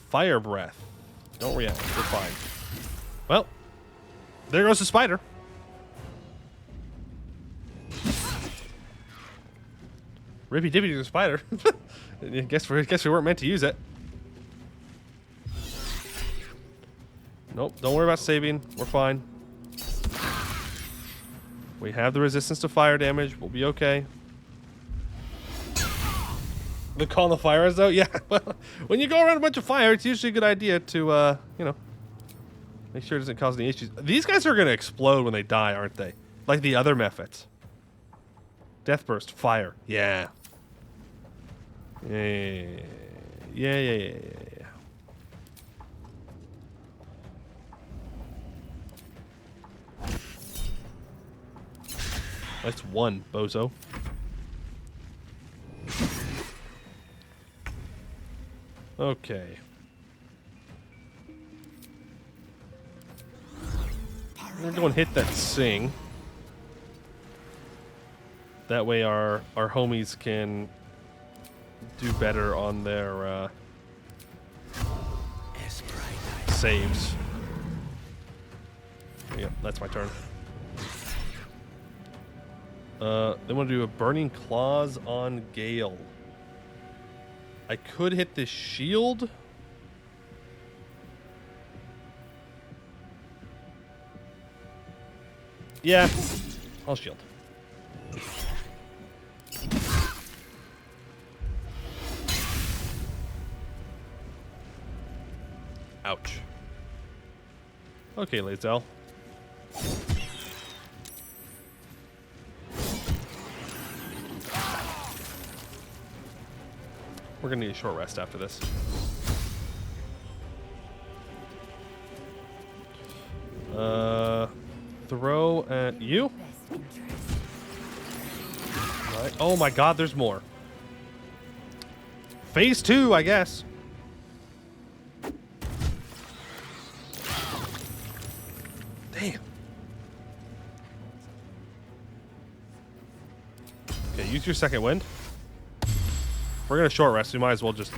Fire breath. Don't react. We're fine. Well, there goes the spider. Rippy dippy to the spider. I guess we weren't meant to use it. Nope. Don't worry about saving. We're fine. We have the resistance to fire damage. We'll be okay. The call on the fire is though? Yeah. Well, when you go around a bunch of fire, it's usually a good idea to, you know, make sure it doesn't cause any issues. These guys are going to explode when they die, aren't they? Like the other methods. Death burst, fire. Yeah. Yeah. That's one, bozo. Okay. We're gonna go and hit that sing. That way our homies can do better on their saves. Yep, that's my turn. They want to do a Burning Claws on Gale. I could hit this shield. Yeah, I'll shield. Ouch. Okay, Lazel. We're gonna need a short rest after this. Throw at you. Right. Oh my god, there's more. Phase 2, I guess. Damn. Okay, use your second wind. We're gonna short rest. We might as well just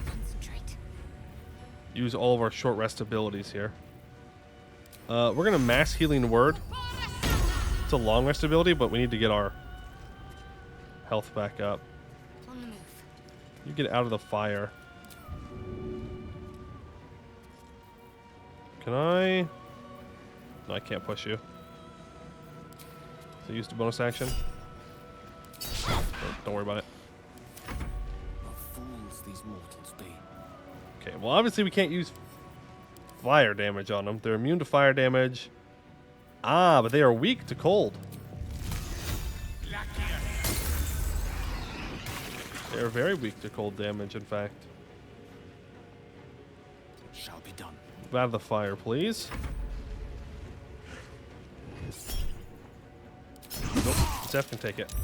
use all of our short rest abilities here. We're gonna mass healing word. It's a long rest ability, but we need to get our health back up. You get out of the fire. Can I? No, I can't push you. So use the bonus action. Oh, don't worry about it. These mortals be. Okay, well obviously we can't use fire damage on them. They're immune to fire damage. Ah, but they are weak to cold. They are very weak to cold damage, in fact. It shall be done. Move out of the fire, please. Nope, Zeph can take it.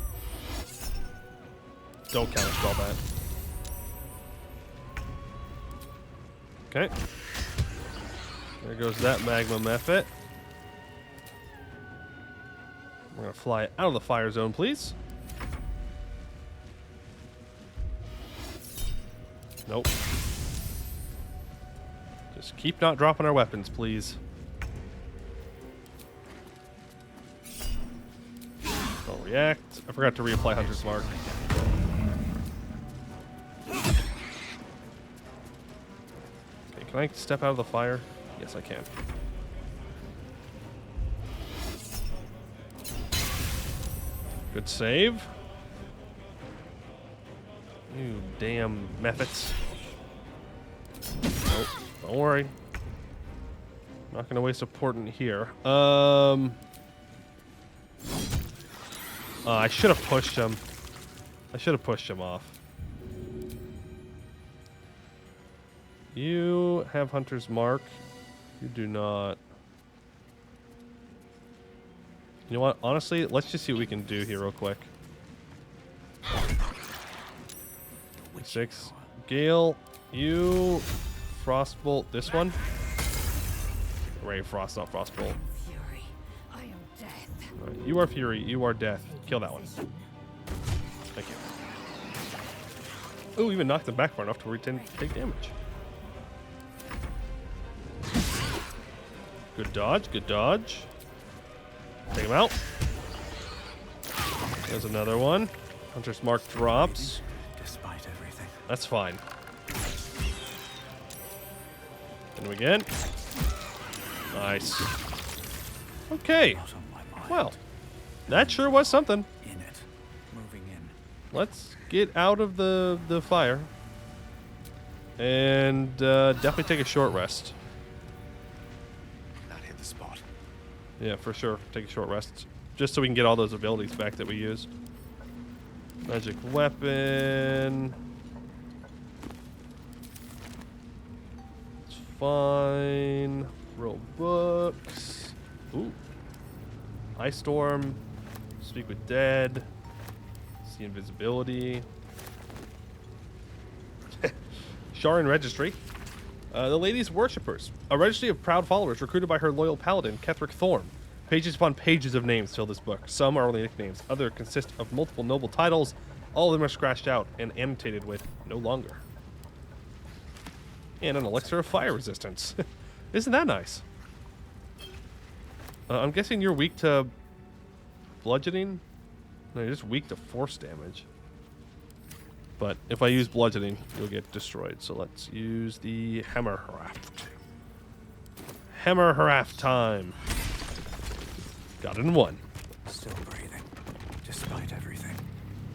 Don't counterspell that. Okay. There goes that magma method. We're going to fly out of the fire zone, please. Nope. Just keep not dropping our weapons, please. Don't react. I forgot to reapply Hunter's Mark. Can I step out of the fire? Yes, I can. Good save. You damn methods. Nope, don't worry. Not gonna waste a portent here. I should have pushed him. I should have pushed him off. You have Hunter's Mark. You do not. You know what? Honestly, let's just see what we can do here real quick. 6. Gale, you Frostbolt this one. Ray Frost, not Frostbolt. Fury, I am death. All right, you are Fury. You are Death. Kill that one. Thank you. Ooh, even knocked him back far enough to where he didn't take damage. Good dodge. Good dodge. Take him out. There's another one. Hunter's Mark drops. Despite everything. That's fine. And again. Nice. Okay. Well, that sure was something. In it. Moving in. Let's get out of the fire. And definitely take a short rest. That hit the spot. Yeah, for sure. Take a short rest. Just so we can get all those abilities back that we used. Magic weapon. It's fine. Roll books. Ooh. Ice Storm. Speak with Dead. See invisibility. Sharon Registry. The Lady's Worshippers. A registry of proud followers recruited by her loyal paladin, Ketheric Thorm. Pages upon pages of names fill this book. Some are only nicknames. Others consist of multiple noble titles. All of them are scratched out and annotated with no longer. And an elixir of fire resistance. Isn't that nice? I'm guessing you're weak to bludgeoning? No, you're just weak to force damage. But if I use bludgeoning, you'll get destroyed. So let's use the Hammer Haraft. Hammer Haraft time. Got it in one. Still breathing, despite everything.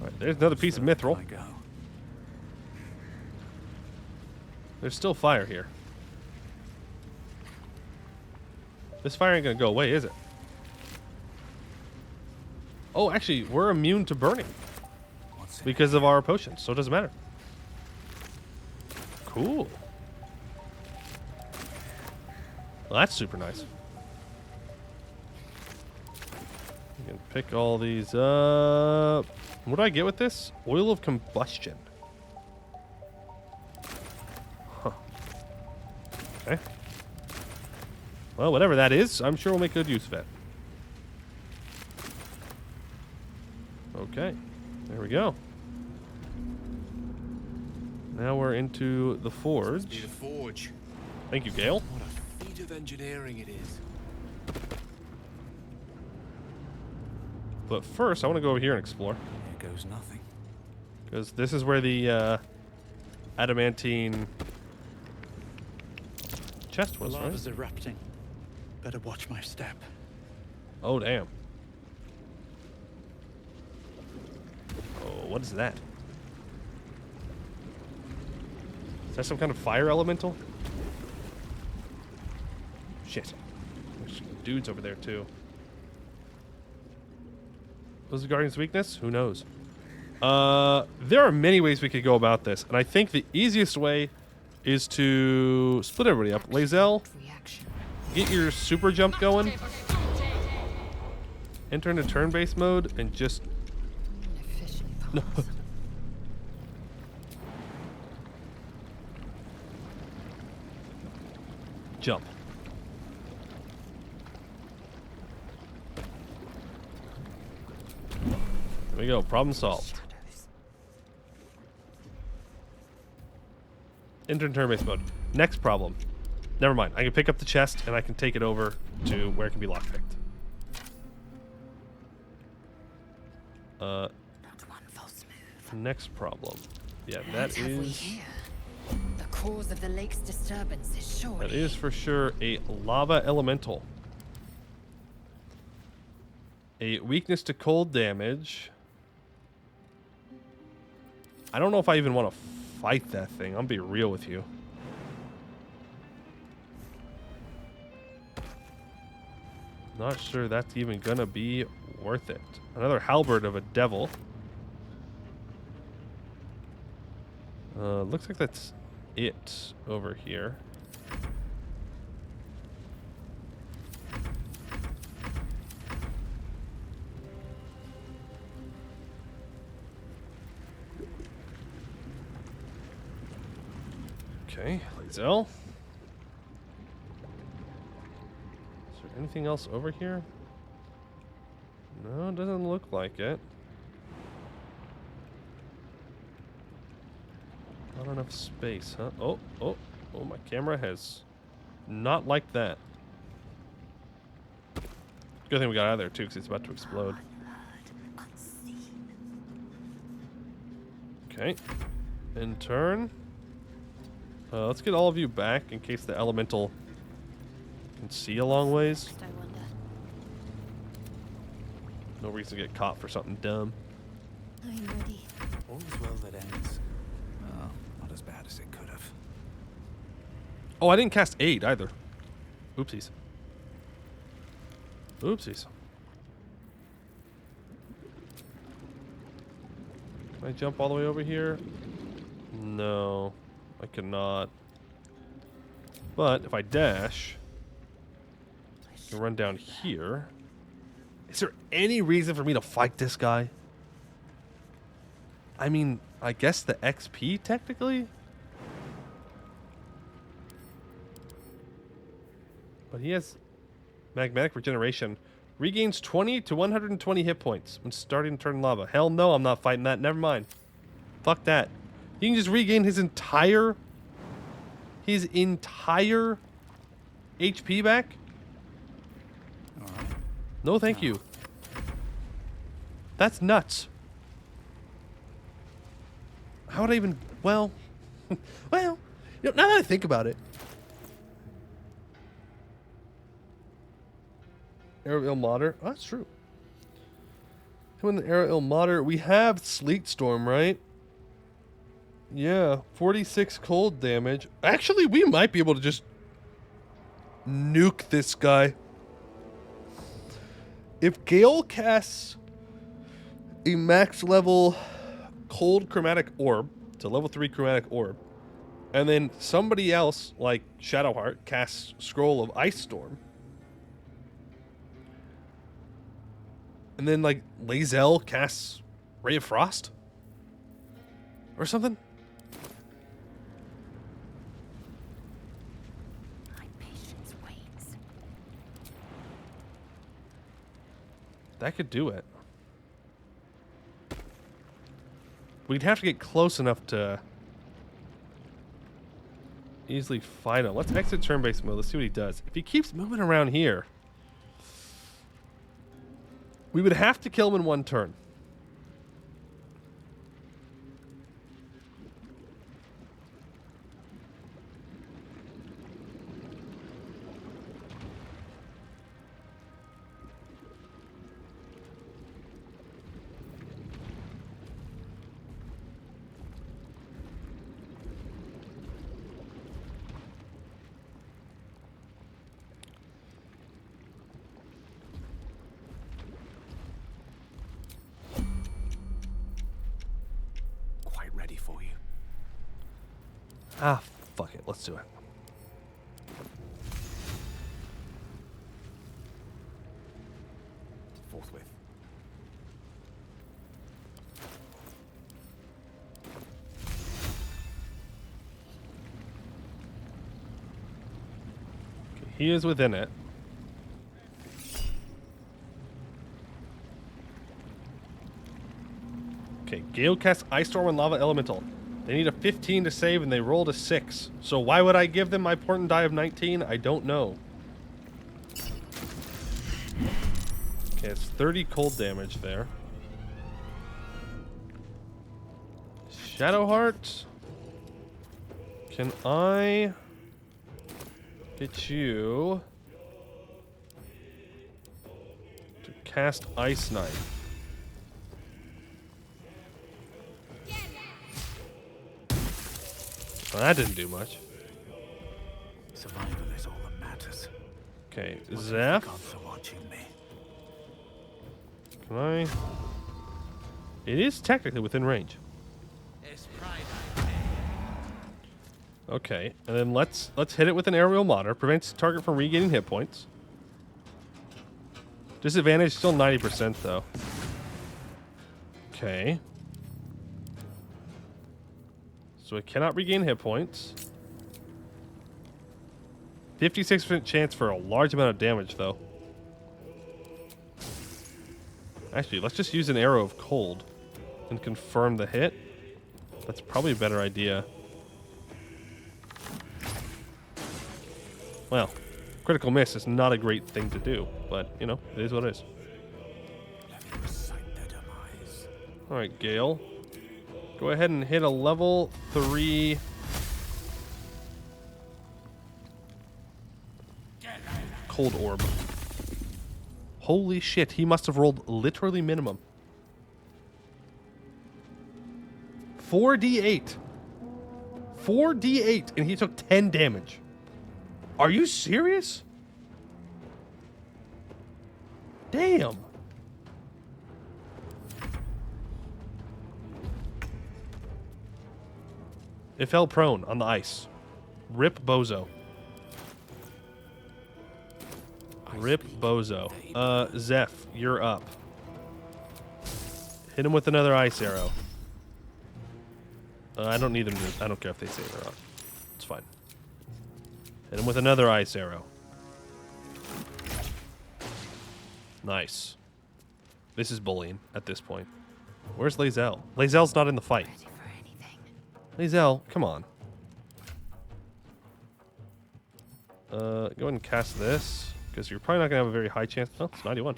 All right, there's another piece of mithril. I go. There's still fire here. This fire ain't gonna go away, is it? Oh, actually, we're immune to burning because of our potions, so it doesn't matter. Cool. Well, that's super nice. You can pick all these up. What do I get with this? Oil of combustion. Huh. Okay. Well, whatever that is, I'm sure we'll make good use of it. Okay. There we go. Now we're into the forge. Need a forge. Thank you, Gale. What a feat of engineering it is. But first, I want to go over here and explore. Here goes nothing. Because this is where the adamantine chest was, right? Lava's erupting. Better watch my step. Oh, damn. Oh, what is that? Is that some kind of fire elemental? Shit. There's dudes over there, too. Was the Guardian's weakness? Who knows? There are many ways we could go about this, and I think the easiest way is to split everybody up. Lae'zel, get your super jump going. Enter into turn-based mode and just... No. Jump. There we go. Problem solved. Enter in turn-based mode. Next problem. Never mind. I can pick up the chest and I can take it over to where it can be lockpicked. Next problem. Yeah, that is... The cause of the lake's disturbance is surely... That is for sure a lava elemental. A weakness to cold damage. I don't know if I even want to fight that thing. I'll be real with you. Not sure that's even gonna be worth it. Another halberd of a devil. Looks like that's it over here. Okay, Lae'zel. Is there anything else over here? No, it doesn't look like it. Not enough space, huh? Oh, my camera has not liked that. Good thing we got out of there, too, because it's about to explode. Okay. In turn. Let's get all of you back in case the elemental can see a long ways. No reason to get caught for something dumb. I'm ready. All's well that ends. Well, not as bad as it could have. Oh, I didn't cast aid either. Oopsies. Oopsies. Can I jump all the way over here? No, I cannot. But if I dash, I can run down here. Is there any reason for me to fight this guy? I mean, I guess the XP technically? But he has magmatic regeneration. Regains 20 to 120 hit points when starting to turn in lava. Hell no, I'm not fighting that. Never mind. Fuck that. He can just regain his entire HP back? No, thank you. That's nuts. How would I even... Well... well... You know, now that I think about it... Arrow Ilmater. Oh, that's true. When the Arrow Ilmater... We have Sleet Storm, right? Yeah. 46 cold damage. Actually, we might be able to just... nuke this guy. If Gale casts a max level cold chromatic orb, it's a level 3 chromatic orb, and then somebody else, like Shadowheart, casts Scroll of Ice Storm, and then like Lae'zel casts Ray of Frost or something. That could do it. We'd have to get close enough to easily fight him. Let's exit turn-based mode. Let's see what he does. If he keeps moving around here, we would have to kill him in one turn. Ah, fuck it. Let's do it. Forthwith. Okay, he is within it. Okay, Gale casts Ice Storm and Lava Elemental. They need a 15 to save, and they rolled a 6. So why would I give them my portent die of 19? I don't know. Okay, it's 30 cold damage there. Shadowheart. Can I get you to cast Ice Knife? Well, that didn't do much. Survival is all that matters. Okay, Zeph. Gods are watching me. Can I? It is technically within range. Okay, and then let's hit it with an aerial modder. Prevents target from regaining hit points. Disadvantage still 90% though. Okay. So it cannot regain hit points. 56% chance for a large amount of damage, though. Actually, let's just use an arrow of cold and confirm the hit. That's probably a better idea. Well, critical miss is not a great thing to do, but, you know, it is what it is. Alright, Gale. Go ahead and hit a level 3... Cold Orb. Holy shit, he must have rolled literally minimum. 4d8. 4d8, and he took 10 damage. Are you serious? Damn. It fell prone on the ice. Rip Bozo. Rip Bozo. Zeph, you're up. Hit him with another ice arrow. I don't need them to. I don't care if they save or not. It's fine. Hit him with another ice arrow. Nice. This is bullying at this point. Where's Lae'zel? Lae'zel's not in the fight. Lae'zel, come on. Go ahead and cast this, because you're probably not going to have a very high chance. Oh, it's 91.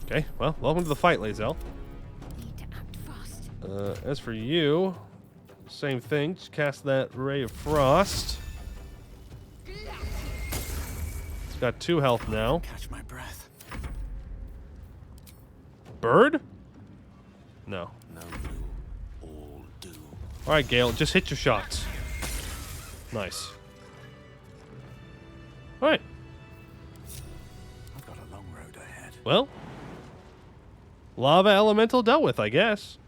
Okay, well, welcome to the fight, Lae'zel. As for you, same thing. Just cast that Ray of Frost. It's got 2 health now. Catch my breath. Bird? No. No blue, all do. All right, Gale, just hit your shots. Nice. All right. I've got a long road ahead. Well, lava elemental dealt with, I guess.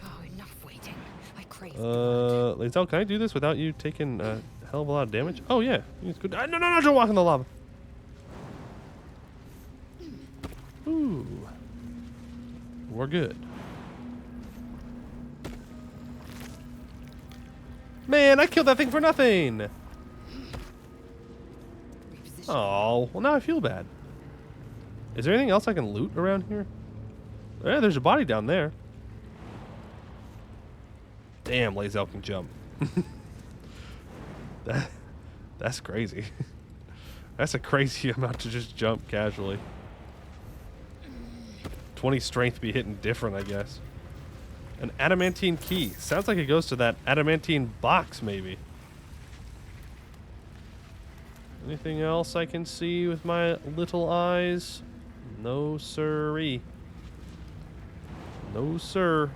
Oh, enough waiting. I crave. Lae'zel, can I do this without you taking a hell of a lot of damage? Oh yeah, it's good. No, don't walk in the lava. Ooh, we're good. Man, I killed that thing for nothing. Oh, well now I feel bad. Is there anything else I can loot around here? Yeah, there's a body down there. Damn, Lae'zel can jump. That's crazy. That's a crazy amount to just jump casually. 20 strength be hitting different, I guess. An adamantine key. Sounds like it goes to that adamantine box, maybe. Anything else I can see with my little eyes? No siree. No sir.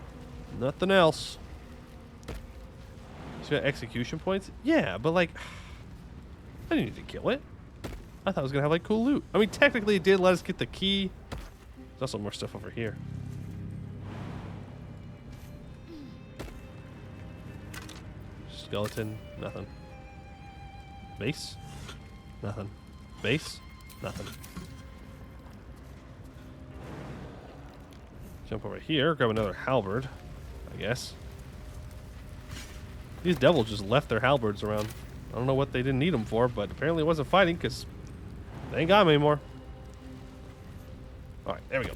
Nothing else. It's got execution points? Yeah, but like, I didn't need to kill it. I thought it was going to have like cool loot. I mean, technically it did let us get the key. There's also more stuff over here. Skeleton, nothing. Base, nothing. Base, nothing. Jump over here, grab another halberd, I guess. These devils just left their halberds around. I don't know what they didn't need them for, but apparently it wasn't fighting because they ain't got them anymore. Alright, there we go.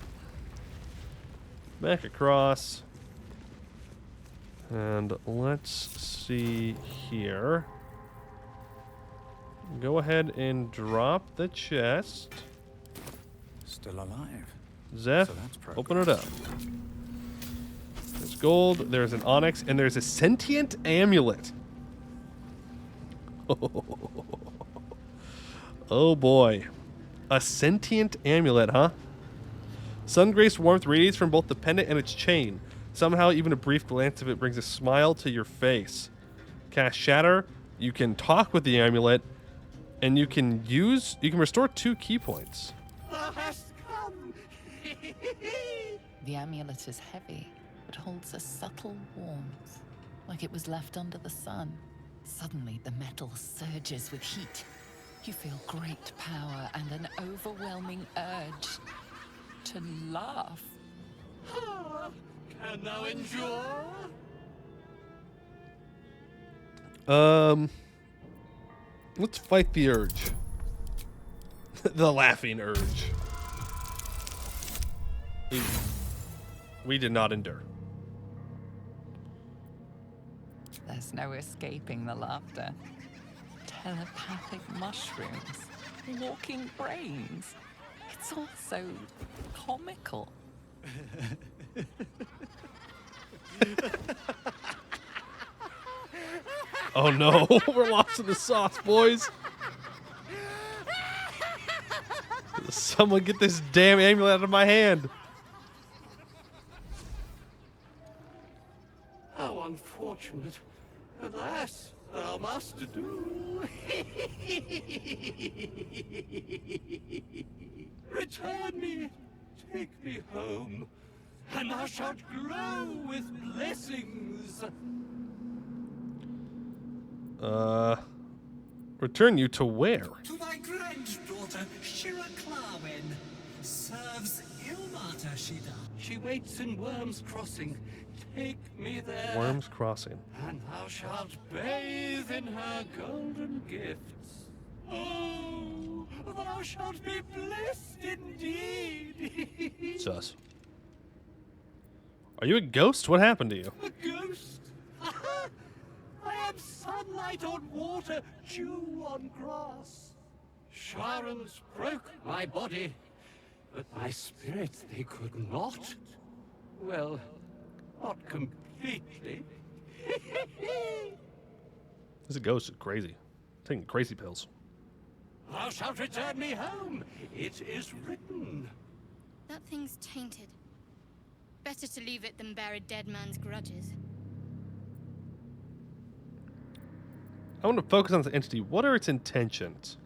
Back across. And let's see here. Go ahead and drop the chest. Still alive. Zeph, open it up. There's gold, there's an onyx, and there's a sentient amulet. Oh boy. A sentient amulet, huh? Sun-graced warmth radiates from both the pendant and its chain. Somehow, even a brief glance of it brings a smile to your face. Cast Shatter. You can talk with the amulet, and you can restore 2 key points. The amulet is heavy, but holds a subtle warmth, like it was left under the sun. Suddenly, the metal surges with heat. You feel great power and an overwhelming urge to laugh. Can thou endure? Let's fight the urge. The laughing urge. We did not endure. There's no escaping the laughter. Telepathic mushrooms, walking brains. It's all so comical. Oh no, we're lost in the sauce, boys. Someone get this damn amulet out of my hand. How unfortunate. Alas, thou must do. Return me, take me home, and thou shalt grow with blessings. Return you to where? To thy granddaughter, Shira Clarwen. Serves Ilmata, she does. She waits in Worm's Crossing. Take me there. Worm's Crossing. And thou shalt bathe in her golden gifts. Oh, thou shalt be blessed indeed. Sus. Are you a ghost? What happened to you? A ghost? I am sunlight on water, dew on grass. Sharons broke my body, but my spirit they could not. Well, not completely. This ghost is crazy. Taking crazy pills. Thou shalt return me home. It is written. That thing's tainted. Better to leave it than bear a dead man's grudges. I want to focus on the entity. What are its intentions?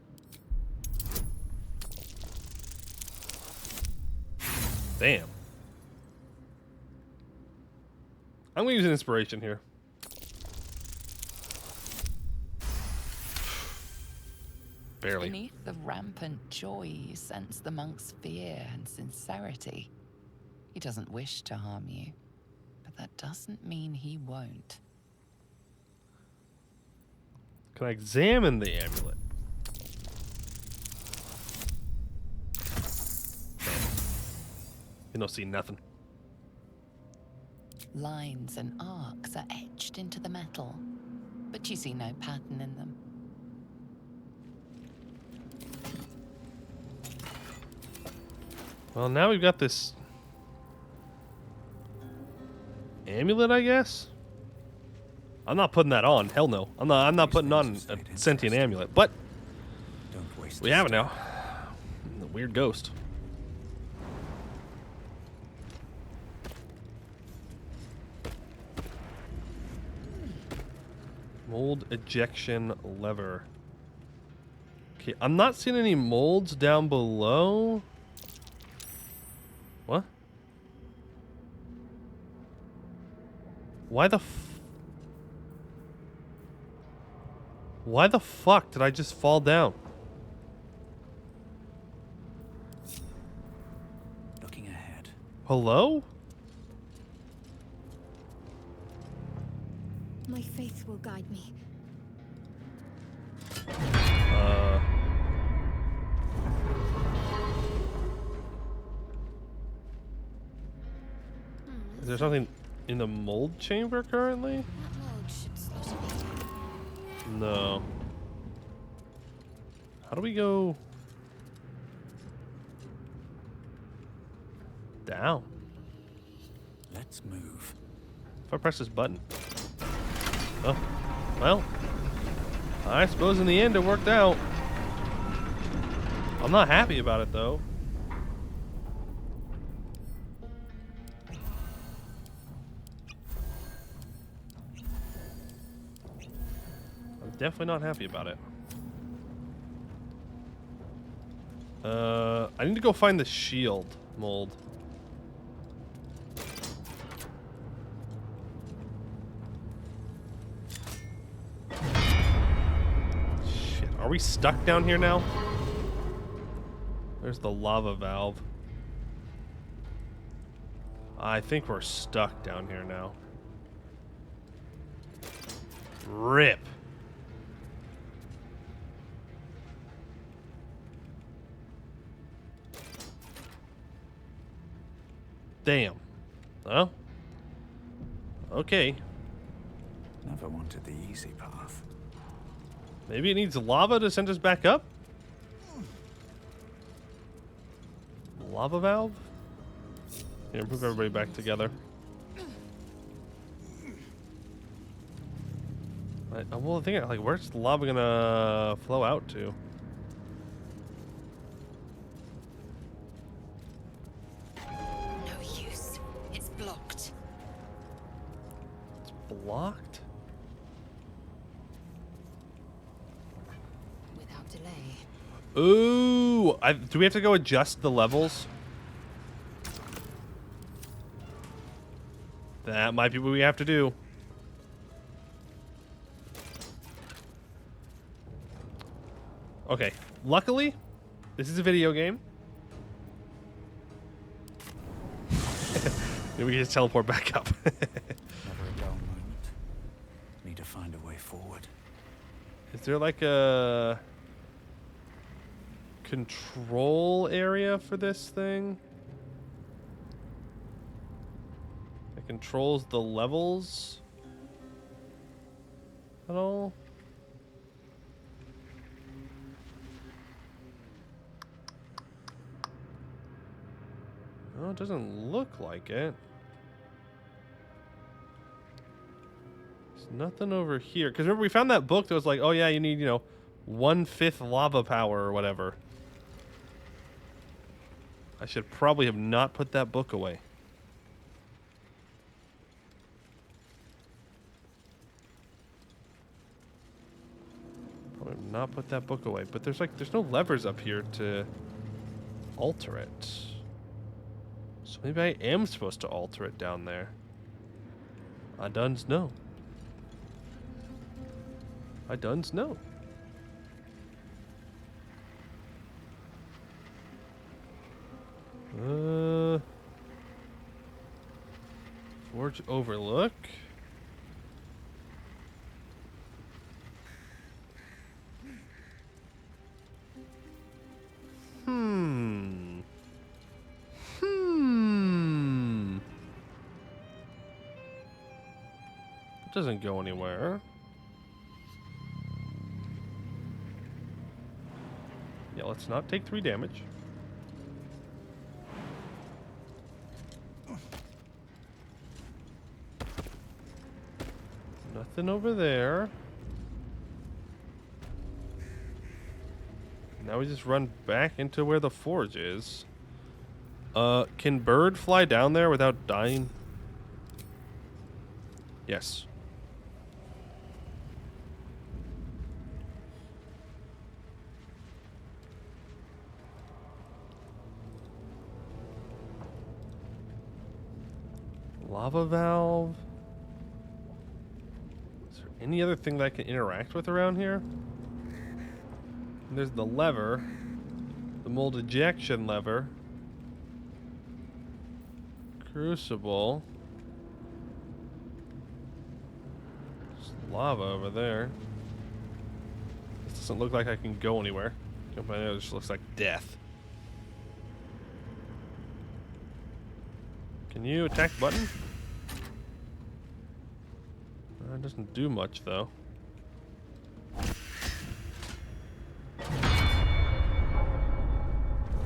Damn. I'm going to use an inspiration here. Barely. Beneath the rampant joy, you sense the monk's fear and sincerity. He doesn't wish to harm you, but that doesn't mean he won't. Can I examine the amulet? You don't see nothing. Lines and arcs are etched into the metal, but you see no pattern in them. Well, now we've got this amulet, I guess. I'm not putting that on. Hell no. I'm not putting on a sentient amulet. But we have it now. The weird ghost. Mold ejection lever. Okay, I'm not seeing any molds down below. What? Why the fuck did I just fall down? Looking ahead. Hello? My faith will guide me. Is there something in the mold chamber currently? That mold should slot me. No. How do we go down? Let's move. If I press this button. Oh, well. I suppose in the end it worked out. I'm not happy about it though. I'm definitely not happy about it. I need to go find the shield mold. Shit, are we stuck down here now? There's the lava valve. I think we're stuck down here now. Rip. damn. Well, okay. Never wanted the easy path. Maybe it needs lava to send us back up? Lava valve? Here, move everybody back together. Well, think like, where's the lava gonna flow out to? No use. It's blocked. It's blocked? Without delay. Ooh! Do we have to go adjust the levels? That might be what we have to do. Okay. Luckily, this is a video game. Maybe we can just teleport back up. Never a dull moment. Need to find a way forward. Is there like a control area for this thing? It controls the levels at all? No, it doesn't look like it. There's nothing over here. Because remember, we found that book that was like, oh yeah, you need, 1/5 lava power or whatever. I should probably have not put that book away. Probably have not put that book away. But there's no levers up here to alter it. So maybe I am supposed to alter it down there. I duns know. I duns know. Forge Overlook. It doesn't go anywhere. Yeah, let's not take 3 damage. Nothing over there. Now we just run back into where the forge is. Can bird fly down there without dying? Yes. Lava valve. Is there any other thing that I can interact with around here? And there's the lever. The mold ejection lever. Crucible. There's lava over there. This doesn't look like I can go anywhere. It just looks like death. Can you attack button? It doesn't do much though. That's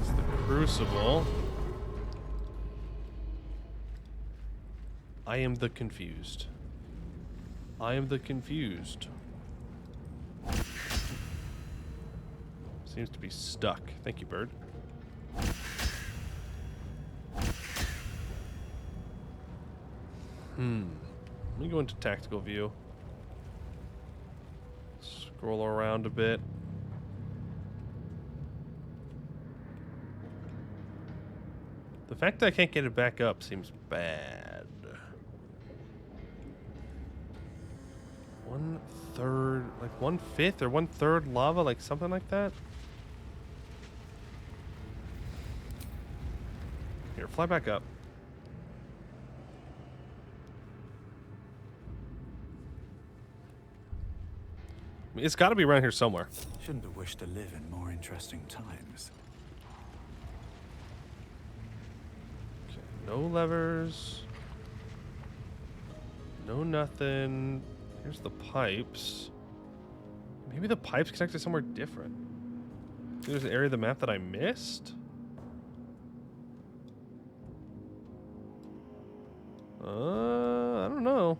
the crucible. I am the confused. I am the confused. Seems to be stuck. Thank you, bird. Let me go into tactical view. Scroll around a bit. The fact that I can't get it back up seems bad. 1/3, like 1/5 or 1/3 lava, like something like that. Here, fly back up. I mean, it's got to be around here somewhere. Shouldn't have wished to live in more interesting times. No levers. No nothing. Here's the pipes. Maybe the pipes connect to somewhere different. There's an area of the map that I missed? I don't know.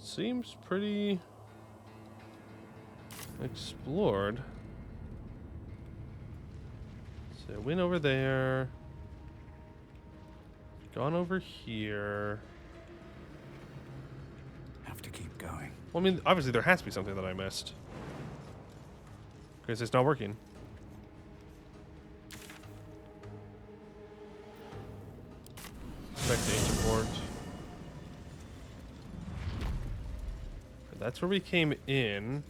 Seems pretty explored. So went over there. Gone over here. Have to keep going. Well, I mean, obviously there has to be something that I missed. Because it's not working. Back to ancient port. That's where we came in.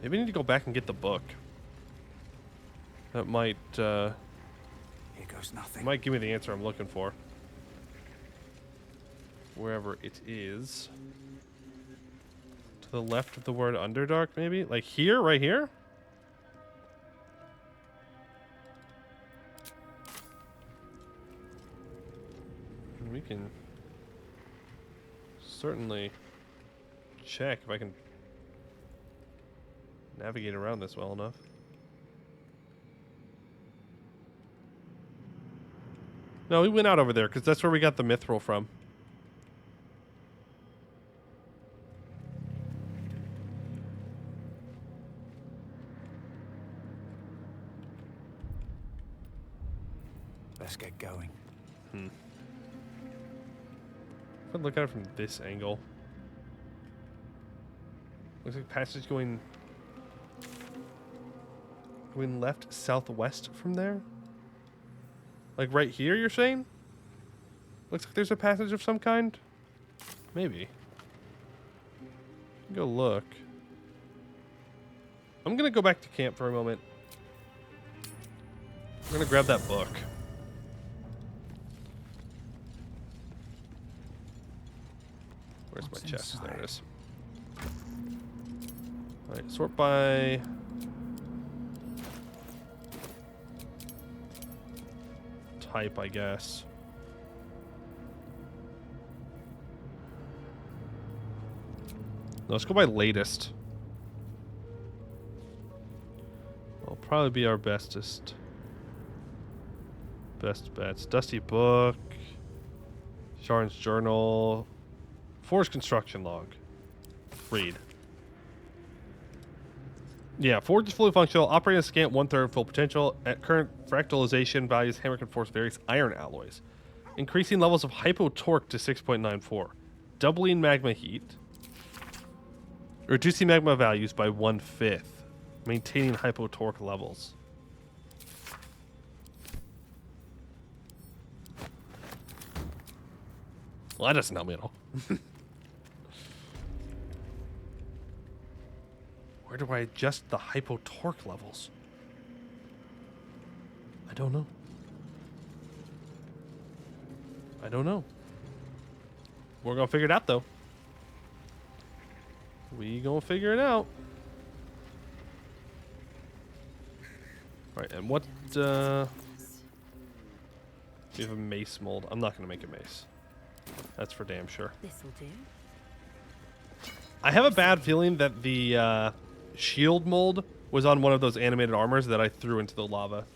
Maybe I need to go back and get the book. That might, Here goes nothing. might give me the answer I'm looking for. Wherever it is. To the left of the word Underdark, maybe? Like here? Right here? We can certainly check if I can navigate around this well enough. No, we went out over there because that's where we got the mithril from. Let's get going. If I look at it from this angle, looks like passage going left southwest from there. Like right here, you're saying? Looks like there's a passage of some kind. Maybe. Go look. I'm gonna go back to camp for a moment. I'm gonna grab that book. Where's my chest? There it is. Alright, sort by type, I guess. No, let's go by latest. It'll probably be our best bets. Dusty book, Sharon's journal, Forge construction log. Read. Yeah, Forge is fully functional, operating at scant 1/3 full potential. At current fractalization values, hammer can force various iron alloys, increasing levels of hypo torque to 6.94, doubling magma heat, reducing magma values by 1/5, maintaining hypo torque levels. Well, that doesn't help me at all. Where do I adjust the hypo torque levels? I don't know. I don't know. We're gonna figure it out though. We gonna figure it out. Alright, and what we have a mace mold. I'm not gonna make a mace. That's for damn sure. This'll do. I have a bad feeling that the shield mold was on one of those animated armors that I threw into the lava.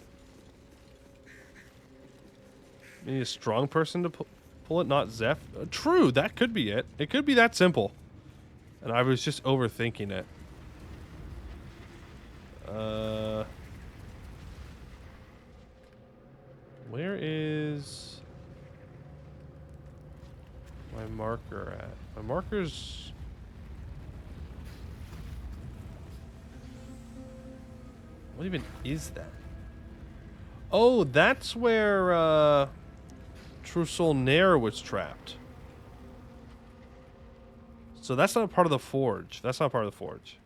You need a strong person to pull it, not Zeph. True, that could be it. It could be that simple. And I was just overthinking it. Where is my marker at? My marker's... What even is that? Oh, that's where True Nair was trapped. So that's not part of the forge. That's not part of the forge.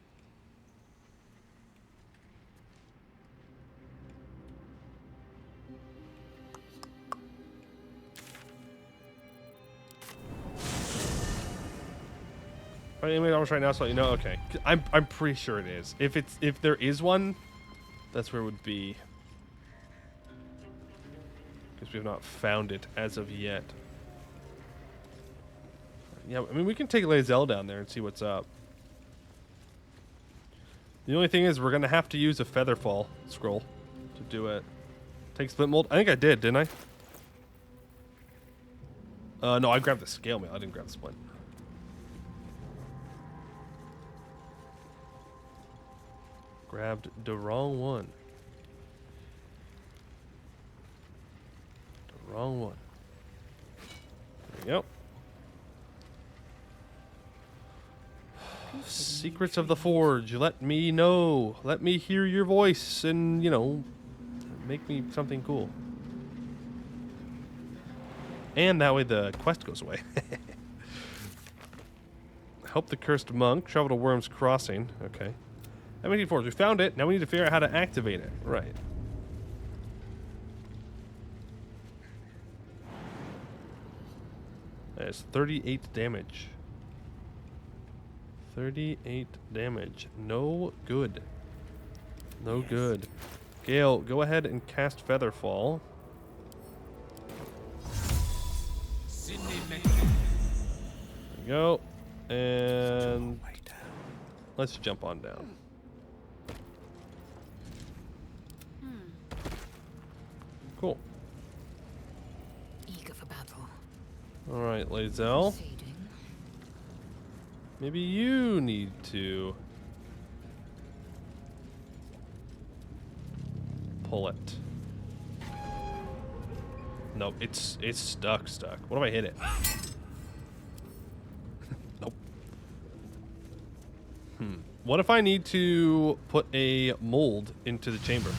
I mean, almost right now, so you know. Okay, I'm pretty sure it is. If there is one, that's where it would be. Because we have not found it as of yet. Yeah, I mean, we can take Lae'zel down there and see what's up. The only thing is, we're gonna have to use a Featherfall scroll to do it. Take Splint Mold. I think I did, didn't I? No, I grabbed the Scale Mail. I didn't grab the Splint. Grabbed the wrong one. The wrong one. There we go. Secrets of the Forge. Let me know. Let me hear your voice and, you know, make me something cool. And that way the quest goes away. Help the Cursed Monk. Travel to Worm's Crossing. Okay. MD Forge. We found it. Now we need to figure out how to activate it. Right. That's 38 damage. 38 damage. No good. No good. Gale, go ahead and cast Featherfall. There we go. And let's jump on down. Cool. Eager for battle. All right, Lae'zel. Maybe you need to pull it. Nope, it's stuck. What if I hit it? Nope. What if I need to put a mold into the chamber?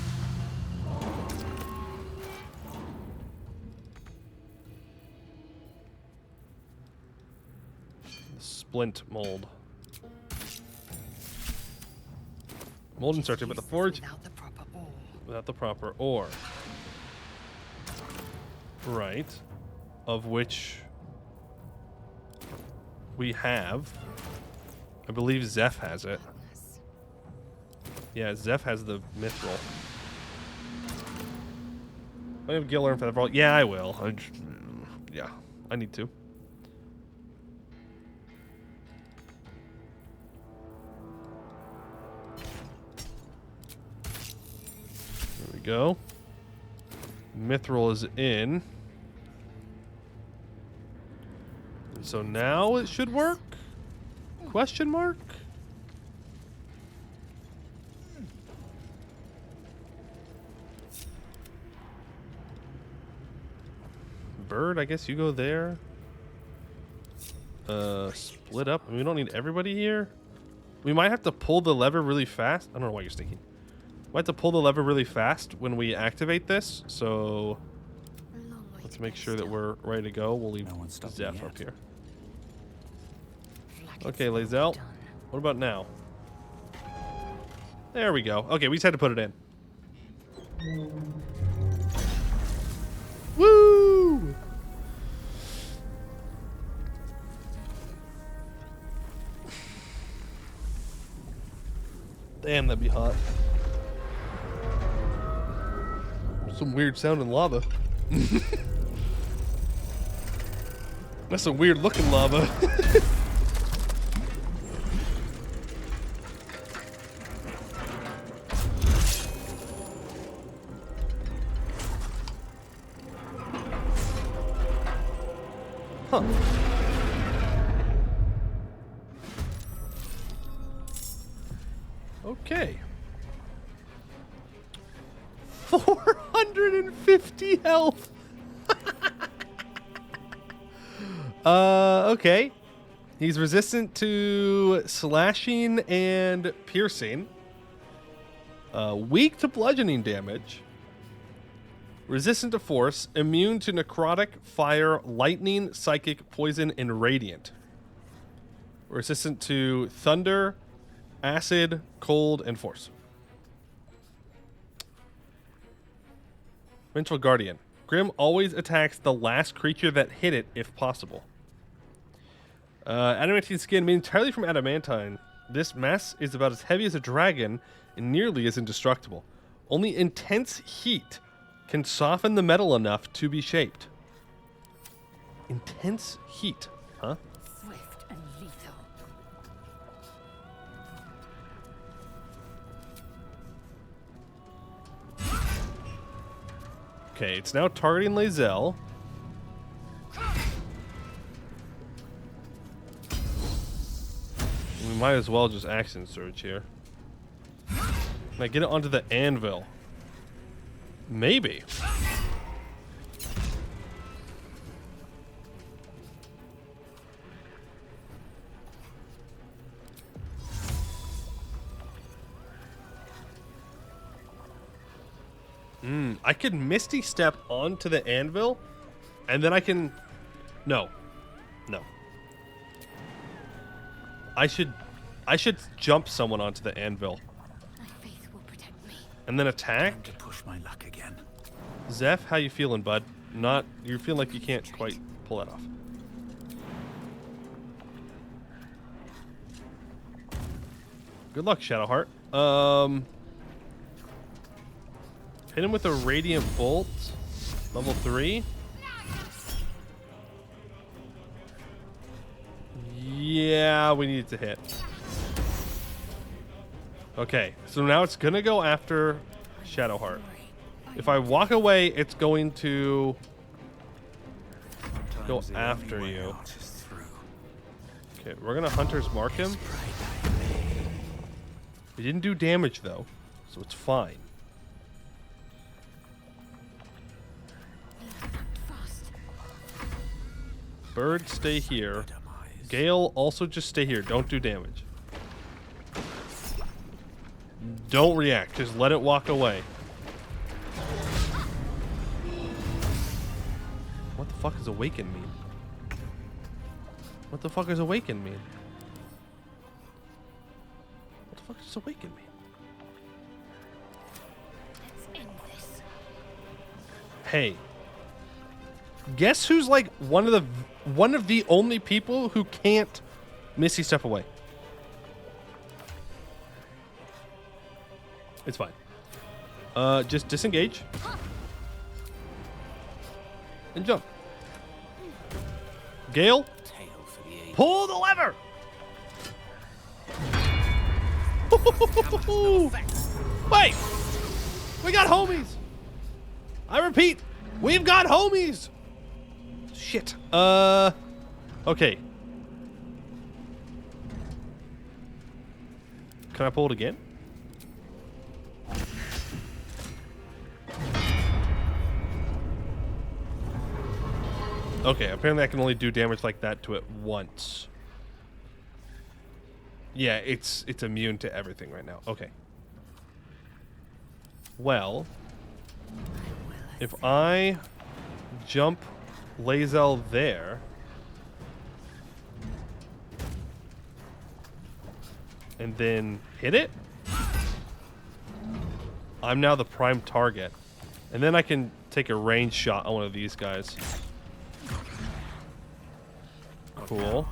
Splint mold. Mold inserted, but the forge without the proper ore. Right. Of which we have. I believe Zeph has it. Yeah, Zeph has the mithril. I have Gil learn Featherfall. Yeah, I will. Yeah, I need to. There we go. Mithril is in. And so now it should work? Question mark? Bird, I guess you go there. Split up. I mean, we don't need everybody here. We might have to pull the lever really fast. I don't know why you're sneaking. We have to pull the lever really fast when we activate this, so let's make sure that we're ready to go. We'll leave Zeph up here. Okay, Lae'zel. What about now? There we go. Okay, we just had to put it in. Woo! Damn, that'd be hot. Some weird sounding lava. That's some weird looking lava. Huh. Okay. 450 health. Okay. He's resistant to slashing and piercing. Weak to bludgeoning damage. Resistant to force. Immune to necrotic, fire, lightning, psychic, poison, and radiant. Resistant to thunder, acid, cold, and force. Vengeful Guardian. Grim always attacks the last creature that hit it if possible. Adamantine skin made entirely from adamantine. This mess is about as heavy as a dragon and nearly as indestructible. Only intense heat can soften the metal enough to be shaped. Intense heat, huh? Swift and lethal. Okay, it's now targeting Lae'zel. We might as well just action search here. Can I get it onto the anvil? Maybe. I could Misty Step onto the anvil, and then I can... No. I should jump someone onto the anvil. My faith will protect me. And then attack? Time to push my luck again. Zeph, how you feeling, bud? You feel like you can't quite pull that off. Good luck, Shadowheart. Hit him with a Radiant Bolt. Level 3. Yeah, we need to hit. Okay, so now it's gonna go after Shadowheart. If I walk away, it's going to go after you. Okay, we're gonna Hunter's Mark him. He didn't do damage though, so it's fine. Bird, stay here. Gale, also just stay here. Don't do damage. Don't react. Just let it walk away. What the fuck does awaken mean? What the fuck does awaken mean? What the fuck does awaken mean? Let's end this. Hey. Guess who's like one of the only people who can't Misty Step away? It's fine. Just disengage. And jump. Gale, pull the lever! Wait! We got homies! I repeat, we've got homies! Shit. Okay. Can I pull it again? Okay, apparently I can only do damage like that to it once. Yeah, it's immune to everything right now. Okay. Well, if I jump Lae'zel there, and then hit it, I'm now the prime target. And then I can take a range shot on one of these guys. Cool.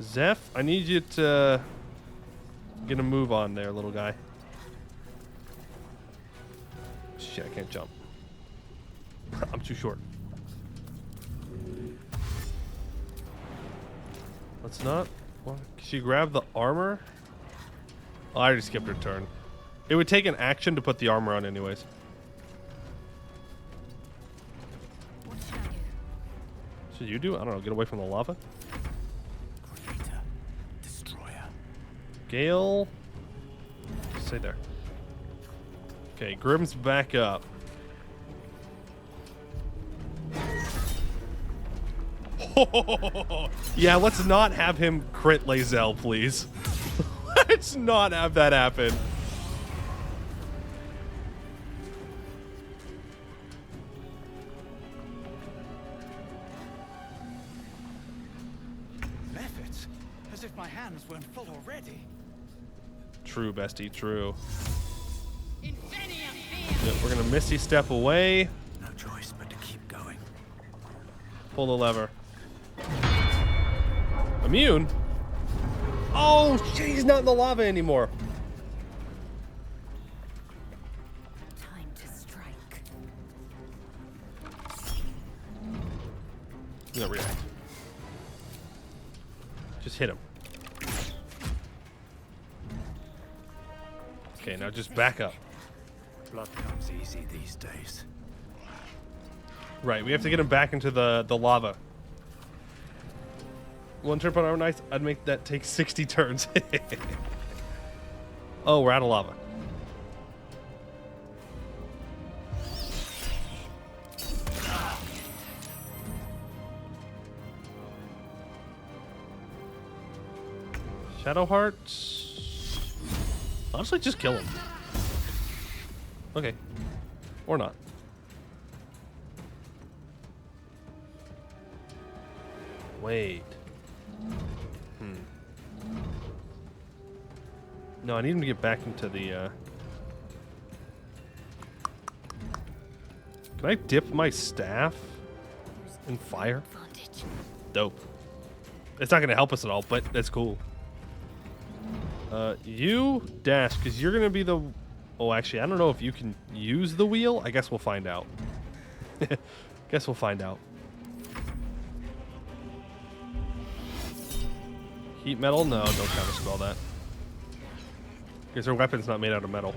Zeph, I need you to get a move on there, little guy. Shit, I can't jump. I'm too short. Let's not. What? Can she grab the armor? Oh, I already skipped her turn. It would take an action to put the armor on anyways. What should I do? Should you do? I don't know. Get away from the lava. Creator, destroyer. Gale. Stay there. Okay, Grim's back up. Yeah, let's not have him crit Lae'zel, please. Let's not have that happen. Left, as if my hands weren't full already. True, bestie, true. Yep, we're gonna Misty Step away. No choice but to keep going. Pull the lever. Immune? Oh, shit, he's not in the lava anymore. Time to strike. No react. Just hit him. Okay, now just back up. Blood comes easy these days. Right, we have to get him back into the lava. One trip on our nights, I'd make that take 60 turns. Oh, we're out of lava. Shadowheart. Honestly, just kill him. Okay. Or not. Wait. No, I need him to get back into the, Can I dip my staff in fire? Dope. It's not going to help us at all, but that's cool. You dash, because you're going to be the... Oh, actually, I don't know if you can use the wheel. I guess we'll find out. Guess we'll find out. Heat metal? No, don't counterspell that. Because her weapon's not made out of metal.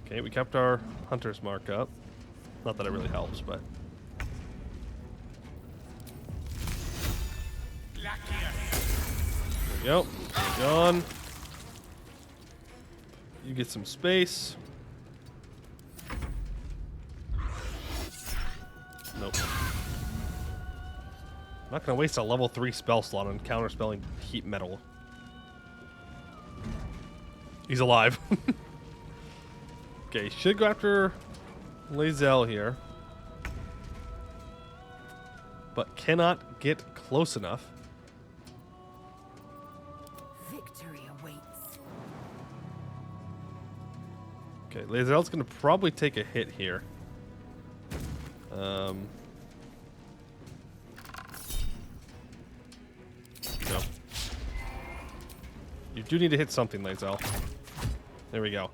Okay, we kept our hunter's mark up. Not that it really helps, but... There we go. Gone. You get some space. Nope. I'm not going to waste a level 3 spell slot on counterspelling heat metal. He's alive. Okay, should go after Lae'zel here. But cannot get close enough. Victory awaits. Okay, Lae'zel's going to probably take a hit here. No. You do need to hit something, Lae'zel. There we go.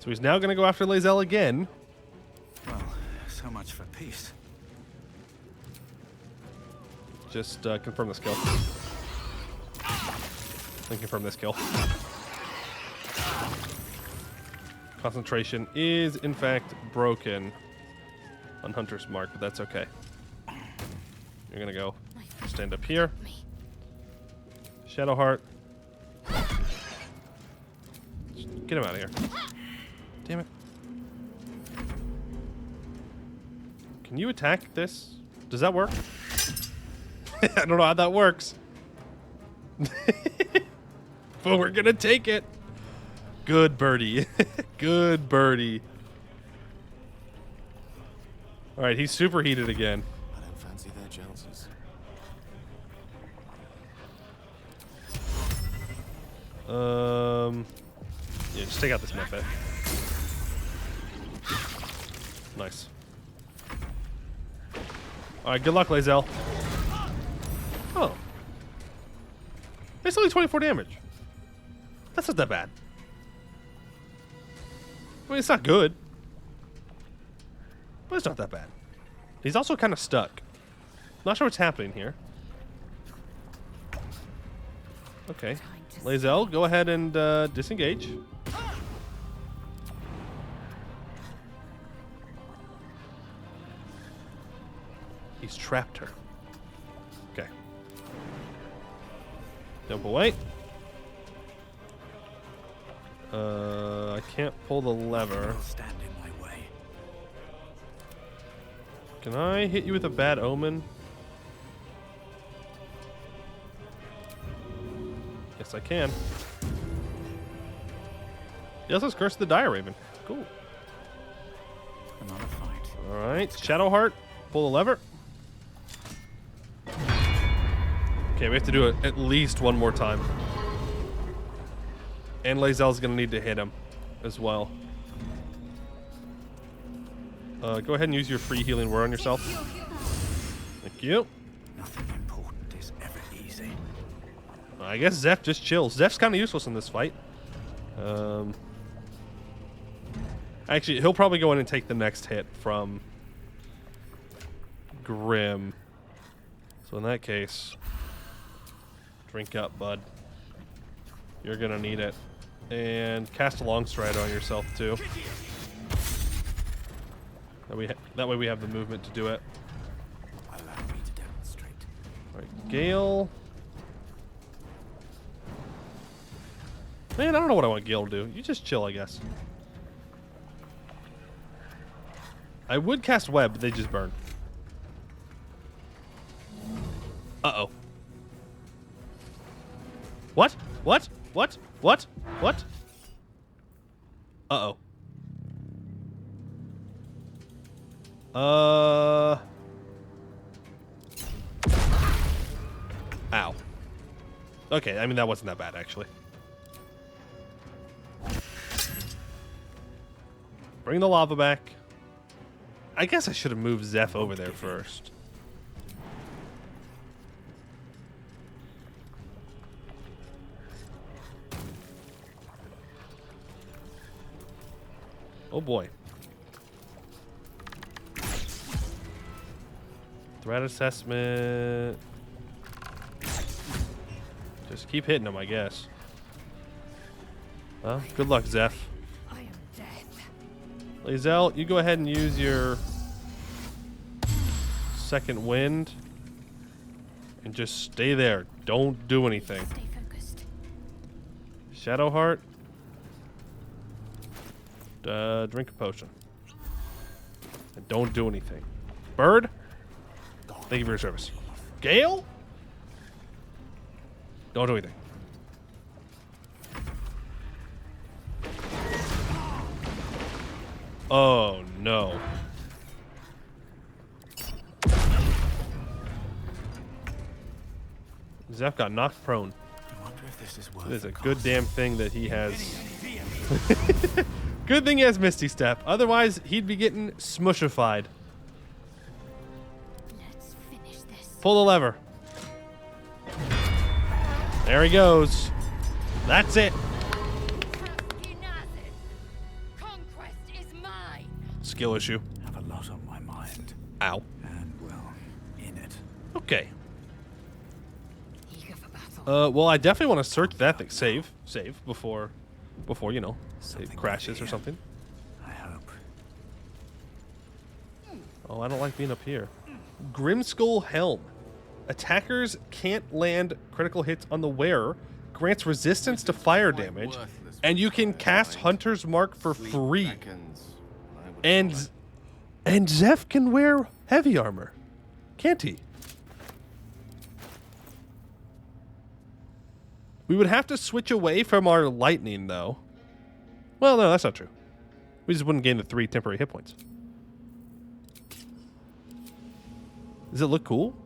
So he's now going to go after Lae'zel again. Well, so much for peace. Just confirm this kill. And confirm this kill. Concentration is, in fact, broken on Hunter's Mark, but that's okay. You're going to go stand up here. Shadowheart. Get him out of here. Damn it. Can you attack this? Does that work? I don't know how that works. But we're gonna take it. Good birdie. Good birdie. Alright, he's superheated again. I don't fancy their chances. Yeah, just take out this Mephit. Nice. Alright, good luck, Lae'zel. Oh. It's only 24 damage. That's not that bad. I mean, it's not good. But it's not that bad. He's also kind of stuck. Not sure what's happening here. Okay. Lae'zel, go ahead and disengage. He's trapped her. Okay. Jump away. I can't pull the lever. Stand in my way. Can I hit you with a bad omen? Yes, I can. He also has Curse of the Dire Raven. Cool. Another fight. Alright, Shadowheart, pull the lever. Okay, we have to do it at least one more time. And Lae'zel's gonna need to hit him as well. Go ahead and use your free healing word on yourself. Thank you. Nothing important is ever easy. I guess Zeph just chills. Zeph's kind of useless in this fight. Actually, he'll probably go in and take the next hit from Grim. So in that case, drink up, bud. You're gonna need it. And cast a long stride on yourself too. That way we have the movement to do it. Allow me to demonstrate. All right, Gale. Man, I don't know what I want Gale to do. You just chill, I guess. I would cast Web, but they just burn. Uh-oh. What? What? What? What? What? Uh-oh. Ow. Okay, I mean, that wasn't that bad, actually. Bring the lava back. I guess I should have moved Zeph over there first. Oh boy. Threat assessment. Just keep hitting them, I guess. Well, good luck, Zeph. Lae'zel, you go ahead and use your second wind and just stay there. Don't do anything. Stay focused. Shadowheart. Drink a potion. And don't do anything. Bird. Thank you for your service. Gale. Don't do anything. Oh no. Zeph got knocked prone. I wonder if this is worth It is a the good cost. damn thing that he has. Good thing he has Misty Step. Otherwise, he'd be getting smushified. Let's finish this. Pull the lever. There he goes. That's it. Conquest is mine. Skill issue. I have a lot on my mind. Ow. And, well, in it. Okay. Well, I definitely want to search that thing. Save before you know, it crashes or something. I hope. Oh, I don't like being up here. Grimskull Helm. Attackers can't land critical hits on the wearer. Grants resistance to fire damage, and you can cast Hunter's Mark for free. And Zeph can wear heavy armor, can't he? We would have to switch away from our lightning, though. Well, no, that's not true. We just wouldn't gain the 3 temporary hit points. Does it look cool?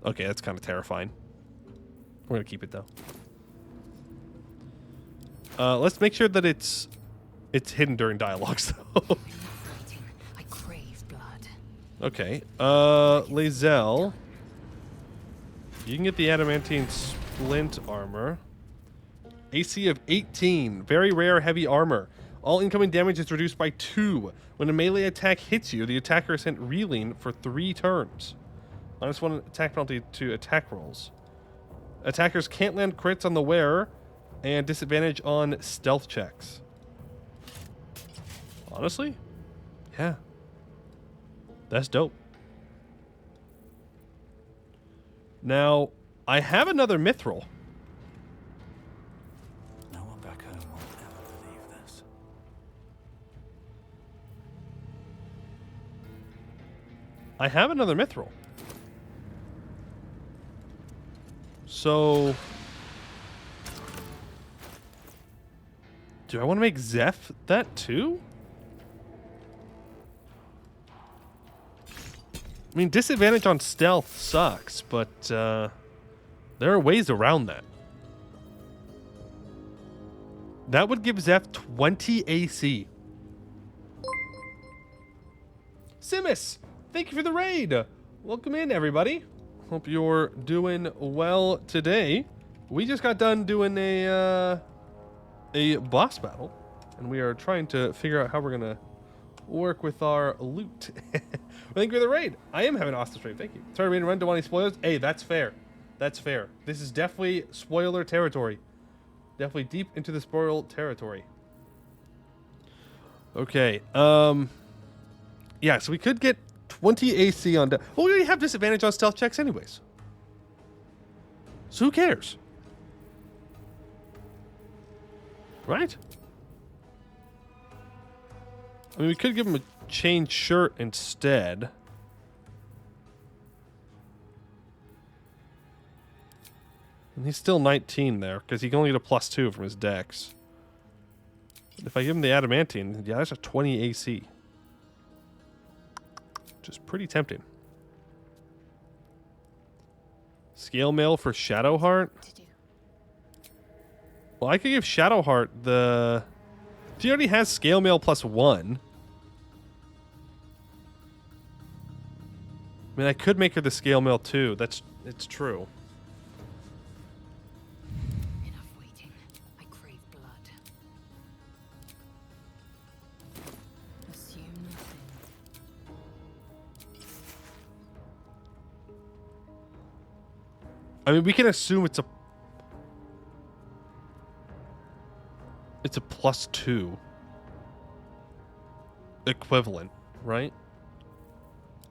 Okay, that's kind of terrifying. We're gonna keep it though. Let's make sure that it's hidden during dialogues though. I crave blood. Okay. Lae'zel. You can get the adamantine splint armor. AC of 18. Very rare heavy armor. All incoming damage is reduced by 2. When a melee attack hits you, the attacker is sent reeling for 3 turns. -1 attack penalty to attack rolls. Attackers can't land crits on the wearer, and disadvantage on stealth checks. Honestly? Yeah. That's dope. Now, I have another mithril. No one back home will ever believe this. I have another mithril. So, do I want to make Zeph that too? I mean, disadvantage on stealth sucks, but there are ways around that. That would give Zeph 20 AC. Simus, thank you for the raid. Welcome in, everybody. Hope you're doing well today. We just got done doing a boss battle, and we are trying to figure out how we're gonna work with our loot. Thank you for the raid. I am having an awesome stream. Thank you. Sorry, we didn't run to any spoilers. Hey, that's fair. That's fair. This is definitely spoiler territory. Definitely deep into the spoil territory. Okay. Yeah, so we could get 20 AC on... Well, we already have disadvantage on stealth checks anyways. So who cares? Right? I mean, we could give him a chain shirt instead. And he's still 19 there, because he can only get a +2 from his dex. But if I give him the adamantine, yeah, that's a 20 AC. Which is pretty tempting. Scale mail for Shadowheart? Well, I could give Shadowheart the... She already has scale mail +1. I mean, I could make her the scale mail too. It's true. Enough waiting. I crave blood. Assume nothing. I mean, we can assume it's a +2 equivalent, right?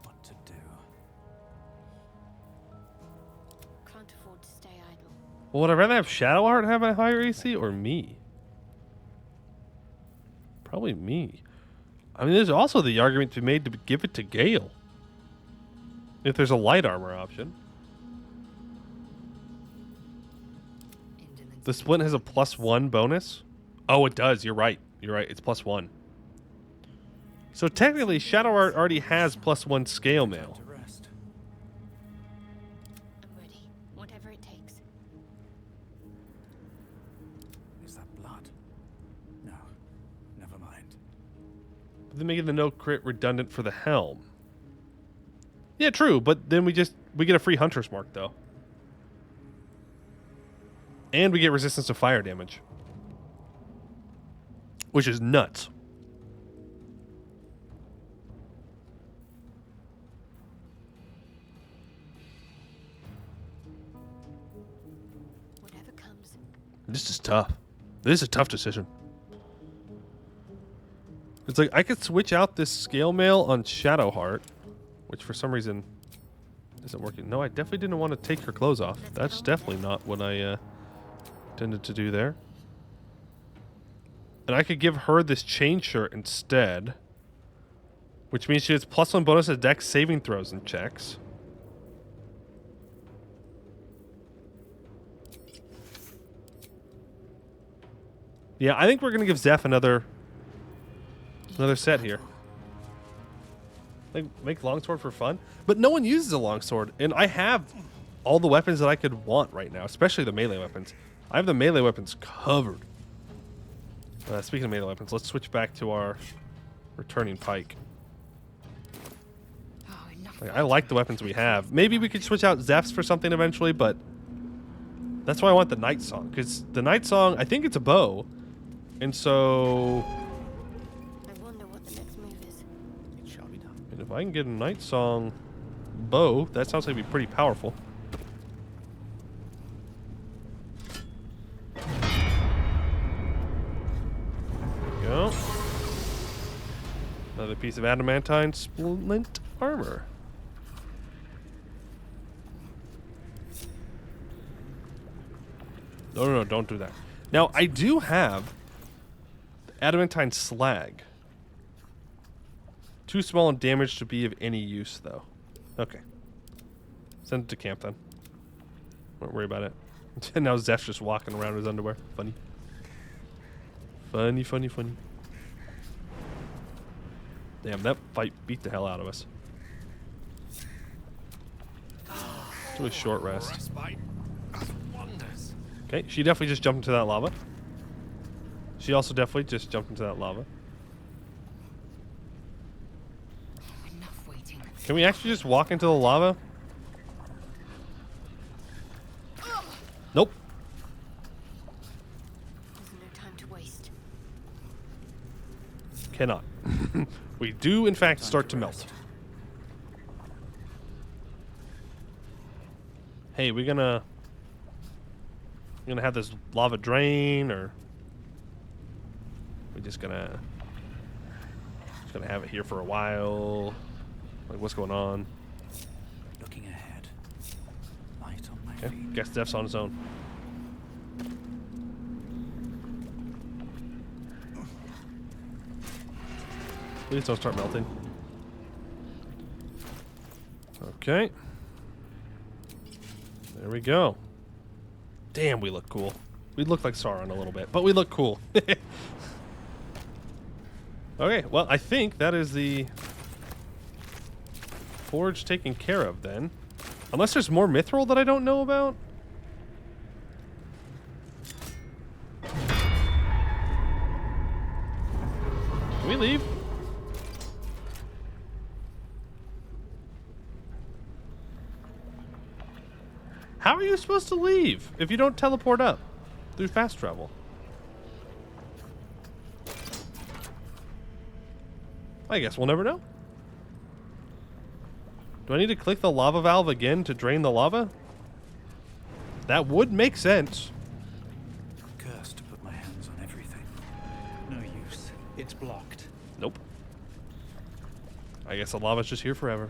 What to do? Can't afford to stay idle. Well, would I rather have Shadowheart have a higher AC or me? Probably me. I mean, there's also the argument to be made to give it to Gale. If there's a light armor option. The splint has a +1 bonus. Oh, it does. You're right. You're right. It's +1. So technically, Shadowheart already has +1 scale mail. I'm ready. Whatever it takes. Is that blood? No. Never mind. But then making the no crit redundant for the helm. Yeah, true. But then we get a free Hunter's Mark, though. And we get resistance to fire damage. Which is nuts. Whatever comes. This is tough. This is a tough decision. It's like I could switch out this scale mail on Shadowheart, which for some reason isn't working. No, I definitely didn't want to take her clothes off. That's definitely not what I intended to do there. And I could give her this chain shirt instead, which means she has +1 bonus to dex saving throws and checks. Yeah, I think we're gonna give Zeph another set here. Like, make longsword for fun, but no one uses a longsword, and I have all the weapons that I could want right now, especially the melee weapons. I have the melee weapons covered. Speaking of melee weapons, let's switch back to our returning pike. Like, I like the weapons we have. Maybe we could switch out Zeph's for something eventually, but that's why I want the Night Song, because the Night Song, I think it's a bow, and so... I wonder what the next move is. It shall be done. And if I can get a Night Song bow, that sounds like it'd be pretty powerful. Go. Another piece of adamantine splint armor. No, don't do that. Now, I do have adamantine slag. Too small in damage to be of any use, though. Okay. Send it to camp, then. Don't worry about it. And now Zeph's just walking around in his underwear. Funny. Funny. Damn, that fight beat the hell out of us. Do a short rest. Okay, she definitely just jumped into that lava. She also definitely just jumped into that lava. Can we actually just walk into the lava? Nope. There's no time to waste. Cannot. We do, in fact, start to melt. Hey, we're gonna have this lava drain, or we're just gonna have it here for a while? Like, what's going on? Looking ahead. Light on my Okay, feet. guess Zeph's on his own. Please don't start melting. Okay. There we go. Damn, we look cool. We look like Sauron a little bit, but we look cool. Okay, well, I think that is the forge taken care of then. Unless there's more mithril that I don't know about. Can we leave? How are you supposed to leave if you don't teleport up through fast travel? I guess we'll never know. Do I need to click the lava valve again to drain the lava? That would make sense. Cursed to put my hands on everything. No use. It's blocked. Nope. I guess the lava's just here forever.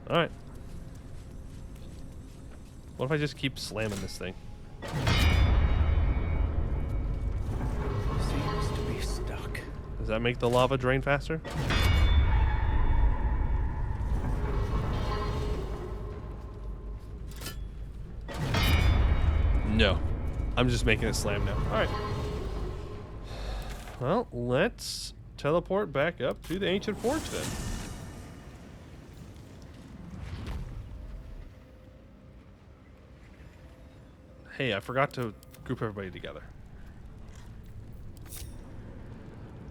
Alright. What if I just keep slamming this thing? Seems to be stuck. Does that make the lava drain faster? No. I'm just making it slam now. Alright. Well, let's teleport back up to the ancient forge then. Hey, I forgot to group everybody together.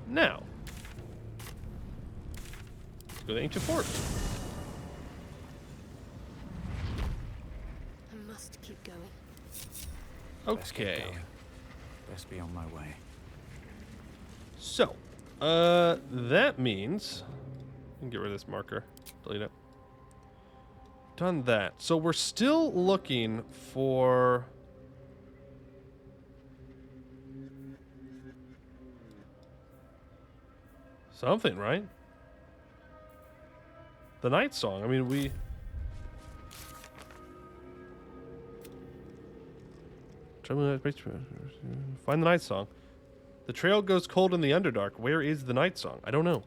Now, let's go to the ancient forge. I must keep going. Okay. Best be on my way. So, that means I can get rid of this marker. Delete it. Done that. So we're still looking for something, right? The night song. I mean, we find the night song. The trail goes cold in the Underdark. Where is the night song? I don't know.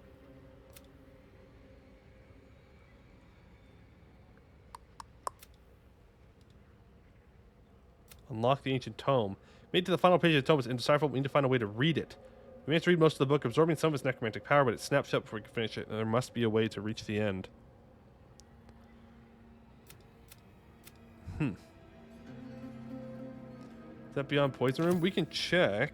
Unlock the ancient tome. Made it to the final page of the tome is indecipherable. We need to find a way to read it. We managed to read most of the book, absorbing some of its necromantic power, but it snaps shut before we can finish it, and there must be a way to reach the end. Is that beyond Poison Room? We can check.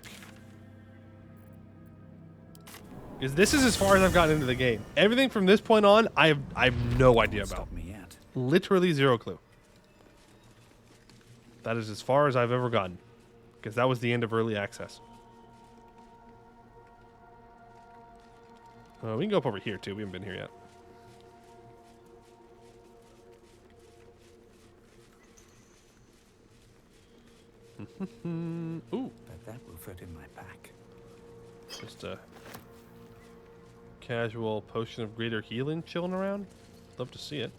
This is as far as I've gotten into the game. Everything from this point on, I have no idea about. Stop me yet. Literally zero clue. That is as far as I've ever gotten, because that was the end of early access. We can go up over here too. We haven't been here yet. Ooh. Bet that will fit in my pack. Just a casual potion of greater healing chilling around. Love to see it.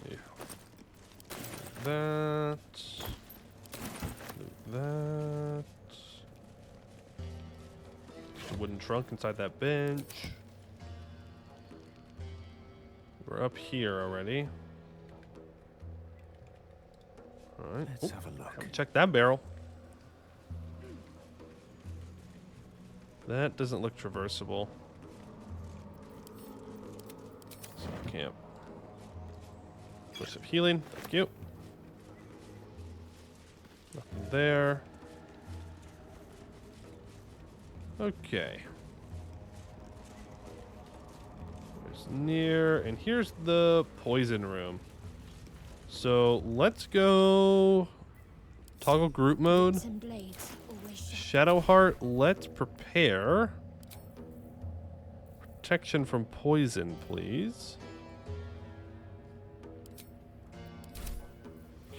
Yeah. That. That. Just a wooden trunk inside that bench. We're up here already. Alright. Let's have a look. Check that barrel. That doesn't look traversable. So I can't. Push of healing. Thank you. Nothing there. Okay. It's near, and here's the poison room. So let's go toggle group mode. Shadowheart, let's prepare. Protection from poison, please.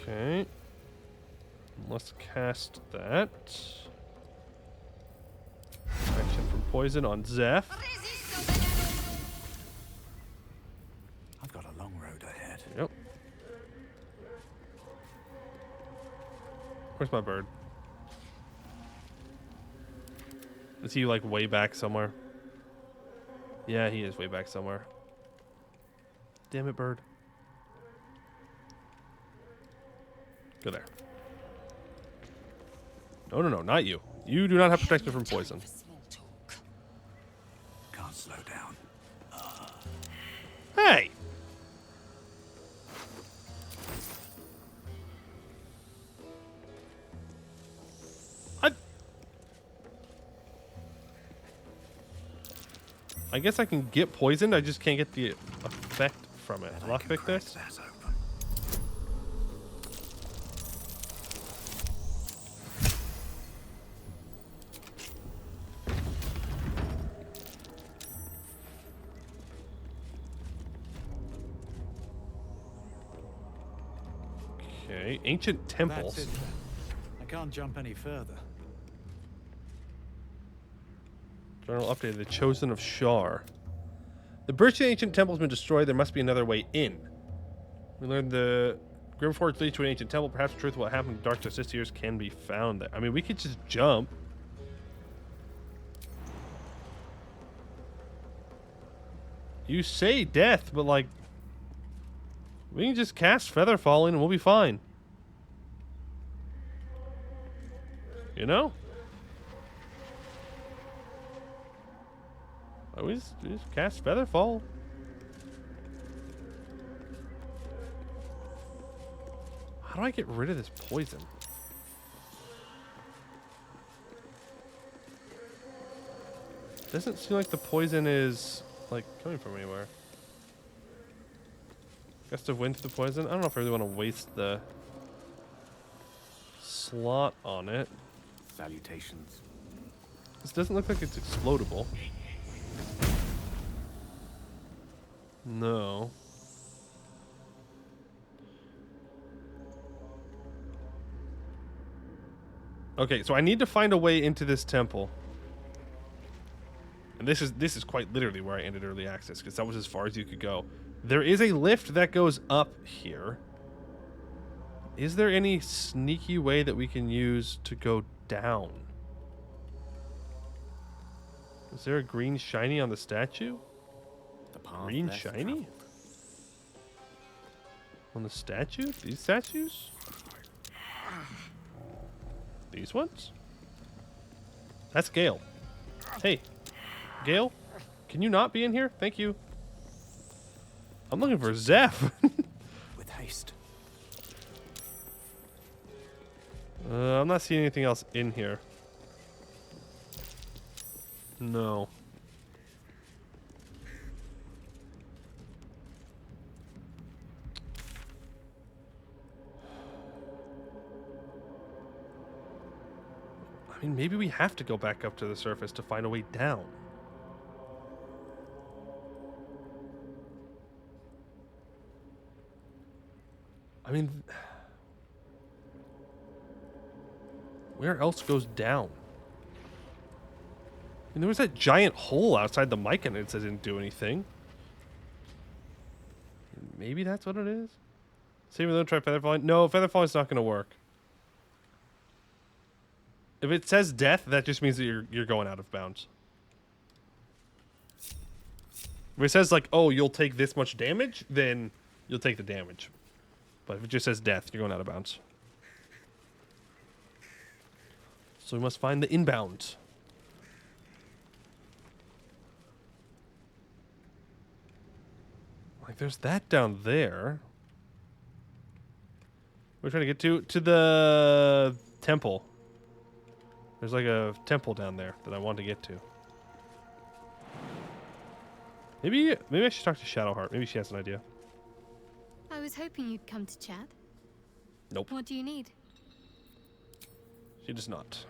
Okay. Let's cast that. Protection from poison on Zeph. I've got a long road ahead. Yep. Where's my bird? Is he like way back somewhere? Yeah, he is way back somewhere. Damn it, bird. Go there. No, no, no, not you. You do not have protection from poison. Can't slow down. Hey! I guess I can get poisoned, I just can't get the effect from it. Lockpick this? Okay, ancient temples. That's it, then. I can't jump any further. Journal update, the Chosen of Shar. The bridge to the ancient temple has been destroyed. There must be another way in. We learned the Grimforge leads to an ancient temple. Perhaps the truth of what happened to Dark Justiciars can be found there. I mean, we could just jump. You say death, but like, we can just cast Feather Falling and we'll be fine. You know? We just cast Featherfall. How do I get rid of this poison? Doesn't seem like the poison is like coming from anywhere. Gust of wind to the poison. I don't know if I really want to waste the slot on it. Salutations. This doesn't look like it's explodable. No. Okay, so I need to find a way into this temple. And this is quite literally where I ended early access, because that was as far as you could go. There is a lift that goes up here. Is there any sneaky way that we can use to go down? Is there a green shiny on the statue? Green shiny? On the statue? These statues? These ones? That's Gale. Hey, Gale, can you not be in here? Thank you. I'm looking for Zeph. With haste. I'm not seeing anything else in here. No. I mean, maybe we have to go back up to the surface to find a way down. I mean, where else goes down? And there was that giant hole outside the mic and it says it didn't do anything. Maybe that's what it is? Save it, try Featherfall. No, Featherfall is not going to work. If it says death, that just means that you're going out of bounds. If it says like, oh, you'll take this much damage, then you'll take the damage. But if it just says death, you're going out of bounds. So we must find the inbound. Like there's that down there. We're trying to get to the temple. There's like a temple down there that I want to get to. Maybe I should talk to Shadowheart. Maybe she has an idea. I was hoping you'd come to chat. Nope. What do you need? She does not.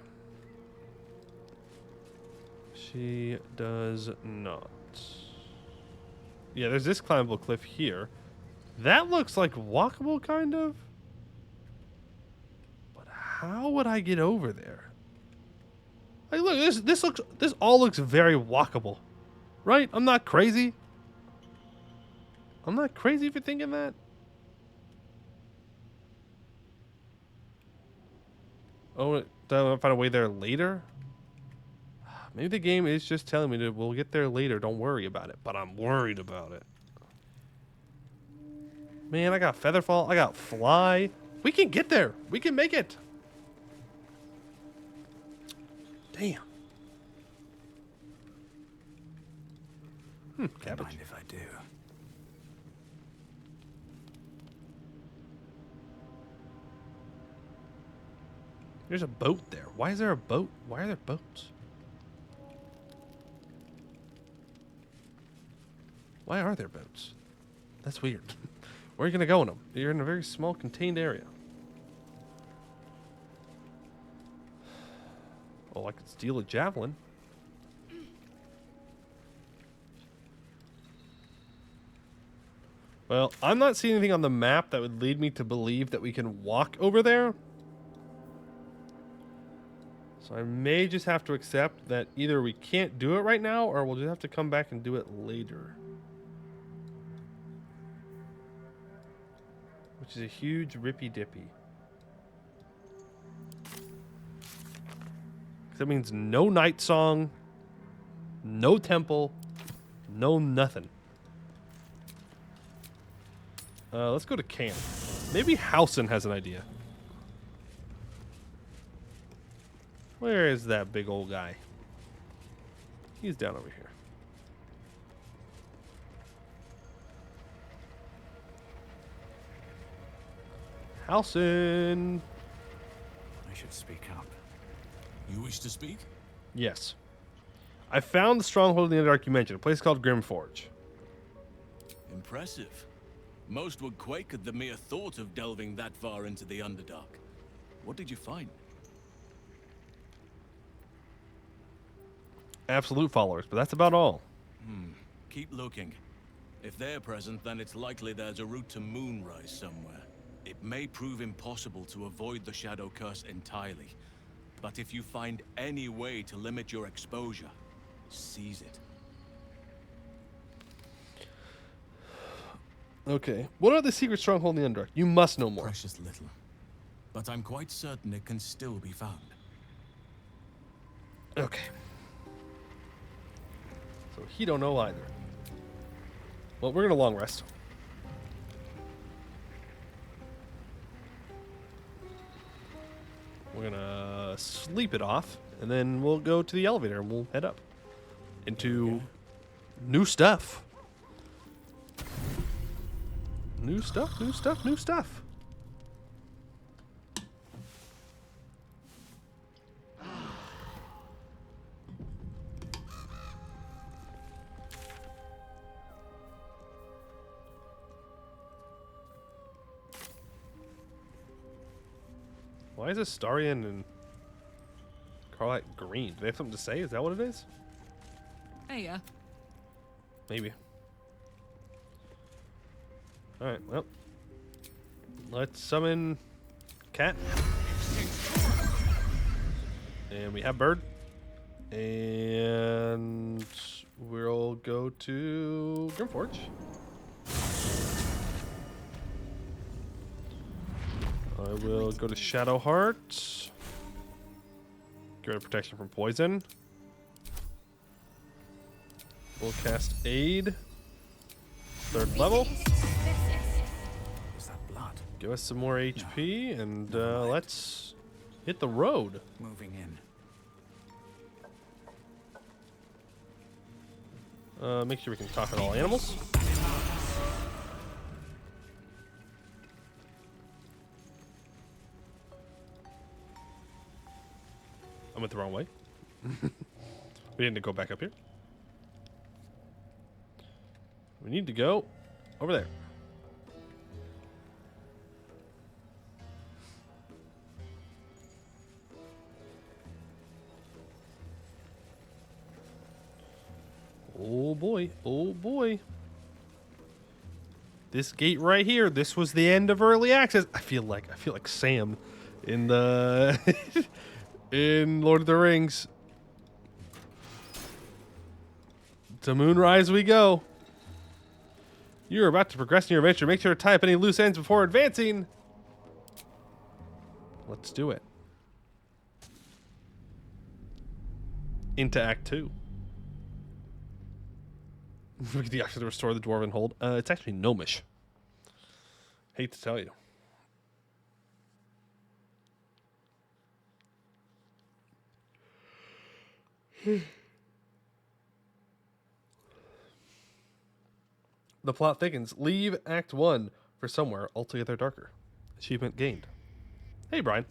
She does not. Yeah, there's this climbable cliff here. That looks like walkable, kind of. But how would I get over there? Like, look, this all looks very walkable, right? I'm not crazy. I'm not crazy for thinking that. Oh, do I find a way there later? Maybe the game is just telling me that we'll get there later. Don't worry about it. But I'm worried about it. Man, I got Featherfall. I got Fly. We can get there. We can make it. Damn. Cabbage. Don't mind if I do. There's a boat there. Why is there a boat? Why are there boats? Why are there boats? That's weird. Where are you going to go in them? You're in a very small, contained area. Oh, I could steal a javelin. Well, I'm not seeing anything on the map that would lead me to believe that we can walk over there. So I may just have to accept that either we can't do it right now or we'll just have to come back and do it later. Which is a huge rippy dippy. That means no night song, no temple, no nothing. Let's go to camp. Maybe Housen has an idea. Where is that big old guy? He's down over here. Housen! I should speak up. You wish to speak? Yes. I found the stronghold in the Underdark you mentioned, a place called Grimforge. Impressive. Most would quake at the mere thought of delving that far into the Underdark. What did you find? Absolute followers, but that's about all. Keep looking. If they're present, then it's likely there's a route to Moonrise somewhere. It may prove impossible to avoid the Shadow Curse entirely, but if you find any way to limit your exposure, seize it. Okay. What are the secret stronghold in the Underdark? You must know more. Precious little. But I'm quite certain it can still be found. Okay. So he don't know either. Well, we're gonna long rest. We're gonna sleep it off, and then we'll go to the elevator and we'll head up into new stuff. New stuff, new stuff, new stuff. Why is Astarion and Carlite green? Do they have something to say? Is that what it is? Hey, yeah. Maybe. Alright, well. Let's summon Cat. And we have Bird. And we'll go to Grimforge. I will go to Shadowheart. Get rid of protection from poison. We'll cast Aid. 3rd level. Is that blood? Give us some more HP and let's hit the road. Moving in. Make sure we can talk to all animals. I went the wrong way. We didn't go back up here. We need to go over there. Oh boy, oh boy. This gate right here, this was the end of early access. I feel like Sam in the in Lord of the Rings. To Moonrise we go. You're about to progress in your adventure. Make sure to tie up any loose ends before advancing. Let's do it. Into Act 2. We get the option to restore the Dwarven Hold. It's actually gnomish. Hate to tell you. The plot thickens. Leave Act 1 for somewhere altogether darker. Achievement gained. Hey, Brian.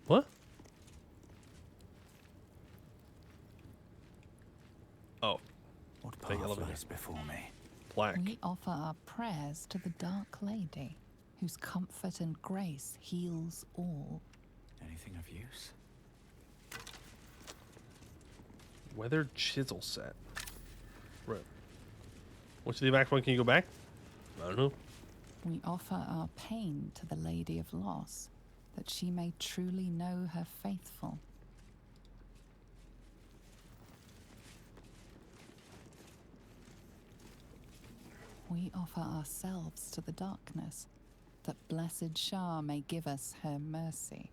What? Oh. What Big path elevator. lies before me? Black. We offer our prayers to the Dark Lady, whose comfort and grace heals all. Anything of use? Weathered chisel set. Right. Once you leave Act 1, can you go back? I don't know. We offer our pain to the Lady of Loss, that she may truly know her faithful. We offer ourselves to the darkness, that blessed Shah may give us her mercy.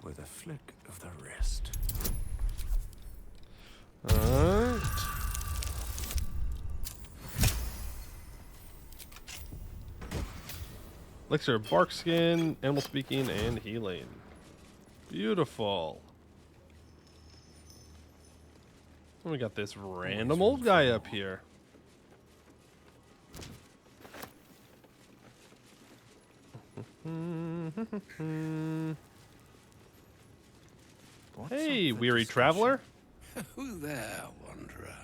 With a flick of the wrist. Alright. Elixir of bark skin, animal speaking, and healing. Beautiful. We got this random old guy up here. Hey, weary traveler. Who there, wanderer?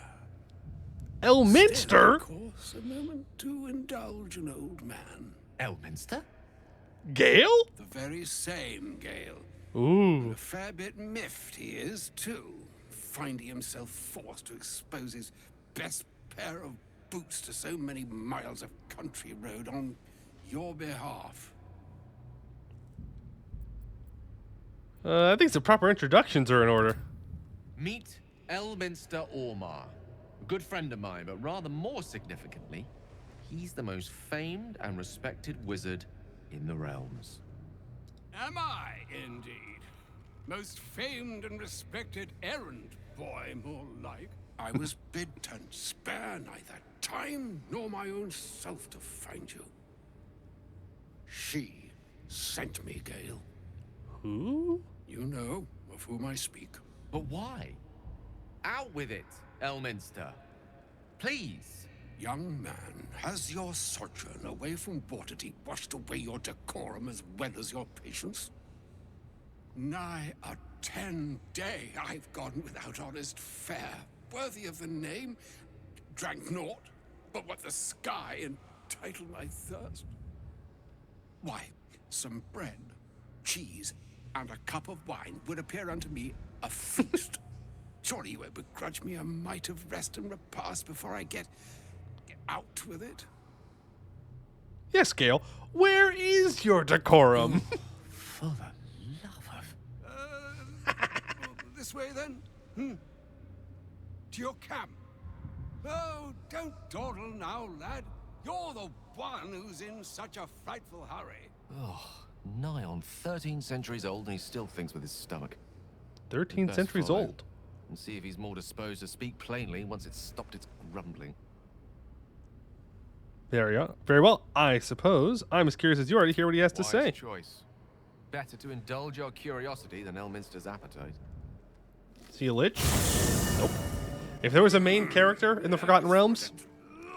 Elminster? Of course, a moment to indulge an old man. Elminster? Gale? The very same Gale. Ooh. A fair bit miffed he is, too, finding himself forced to expose his best pair of boots to so many miles of country road on your behalf. I think some proper introductions are in order. Meet Elminster Ormar. A good friend of mine, but rather more significantly, he's the most famed and respected wizard in the realms. Am I, indeed? Most famed and respected errand boy, more like. I was bid to spare neither time nor my own self to find you. She sent me, Gale. Who? You know of whom I speak. But why? Out with it, Elminster. Please. Young man, has your sojourn away from Waterdeep washed away your decorum as well as your patience? Nigh a 10-day I've gone without honest fare, worthy of the name. Drank naught, but what the sky entitled my thirst. Why, some bread, cheese, and a cup of wine would appear unto me a feast. Surely you won't begrudge me a mite of rest and repast before I get out with it? Yes, Gale. Where is your decorum? For the love of... This way, then? To your camp. Oh, don't dawdle now, lad. You're the one who's in such a frightful hurry. Oh, nigh on 13 centuries old and he still thinks with his stomach. 13 Best centuries follow old. And see if he's more disposed to speak plainly once it's stopped its grumbling. There we are. Very well. I suppose I'm as curious as you are to hear what he has to Wise say. choice. Better to indulge your curiosity than Elminster's appetite. See a lich? Nope. If there was a main character in the Forgotten Realms,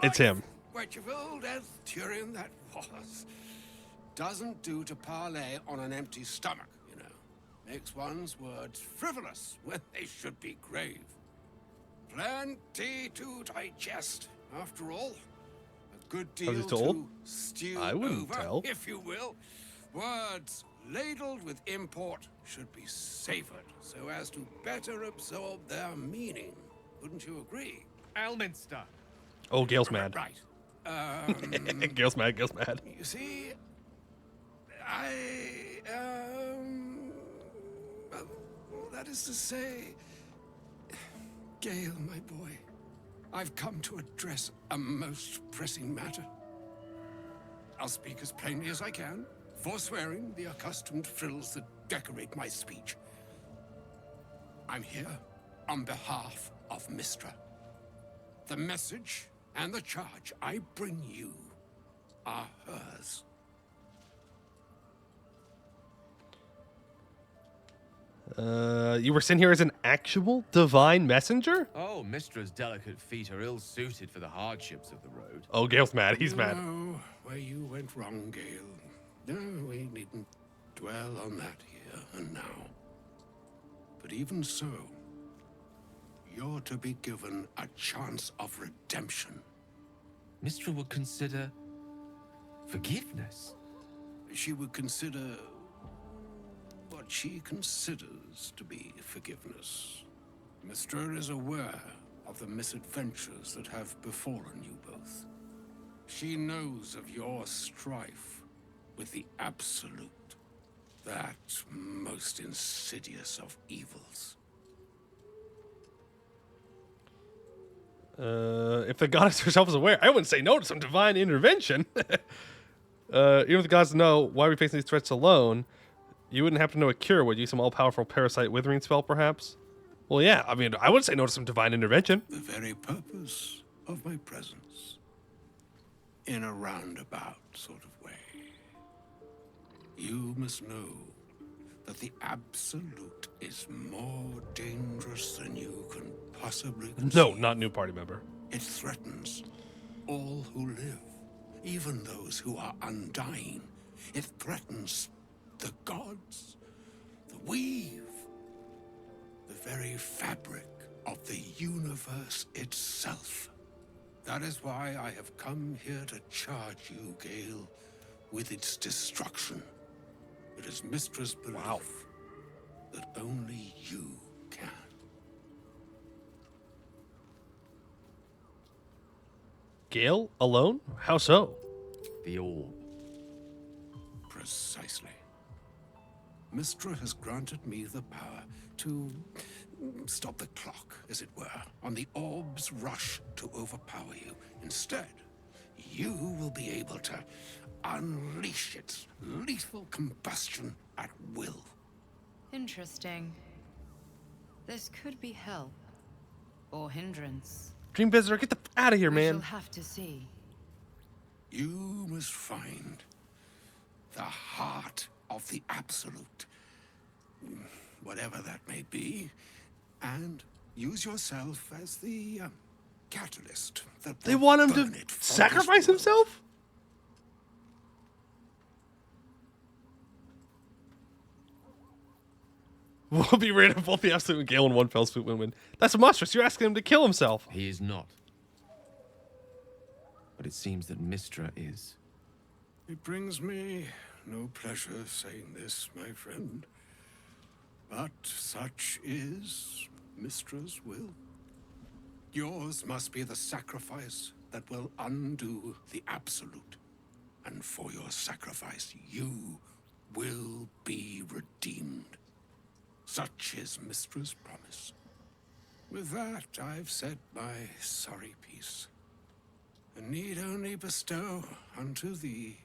it's him. Wedgeville, as Tyrion that was. Doesn't do to parley on an empty stomach, you know. makes one's words frivolous when they should be grave. Plenty to digest, after all. A good Was he deal told? to stew I wouldn't over, tell. if you will. Words ladled with import should be savored so as to better absorb their meaning. Wouldn't you agree? Elminster. Oh, Gale's mad. Right. Gale's mad. Gale's mad. You see, well, that is to say, Gale, my boy, I've come to address a most pressing matter. I'll speak as plainly as I can, forswearing the accustomed frills that decorate my speech. I'm here on behalf of Mystra. The message and the charge I bring you are hers. You were sent here as an actual divine messenger? Oh, Mistra's delicate feet are ill-suited for the hardships of the road. Oh, Gale's mad. He's mad. know where you went wrong, Gale. No, we needn't dwell on that here and now. But even so, you're to be given a chance of redemption. Mistra would consider forgiveness. She would consider what she considers to be forgiveness. Mystra is aware of the misadventures that have befallen you both. She knows of your strife with the Absolute, that most insidious of evils. If the goddess herself is aware, I wouldn't say no to some divine intervention. Even if the gods know why we're facing these threats alone, you wouldn't happen to know a cure, would you? Some all-powerful parasite withering spell, perhaps? Well, yeah, I mean, I would say no to some divine intervention. The very purpose of my presence. In a roundabout sort of way. You must know that the Absolute is more dangerous than you can possibly conceive. No, not new party member. It threatens all who live, even those who are undying. It threatens the gods, the weave, the very fabric of the universe itself. That is why I have come here to charge you, Gale, with its destruction. It is Mistra's belief that only you can. Gale? Alone? How so? The orb. Precisely. Mystra has granted me the power to stop the clock, as it were, on the orb's rush to overpower you. Instead, you will be able to unleash its lethal combustion at will. Interesting. This could be help. Or hindrance. Dream Visitor, get the f out of here, We man. shall have to see. You must find the heart of the Absolute, whatever that may be, and use yourself as the catalyst that They will want him burn to it from sacrifice this world. himself? We'll be rid of both the Absolute and Gale in one fell swoop win-win. That's monstrous. You're asking him to kill himself. He is not. But it seems that Mystra is. It brings me no pleasure saying this, my friend, but such is Mistra's will. Yours must be the sacrifice that will undo the Absolute, and for your sacrifice you will be redeemed. Such is Mistra's promise. With that, I've said my sorry piece, and need only bestow unto thee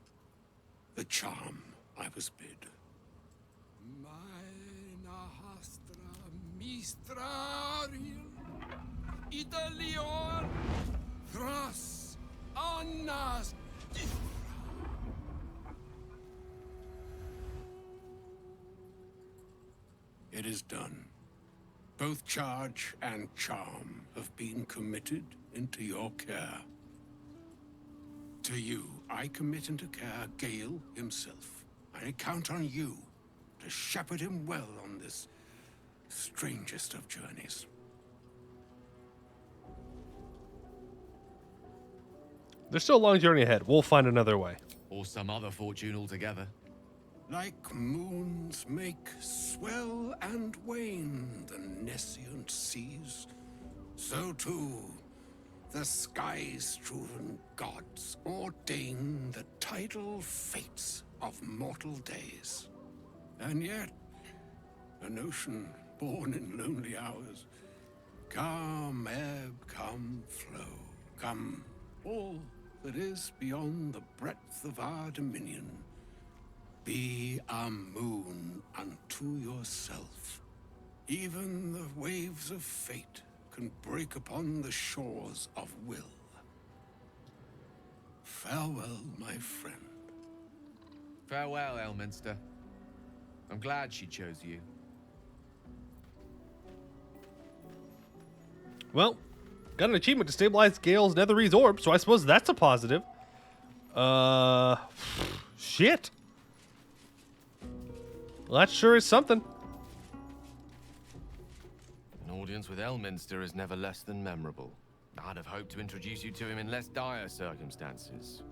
the charm I was bid. Mina hastra mistraril idalior thras annas. It is done. Both charge and charm have been committed into your care. To you, I commit into care Gale himself. I count on you to shepherd him well on this strangest of journeys. There's still a long journey ahead. We'll find another way. Or some other fortune altogether. Like moons make swell and wane the nescient seas, so too the sky-strewn gods ordain the tidal fates of mortal days. And yet, an ocean born in lonely hours, come ebb, come flow, come all that is beyond the breadth of our dominion. Be a moon unto yourself. Even the waves of fate can break upon the shores of will. Farewell, my friend. Farewell, Elminster. I'm glad she chose you. Well, got an achievement to stabilize Gale's Netherese orb, so I suppose that's a positive. Shit. Well, that sure is something. An audience with Elminster is never less than memorable. I'd have hoped to introduce you to him in less dire circumstances.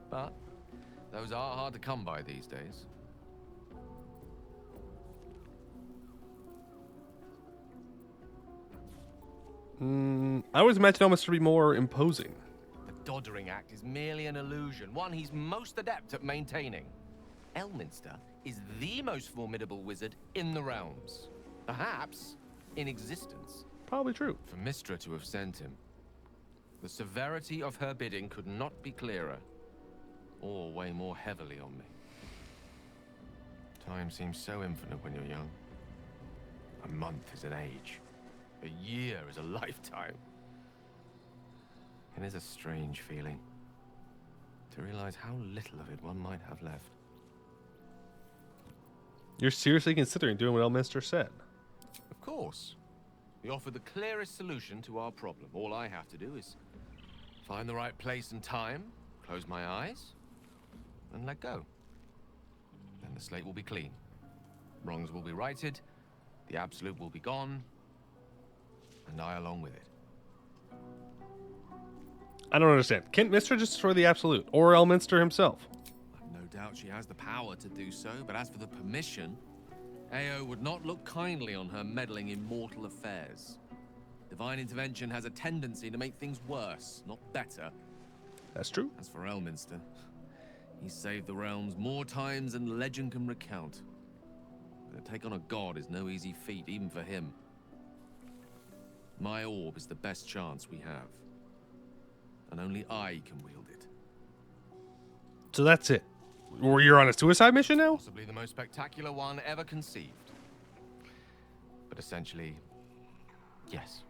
But those are hard to come by these days. I always imagined Elminster to be more imposing. The Doddering Act is merely an illusion, one he's most adept at maintaining. Elminster is the most formidable wizard in the realms. Perhaps in existence. Probably true. For Mystra to have sent him. The severity of her bidding could not be clearer, or weigh more heavily on me. Time seems so infinite when you're young. A month is an age. A year is a lifetime. It is a strange feeling to realize how little of it one might have left. You're seriously considering doing what Elminster said? Of course. We offer the clearest solution to our problem. All I have to do is find the right place and time, close my eyes, and let go. Then the slate will be clean. Wrongs will be righted, the absolute will be gone, and I along with it. I don't understand. Can't Mystra just destroy the absolute? Or Elminster himself? I've no doubt she has the power to do so, but as for the permission, Ao would not look kindly on her meddling in mortal affairs. Divine intervention has a tendency to make things worse, not better. That's true. As for Elminster, he's saved the realms more times than legend can recount. To take on a god is no easy feat, even for him. My orb is the best chance we have. And only I can wield it. So that's it. Or you're on a suicide mission now? Possibly the most spectacular one ever conceived. But essentially, yes,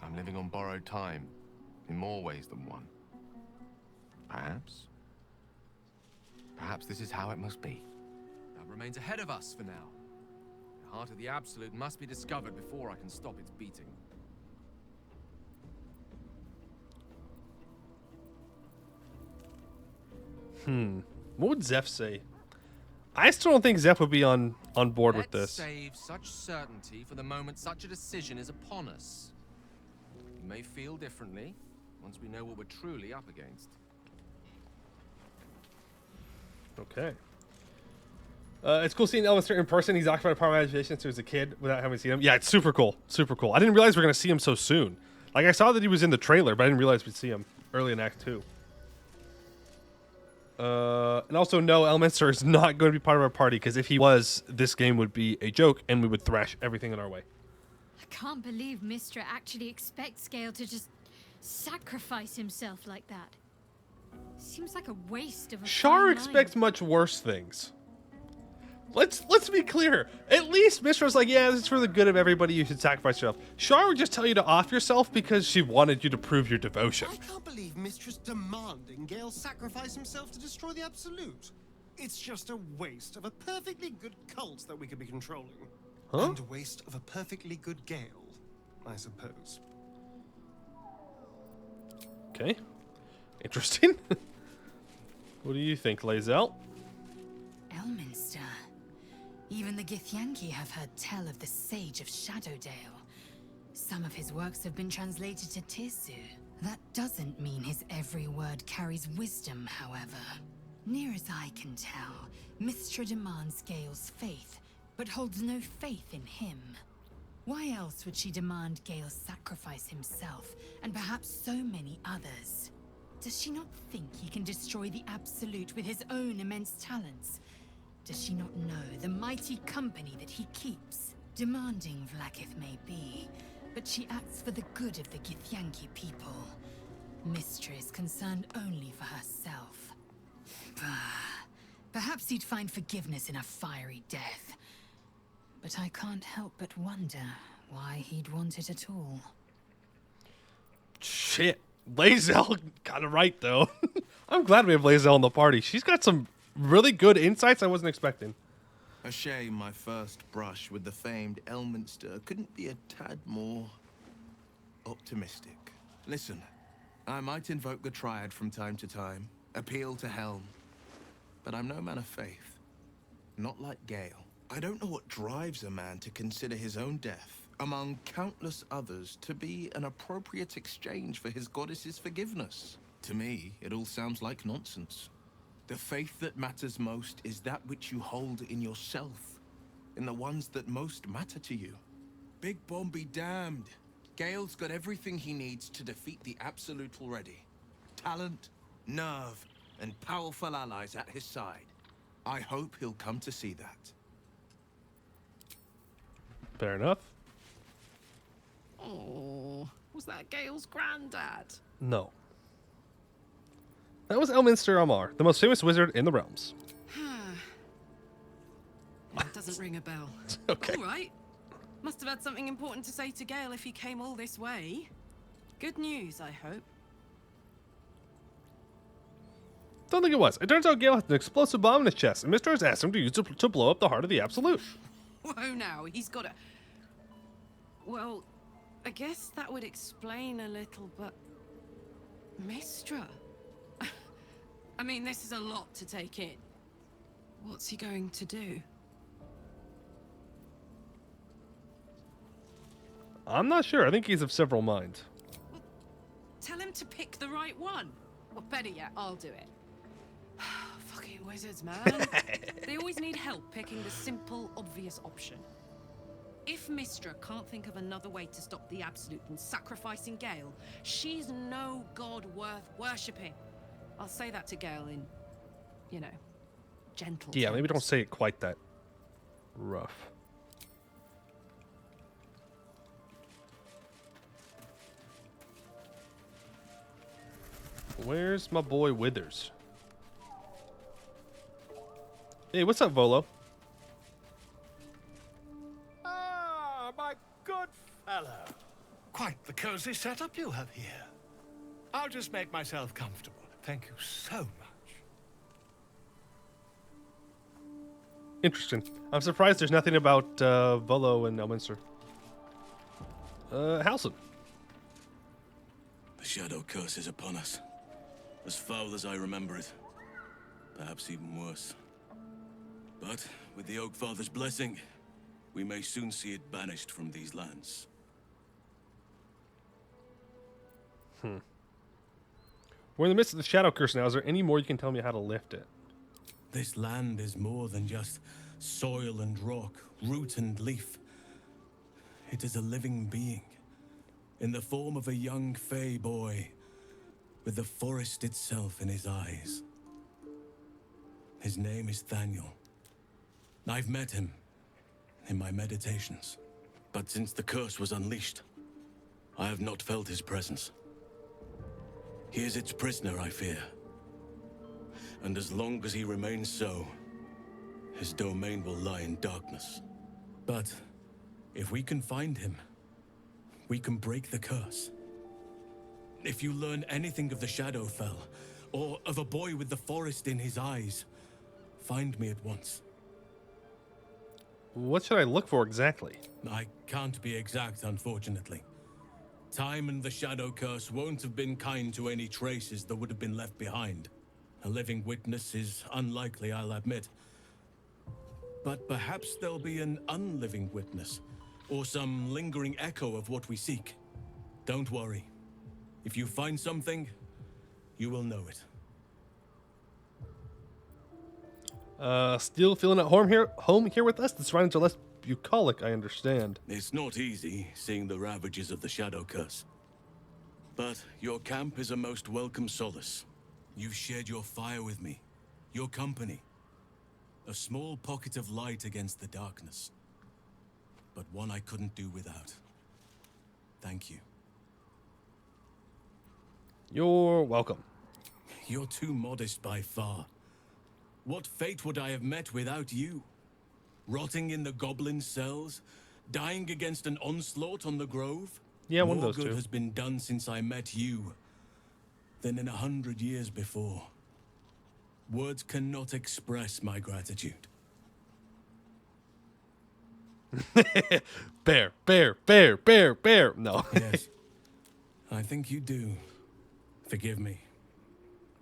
I'm living on borrowed time in more ways than one. Perhaps this is how it must be. That remains ahead of us for now. The heart of the Absolute must be discovered before I can stop its beating. What would Zeph say? I still don't think Zeph would be on board with Let's this. save such certainty for the moment such a decision is upon us. We may feel differently once we know what we're truly up against. Okay. It's cool seeing Elminster in person. He's occupied a part of my imagination since he was a kid without having seen him. Yeah, it's super cool. Super cool. I didn't realize we were going to see him so soon. Like, I saw that he was in the trailer, but I didn't realize we'd see him early in Act 2. And also, no, Elminster is not going to be part of our party, because if he was, this game would be a joke, and we would thrash everything in our way. I can't believe Mystra actually expects Gale to just sacrifice himself like that. Seems like a waste of a Shar fine expects much worse things. Let's be clear. At least Mistra's like, yeah, this is for the good of everybody. You should sacrifice yourself. Shar would just tell you to off yourself because she wanted you to prove your devotion. I can't believe Mistress demanding Gale sacrifice himself to destroy the Absolute. It's just a waste of a perfectly good cult that we could be controlling. Huh? And a waste of a perfectly good Gale, I suppose. Okay. Interesting. What do you think, Lae'zel? Elminster, Even the Githyanki have heard tell of the Sage of Shadowdale. Some of his works have been translated to Tirsu. That doesn't mean his every word carries wisdom, however. Near as I can tell, Mystra demands Gale's faith, but holds no faith in him. Why else would she demand Gale sacrifice himself, and perhaps so many others? Does she not think he can destroy the Absolute with his own immense talents? Does she not know the mighty company that he keeps? Demanding Vlaakith may be, but she acts for the good of the Githyanki people. Mystra is concerned only for herself. Perhaps he'd find forgiveness in a fiery death. But I can't help but wonder why he'd want it at all. Shit. Lae'zel got it right, though. I'm glad we have Lae'zel in the party. She's got some really good insights I wasn't expecting. A shame my first brush with the famed Elminster couldn't be a tad more optimistic. Listen, I might invoke the Triad from time to time, appeal to Helm, but I'm no man of faith. Not like Gale. I don't know what drives a man to consider his own death, among countless others, to be an appropriate exchange for his goddess's forgiveness. To me, it all sounds like nonsense. The faith that matters most is that which you hold in yourself, in the ones that most matter to you. Big Bomb be damned. Gale's got everything he needs to defeat the Absolute already. Talent, nerve, and powerful allies at his side. I hope he'll come to see that. Fair enough. Oh, was that Gale's granddad? No. That was Elminster Amar, the most famous wizard in the realms. That doesn't ring a bell. Okay. All right. Must have had something important to say to Gale if he came all this way. Good news, I hope. Don't think it was. It turns out Gale has an explosive bomb in his chest, and Mister has asked him to use it to blow up the heart of the Absolute. Whoa now, he's got a... Well, I guess that would explain a little, but... Mystra? I mean, this is a lot to take in. What's he going to do? I'm not sure. I think he's of several minds. Tell him to pick the right one. Well, better yet, I'll do it. Fucking wizards, man. They always need help picking the simple, obvious option. If Mystra can't think of another way to stop the Absolute than sacrificing Gale, she's no god worth worshipping. I'll say that to Gale in, you know, gentle Yeah, terms. maybe don't say it quite that rough. Where's my boy Withers? Hey, what's up, Volo? Ah, my good fellow. Quite the cozy setup you have here. I'll just make myself comfortable. Thank you so much. Interesting. I'm surprised there's nothing about Volo and Elminster. Halson. The Shadow Curse is upon us. As foul as I remember it. Perhaps even worse. But with the Oak Father's blessing, we may soon see it banished from these lands. We're in the midst of the Shadow Curse now. Is there any more you can tell me how to lift it? This land is more than just soil and rock, root and leaf. It is a living being, in the form of a young fey boy, with the forest itself in his eyes. His name is Thaniel. I've met him in my meditations, but since the curse was unleashed, I have not felt his presence. He is its prisoner, I fear. And as long as he remains so, his domain will lie in darkness. But if we can find him, we can break the curse. If you learn anything of the Shadowfell, or of a boy with the forest in his eyes, find me at once. What should I look for exactly? I can't be exact, unfortunately. Time and the Shadow Curse won't have been kind to any traces that would have been left behind. A living witness is unlikely, I'll admit. But perhaps there'll be an unliving witness, or some lingering echo of what we seek. Don't worry. If you find something, you will know it. Still feeling at home here with us? The surroundings are less bucolic, I understand. It's not easy seeing the ravages of the Shadow Curse. But your camp is a most welcome solace. You've shared your fire with me, your company. A small pocket of light against the darkness. But one I couldn't do without. Thank you. You're welcome. You're too modest by far. What fate would I have met without you? Rotting in the goblin cells? Dying against an onslaught on the grove? Yeah, one of More those good two. has been done since I met you than in 100 years before. Words cannot express my gratitude. Bear, bear, bear, bear, bear. No. Yes, I think you do. Forgive me.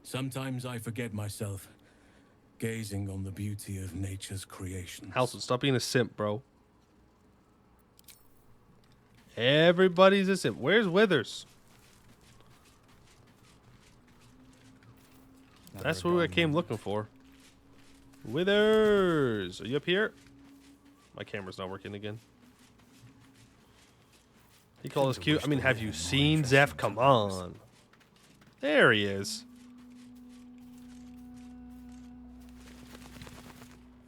Sometimes I forget myself, gazing on the beauty of nature's creations. Halson, stop being a simp, bro. Everybody's a simp. Where's Withers? That's who I came looking for. Withers! Are you up here? My camera's not working again. He called us cute. I mean, have you seen Zeph? Come on. There he is.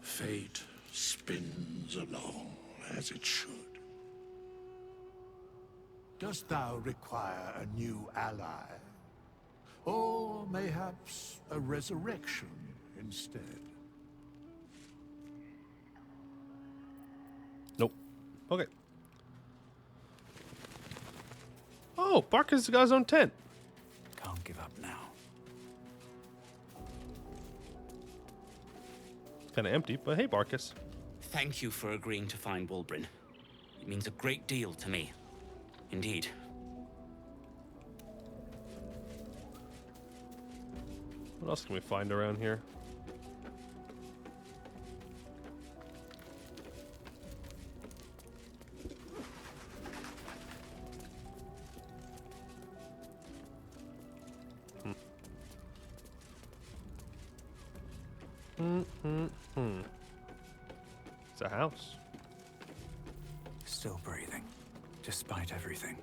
Fate spins along as it should. Dost thou require a new ally? Or mayhaps a resurrection instead? Nope. Okay. Oh, Barker's got his own tent. Can't give up now. Kind of empty, but hey, Barkus. Thank you for agreeing to find Wulbren. It means a great deal to me. Indeed. What else can we find around here? It's a house. Still breathing, despite everything.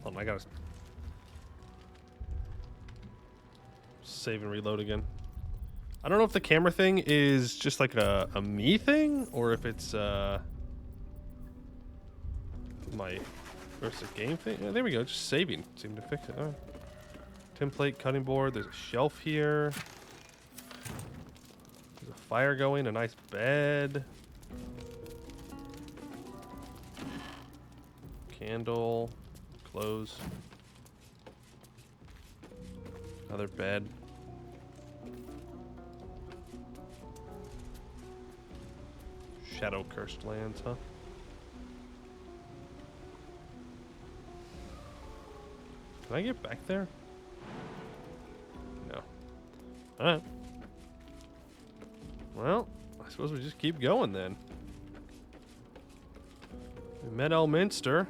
Oh my god. Save and reload again. I don't know if the camera thing is just like a me thing or if it's my versus game thing. Yeah, there we go. Just saving seemed to fix it. All right. Template, cutting board. There's a shelf here. There's a fire going. A nice bed. Candle. Clothes. Another bed. Shadow cursed lands, huh? Can I get back there? No. Alright. Well, I suppose we just keep going then. We met Elminster.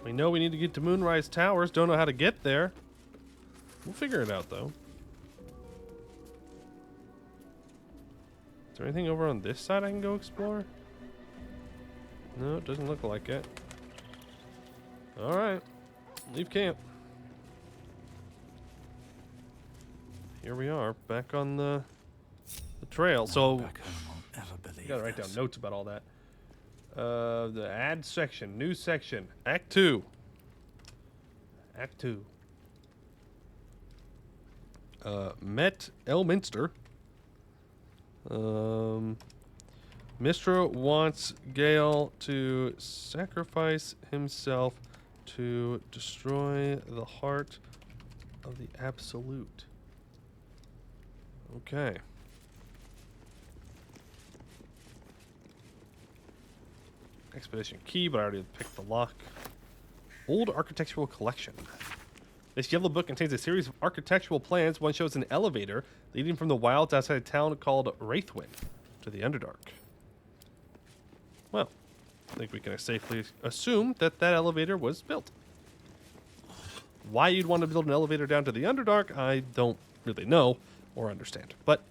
We know we need to get to Moonrise Towers. Don't know how to get there. We'll figure it out, though. Is there anything over on this side I can go explore? No, it doesn't look like it. Alright. Leave camp. Here we are, back on the trail. So, you gotta write down notes about all that. The add section, new section, Act 2. Act 2. Met Elminster. Mistra wants Gale to sacrifice himself to destroy the heart of the Absolute. Okay. Expedition key, but I already picked the lock. Old architectural collection. This yellow book contains a series of architectural plans. One shows an elevator leading from the wilds outside a town called Wraithwind to the Underdark. Well, I think we can safely assume that that elevator was built. Why you'd want to build an elevator down to the Underdark, I don't really know or understand. But,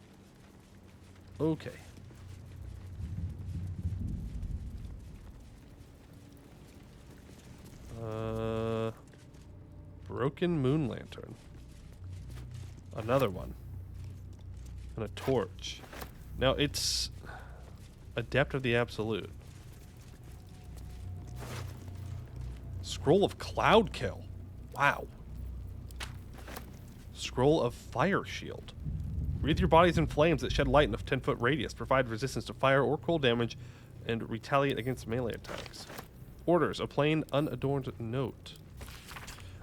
okay. Broken moon lantern. Another one. And a torch. Now, it's Adept of the Absolute. Scroll of Cloud Kill. Wow. Scroll of Fire Shield. Wreathe your bodies in flames that shed light in a 10-foot radius. Provide resistance to fire or cold damage and retaliate against melee attacks. Orders. A plain, unadorned note.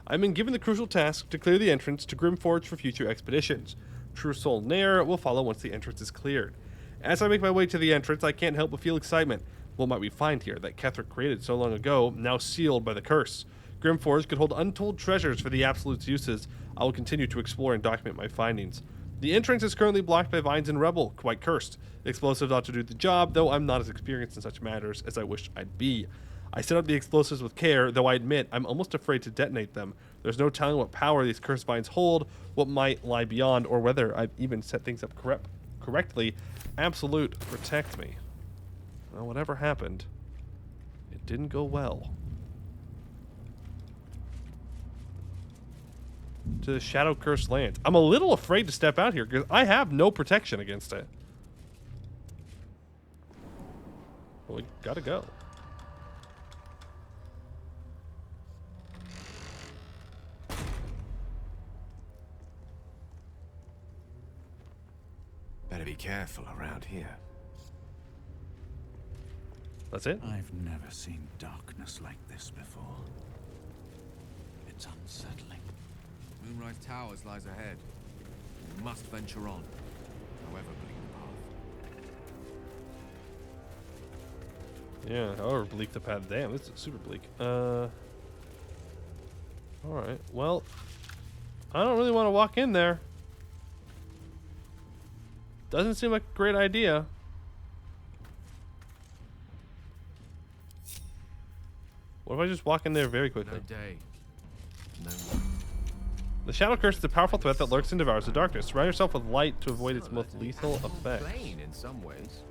I've been given the crucial task to clear the entrance to Grimforge for future expeditions. True Soul Nair will follow once the entrance is cleared. As I make my way to the entrance, I can't help but feel excitement. What might we find here that Ketheric created so long ago, now sealed by the curse? Grimforge could hold untold treasures for the Absolute's uses. I will continue to explore and document my findings. The entrance is currently blocked by vines and rubble, quite cursed. Explosives ought to do the job, though I'm not as experienced in such matters as I wish I'd be. I set up the explosives with care, though I admit I'm almost afraid to detonate them. There's no telling what power these cursed vines hold, what might lie beyond, or whether I've even set things up correctly. Absolute, protect me. Well, whatever happened, it didn't go well. To the Shadow Cursed Lands. I'm a little afraid to step out here because I have no protection against it. Well, we gotta go. Better be careful around here. That's it? I've never seen darkness like this before. It's unsettling. Moonrise Towers lies ahead. We must venture on, however bleak the path. Yeah, however bleak the path. Damn, this is super bleak. Alright, well, I don't really want to walk in there. Doesn't seem like a great idea. What if I just walk in there very quickly? No day. No. The Shadow Curse is a powerful threat that lurks and devours the darkness. Surround yourself with light to avoid its most lethal effects. Plain in some ways,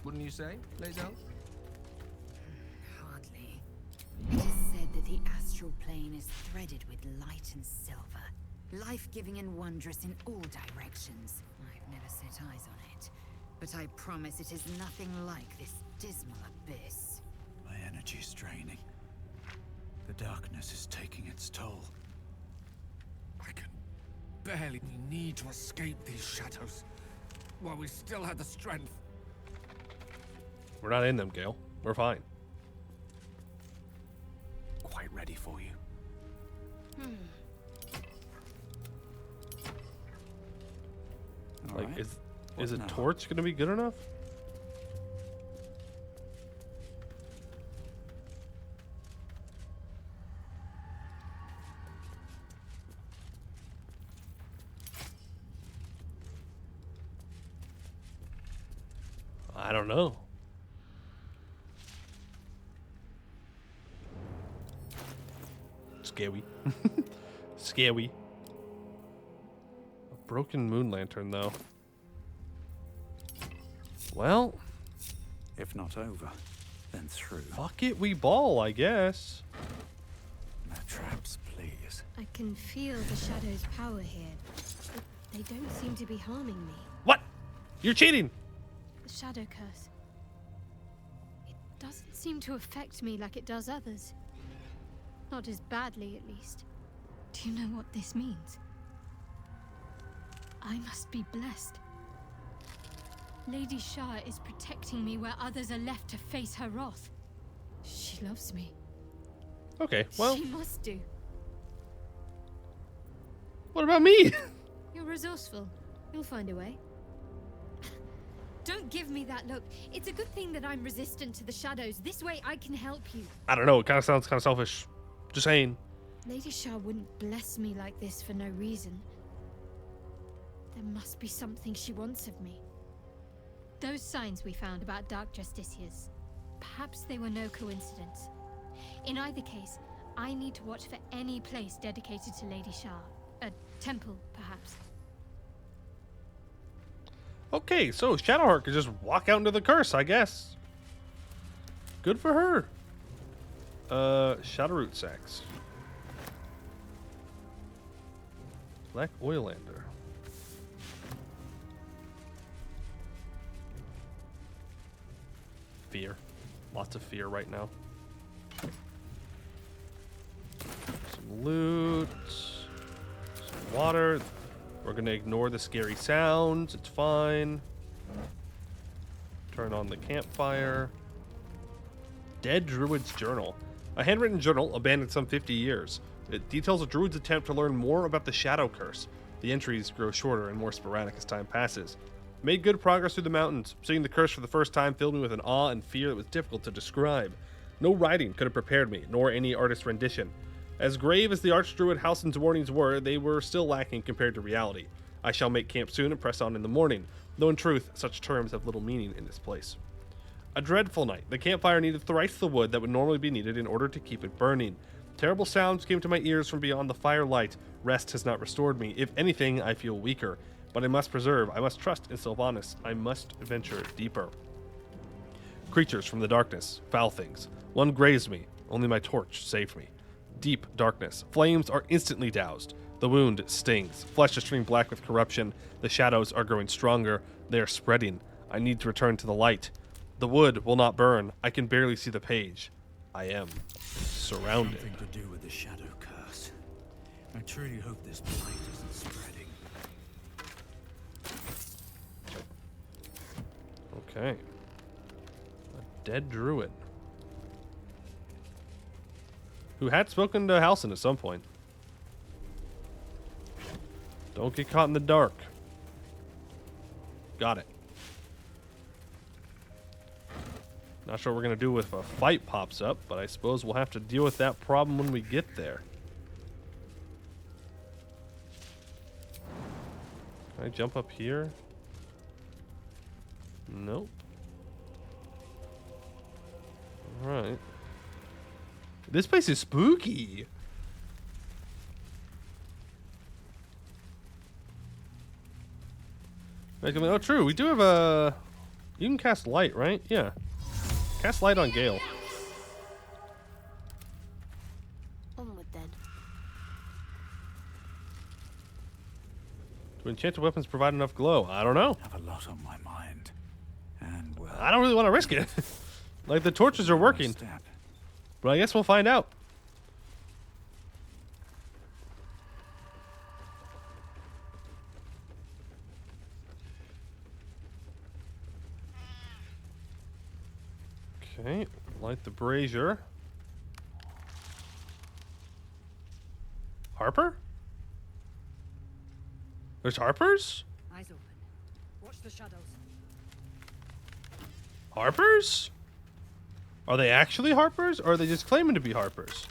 wouldn't you say, Lazel? Hardly. It is said that the astral plane is threaded with light and silver, life-giving and wondrous in all directions. I've never set eyes on it, but I promise it is nothing like this dismal abyss. My energy's draining. The darkness is taking its toll. I can barely. We need to escape these shadows while we still have the strength. We're not in them, Gale. We're fine. Quite ready for you. Like, Alright. is a now? torch gonna be good enough? I don't know. Scary. Scary. A broken moon lantern, though. Well, If not over, then through. fuck it, we ball, I guess. No traps, please. I can feel the shadow's power here, but they don't seem to be harming me. What? You're cheating! The shadow curse. It doesn't seem to affect me like it does others. Not as badly, at least. Do you know what this means? I must be blessed. Lady Shah is protecting me where others are left to face her wrath. She loves me. Okay, well, She must do. what about me? You're resourceful. You'll find a way. Don't give me that look. It's a good thing that I'm resistant to the shadows. This way I can help you. I don't know, it kind of sounds kind of selfish. Just saying. Lady Shah wouldn't bless me like this for no reason. There must be something she wants of me. Those signs we found about Dark Justiciars, perhaps they were no coincidence. In either case, I need to watch for any place dedicated to Lady Shah. A temple, perhaps. Okay, so Shadowheart could just walk out into the curse, I guess. Good for her. Shadowroot sacks. Black Oilander. Fear. Lots of fear right now. Some loot. Some water. We're going to ignore the scary sounds. It's fine. Turn on the campfire. Dead Druid's Journal. A handwritten journal abandoned some 50 years. It details a druid's attempt to learn more about the Shadow Curse. The entries grow shorter and more sporadic as time passes. Made good progress through the mountains. Seeing the curse for the first time filled me with an awe and fear that was difficult to describe. No writing could have prepared me, nor any artist's rendition. As grave as the Archdruid Halsin's warnings were, they were still lacking compared to reality. I shall make camp soon and press on in the morning, though in truth, such terms have little meaning in this place. A dreadful night. The campfire needed thrice the wood that would normally be needed in order to keep it burning. Terrible sounds came to my ears from beyond the firelight. Rest has not restored me. If anything, I feel weaker. But I must preserve. I must trust in Sylvanas. I must venture deeper. Creatures from the darkness. Foul things. One grazed me. Only my torch saved me. Deep darkness. Flames are instantly doused. The wound stings. Flesh is turning black with corruption. The shadows are growing stronger. They are spreading. I need to return to the light. The wood will not burn. I can barely see the page. I am surrounded. Something to do with the shadow curse. I truly hope this blight isn't spreading. Okay. A dead druid. Who had spoken to Halsin at some point. Don't get caught in the dark. Got it. Not sure what we're going to do if a fight pops up, but I suppose we'll have to deal with that problem when we get there. Can I jump up here? Nope. Alright. This place is spooky. Oh, true. We do have a... You can cast light, right? Yeah. Cast light on Gale. Onward then. Do enchanted weapons provide enough glow? I don't know. I have a lot on my mind. And well, I don't really want to risk it. Like, the torches are working. But I guess we'll find out. Okay, light the brazier. Harper? There's Harpers? Eyes open. Watch the shadows. Harpers? Are they actually Harpers, or are they just claiming to be Harpers?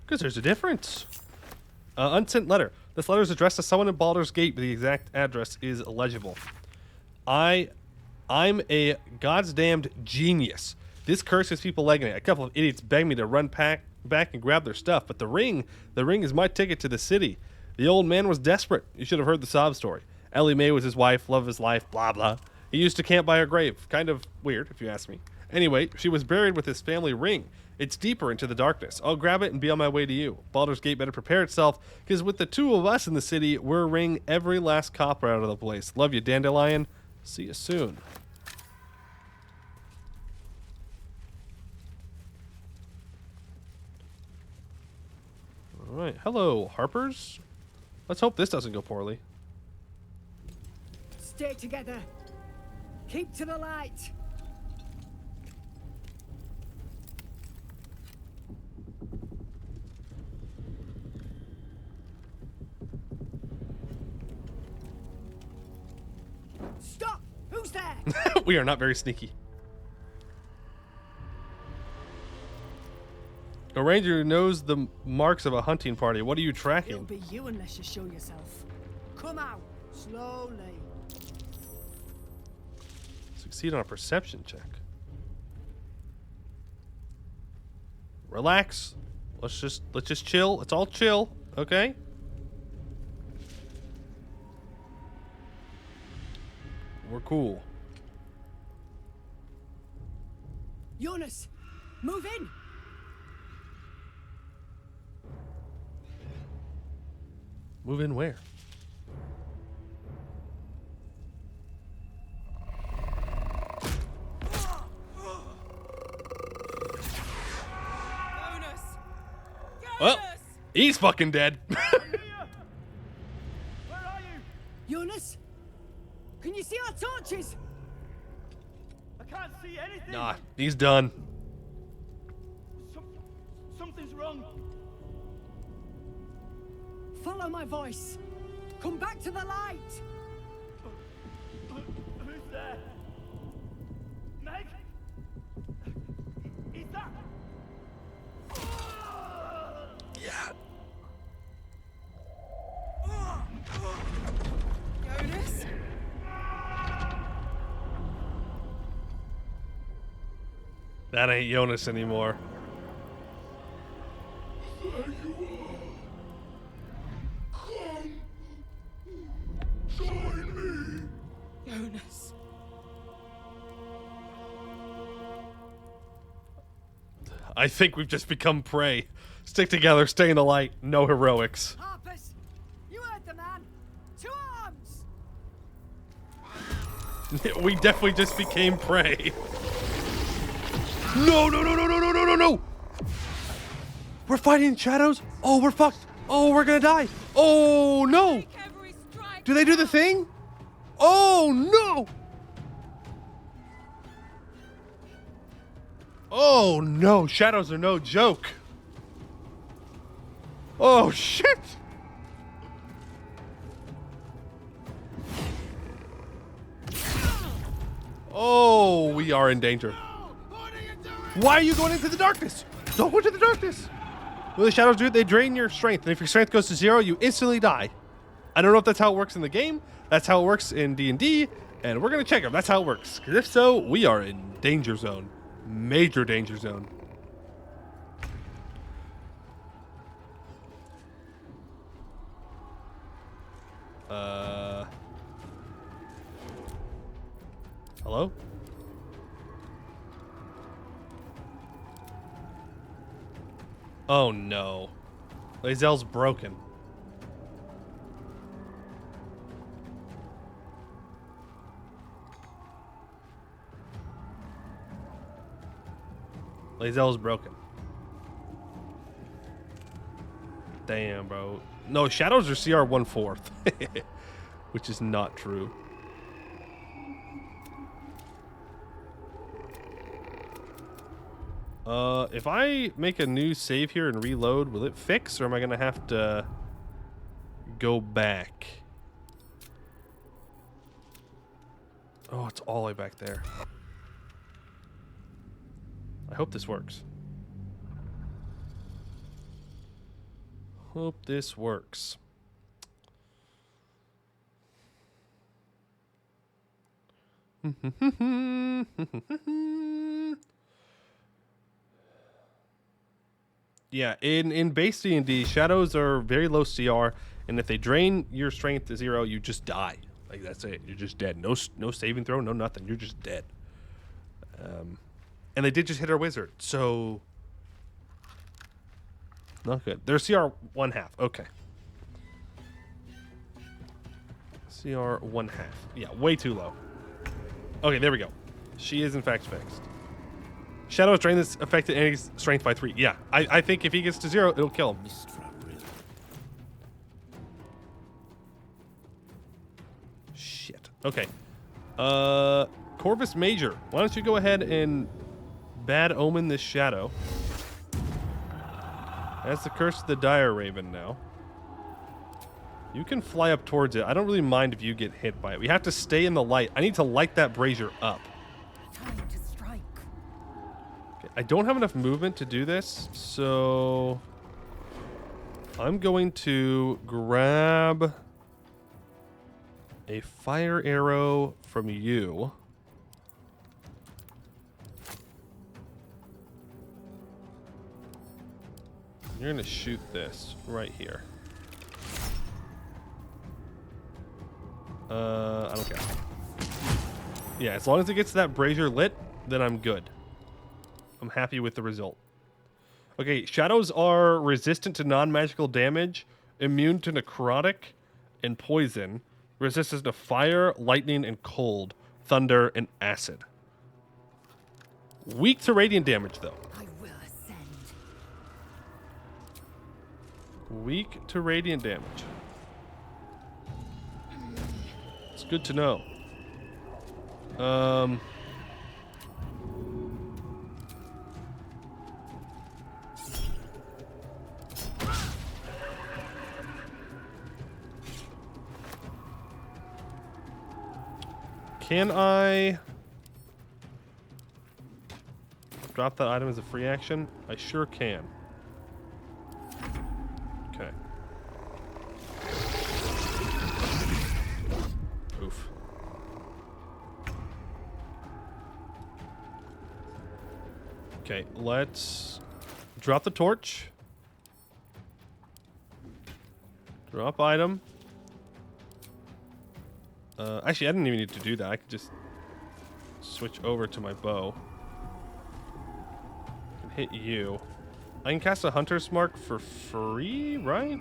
Because there's a difference. Unsent letter. This letter is addressed to someone in Baldur's Gate, but the exact address is illegible. I'm a goddamned genius. This curse has people legging it. A couple of idiots begged me to run back and grab their stuff, but the ring is my ticket to the city. The old man was desperate. You should have heard the sob story. Ellie Mae was his wife, love of his life, blah, blah. He used to camp by her grave. Kind of weird, if you ask me. Anyway, she was buried with his family ring. It's deeper into the darkness. I'll grab it and be on my way to you. Baldur's Gate better prepare itself, because with the two of us in the city, we're wring every last copper out of the place. Love you, Dandelion. See you soon. Alright, hello, Harpers. Let's hope this doesn't go poorly. Stay together. Keep to the light. Stop! Who's there? We are not very sneaky. A ranger knows the marks of a hunting party. What are you It'll tracking? be you unless you show yourself. Come out, slowly. Succeed on a perception check. Relax. Let's just chill. Let's all chill, okay? We're cool. Jonas, move in. Move in where? Well, he's fucking dead. Jonas, can you see our torches? I can't see anything. Nah, he's done. Something's wrong. Follow my voice. Come back to the light. Who's there? Meg? Is that? Yeah. Jonas? That ain't Jonas anymore. Jonas. I think we've just become prey. Stick together, stay in the light, no heroics. Harpers, you heard the man. To arms. We definitely just became prey. No, no, no, no, no, no, no, no, no! We're fighting shadows? Oh, we're fucked. Oh, we're gonna die. Oh, no! Do they do the thing? Oh, no! Oh, no. Shadows are no joke. Oh, shit! Oh, we are in danger. Why are you going into the darkness? Don't go into the darkness. Well, the shadows do it. They drain your strength. And if your strength goes to 0, you instantly die. I don't know if that's how it works in the game. That's how it works in D&D. And we're going to check if that's how it works. Because if so, we are in danger zone. Major danger zone. Hello? Oh no. Lae'zel's broken. Lae'zel's broken. Damn, bro. No, shadows are CR 1/4. Which is not true. If I make a new save here and reload, will it fix, or am I gonna have to go back? Oh, it's all the way back there. I hope this works. Hope this works. Yeah, in base D&D, shadows are very low CR, and if they drain your strength to 0, you just die. Like, that's it. You're just dead. No saving throw, no nothing. You're just dead. And they did just hit our wizard, so not good. They're CR 1/2. Okay. CR 1/2. Yeah, way too low. Okay, there we go. She is in fact fixed. Shadows drain this affected enemy's strength by 3. Yeah, I think if he gets to 0, it'll kill him. Shit. Okay. Corvus Major, why don't you go ahead and bad omen this shadow? That's the curse of the Dire Raven now. You can fly up towards it. I don't really mind if you get hit by it. We have to stay in the light. I need to light that brazier up. Time to strike. I don't have enough movement to do this, so I'm going to grab a fire arrow from you. You're going to shoot this right here. I don't care. Yeah, as long as it gets that brazier lit, then I'm good. I'm happy with the result. Okay, shadows are resistant to non-magical damage, immune to necrotic and poison, resistant to fire, lightning, and cold, thunder, and acid. Weak to radiant damage, though. I will ascend. Weak to radiant damage. It's good to know. Can I drop that item as a free action? I sure can. Okay. Oof. Okay, let's drop the torch. Drop item. Actually, I didn't even need to do that. I could just switch over to my bow. And hit you. I can cast a Hunter's Mark for free, right?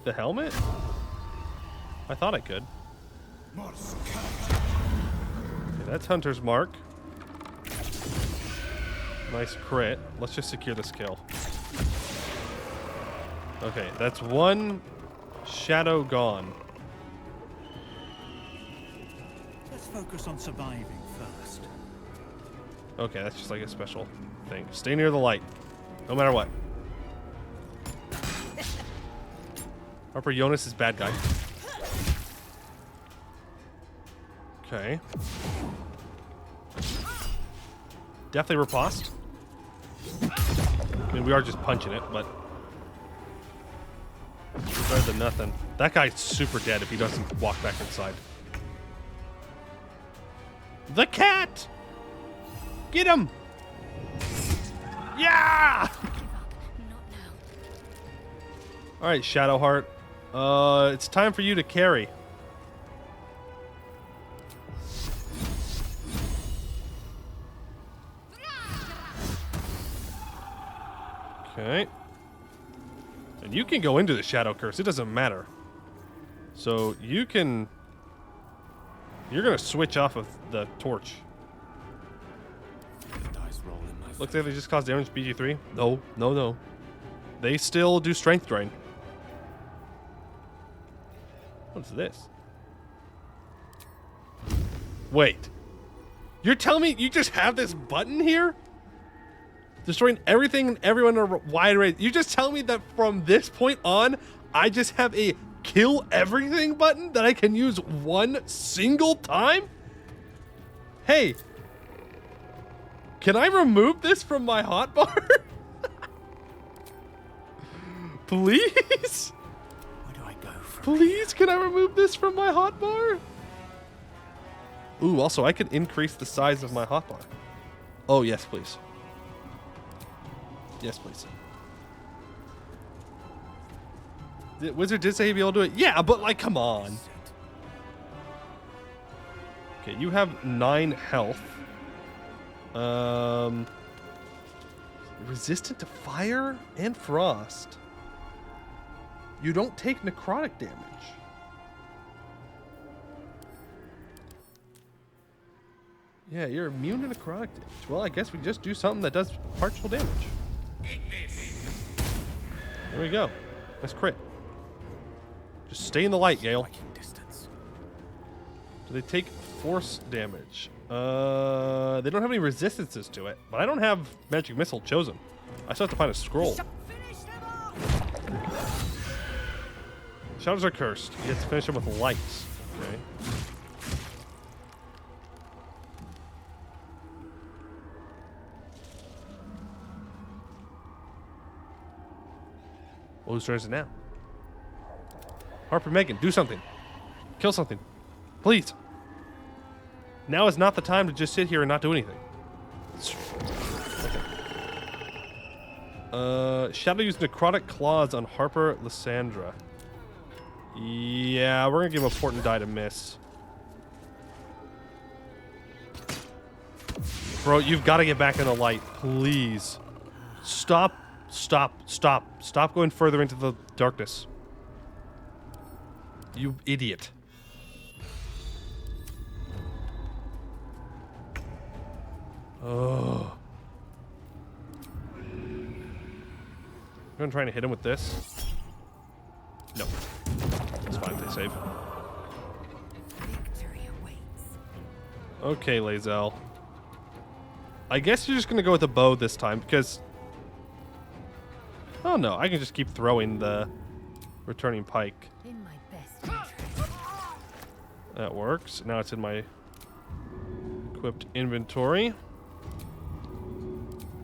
The helmet? I thought I could. Okay, that's Hunter's Mark. Nice crit. Let's just secure this kill. Okay, that's one shadow gone. Let's focus on surviving first. Okay, that's just like a special thing. Stay near the light, no matter what. Harper Jonas is bad guy. Okay. Definitely riposte. I mean, we are just punching it, but it's better than nothing. That guy's super dead if he doesn't walk back inside. The cat! Get him! Yeah! Alright, Shadowheart. It's time for you to carry. Okay. And you can go into the Shadow Curse. It doesn't matter. So you can... You're going to switch off of the torch. Looks like they just caused damage BG3. No, no, no. They still do strength drain. What's this? Wait. You're telling me you just have this button here? Destroying everything and everyone in a wide range. You just tell me that from this point on, I just have a kill everything button that I can use one single time? Hey. Can I remove this from my hotbar? Please? Where do I go from Please, can I remove this from my hotbar? Ooh, also, I can increase the size of my hotbar. Oh, yes, please. Yes, please. The wizard did say he'd be able to do it. Yeah, but, like, come on. Okay, you have 9 health. Resistant to fire and frost. You don't take necrotic damage. Yeah, you're immune to necrotic damage. Well, I guess we just do something that does partial damage. There we go. That's crit. Just stay in the light, Gale. Do they take force damage? They don't have any resistances to it, but I don't have magic missile chosen. I still have to find a scroll. Shadows are cursed. You have to finish them with lights. Okay. Whose turn is it now? Harper, Megan, do something. Kill something. Please. Now is not the time to just sit here and not do anything. Okay. Shadow used Necrotic Claws on Harper Lysandra. Yeah, we're gonna give him a Portent Die to miss. Bro, you've got to get back in the light, please. Stop going further into the darkness. You idiot. Oh. I'm gonna try to hit him with this. No. It's fine, they save. Okay, Lae'zel. I guess you're just gonna go with the bow this time because... Oh no, I can just keep throwing the returning pike. In my best interest. That works. Now it's in my equipped inventory.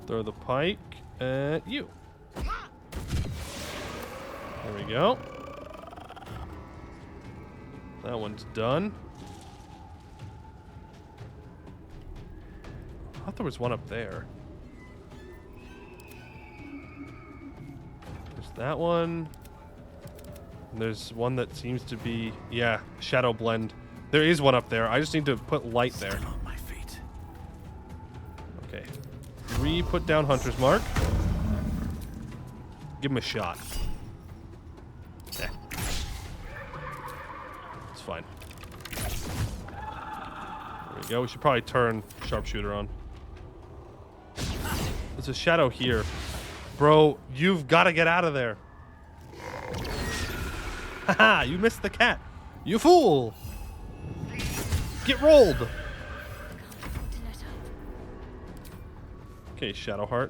Throw the pike at you. There we go. That one's done. I thought there was one up there. There's that one. And there's one that seems to be, yeah, Shadow Blend. There is one up there. I just need to put light there. Still on my feet. Okay. 3, put down Hunter's Mark. Give him a shot. Eh. It's fine. There we go. We should probably turn Sharpshooter on. There's a shadow here. Bro, you've got to get out of there. Haha, you missed the cat. You fool. Get rolled. Okay, Shadowheart.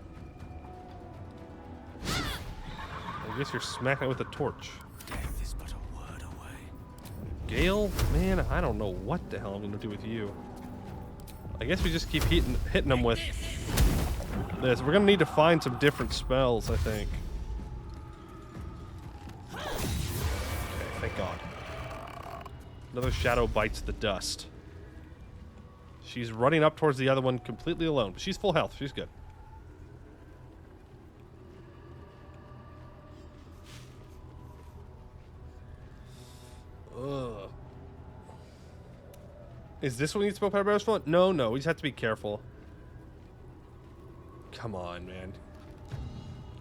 I guess you're smacking it with a torch. Death is but a word away. Gale? Man, I don't know what the hell I'm going to do with you. I guess we just keep hitting them with this. We're going to need to find some different spells, I think. Okay, thank God. Another shadow bites the dust. She's running up towards the other one completely alone. But she's full health. She's good. Ugh. Is this what we need to spell barrels for? No, no. We just have to be careful. Come on, man.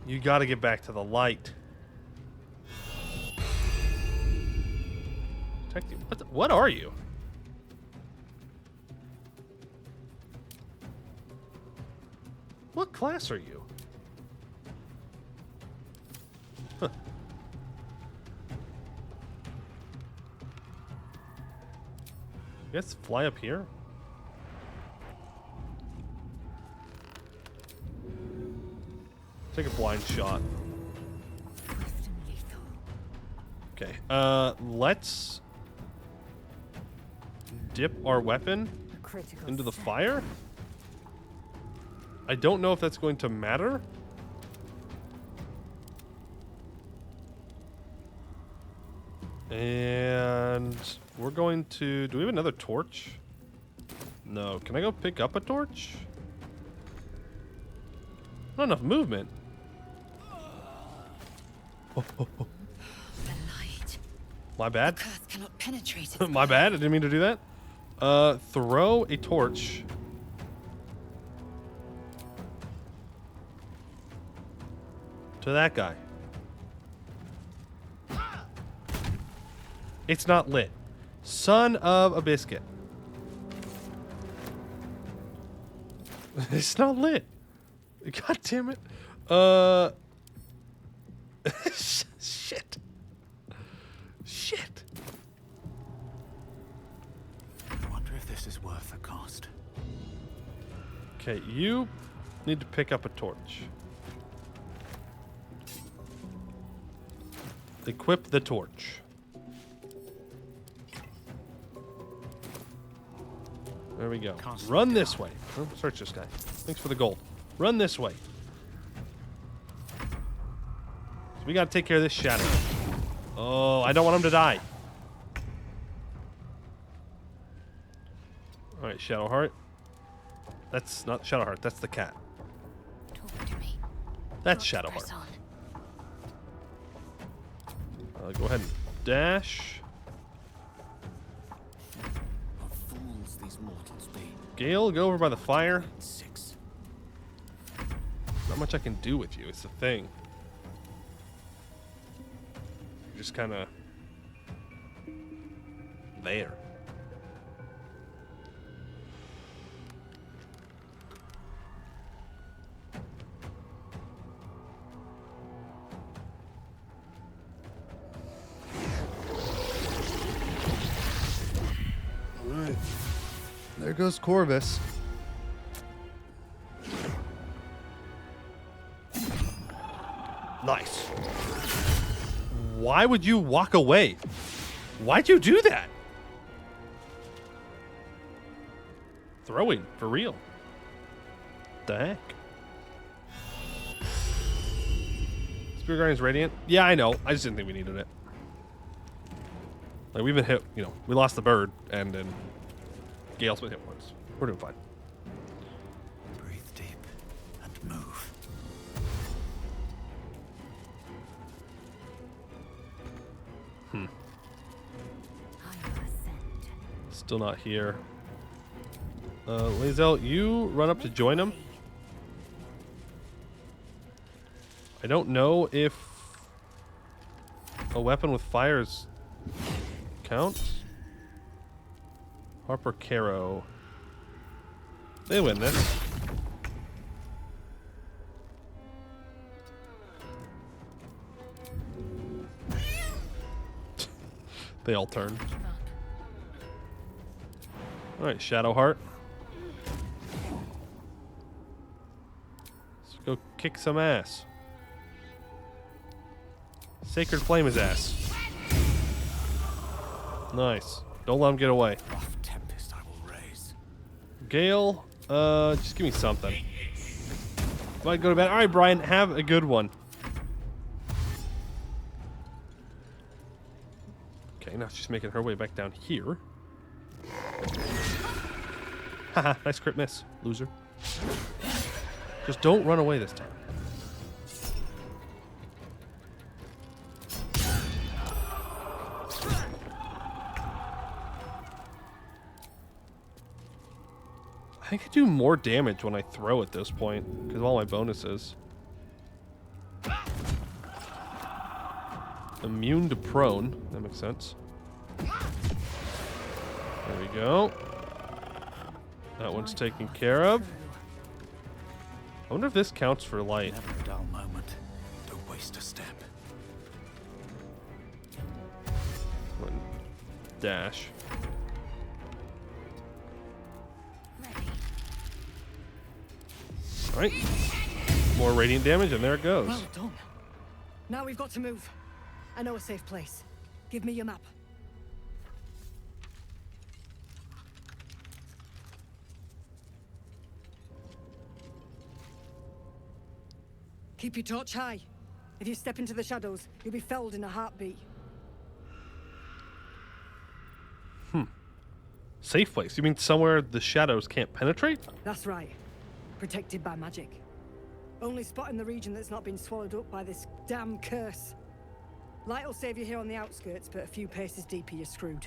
You got to get back to the light. What are you? What class are you? Huh. Guess fly up here. Take a blind shot. Okay. Let's dip our weapon into the fire. I don't know if that's going to matter. And we're going to... Do we have another torch? No. Can I go pick up a torch? Not enough movement. The light. My bad. The curse cannot penetrate its My bad. I didn't mean to do that. Throw a torch. To that guy. It's not lit. Son of a biscuit. It's not lit. God damn it. Shit. Shit. I wonder if this is worth the cost. Okay, you need to pick up a torch. Equip the torch. There we go. Run this way. Oh, search this guy. Thanks for the gold. Run this way. So We gotta take care of this shadow. Oh, I don't want him to die. Alright, Shadowheart. That's not Shadowheart, that's the cat. That's Shadowheart. Go ahead and dash. Fools these mortals be. Gale, go over by the fire. Not much I can do with you, it's the thing. You're just kind of there. All right. There goes Corvus. Nice. Why would you walk away? Why'd you do that? Throwing, for real. The heck? Spear Guardian's Radiant? Yeah, I know. I just didn't think we needed it. Like, we've been hit, you know, we lost the bird, and then Gale's been hit once. We're doing fine. Breathe deep and move. Still not here. Lae'zel, you run up to join him. I don't know if a weapon with fires counts. Harper Caro. They win this. They all turn. Alright, Shadowheart. Let's go kick some ass. Sacred Flame his ass. Nice. Don't let him get away. Tempest I will raise. Gale, just give me something. Might go to bed. Alright, Brian, have a good one. Okay, now she's making her way back down here. Haha, nice crit miss, loser. Just don't run away this time. I think I do more damage when I throw at this point because of all my bonuses. Immune to prone. That makes sense. There we go. That one's taken care of. I wonder if this counts for light. Never a dull moment. Don't waste a step. One dash. Alright. More radiant damage, and there it goes. Well done. Now we've got to move. I know a safe place. Give me your map. Keep your torch high. If you step into the shadows, you'll be felled in a heartbeat. Safe place? You mean somewhere the shadows can't penetrate? That's right. Protected by magic. Only spot in the region that's not been swallowed up by this damn curse. Light will save you here on the outskirts, but a few paces deeper you're screwed.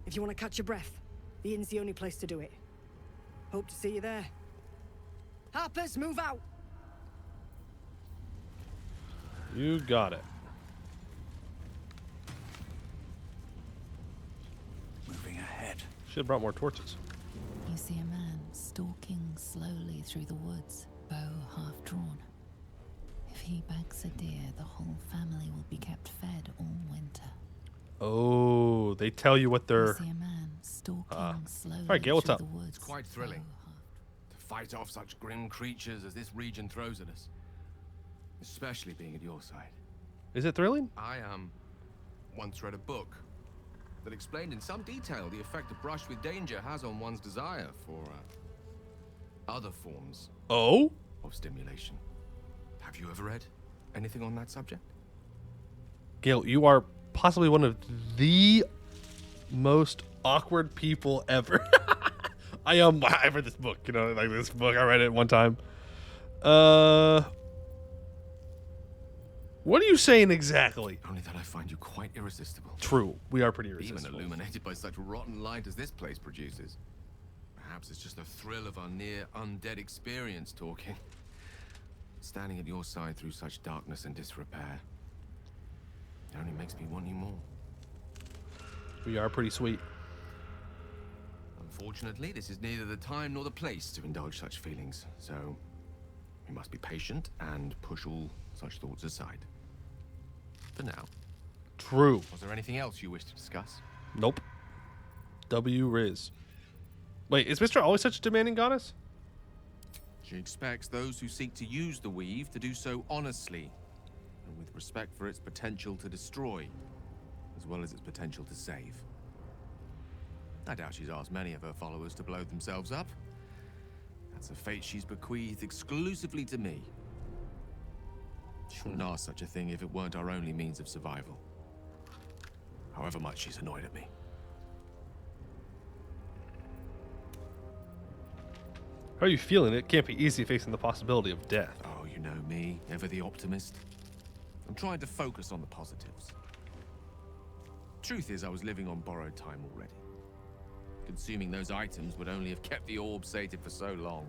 If you want to catch your breath, the inn's the only place to do it. Hope to see you there. Harpers, move out! You got it. Moving ahead. Should have brought more torches. You see a man stalking slowly through the woods, bow half drawn. If he bags a deer, the whole family will be kept fed all winter. Oh, they tell you what they're... You see a man stalking slowly All right, Gale, what's through up? the woods. It's quite thrilling to fight off such grim creatures as this region throws at us. Especially being at your side. Is it thrilling? I once read a book that explained in some detail the effect a brush with danger has on one's desire for other forms of stimulation. Have you ever read anything on that subject? Gale, you are possibly one of the most awkward people ever. I've read this book, you know, like this book. I read it one time. What are you saying exactly? Only that I find you quite irresistible. True, we are pretty irresistible. Even illuminated by such rotten light as this place produces. Perhaps it's just the thrill of our near undead experience talking. Standing at your side through such darkness and disrepair. It only makes me want you more. We are pretty sweet. Unfortunately, this is neither the time nor the place to indulge such feelings, so we must be patient and push all such thoughts aside. For now. True. Was there anything else you wish to discuss? Nope. W Riz. Wait, is Mr. always such a demanding goddess? She expects those who seek to use the weave to do so honestly, and with respect for its potential to destroy, as well as its potential to save. I doubt she's asked many of her followers to blow themselves up. That's a fate she's bequeathed exclusively to me. She wouldn't ask such a thing if it weren't our only means of survival. However much she's annoyed at me. How are you feeling? It can't be easy facing the possibility of death. Oh, you know me, ever the optimist. I'm trying to focus on the positives. Truth is, I was living on borrowed time already. Consuming those items would only have kept the orb sated for so long.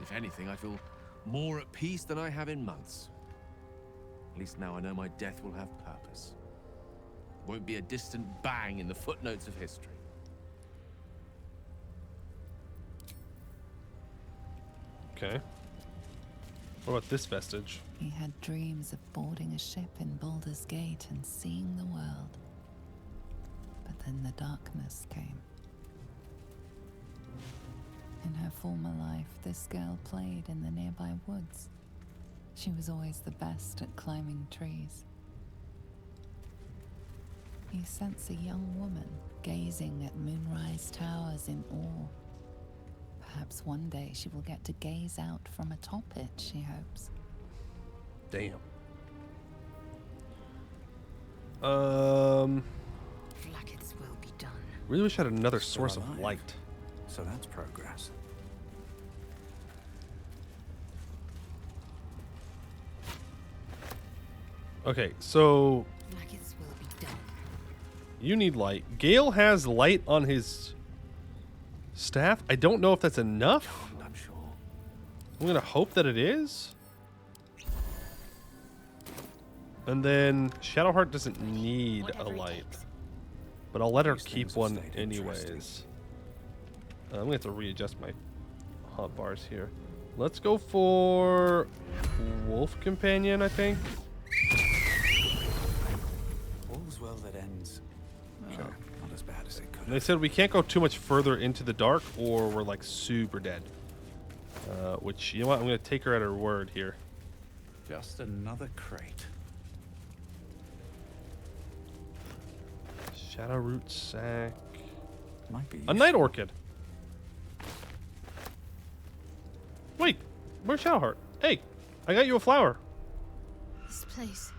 If anything, I feel more at peace than I have in months. At least now I know my death will have purpose. It won't be a distant bang in the footnotes of history. Okay. What about this vestige? He had dreams of boarding a ship in Baldur's Gate and seeing the world. But then the darkness came. In her former life, this girl played in the nearby woods. She was always the best at climbing trees. You sense a young woman gazing at moonrise towers in awe. Perhaps one day she will get to gaze out from atop it, she hopes. Damn. Flackets will be done. Really wish I had another Still source of alive. light. So that's progress. Okay, so Flackets will be done. you need light. Gale has light on his staff. I don't know if that's enough. I'm not sure. I'm gonna hope that it is. And then Shadowheart doesn't need a light, but I'll let her keep one anyways. I'm gonna have to readjust my hotbars here. Let's go for Wolf Companion, I think. All's well that ends. Okay. Not as bad as it could. And they said we can't go too much further into the dark or we're like super dead. Which, you know what, I'm gonna take her at her word here. Just another crate. Shadowroot sack. Might be A night orchid. Wait, where's Shadowheart? Hey, I got you a flower. This place.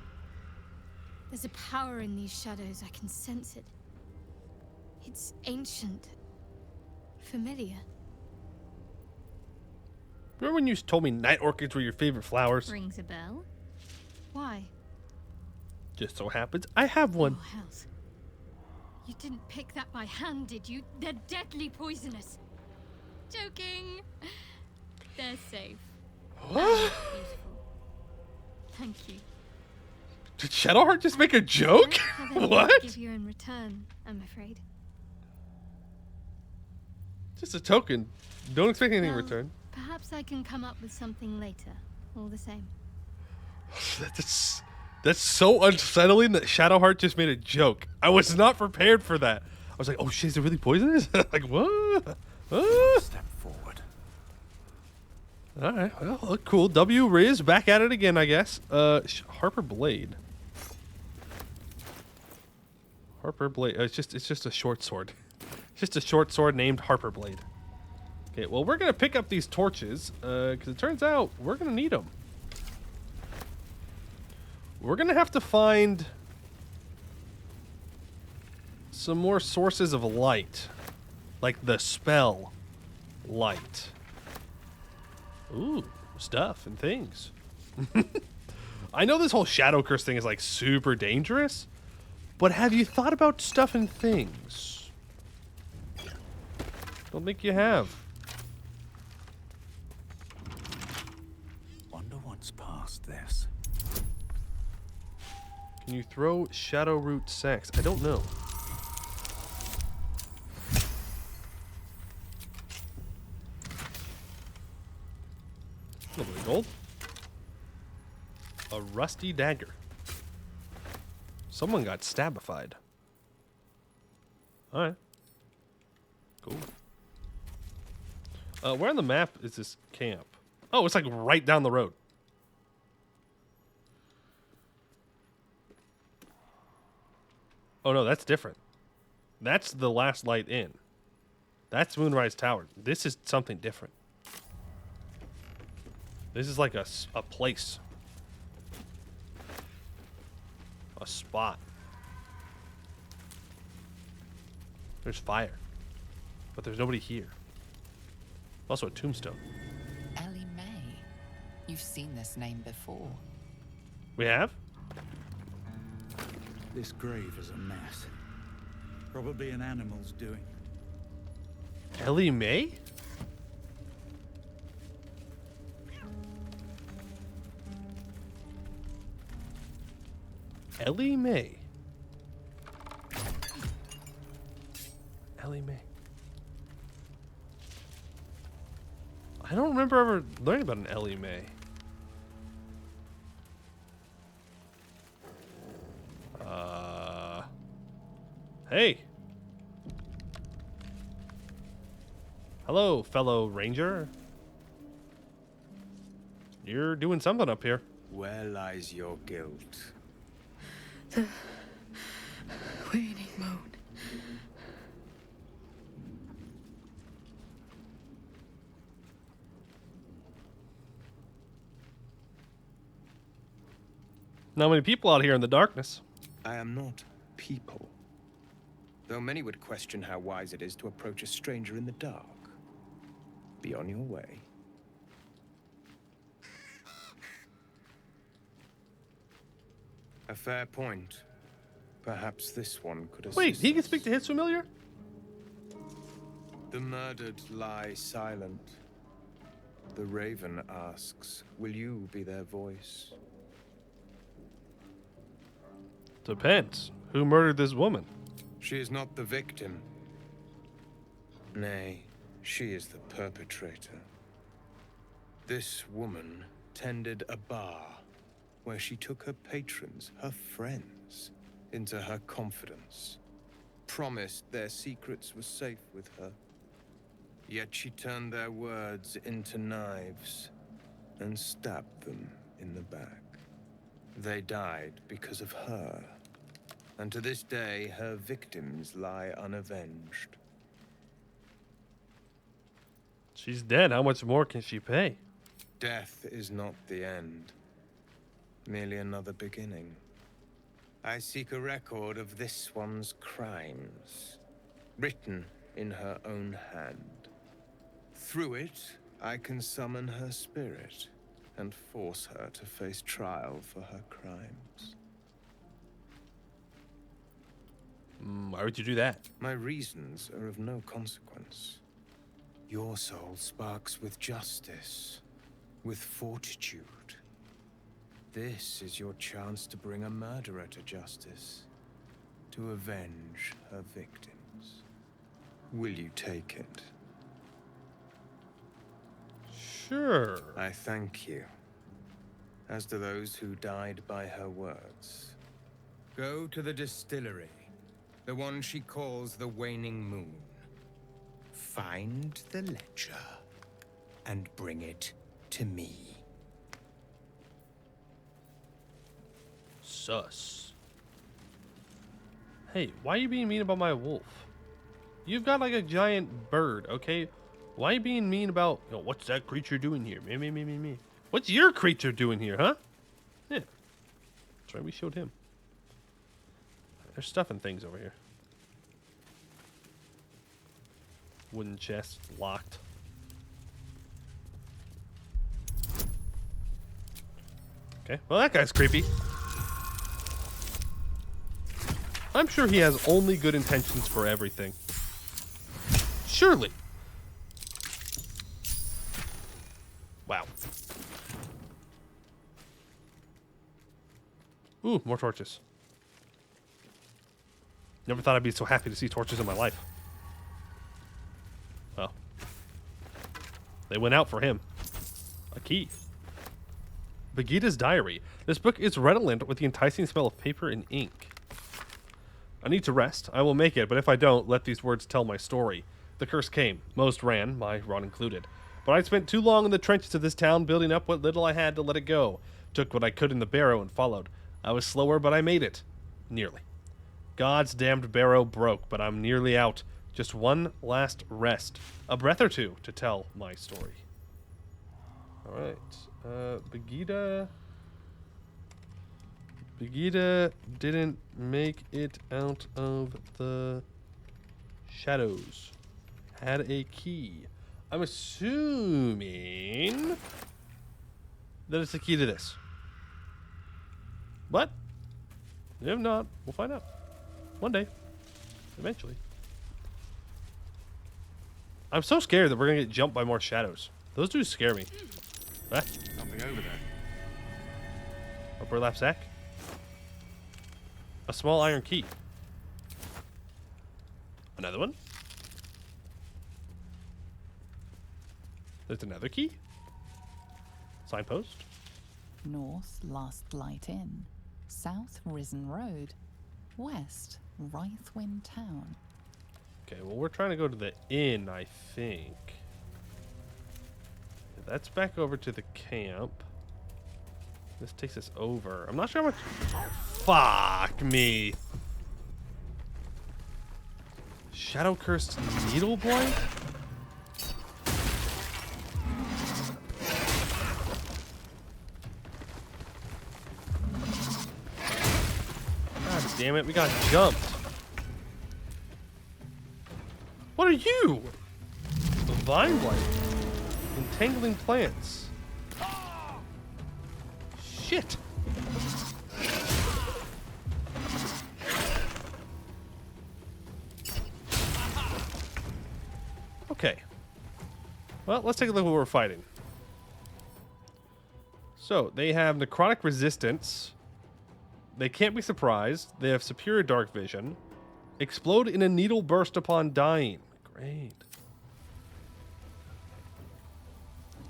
There's a power in these shadows. I can sense it. It's ancient. Familiar. Remember when you told me night orchids were your favorite flowers? Rings a bell. Why? Just so happens I have one. Oh, hells. You didn't pick that by hand, did you? They're deadly poisonous. Joking. They're safe. What? Beautiful. Thank you. Did Shadowheart just make a joke? I don't have anything What? to give you in return, I'm afraid. Just a token. Don't expect anything in Well, return. Perhaps I can come up with something later. All the same. That's so unsettling that Shadowheart just made a joke. I was not prepared for that. I was like, oh shit, is it really poisonous? Like, what? Step forward. Alright, well, cool. W Riz, back at it again, I guess. Harper Blade. Harper Blade. It's just a short sword. Just a short sword named Harper Blade. Okay, well, we're gonna pick up these torches, because it turns out we're gonna need them. We're going to have to find some more sources of light. Like the spell light. Ooh, stuff and things. I know this whole shadow curse thing is like super dangerous, but have you thought about stuff and things? Don't think you have. Wonder what's past this. Can you throw shadow root sacks? I don't know. A little bit of gold. A rusty dagger. Someone got stabified. Alright. Cool. Where on the map is this camp? Oh, it's like right down the road. Oh no, that's different. That's the last light in. That's Moonrise Tower. This is something different. This is like a place. A spot. There's fire. But there's nobody here. Also a tombstone. Ellie May. You've seen this name before. We have? This grave is a mess. Probably an animal's doing. Ellie May? Ellie May. Ellie May. I don't remember ever learning about an Ellie May. Hey. Hello, fellow ranger. You're doing something up here. Where lies your guilt? The waning moon. Not many people out here in the darkness. I am not people. Though many would question how wise it is to approach a stranger in the dark. Be on your way. A fair point. Perhaps this one could assist. Wait, he can speak to his familiar? The murdered lie silent. The raven asks, will you be their voice? Depends. Who murdered this woman? She is not the victim. Nay, she is the perpetrator. This woman tended a bar where she took her patrons, her friends, into her confidence, promised their secrets were safe with her. Yet she turned their words into knives and stabbed them in the back. They died because of her. And to this day, her victims lie unavenged. She's dead. How much more can she pay? Death is not the end, merely another beginning. I seek a record of this one's crimes, written in her own hand. Through it, I can summon her spirit and force her to face trial for her crimes. Why would you do that? My reasons are of no consequence. Your soul sparks with justice, with fortitude. This is your chance to bring a murderer to justice, to avenge her victims. Will you take it? Sure. I thank you, as do those who died by her words. Go to the distillery. The one she calls the Waning Moon. Find the ledger and bring it to me. Sus. Hey, why are you being mean about my wolf? You've got like a giant bird, okay? Why are you being mean about, what's that creature doing here? Me. What's your creature doing here, huh? Yeah. That's right, we showed him. There's stuff and things over here. Wooden chest, locked. Okay, well that guy's creepy. I'm sure he has only good intentions for everything. Surely. Wow. Ooh, more torches. Never thought I'd be so happy to see torches in my life. Well. They went out for him. A key. Vegeta's diary. This book is redolent with the enticing smell of paper and ink. I need to rest. I will make it, but if I don't, let these words tell my story. The curse came. Most ran, my run included. But I spent too long in the trenches of this town building up what little I had to let it go. Took what I could in the barrow and followed. I was slower, but I made it. Nearly. God's damned barrow broke, but I'm nearly out. Just one last rest. A breath or two to tell my story. Alright. Vegeta didn't make it out of the shadows. Had a key. I'm assuming that it's the key to this. But if not, we'll find out. One day. Eventually. I'm so scared that we're gonna get jumped by more shadows. Those dudes scare me. Ah. Something over there. A burlap sack. A small iron key. Another one. There's another key. Signpost. North, Last Light Inn. South, Risen Road. West, Rythwin Town. Okay, well, we're trying to go to the inn, I think. That's back over to the camp. This takes us over. I'm not sure how much... Fuck me. Shadow Cursed Needle Blight? God damn it, we got jumped. What are you? The Vine Blight. Entangling plants. Shit. Okay. Well, let's take a look at what we're fighting. So, they have necrotic resistance. They can't be surprised. They have superior dark vision. Explode in a needle burst upon dying. Great.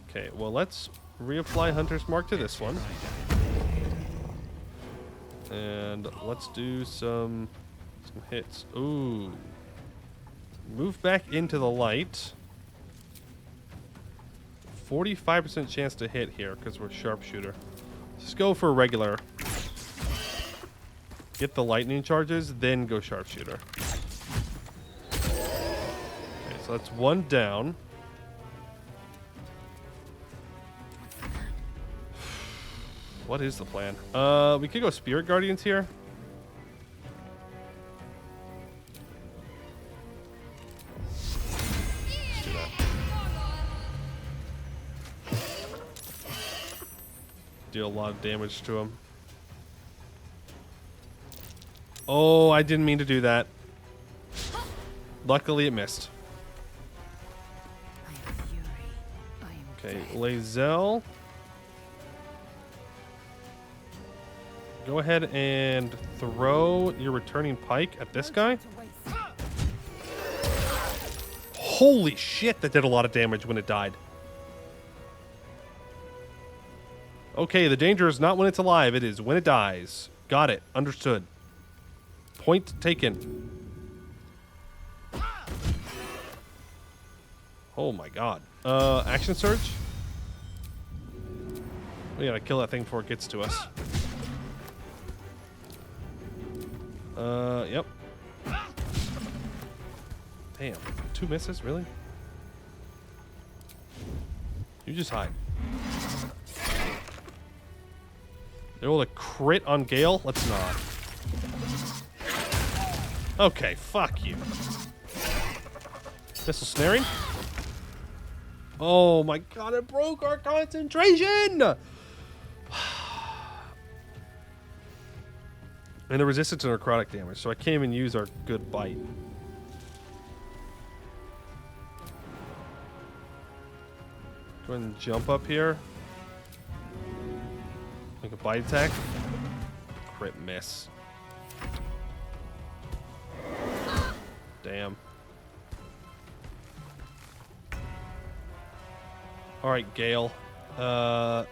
Okay, well, let's reapply Hunter's Mark to this one. And let's do some hits. Ooh. Move back into the light. 45% chance to hit here because we're sharpshooter. Just go for regular. Get the lightning charges, then go sharpshooter. Okay, so that's one down. What is the plan? We could go Spirit Guardians here. Let's do that. Deal a lot of damage to him. Oh, I didn't mean to do that. Luckily, it missed. Okay, Lae'zel. Go ahead and throw your returning pike at this guy. Holy shit, that did a lot of damage when it died. Okay, the danger is not when it's alive, it is when it dies. Got it. Understood. Point taken. Oh my god. Action surge? We gotta kill that thing before it gets to us. Yep. Damn. 2 misses? Really? You just hide. They rolled a crit on Gale? Let's not. Okay, fuck you. Missile snaring. Oh my god, it broke our concentration! And the resistance to necrotic damage, so I can't even use our good bite. Go ahead and jump up here. Make a bite attack. Crit miss. Damn. Alright, Gale. Now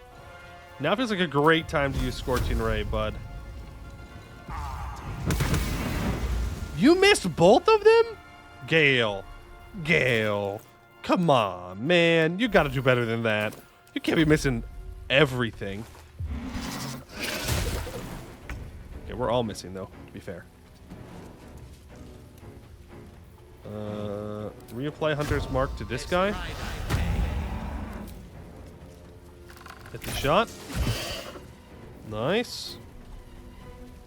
feels like a great time to use Scorching Ray, bud. You missed both of them? Gale. Gale. Come on, man. You gotta do better than that. You can't be missing everything. Okay, we're all missing, though, to be fair. Reapply Hunter's Mark to this guy. Hit the shot. Nice.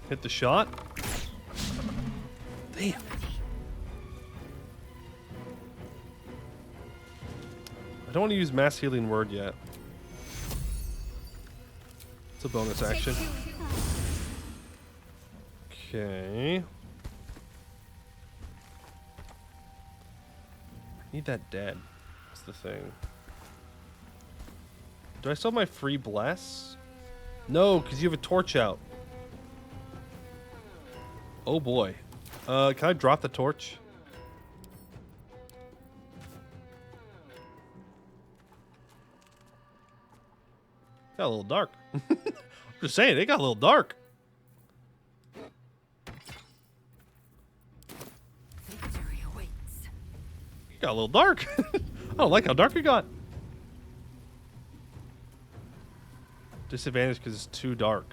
Hit the shot. Damn. I don't want to use Mass Healing Word yet. It's a bonus action. Okay. Need that dead. That's the thing. Do I still have my free bless? No, because you have a torch out. Oh boy. Can I drop the torch? Got a little dark. I'm just saying, it got a little dark. Victory awaits. Got a little dark. I don't like how dark it got. Disadvantage because it's too dark.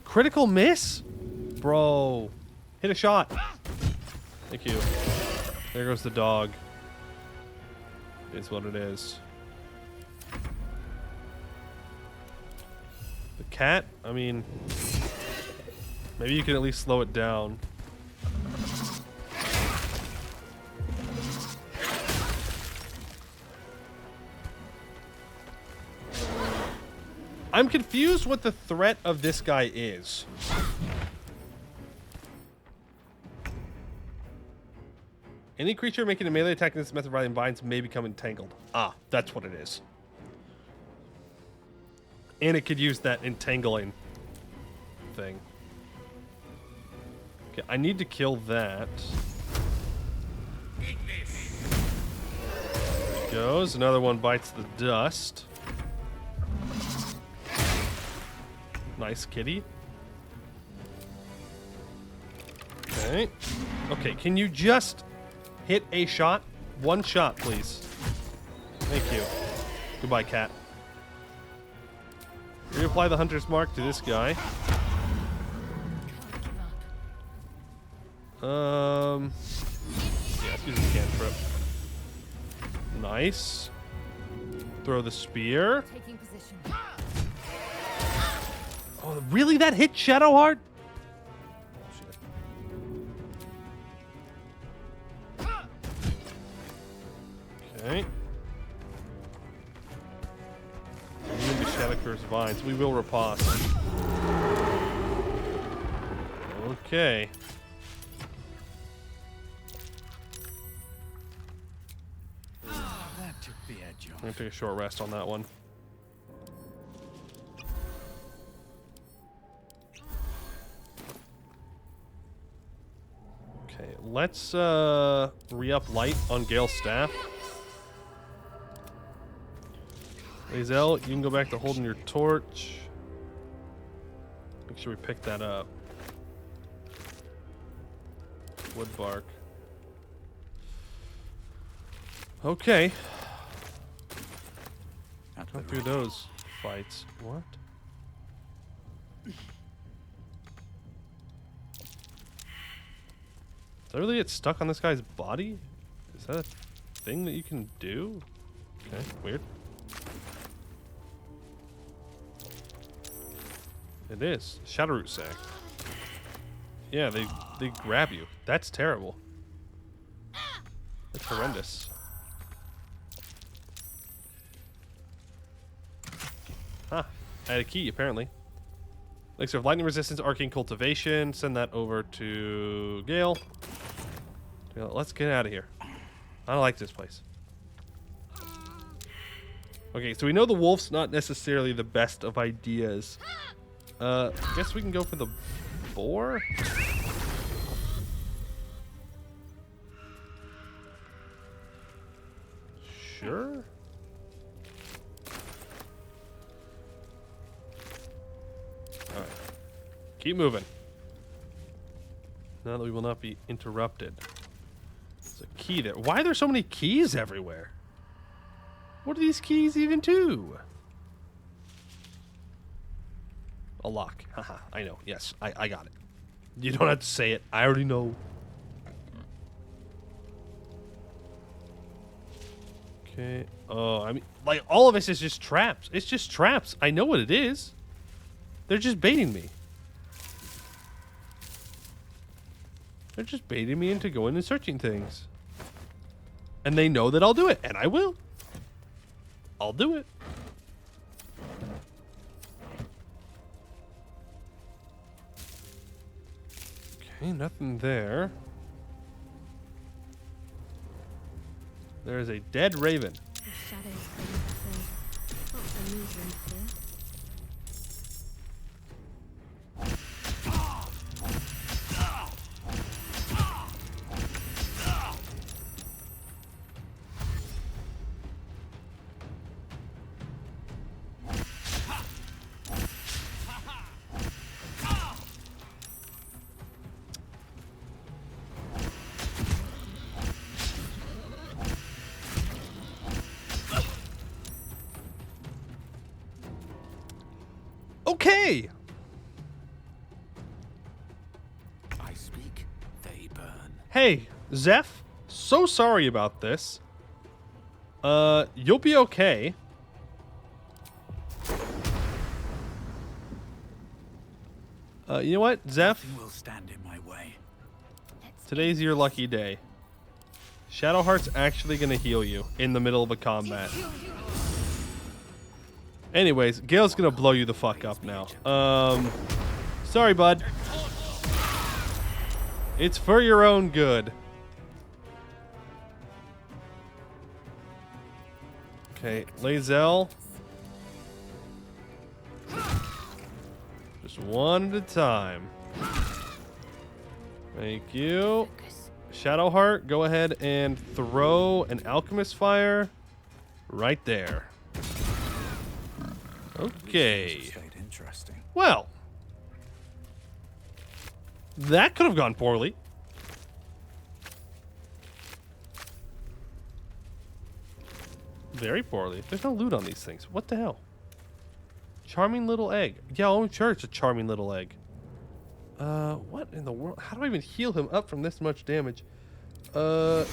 Critical miss? Bro. Hit a shot. Thank you. There goes the dog. It's what it is. The cat? I mean, maybe you can at least slow it down. I'm confused what the threat of this guy is. Any creature making a melee attack in this method of binds may become entangled. Ah, that's what it is. And it could use that entangling thing. Okay, I need to kill that. There goes. Another one bites the dust. Nice kitty. Okay. Okay, can you just hit a shot? One shot, please. Thank you. Goodbye, cat. Reapply the Hunter's Mark to this guy. Yeah, let's use a cantrip. Nice. Throw the spear. Taking position. Oh, really? That hit Shadowheart? Okay. Immune to Shadowcurse Vines. We will riposte. Okay. That took the edge I'm off. gonna take a short rest on that one. Okay, let's re-up light on Gale's staff. Lae'zel, you can go back to holding your torch. Make sure we pick that up. Wood bark. Okay. Go through those fights. What? Does that really get stuck on this guy's body? Is that a thing that you can do? Okay, weird. It is. Shadowroot sack. Yeah, they grab you. That's terrible. That's horrendous. Huh. I had a key, apparently. Elixir of lightning resistance, arcane cultivation. Send that over to Gale. Let's get out of here. I don't like this place. Okay, so we know the wolf's not necessarily the best of ideas. Guess we can go for the boar? Sure. Alright. Keep moving. Now that we will not be interrupted. There's a key there. Why are there so many keys everywhere? What are these keys even do? A lock. Haha, I know. Yes, I got it. You don't have to say it. I already know. Okay. Oh, I mean, like, all of this is just traps. It's just traps. I know what it is. They're just baiting me. They're just baiting me into going and searching things. And they know that I'll do it, and I will. I'll do it. Okay, nothing there. There is a dead raven. The shadows bring not unusual here. Okay. I speak, they burn. Hey, Zeph. So sorry about this. You'll be okay. You know what, Zeph? Nothing will stand in my way. Today's your lucky day. Shadowheart's actually gonna heal you in the middle of a combat. Anyways, Gale's gonna blow you the fuck up now. Sorry, bud. It's for your own good. Okay, Lae'zel. Just one at a time. Thank you. Shadowheart, go ahead and throw an alchemist fire right there. Okay. Interesting. Well, that could have gone poorly. Very poorly. There's no loot on these things. What the hell? Charming little egg. Yeah, I'm sure it's a charming little egg. What in the world? How do I even heal him up from this much damage? I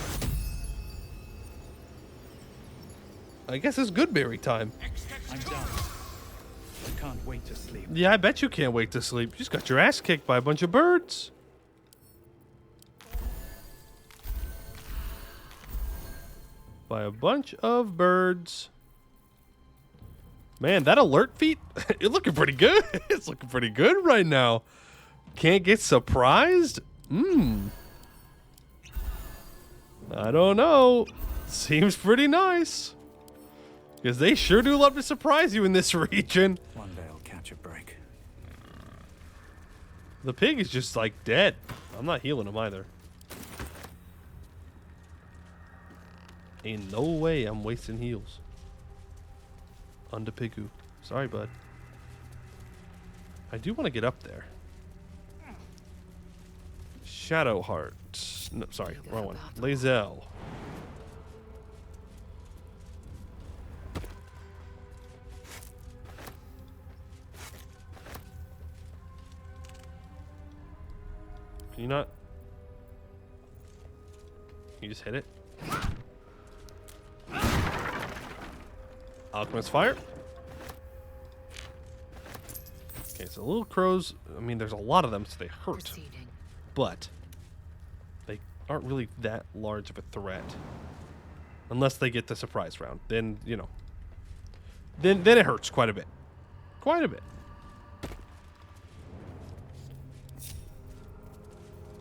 guess it's Goodberry time. I'm done. I can't wait to sleep. Yeah, I bet you can't wait to sleep. You just got your ass kicked by a bunch of birds. By a bunch of birds. Man, that alert feat, it's looking pretty good. It's looking pretty good right now. Can't get surprised? I don't know. Seems pretty nice. Because they sure do love to surprise you in this region. One day I'll catch a break. The pig is just like dead. I'm not healing him either. Ain't no way I'm wasting heals. Under Pigu. Sorry, bud. I do want to get up there. Shadowheart. No, sorry, wrong one. Lae'zel. Can you not? Can you just hit it? Alchemist fire. Okay, so little crows, I mean, there's a lot of them, so they hurt. But they aren't really that large of a threat. Unless they get the surprise round. Then, you know. Then it hurts quite a bit. Quite a bit.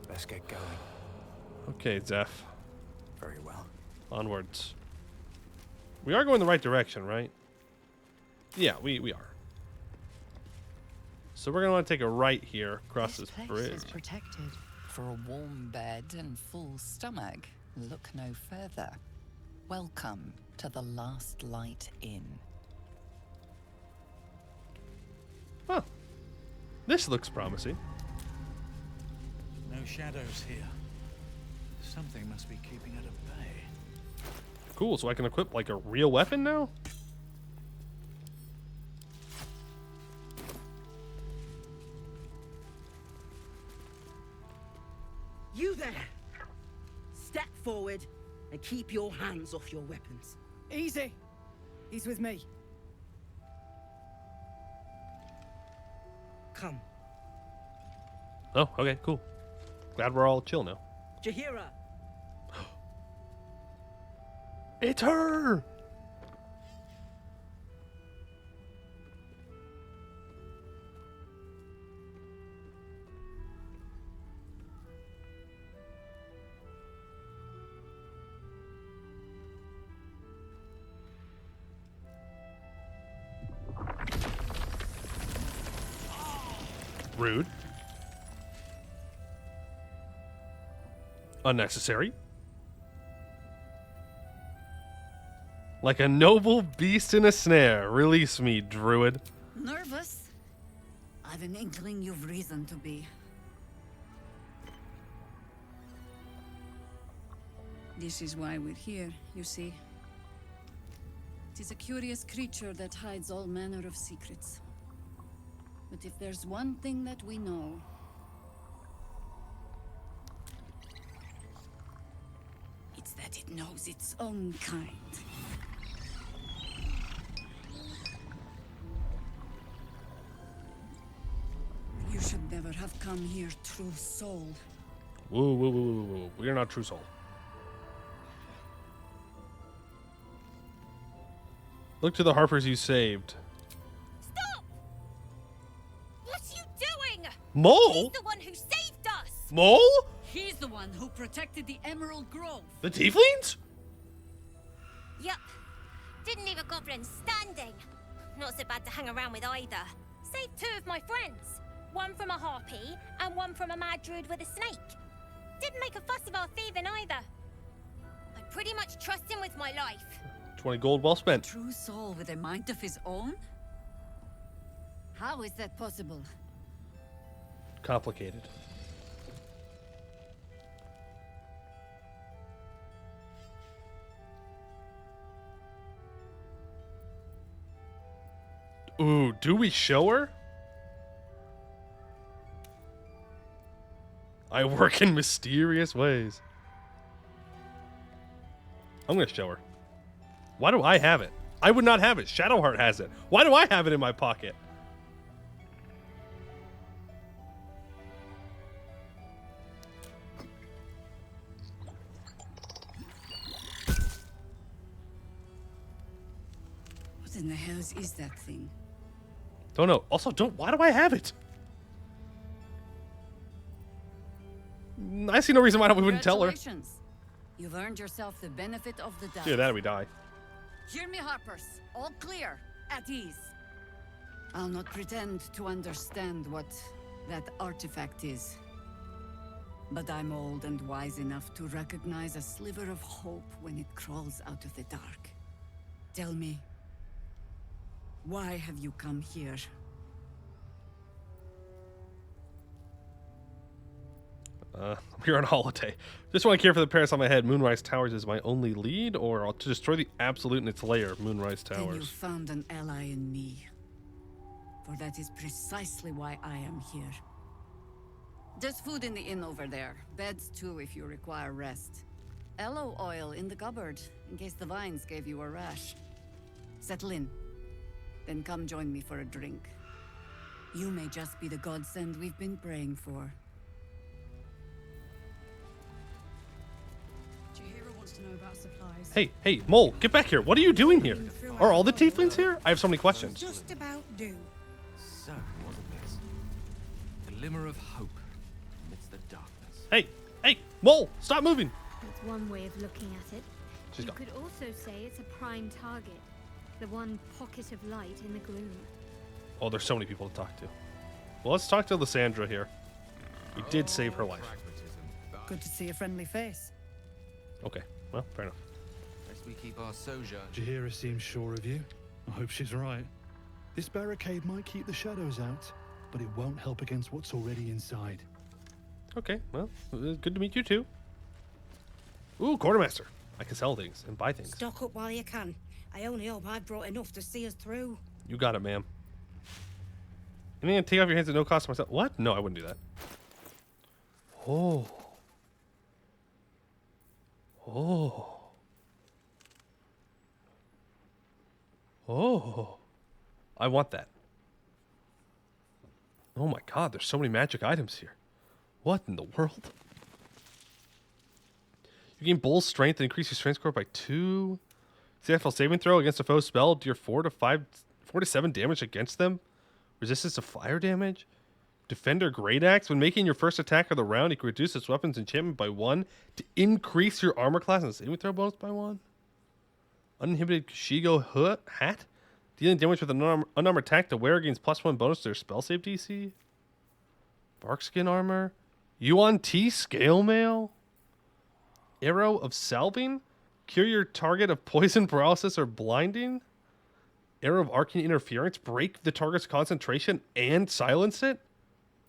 Let's get going. Okay, Zeph. Very well. Onwards. We are going the right direction, right? Yeah, we are. So we're going to want to take a right here across this place bridge. is protected. For a warm bed and full stomach, look no further. Welcome to the Last Light Inn. Huh. This looks promising. No shadows here. Something must be keeping it at bay. Cool, so I can equip like a real weapon now? You there! Step forward and keep your hands off your weapons. Easy. He's with me. Come. Oh, okay, cool. Glad we're all chill now. Jahira! It's her! Rude. Unnecessary. Like a noble beast in a snare. Release me, druid. Nervous? I've an inkling you've reason to be. This is why we're here, you see. It is a curious creature that hides all manner of secrets. But if there's one thing that we know, it's that it knows its own kind. You should never have come here, true soul. Whoa, whoa, whoa, whoa, whoa. We are not true soul. Look to the Harpers you saved. What's you doing? Mole? He's the one who saved us! Mole? He's the one who protected the Emerald Grove. The tieflings? Yup. Didn't leave a goblin standing. Not so bad to hang around with either. Saved two of my friends. One from a harpy, and one from a mad druid with a snake. Didn't make a fuss of our thieving either. I pretty much trust him with my life. 20 gold well spent. True soul with a mind of his own? How is that possible? Complicated. Ooh, do we show her? I work in mysterious ways. I'm gonna show her. Why do I have it? I would not have it. Shadowheart has it. Why do I have it in my pocket? What in the hells is that thing? Don't know. Also, why do I have it? I see no reason why we wouldn't tell her. Congratulations. You've earned yourself the benefit of the doubt. Either that or we die. Hear me, Harpers. All clear. At ease. I'll not pretend to understand what that artifact is. But I'm old and wise enough to recognize a sliver of hope when it crawls out of the dark. Tell me, why have you come here? I'm here on holiday. Just want to care for the parents on my head. Moonrise Towers is my only lead, or I'll to destroy the Absolute in its lair, Moonrise Then you Towers. found an ally in me. For that is precisely why I am here. There's food in the inn over there. Beds too if you require rest. Aloe oil in the cupboard, in case the vines gave you a rash. Settle in. Then come join me for a drink. You may just be the godsend we've been praying for. Jahira wants to know about supplies. Hey, Mole, get back here. What are you doing here? Are all the tieflings here? I have so many questions. Just about do. So, wasn't this? Glimmer of hope amidst the darkness. Hey, Mole, stop moving. That's one way of looking at it. She's You gone. could also say it's a prime target. The one pocket of light in the gloom. Oh, there's so many people to talk to. Well, let's talk to Lysandra here. We did save her life. Good to see a friendly face. Okay, well, fair enough. Lest we keep our sojourn. Jahira seems sure of you. I hope she's right. This barricade might keep the shadows out, but it won't help against what's already inside. Okay, well, good to meet you too. Ooh, quartermaster. I can sell things and buy things. Stock up while you can. I only hope I've brought enough to see us through. You got it, ma'am. Anything to take off your hands at no cost to myself? What? No, I wouldn't do that. Oh. I want that. Oh my god, there's so many magic items here. What in the world? You gain bull strength and increase your strength score by 2. CFL saving throw against a foe spell. Deal 4 to 7 damage against them. Resistance to fire damage. Defender Great Axe. When making your first attack of the round, you can reduce its weapon's enchantment by 1 to increase your armor class and saving throw bonus by 1. Uninhibited Kushigo hat. Dealing damage with an unarmored attack to wear gains +1 bonus to their spell save DC. Barkskin armor. Yuan T scale mail. Arrow of salving. Cure your target of poison, paralysis, or blinding. Arrow of arcane interference. Break the target's concentration and silence it.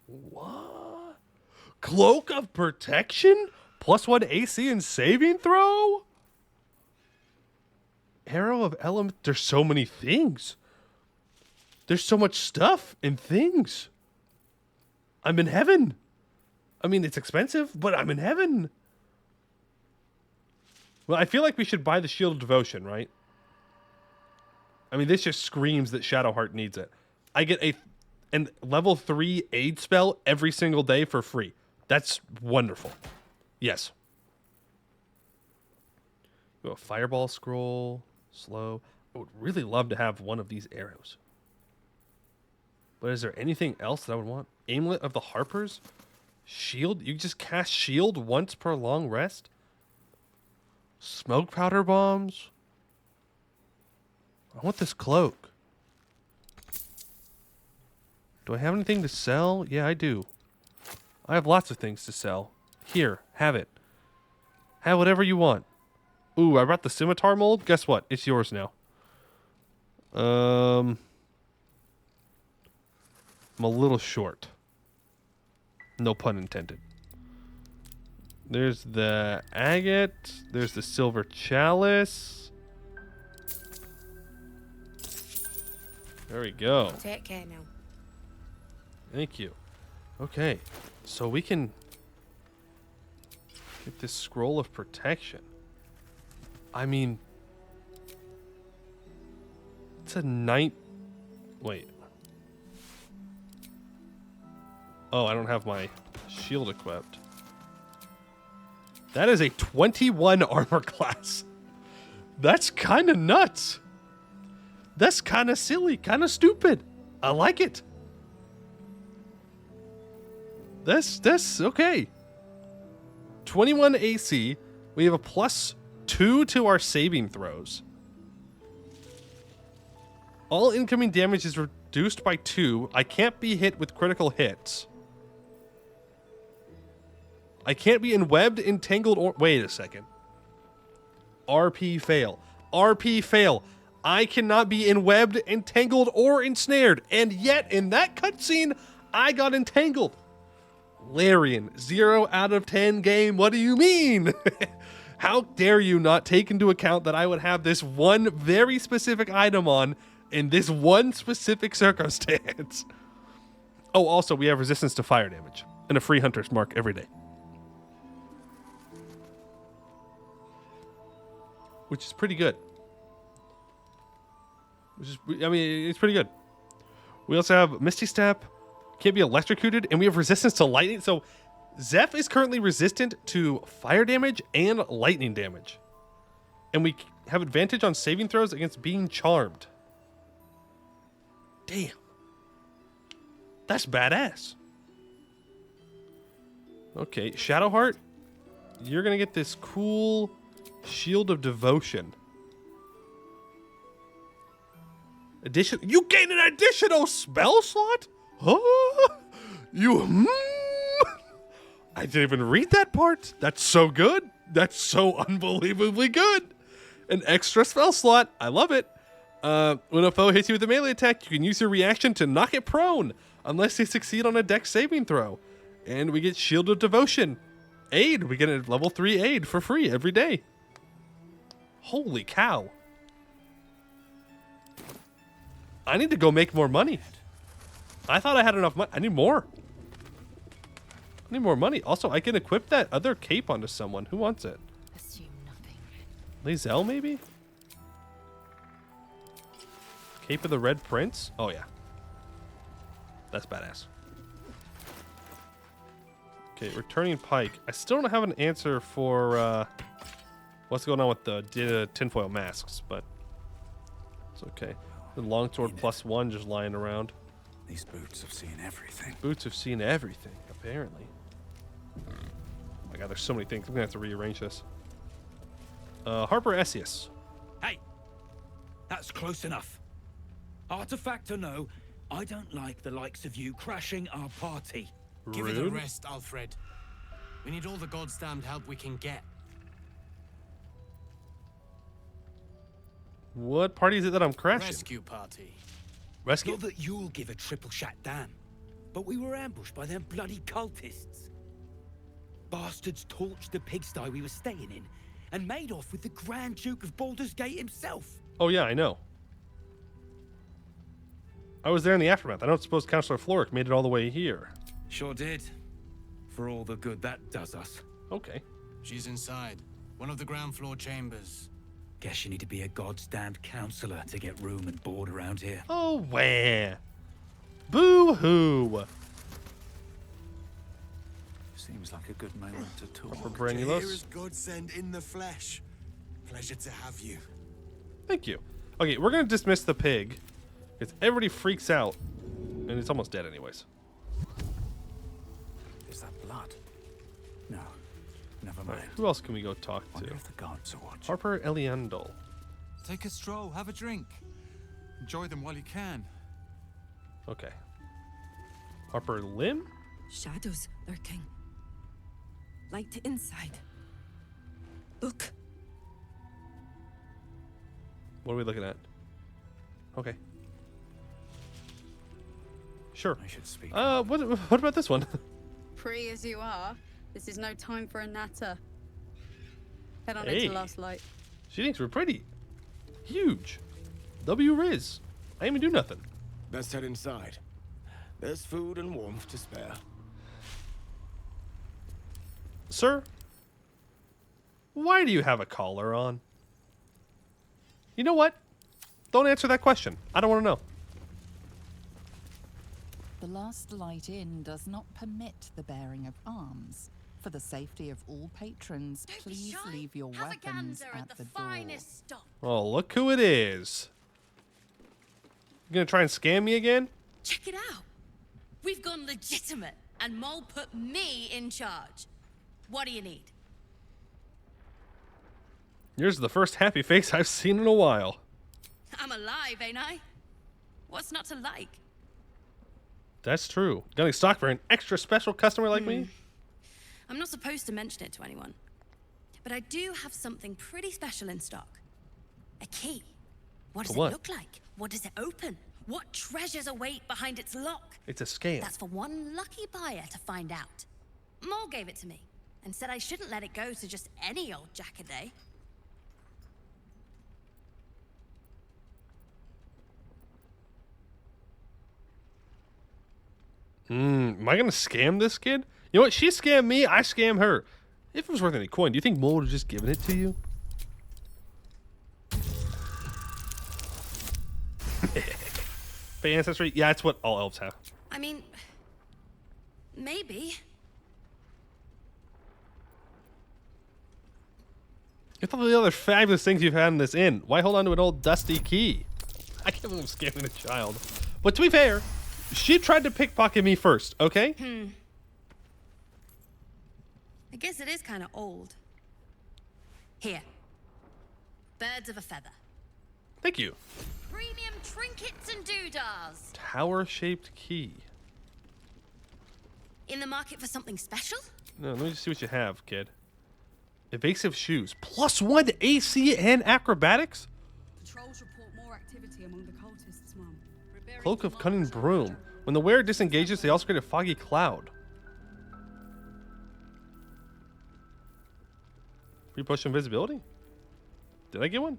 What? Cloak of protection? +1 AC and saving throw? Arrow of element. There's so many things. There's so much stuff and things. I'm in heaven. I mean, it's expensive, but I'm in heaven. Well, I feel like we should buy the Shield of Devotion, right? I mean, this just screams that Shadowheart needs it. I get a level 3 aid spell every single day for free. That's wonderful. Yes. A fireball scroll. Slow. I would really love to have one of these arrows. But is there anything else that I would want? Amulet of the Harpers? Shield? You just cast shield once per long rest? Smoke powder bombs? I want this cloak. Do I have anything to sell? Yeah, I do. I have lots of things to sell. Here, have it. Have whatever you want. Ooh, I brought the scimitar mold. Guess what? It's yours now. I'm a little short. No pun intended. There's the agate. There's the silver chalice. There we go. Take care now. Thank you. Okay, so we can get this scroll of protection. I mean, it's a wait. Oh, I don't have my shield equipped. That is a 21 armor class. That's kind of nuts. That's kind of silly, kind of stupid. I like it. That's okay. 21 AC. We have a +2 to our saving throws. All incoming damage is reduced by 2. I can't be hit with critical hits. I can't be enwebbed, entangled, or... Wait a second. RP fail. RP fail. I cannot be enwebbed, entangled, or ensnared. And yet, in that cutscene, I got entangled. Larian, 0 out of 10 game. What do you mean? How dare you not take into account that I would have this one very specific item on in this one specific circumstance? Oh, also, we have resistance to fire damage and a free hunter's mark every day. Which is pretty good. I mean, it's pretty good. We also have Misty Step, Can't be electrocuted, and we have resistance to lightning. So Zeph is currently resistant to fire damage and lightning damage. And we have advantage on saving throws against being charmed. Damn. That's badass. Okay, Shadowheart, you're going to get this cool Shield of Devotion. You gain an additional spell slot? Huh? I didn't even read that part. That's so good. That's so unbelievably good. An extra spell slot. I love it. When a foe hits you with a melee attack, you can use your reaction to knock it prone, unless they succeed on a dex saving throw. And we get Shield of Devotion. Aid. We get a level 3 aid for free every day. Holy cow. I need to go make more money. I thought I had enough money. I need more. I need more money. Also, I can equip that other cape onto someone. Who wants it? Assume nothing. Lae'zel, maybe? Cape of the Red Prince? Oh, yeah. That's badass. Okay, returning pike. I still don't have an answer for what's going on with the tinfoil masks, but it's okay. The longsword +1 just lying around. These boots have seen everything. Boots have seen everything, apparently. Oh my god, there's so many things. I'm gonna have to rearrange this. Harper Essius. Hey, that's close enough. Artifact or no, I don't like the likes of you crashing our party. Give it a rest, Alfred. We need all the goddamned help we can get. What party is it that I'm crashing? Rescue party. Rescue? Not that you'll give a triple shot damn, but we were ambushed by them bloody cultists. Bastards torched the pigsty we were staying in and made off with the Grand Duke of Baldur's Gate himself. Oh yeah, I know. I was there in the aftermath. I don't suppose Councillor Floric made it all the way here. Sure did. For all the good that does us. Okay. She's inside. One of the ground floor chambers. Guess you need to be a goddamned counselor to get room and board around here. Oh, where? Boo-hoo. Seems like a good moment to talk. For Granulos. Here is godsend in the flesh. Pleasure to have you. Thank you. Okay, we're going to dismiss the pig. Because everybody freaks out. And it's almost dead anyways. Is that blood? No. Never mind. Right, who else can we go talk to? Wonder if the guards are watching. Harper Eliandol. Take a stroll, have a drink. Enjoy them while you can. Okay. Harper Lim? Shadows lurking. Light to inside. Look. What are we looking at? Okay. Sure. I should speak. What about this one? Pretty as you are, this is no time for a natter. Head on Hey. into Last Light. She thinks we're pretty. Huge. W Riz. I ain't even do nothing. Let's head inside. There's food and warmth to spare. Sir, why do you have a collar on? You know what? Don't answer that question. I don't want to know. The Last Light Inn does not permit the bearing of arms. For the safety of all patrons, please leave your weapons at the door. Oh, look who it is. You gonna try and scam me again? Check it out. We've gone legitimate, and Mole put me in charge. What do you need? Yours is the first happy face I've seen in a while. I'm alive, ain't I? What's not to like? That's true. Got any stock for an extra special customer like me? I'm not supposed to mention it to anyone. But I do have something pretty special in stock. A key. What does For what? it look like? What does it open? What treasures await behind its lock? It's a scam. That's for one lucky buyer to find out. Mole gave it to me and said I shouldn't let it go to just any old jackaday. Am I gonna scam this kid? You know what? She scammed me, I scam her. If it was worth any coin, do you think Mole would have just given it to you? Fey ancestry? Yeah, that's what all elves have. I mean, Maybe. Look at all the other fabulous things you've had in this inn. Why hold on to an old dusty key? I can't believe I'm scamming a child. But to be fair, she tried to pickpocket me first, okay? I guess it is kind of old. Here. Birds of a feather. Thank you. Premium trinkets and doodahs. Tower-shaped key. In the market for something special? No, let me just see what you have, kid. Evasive shoes. +1 AC and acrobatics? Patrols report more activity among the cultists, Mom. Cloak of Cunning Broom. When the wearer disengages, they also create a foggy cloud. Free push invisibility? Did I get one?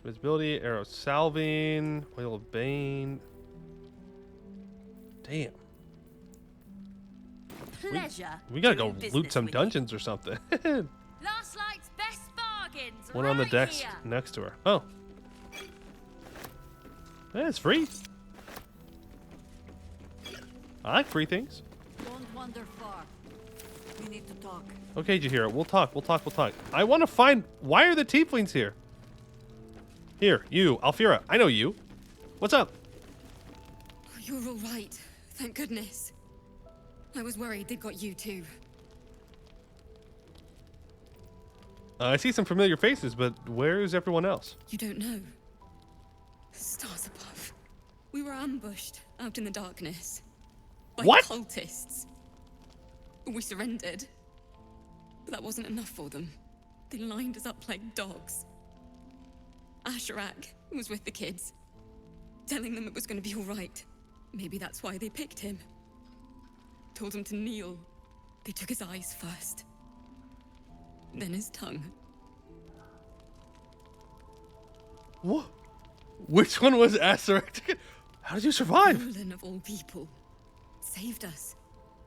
Invisibility, arrow salving, whale of bane. Damn. Pleasure. We gotta go doing loot business some with dungeons or something. Last night's best bargains. One on the right desk here. next to her. Oh. Yeah, it's free. I like free things. Don't wander far. We need to talk. Okay, Jahira, we'll talk. I want to find... Why are the tieflings here? Here, you, Alfira. I know you. What's up? You're all right. Thank goodness. I was worried they'd got you too. I see some familiar faces, but where is everyone else? You don't know. Stars above. We were ambushed out in the darkness. By What? cultists. We surrendered. But that wasn't enough for them. They lined us up like dogs. Asherak was with the kids, telling them it was going to be all right. Maybe that's why they picked him. Told him to kneel. They took his eyes first. Then his tongue. What? Which one was Asarek? How did you survive? Roland of all people saved us.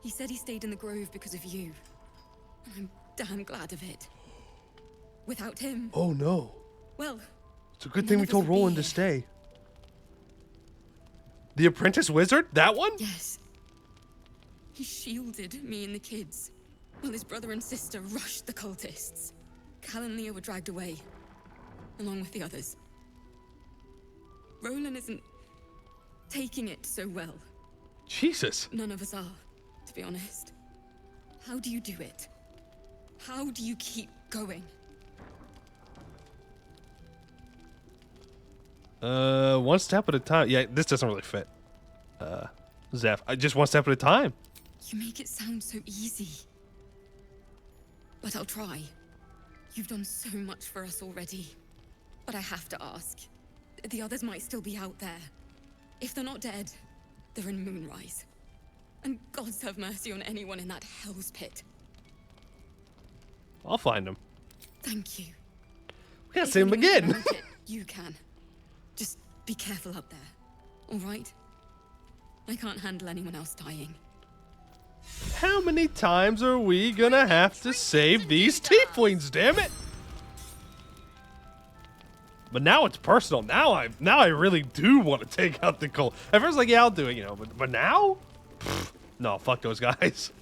He said he stayed in the grove because of you. And I'm damn glad of it. Without him, Oh no. well, It's a good none thing we of us told would be Roland to here. stay. The apprentice wizard? That one? Yes. He shielded me and the kids, while his brother and sister rushed the cultists. Cal and Leah were dragged away, along with the others. Roland isn't taking it so well. Jesus. None of us are, to be honest. How do you do it? How do you keep going? One step at a time. Yeah, this doesn't really fit. Zeph, just one step at a time. You make it sound so easy. But I'll try. You've done so much for us already. But I have to ask. The others might still be out there. If they're not dead, they're in Moonrise. And gods have mercy on anyone in that hell's pit. I'll find him. Thank you. We gotta If save him anyone can again. help it, you can. Just be careful up there. All right? I can't handle anyone else dying. How many times are we gonna have to save these tieflings, damn it? But now it's personal. Now I really do want to take out the cult. At first, like, yeah, I'll do it, but now? Pfft, no, fuck those guys.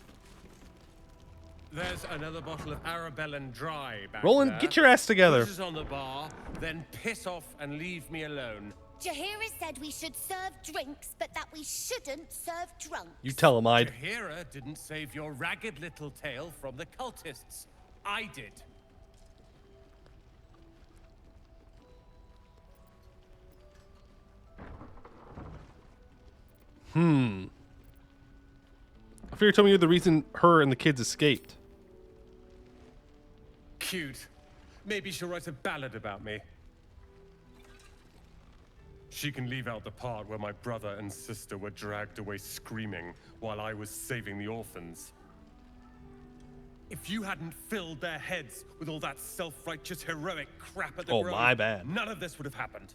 There's another bottle of Arabellan Dry back Roland, there. get your ass together. Put it on the bar, then piss off and leave me alone. Jahira said we should serve drinks, but that we shouldn't serve drunks. You tell him I'd. Jahira didn't save your ragged little tail from the cultists. I did. I figure you told me you're the reason her and the kids escaped. Cute. Maybe she'll write a ballad about me. She can leave out the part where my brother and sister were dragged away screaming while I was saving the orphans. If you hadn't filled their heads with all that self-righteous heroic crap at the Oh, Grove, my bad. none of this would have happened.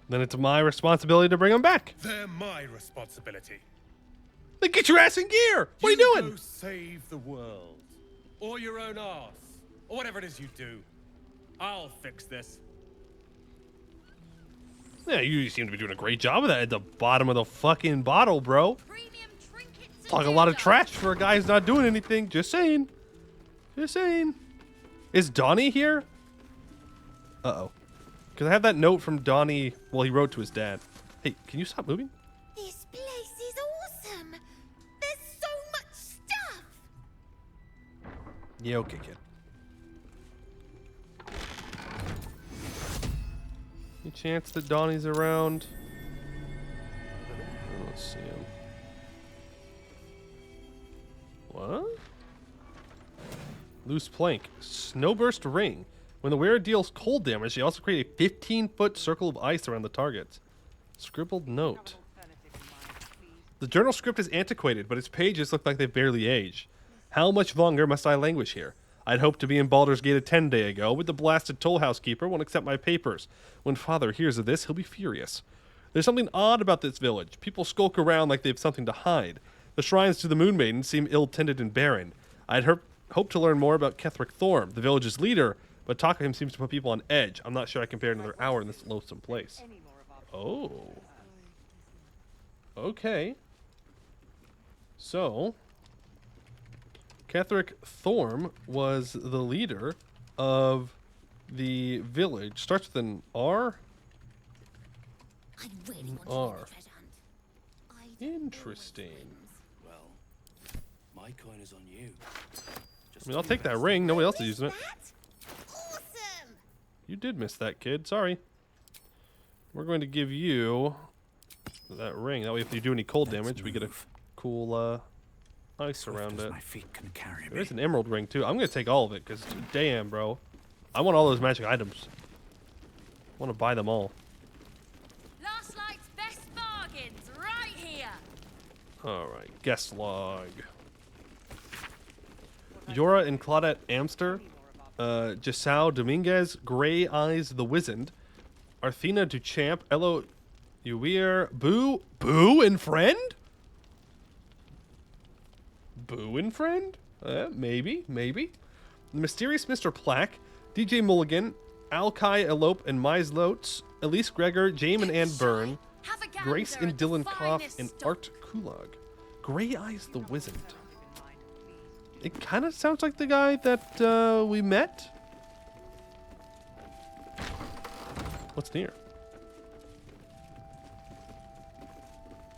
Then it's my responsibility to bring them back. They're my responsibility. Then get your ass in gear. What are you doing? Go save the world. Or your own arse. Or whatever it is you do. I'll fix this. Yeah, you seem to be doing a great job of that at the bottom of the fucking bottle, bro. Talk a lot of trash for a guy who's not doing anything. Just saying. Just saying. Is Donnie here? Uh-oh. Because I have that note from Donnie, well, he wrote to his dad. Hey, can you stop moving? This place is awesome. There's so much stuff. Yeah, okay, kid. Any chance that Donnie's around? I don't see him. What? Loose plank. Snowburst ring. When the wearer deals cold damage, they also create a 15-foot circle of ice around the target. Scribbled note. The journal script is antiquated, but its pages look like they've barely aged. How much longer must I languish here? I'd hoped to be in Baldur's Gate a 10-day ago, but the blasted toll housekeeper won't accept my papers. When Father hears of this, he'll be furious. There's something odd about this village. People skulk around like they have something to hide. The shrines to the Moon Maiden seem ill-tended and barren. I'd hoped to learn more about Ketheric Thorm, the village's leader, but talk of him seems to put people on edge. I'm not sure I can bear another hour in this loathsome place. Oh. Okay. So, Ketheric Thorm was the leader of the village. Starts with an R? R. Interesting. Well, my coin is on you. I mean, I'll take that ring. Nobody else is using it. You did miss that, kid. Sorry. We're going to give you that ring. That way, if you do any cold damage, we get a cool ice around it. My feet can carry There is an emerald ring, too. I'm going to take all of it, because damn, bro. I want all those magic items. I want to buy them all. Last night's best bargains right here. Alright, guest log. Yora and Claudette Amster, Jasao Dominguez, Grey Eyes the Wizened, Arthena Duchamp, Elo Uweir, Boo and Friend? Boo and Friend? Maybe. The Mysterious Mr. Plaque, DJ Mulligan, Alkai Elope and Mise Lotes, Elise Gregor, Jamin and Ann Byrne, Grace and Dylan Koff, and Art Kulog. Grey Eyes the Wizened. It kind of sounds like the guy that we met. What's near?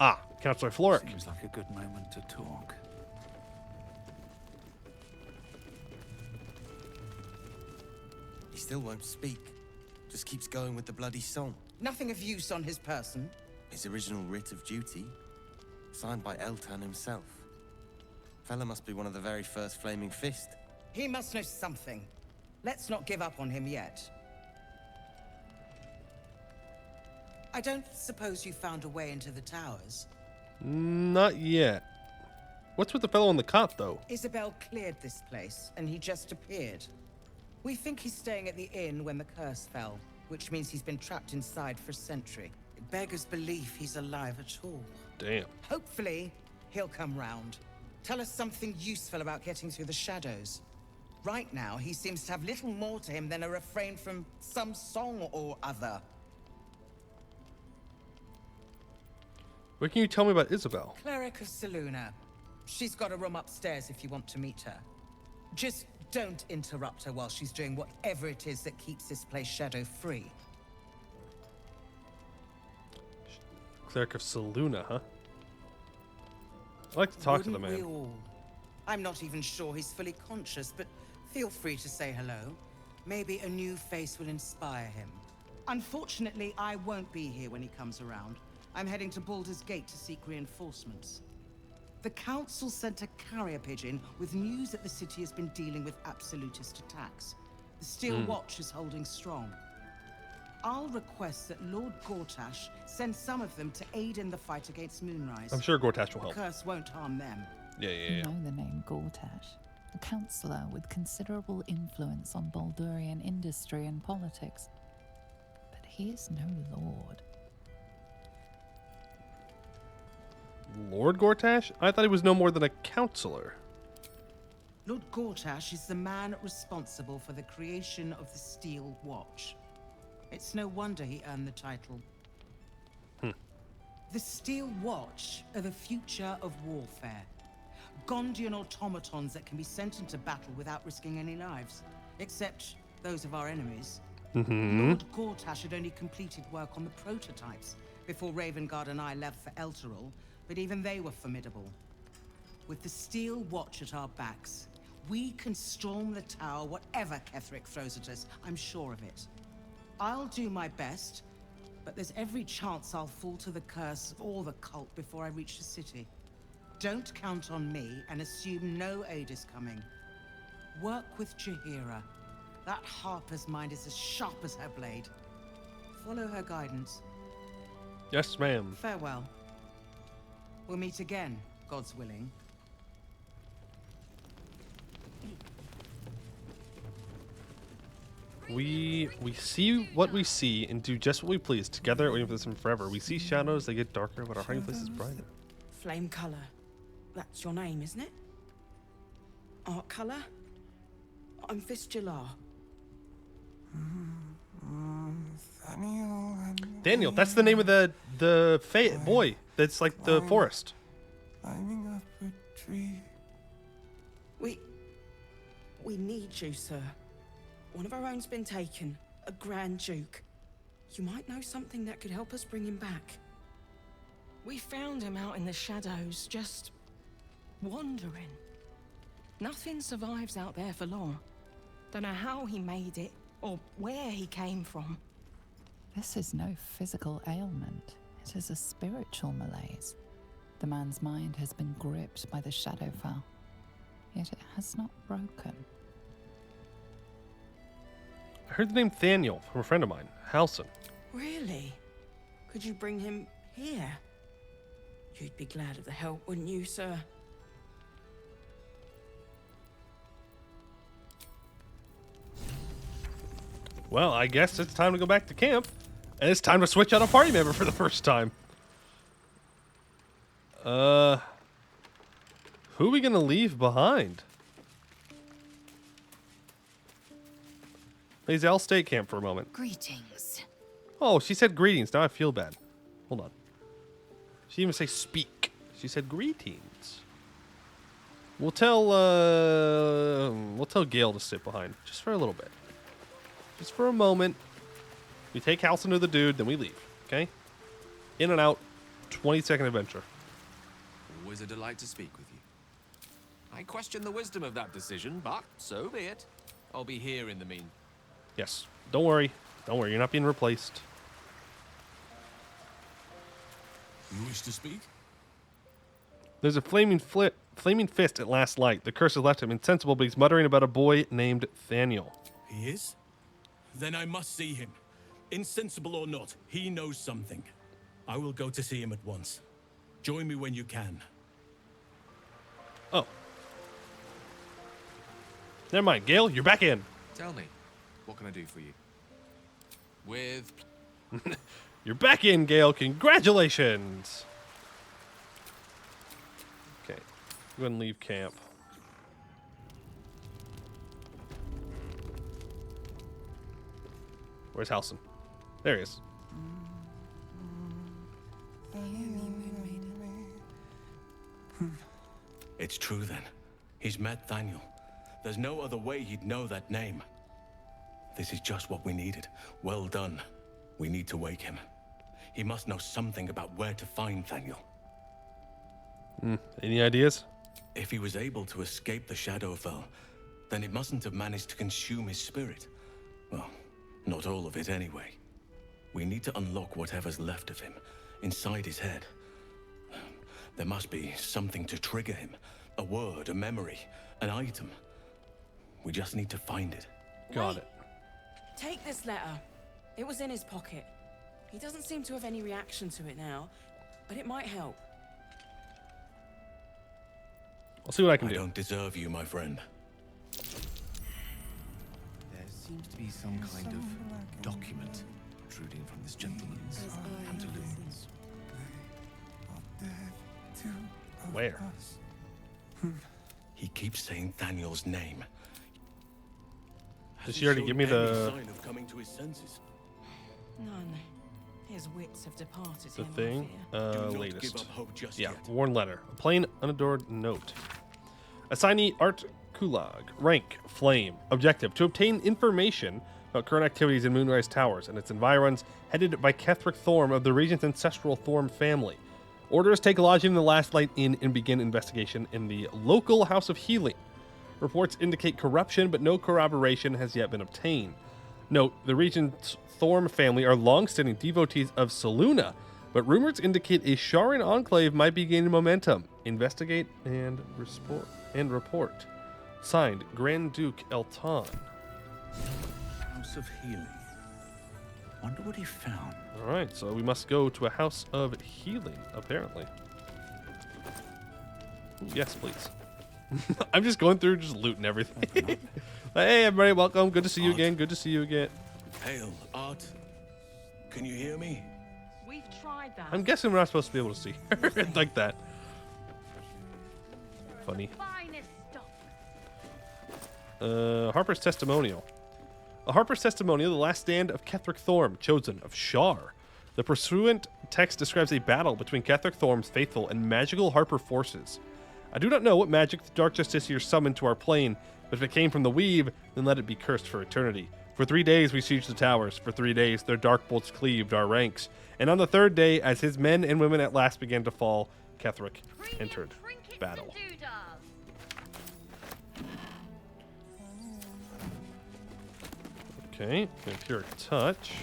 Ah, Counselor Floric. Seems like a good moment to talk. He still won't speak. Just keeps going with the bloody song. Nothing of use on his person. His original writ of duty, signed by Eltan himself. Fella must be one of the very first Flaming Fist. He must know something. Let's not give up on him yet. I don't suppose you found a way into the towers? Not yet. What's with the fellow on the cot, though? Isabel cleared this place, and he just appeared. We think he's staying at the inn when the curse fell, which means he's been trapped inside for a century. It beggars belief he's alive at all. Damn. Hopefully, he'll come round. Tell us something useful about getting through the shadows. Right now, he seems to have little more to him than a refrain from some song or other. What can you tell me about Isabel? Cleric of Selûne. She's got a room upstairs if you want to meet her. Just don't interrupt her while she's doing whatever it is that keeps this place shadow-free. Cleric of Selûne, huh? I'd like to talk to the man. Wouldn't we all? I'm not even sure he's fully conscious, but feel free to say hello. Maybe a new face will inspire him. Unfortunately, I won't be here when he comes around. I'm heading to Baldur's Gate to seek reinforcements. The Council sent a carrier pigeon with news that the city has been dealing with absolutist attacks. The Steel Watch is holding strong. I'll request that Lord Gortash send some of them to aid in the fight against Moonrise. I'm sure Gortash will help. The curse won't harm them. Yeah. You know the name Gortash, a councillor with considerable influence on Baldurian industry and politics. But he is no lord. Lord Gortash? I thought he was no more than a counselor. Lord Gortash is the man responsible for the creation of the Steel Watch. It's no wonder he earned the title. The Steel Watch are the future of warfare. Gondian automatons that can be sent into battle without risking any lives. Except those of our enemies. Lord Gortash had only completed work on the prototypes before Ravengard and I left for Elturel, but even they were formidable. With the Steel Watch at our backs, we can storm the tower whatever Ketheric throws at us, I'm sure of it. I'll do my best, but there's every chance I'll fall to the curse of all the cult before I reach the city. Don't count on me and assume no aid is coming. Work with Jaheira. That Harper's mind is as sharp as her blade. Follow her guidance. Yes, ma'am. Farewell. We'll meet again, God's willing. We see what we see and do just what we please. Together, waiting for this forever. We see shadows, they get darker, but our hiding place is brighter. Flame color. That's your name, isn't it? Art color? I'm Fistula. Daniel, that's the name of the boy. That's like the forest. Climbing up a tree. We need you, sir. One of our own's been taken, a Grand Duke. You might know something that could help us bring him back. We found him out in the shadows, just wandering. Nothing survives out there for long. Don't know how he made it, or where he came from. This is no physical ailment. It is a spiritual malaise. The man's mind has been gripped by the Shadowfell, yet it has not broken. I heard the name Thaniel from a friend of mine, Halson. Really? Could you bring him here? You'd be glad of the help, wouldn't you, sir? Well, I guess it's time to go back to camp. And it's time to switch out a party member for the first time. Who are we gonna leave behind? I'll stay at camp for a moment. Greetings. Oh, she said greetings. Now I feel bad. Hold on. She didn't even say speak. She said greetings. We'll tell Gale to sit behind just for a little bit. Just for a moment. We take Halson to the dude, then we leave. Okay? In and out. 20-second adventure. Always a delight to speak with you. I question the wisdom of that decision, but so be it. I'll be here in the mean. Yes. Don't worry. Don't worry. You're not being replaced. You wish to speak? There's a flaming fist at last light. The curse has left him insensible, but he's muttering about a boy named Thaniel. He is? Then I must see him. Insensible or not, he knows something. I will go to see him at once. Join me when you can. Oh. Never mind. Gale, you're back in. Tell me, what can I do for you? With... You're back in, Gale. Congratulations. Okay. Go ahead and leave camp. Where's Halson? There he is. It's true then. He's met Thaniel. There's no other way he'd know that name. This is just what we needed. Well done. We need to wake him. He must know something about where to find Thaniel. Any ideas? If he was able to escape the Shadowfell, then it mustn't have managed to consume his spirit. Well, not all of it anyway. We need to unlock whatever's left of him, inside his head. There must be something to trigger him. A word, a memory, an item. We just need to find it. Got it. Take this letter. It was in his pocket. He doesn't seem to have any reaction to it now, but it might help. I'll see what I can do. I don't deserve you, my friend. There seems to be some kind of document protruding from this gentleman's pantaloons. Where? He keeps saying Thaniel's name. Did she already give me the... sign of coming to his senses? None. His wits have departed The him, I thing. fear. Do not Latest. give up hope just Yeah, yet. worn letter. A plain, unadored note. Assignee Art Kulag. Rank, Flame. Objective, to obtain information about current activities in Moonrise Towers and its environs, headed by Kethric Thorm of the region's ancestral Thorm family. Orders take lodging in the Last Light Inn and begin investigation in the local House of Healing. Reports indicate corruption, but no corroboration has yet been obtained. Note, the region's Thorm family are long-standing devotees of Selûne, but rumors indicate a Sharan enclave might be gaining momentum. Investigate and report. Signed, Grand Duke Elton. House of Healing. Wonder what he found. All right, so we must go to a House of Healing, apparently. Ooh, yes, please. I'm just going through, just looting everything. Hey, everybody, welcome. Good to see you again. Good to see you again. Hail, Art. Can you hear me? We've tried that. I'm guessing we're not supposed to be able to see her like that. Funny. Harper's Testimonial. A Harper's Testimonial, the last stand of Kethric Thorm, chosen of Shar. The pursuant text describes a battle between Kethric Thorm's faithful and magical Harper forces. I do not know what magic the Dark Justiciars summoned to our plane, but if it came from the Weave, then let it be cursed for eternity. For 3 days we sieged the towers. For 3 days their dark bolts cleaved our ranks. And on the third day, as his men and women at last began to fall, Kethric entered battle. Okay, Vampiric Touch.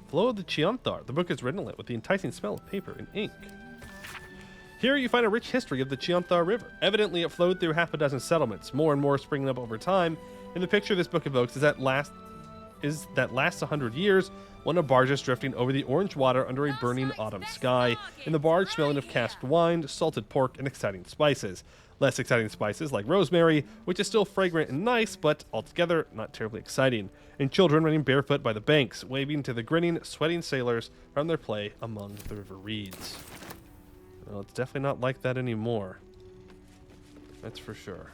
Flow of the Chianthar. The book is redolent with the enticing smell of paper and ink. Here you find a rich history of the Chianthar River. Evidently it flowed through half a dozen settlements, more and more springing up over time, and the picture this book evokes is that lasts 100 years, one of barges drifting over the orange water under a burning autumn sky, and the barge smelling of casked wine, salted pork, and exciting spices. Less exciting spices like rosemary, which is still fragrant and nice, but altogether not terribly exciting. And children running barefoot by the banks, waving to the grinning, sweating sailors from their play among the river reeds. Well, it's definitely not like that anymore. That's for sure.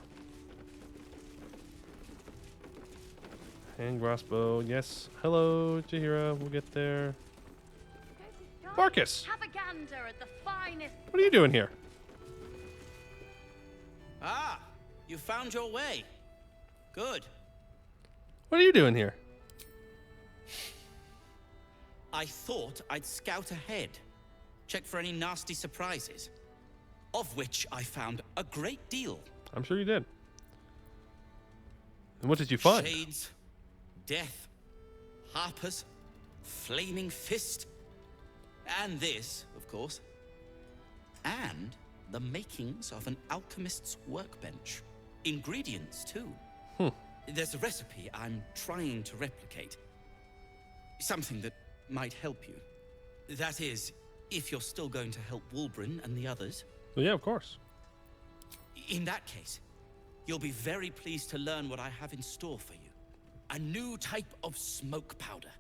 Hand crossbow, yes. Hello, Jahira. We'll get there. Marcus! Have a gander at the finest. What are you doing here? Ah, you found your way. Good. What are you doing here? I thought I'd scout ahead, check for any nasty surprises, of which I found a great deal. I'm sure you did. And what did you find? Shades, death, harpers, flaming fist, and this, of course, and the makings of an alchemist's workbench. Ingredients, too. There's a recipe I'm trying to replicate. Something that might help you. That is, if you're still going to help Wulbren and the others. Well, yeah, of course. In that case, you'll be very pleased to learn what I have in store for you. A new type of smoke powder.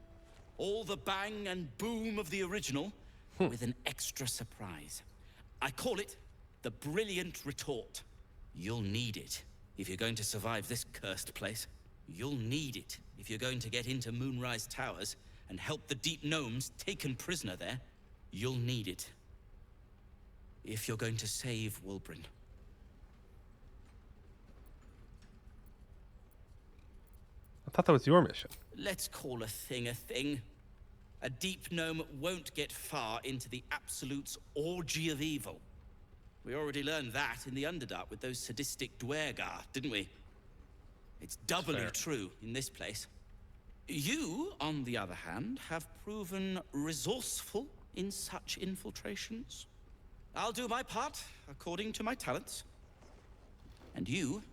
All the bang and boom of the original, with an extra surprise. I call it the Brilliant Retort. You'll need it if you're going to survive this cursed place. You'll need it if you're going to get into Moonrise Towers and help the deep gnomes taken prisoner there. You'll need it if you're going to save Wulbren. I thought that was your mission. Let's call a thing a thing. A deep gnome won't get far into the Absolute's orgy of evil. We already learned that in the Underdark with those sadistic Dwergar, didn't we? It's doubly true in this place. You, on the other hand, have proven resourceful in such infiltrations. I'll do my part according to my talents. And you,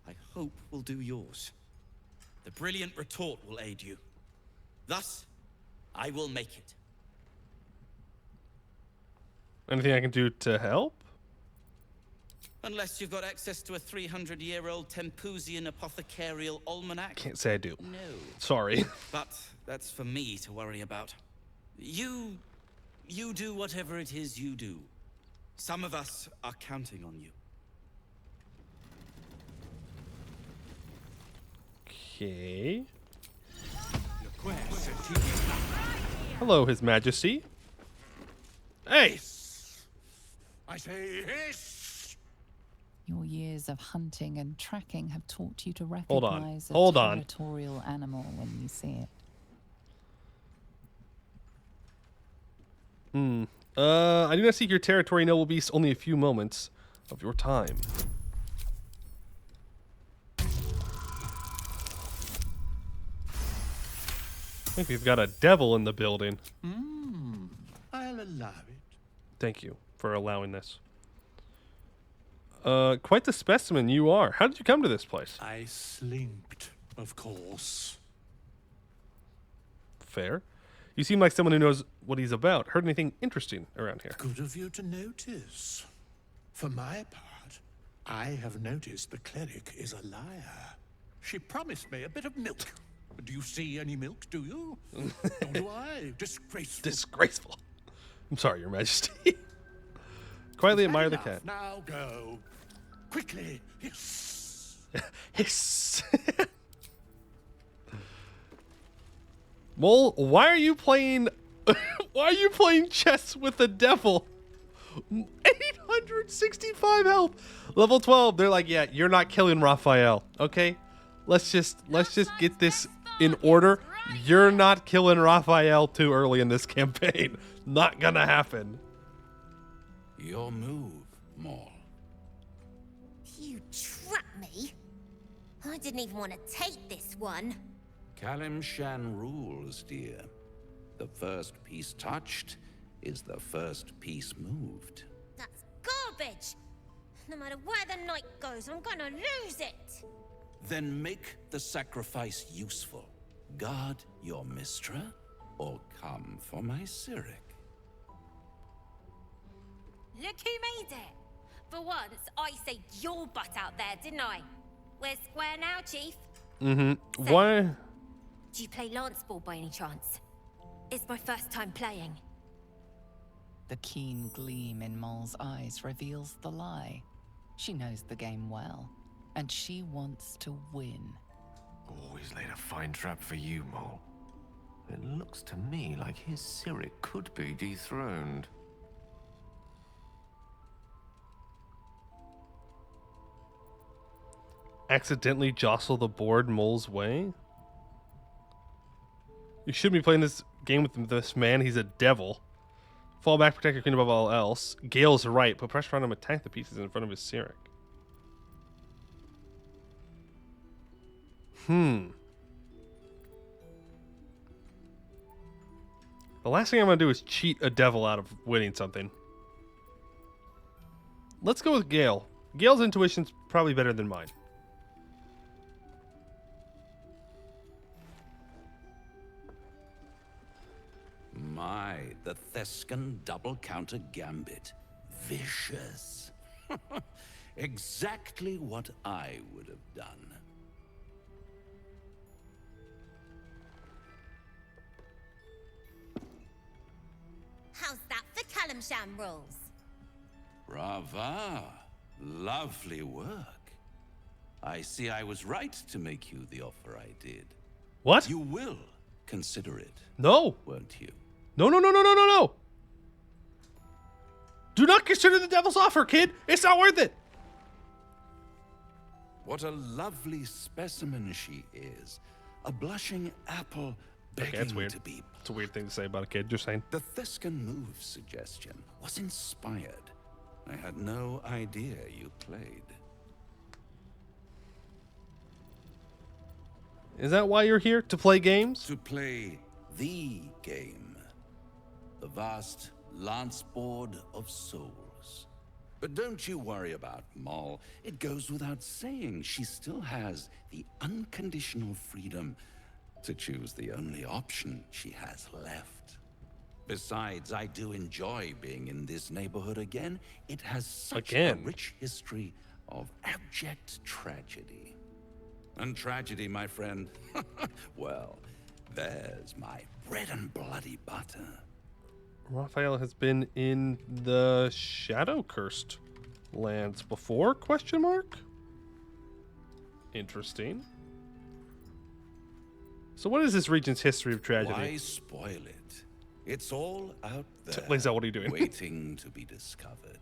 I hope, will do yours. The Brilliant Retort will aid you. Thus, I will make it. Anything I can do to help? Unless you've got access to a 300-year-old Tempusian apothecarial almanac. Can't say I do. No. Sorry. But that's for me to worry about. You do whatever it is you do. Some of us are counting on you. Okay. Hello, His Majesty. Hey! I say hiss! Your years of hunting and tracking have taught you to Hold on. recognize a Hold on. territorial animal when you see it. I do not seek your territory, noble beast. Only a few moments of your time. I think we've got a devil in the building. I'll allow it. Thank you for allowing this. Quite the specimen you are. How did you come to this place? I slinked, of course. Fair. You seem like someone who knows what he's about. Heard anything interesting around here? Good of you to notice. For my part, I have noticed the cleric is a liar. She promised me a bit of milk. Do you see any milk, do you? Nor do I. Disgraceful. Disgraceful. I'm sorry, Your Majesty. Quietly admire the Enough. cat. Now go. Quickly. Hiss. Hiss. Mole, why are you playing chess with the devil? 865 health. Level 12. They're like, yeah, you're not killing Raphael. Okay? Let's just get this in order. You're not killing Raphael too early in this campaign. Not gonna happen. Your move, Maul. You trapped me? I didn't even want to take this one. Kalimshan rules, dear. The first piece touched is the first piece moved. That's garbage. No matter where the night goes, I'm gonna lose it. Then make the sacrifice useful. Guard your Mistra, or come for my Cyric. Look who made it. For once, I saved your butt out there, didn't I? We're square now, Chief. Mm-hmm. Why? Do you play Lance Ball by any chance? It's my first time playing. The keen gleam in Mole's eyes reveals the lie. She knows the game well, and she wants to win. Always laid a fine trap for you, Mole. It looks to me like his Cyric could be dethroned. Accidentally jostle the board Mole's way? You shouldn't be playing this game with this man. He's a devil. Fall back, protect your queen above all else. Gale's right. Put pressure on him, attack the pieces in front of his Cyric. The last thing I'm going to do is cheat a devil out of winning something. Let's go with Gale. Gale's intuition's probably better than mine. My, the Thescan double counter gambit. Vicious. Exactly what I would have done. How's that for Kalimshan rules? Brava. Lovely work. I see I was right to make you the offer I did. What? You will consider it. No. Won't you? No, no, no, no, no, no, no. Do not consider the devil's offer, kid. It's not worth it. What a lovely specimen she is. A blushing apple begging that's weird. to be. It's a weird thing to say about a kid. Just saying. The Thescan move suggestion was inspired. I had no idea you played. Is that why you're here? To play games? To play the game. The vast lance board of souls. But don't you worry about Moll. It goes without saying she still has the unconditional freedom to choose the only option she has left. Besides, I do enjoy being in this neighborhood again. It has such a rich history of abject tragedy. And tragedy, my friend, well, there's my bread and bloody butter. Raphael has been in the Shadow-Cursed lands before? Question mark? Interesting. So what is this region's history of tragedy? Why spoil it? It's all out there, Lisa, what are you doing? waiting to be discovered.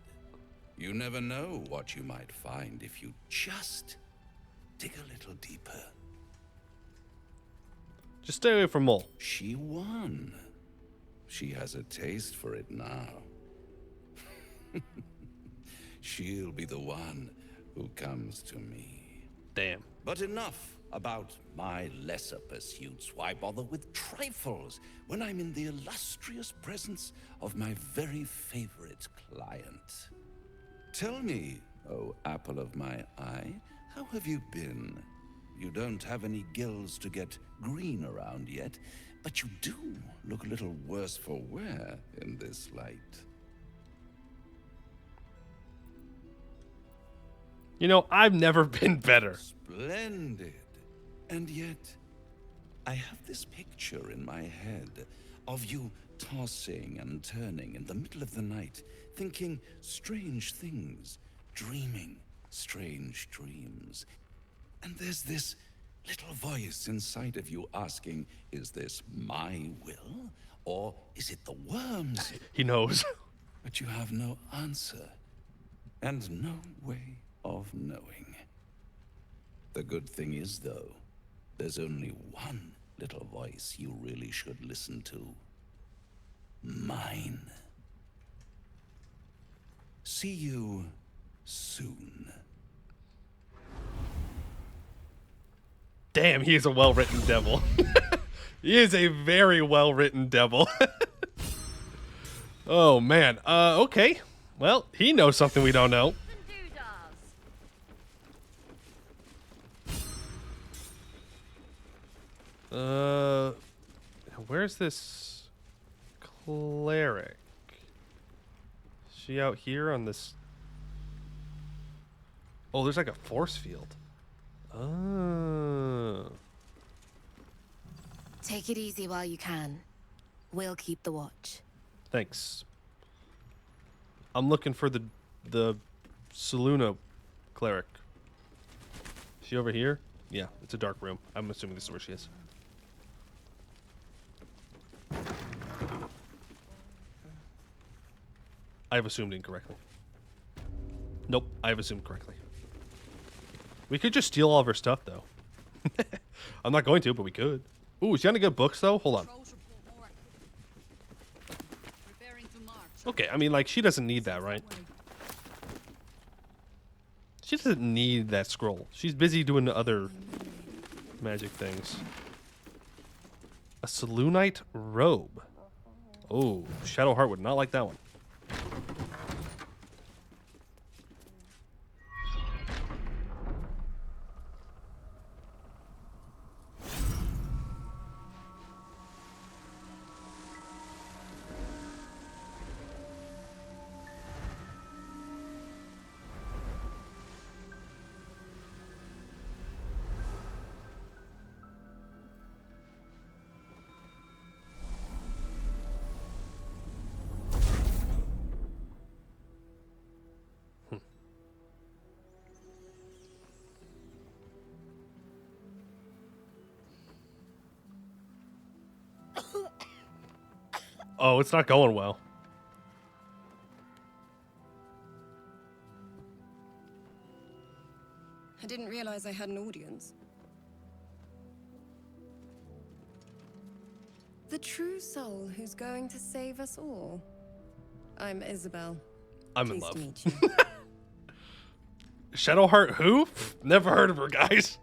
You never know what you might find if you just dig a little deeper. Just stay away from Mole. She won. She has a taste for it now. She'll be the one who comes to me. Damn. But enough about my lesser pursuits. Why bother with trifles when I'm in the illustrious presence of my very favorite client? Tell me, oh apple of my eye, how have you been? You don't have any gills to get green around yet, but you do look a little worse for wear in this light. You know, I've never been better. Splendid. And yet, I have this picture in my head of you tossing and turning in the middle of the night, thinking strange things, dreaming strange dreams. And there's this little voice inside of you asking, is this my will, or is it the worm's? He knows. But you have no answer, and no way of knowing. The good thing is, though, there's only one little voice you really should listen to. Mine. See you soon. Damn, he is a well-written devil. He is a very well-written devil. Oh, man. Okay. Well, he knows something we don't know. Where's this cleric? Is she out here on this? Oh, there's like a force field. Oh. Take it easy while you can. We'll keep the watch. Thanks. I'm looking for the Saluna cleric. Is she over here? Yeah, it's a dark room. I'm assuming this is where she is. I've assumed incorrectly. Nope, I've assumed correctly. We could just steal all of her stuff, though. I'm not going to, but we could. Ooh, is she on a good books, though? Hold on. Okay, I mean, like, she doesn't need that, right? She doesn't need that scroll. She's busy doing other magic things. A Selûnite robe. Oh, Shadowheart would not like that one. Oh, it's not going well. I didn't realize I had an audience. The true soul who's going to save us all. I'm Isabel. I'm in Pleased love. to meet you. Shadowheart who? Never heard of her, guys.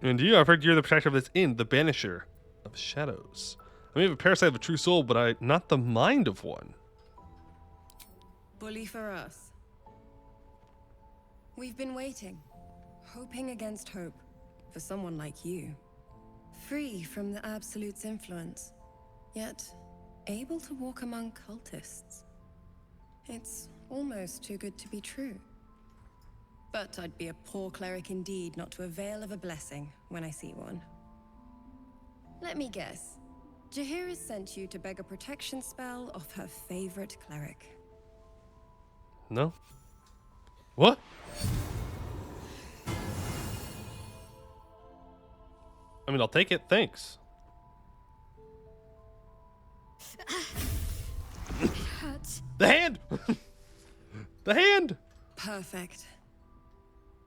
And you, I've heard you're the protector of this inn, the banisher of shadows. I may have a parasite of a true soul, but not the mind of one. Bully for us. We've been waiting, hoping against hope, for someone like you. Free from the Absolute's influence, yet able to walk among cultists. It's almost too good to be true. But I'd be a poor cleric indeed not to avail of a blessing when I see one. Let me guess. Jaheira sent you to beg a protection spell off her favorite cleric. No? What? I mean, I'll take it. Thanks. It hurts. The hand! The hand! Perfect.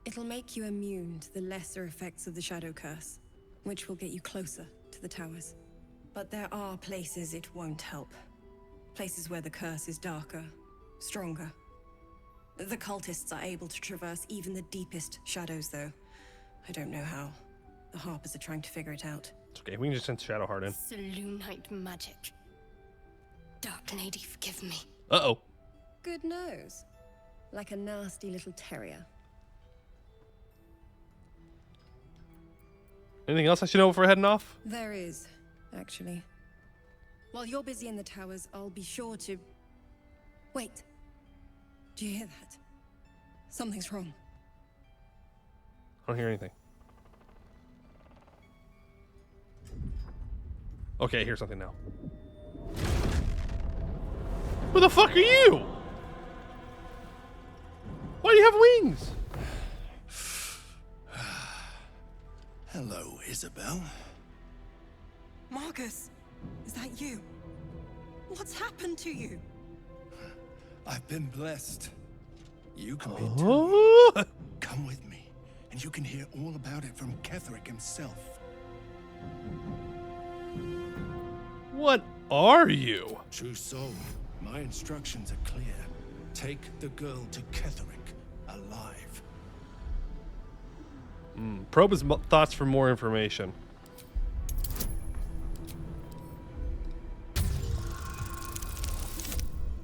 It'll make you immune to the lesser effects of the Shadow Curse, which will get you closer to the towers. But there are places it won't help. Places where the curse is darker, stronger. The cultists are able to traverse even the deepest shadows, though. I don't know how. The Harpers are trying to figure it out. It's okay, we can just send Shadowheart in. Selûnite magic. Dark Lady, forgive me. Uh-oh. Good nose. Like a nasty little terrier. Anything else I should know before heading off? There is, actually. While you're busy in the towers, I'll be sure to... Wait. Do you hear that? Something's wrong. I don't hear anything. Okay, I hear something now. Who the fuck are you? Why do you have wings? Hello, Isabel. Marcus, is that you? What's happened to you? I've been blessed. You can be Oh. too. Come with me, and you can hear all about it from Ketheric himself. What are you? True soul, my instructions are clear. Take the girl to Ketheric alive. Probe his thoughts for more information.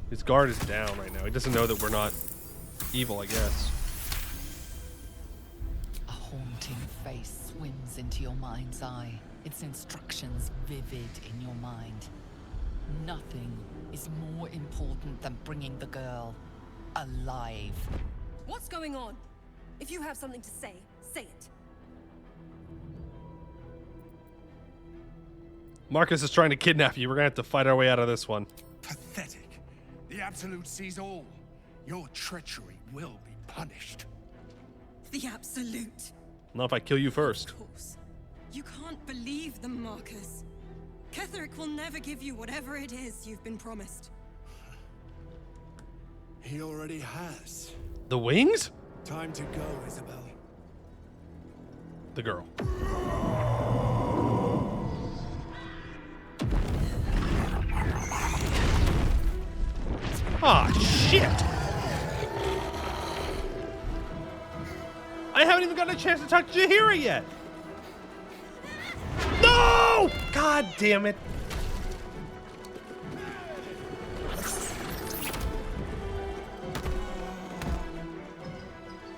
His guard is down right now. He doesn't know that we're not evil, I guess. A haunting face swims into your mind's eye, its instructions vivid in your mind. Nothing is more important than bringing the girl alive. What's going on? If you have something to say, say it. Marcus is trying to kidnap you. We're gonna have to fight our way out of this one. Pathetic. The Absolute sees all. Your treachery will be punished. The Absolute. Not if I kill you first. Of course. You can't believe them, Marcus. Ketheric will never give you whatever it is you've been promised. He already has. The wings? Time to go, Isabel. The girl. Ah, shit! I haven't even gotten a chance to talk to Jaheira yet! No! God damn it.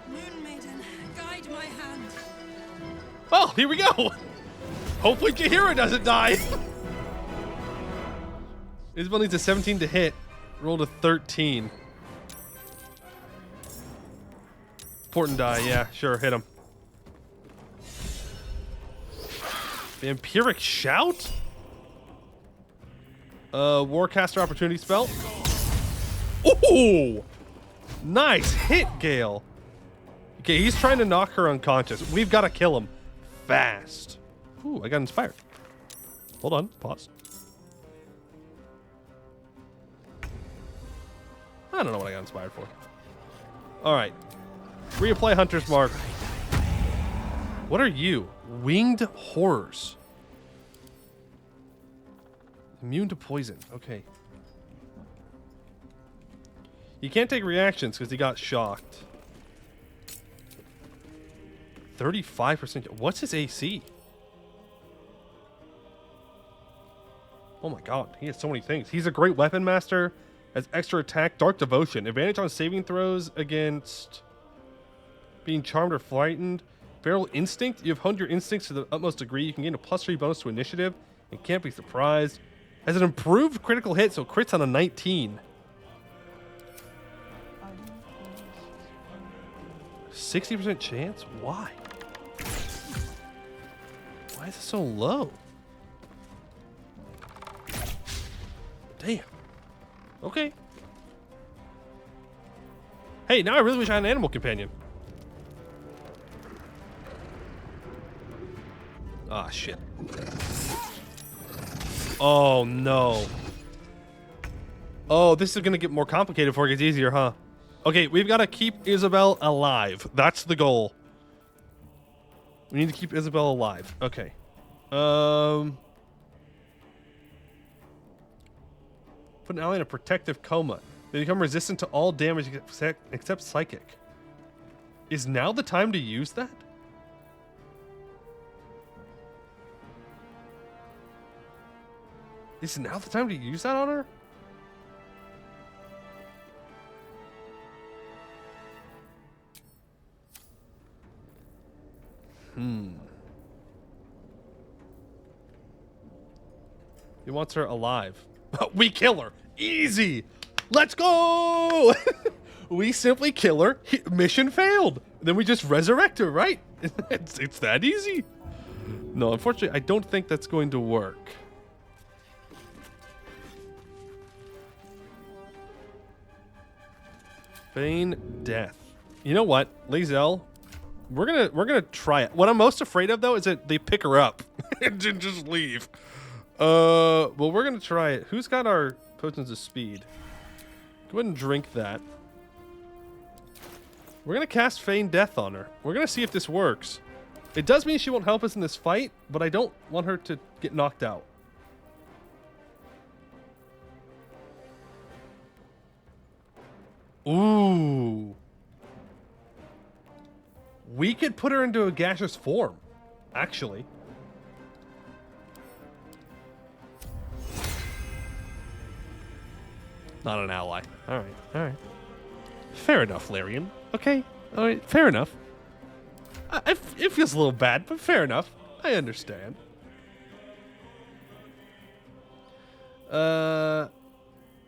Moon Maiden, guide my hand. Well, here we go! Hopefully Jaheira doesn't die! Isabel needs a 17 to hit. Rolled a 13. Important die, yeah, sure, hit him. Vampiric Shout? Warcaster Opportunity Spell. Ooh! Nice hit, Gale. Okay, he's trying to knock her unconscious. We've got to kill him fast. Ooh, I got inspired. Hold on, pause. I don't know what I got inspired for. All right. Reapply Hunter's Mark. What are you? Winged Horrors. Immune to poison. Okay. You can't take reactions because he got shocked. 35%. What's his AC? Oh my god. He has so many things. He's a great weapon master. Has extra attack, Dark Devotion, advantage on saving throws against being charmed or frightened. Feral Instinct, you have honed your instincts to the utmost degree. You can gain a +3 bonus to initiative and can't be surprised. Has an improved critical hit, so crits on a 19. 60% chance? Why? Why is it so low? Damn. Okay. Hey, now I really wish I had an animal companion. Ah, shit. Oh, no. Oh, this is going to get more complicated before it gets easier, huh? Okay, we've got to keep Isabel alive. That's the goal. We need to keep Isabel alive. Okay. Put an ally in a protective coma. They become resistant to all damage except psychic. Is now the time to use that? Is now the time to use that on her? He wants her alive. We kill her. Easy. Let's go. We simply kill her. Mission failed. Then we just resurrect her, right? It's that easy. No, unfortunately, I don't think that's going to work. Feign death. You know what, Lae'zel? We're gonna try it. What I'm most afraid of though is that they pick her up and just leave. Well, we're gonna try it. Who's got our potions of speed? Go ahead and drink that. We're gonna cast Feign Death on her. We're gonna see if this works. It does mean she won't help us in this fight, but I don't want her to get knocked out. Ooh. We could put her into a gaseous form, actually. Not an ally. All right, all right. Fair enough, Larian. Okay, all right, fair enough. It feels a little bad, but fair enough. I understand. I'm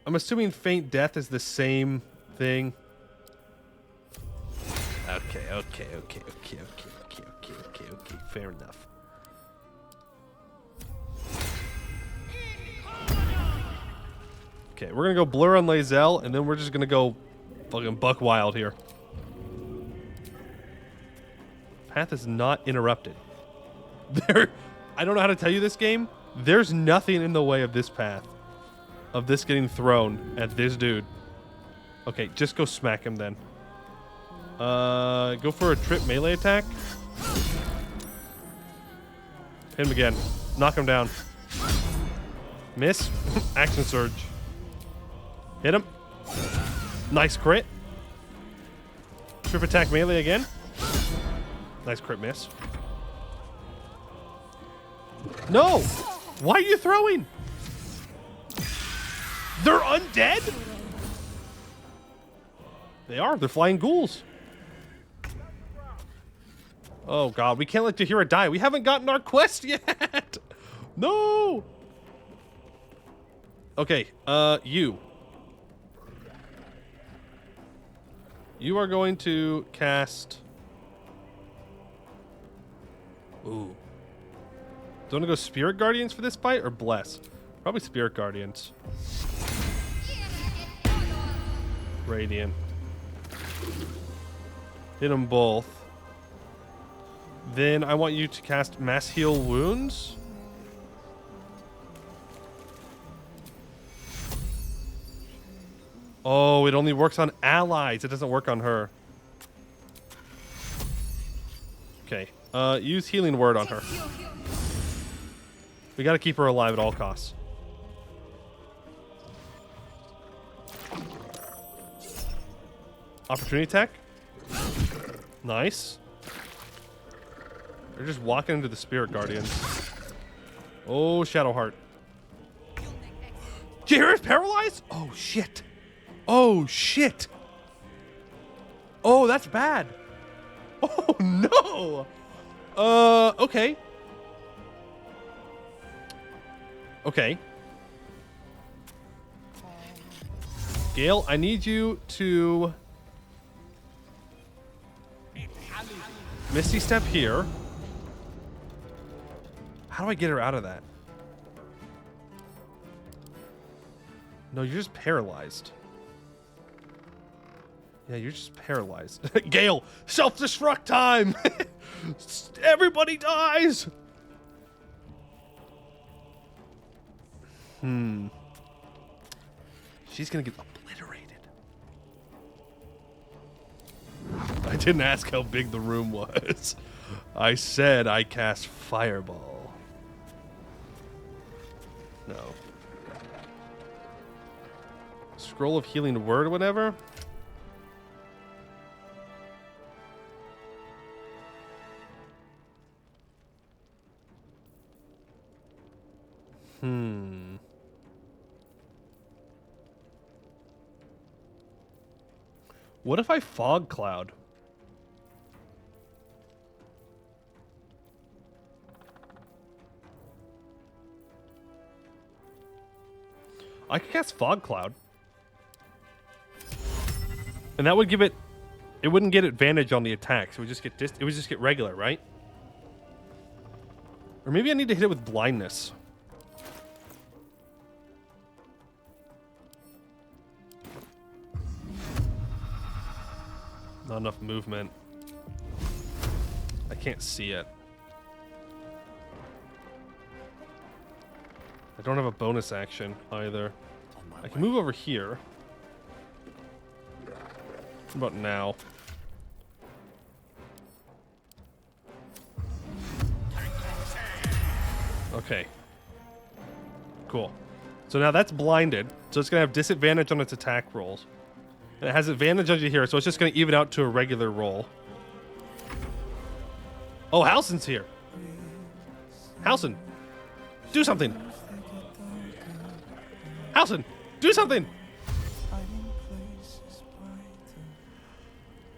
assuming Faint Death is the same thing. Okay. Fair enough. Okay, we're gonna go Blur on Lae'zel, and then we're just gonna go fucking buck wild here. Path is not interrupted. I don't know how to tell you this game. There's nothing in the way of this path. Of this getting thrown at this dude. Okay, just go smack him then. Go for a trip melee attack. Hit him again. Knock him down. Miss. Action surge. Hit him. Nice crit. Trip attack melee again. Nice crit miss. No! Why are you throwing? They're undead? They are. They're flying ghouls. Oh, God. We can't let Jaheira die. We haven't gotten our quest yet. No. Okay. You. You are going to cast... Ooh. Do you want to go Spirit Guardians for this fight or Bless? Probably Spirit Guardians. Radiant. Hit them both. Then I want you to cast Mass Heal Wounds. Oh, it only works on allies. It doesn't work on her. Okay. Use Healing Word on her. We gotta keep her alive at all costs. Opportunity attack. Nice. They're just walking into the Spirit Guardians. Oh, Shadowheart. Jaheira's paralyzed? Oh, shit. Oh, shit. Oh, that's bad. Oh, no. Okay. Okay. Gale, I need you to... Misty Step here. How do I get her out of that? No, you're just paralyzed. Yeah, you're just paralyzed. Gale, self-destruct time! Everybody dies! She's gonna get obliterated. I didn't ask how big the room was. I said I cast Fireball. No. Scroll of Healing Word, whatever. What if I Fog Cloud? I could cast Fog Cloud. And that would give it... It wouldn't get advantage on the attacks. It would just get it would just get regular, right? Or maybe I need to hit it with blindness. Not enough movement. I can't see it. I don't have a bonus action either. I can move over here. What about now? Okay. Cool. So now that's blinded. So it's going to have disadvantage on its attack rolls. And it has advantage on you here, so it's just going to even out to a regular roll. Oh, Halsin's here. Halsin, do something. Halsin, do something.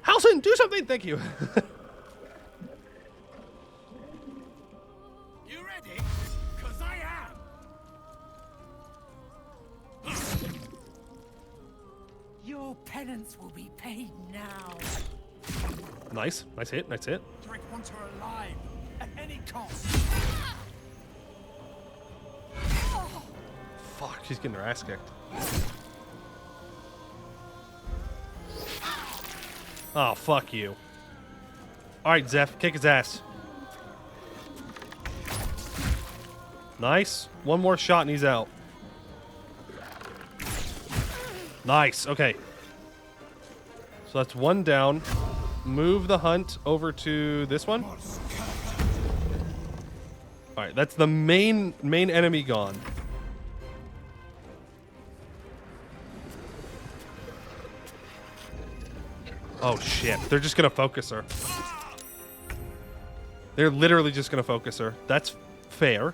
Halsin, do something. Thank you. You ready? 'Cause I am. Your penance will be paid now. Nice. Nice hit. Nice hit. Drake wants her alive at any cost. Fuck, she's getting her ass kicked. Oh, fuck you. Alright, Zeph, kick his ass. Nice. One more shot and he's out. Nice, okay. So that's one down. Move the hunt over to this one. Alright, that's the main enemy gone. Oh shit, they're just gonna focus her. They're literally just gonna focus her. That's fair.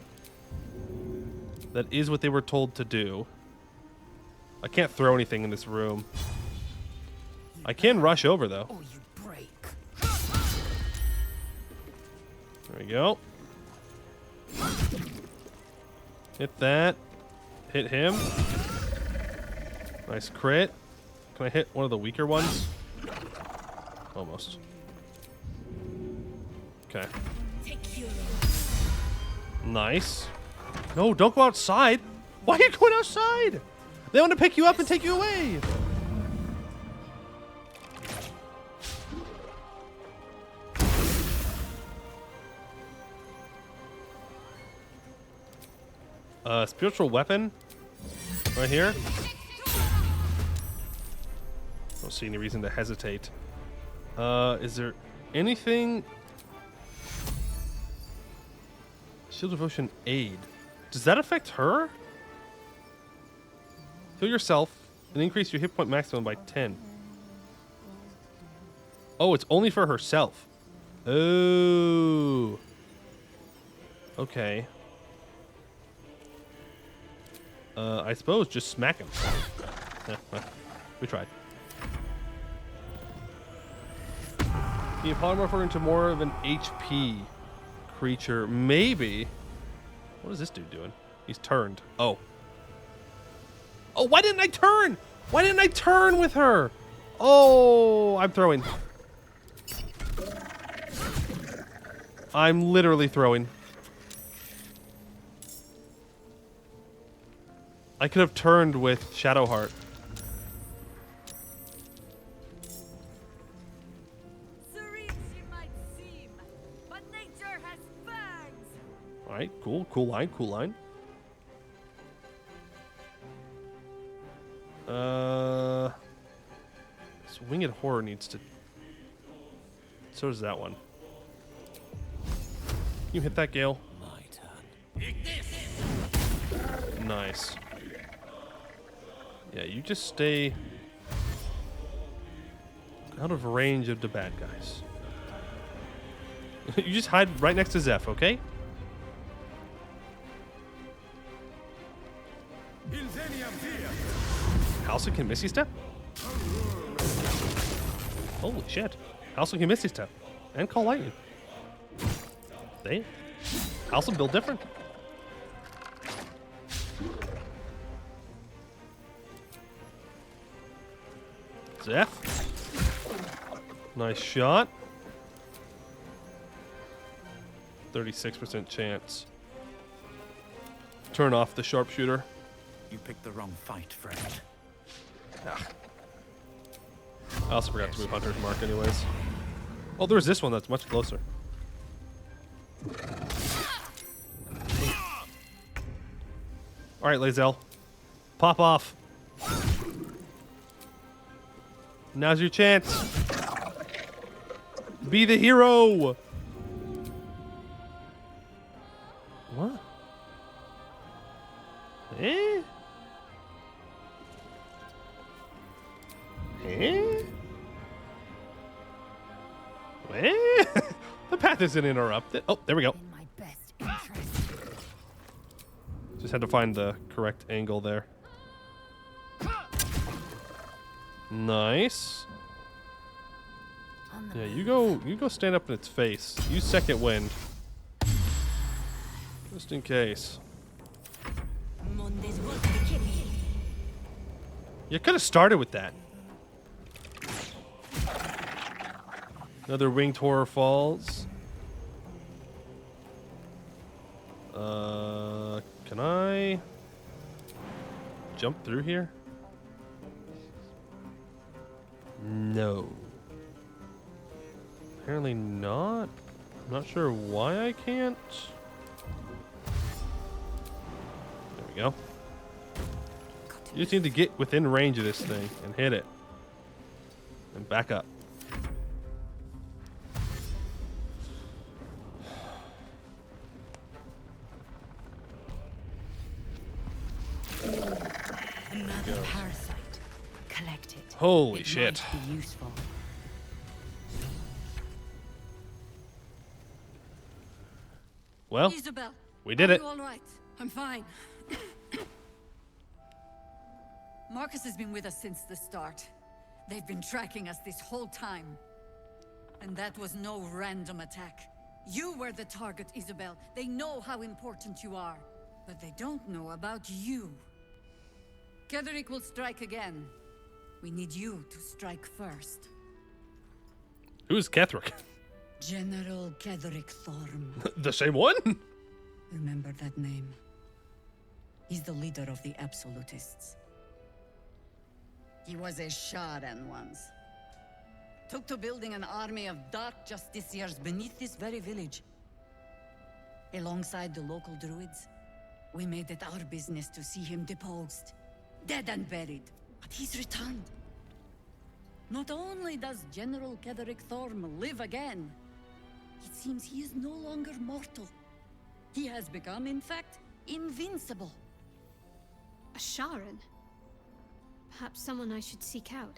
That is what they were told to do. I can't throw anything in this room. I can rush over though. Or you break. There we go. Hit that. Hit him. Nice crit. Can I hit one of the weaker ones? Almost. Okay. Nice. No, don't go outside. Why are you going outside? They want to pick you up and take you away. Spiritual weapon. Right here. Don't see any reason to hesitate. Is there anything? Shield Devotion Aid. Does that affect her? Heal yourself and increase your hit point maximum by 10. Oh, it's only for herself. Oh. Okay. I suppose just smack him. We tried. Can you polymorph her into more of an HP creature? Maybe. What is this dude doing? He's turned. Oh. Oh, why didn't I turn? Why didn't I turn with her? Oh, I'm throwing. I'm literally throwing. I could have turned with Shadowheart. Alright, cool. Cool line, cool line. This winged horror needs to. So does that one. You hit that, Gale. Nice. Yeah, you just stay out of range of the bad guys. You just hide right next to Zeph, okay? Halcyon can Misty Step? Holy shit. Halcyon can Misty Step. And Call Lightning. Damn. Halcyon built different. Zeph. Nice shot. 36% chance. Turn off the sharpshooter. You picked the wrong fight, friend. Ah. I also forgot to move Hunter's Mark anyways. Oh, there's this one that's much closer. Alright, Lae'zel. Pop off. Now's your chance. Be the hero. What? Eh? Eh? Eh? The path isn't interrupted. Oh, there we go. Just had to find the correct angle there. Nice. Yeah, you go stand up in its face. Use second wind. Just in case. You could have started with that. Another winged horror falls. Can I jump through here? No. Apparently not. I'm not sure why I can't. There we go. You just need to get within range of this thing and hit it. And back up. Another parasite. Collect it. Holy It shit. might be useful. Well, Isabel, we did it. Are you all right? I'm fine. Marcus has been with us since the start. They've been tracking us this whole time. And that was no random attack. You were the target, Isabel. They know how important you are. But they don't know about you. Ketheric will strike again. We need you to strike first. Who's Ketheric? General Ketheric Thorm. The same one? Remember that name. He's the leader of the Absolutists. He was a Sharan once. Took to building an army of dark justiciars beneath this very village. Alongside the local druids, we made it our business to see him deposed. Dead and buried. But he's returned. Not only does General Ketheric Thorm live again, it seems he is no longer mortal. He has become, in fact, invincible. A Sharan? Perhaps someone I should seek out.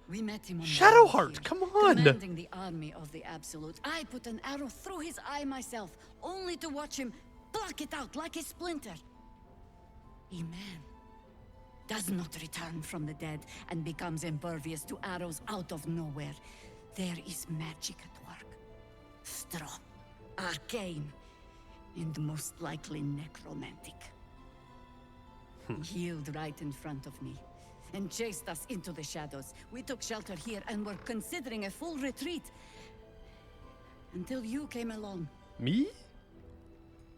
We met him on Shadowheart, come on! Commanding the army of the Absolute. I put an arrow through his eye myself, only to watch him pluck it out like a splinter. A man does not return from the dead and becomes impervious to arrows out of nowhere. There is magic at work. Strong, arcane, and most likely necromantic. He healed right in front of me and chased us into the shadows. We took shelter here and were considering a full retreat until you came along. Me?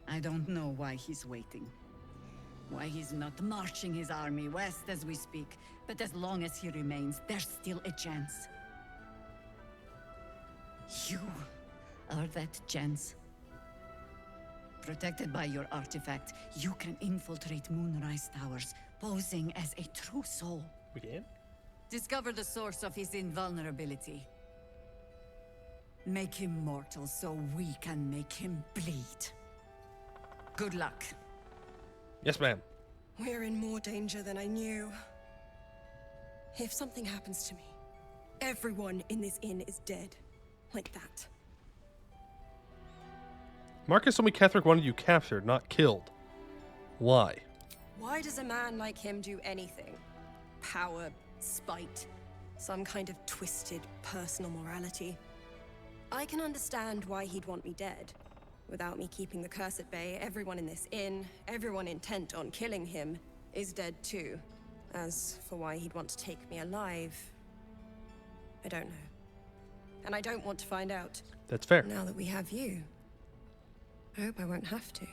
I don't know why he's waiting. Why he's not marching his army west as we speak. But as long as he remains, there's still a chance. You are that chance. Protected by your artifact, you can infiltrate Moonrise Towers posing as a true soul. We can? Discover the source of his invulnerability. Make him mortal so we can make him bleed. Good luck. Yes, ma'am. We're in more danger than I knew. If something happens to me, everyone in this inn is dead. Like that. Marcus told me Ketherick wanted you captured, not killed. Why? Why does a man like him do anything? Power, spite, some kind of twisted personal morality. I can understand why he'd want me dead. Without me keeping the curse at bay, everyone in this inn, everyone intent on killing him, is dead too. As for why he'd want to take me alive, I don't know. And I don't want to find out. That's fair. Now that we have you, I hope I won't have to.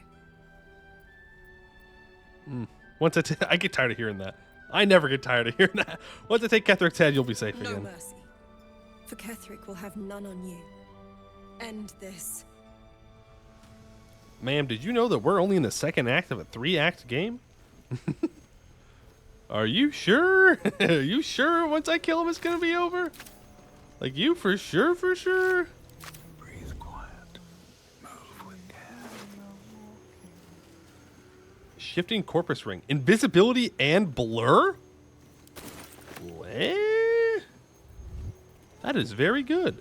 Once I get tired of hearing that. I never get tired of hearing that. Once I take Ketherick's head, you'll be safe No again. mercy. For Ketherick will have none on you. End this. Ma'am, did you know that we're only in the second act of a 3-act game? Are you sure? Are you sure once I kill him it's gonna be over? Like, you for sure, for sure? Breathe quiet. Move with care. Shifting corpus ring. Invisibility and blur? That is very good.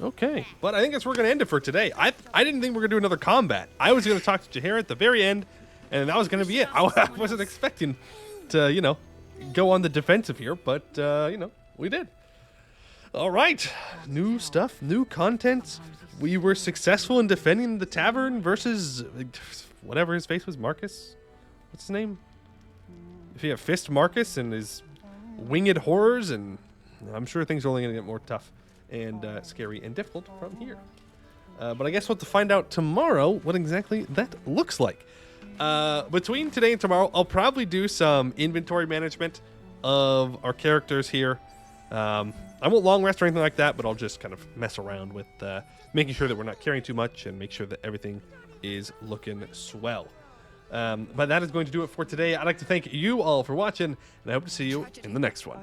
Okay. But I think that's where we're going to end it for today. I didn't think we were going to do another combat. I was going to talk to Jaheira at the very end, and that was going to be it. I wasn't expecting to, you know, go on the defensive here, but, you know, we did. All right. New stuff, new content. We were successful in defending the tavern versus whatever his face was, Marcus? What's his name? If you have Fist Marcus and his winged horrors, and I'm sure things are only going to get more tough and scary and difficult from here. But I guess we'll have to find out tomorrow what exactly that looks like. Between today and tomorrow, I'll probably do some inventory management of our characters here. I won't long rest or anything like that, but I'll just kind of mess around with making sure that we're not carrying too much and make sure that everything is looking swell. But that is going to do it for today. I'd like to thank you all for watching, and I hope to see you in the next one.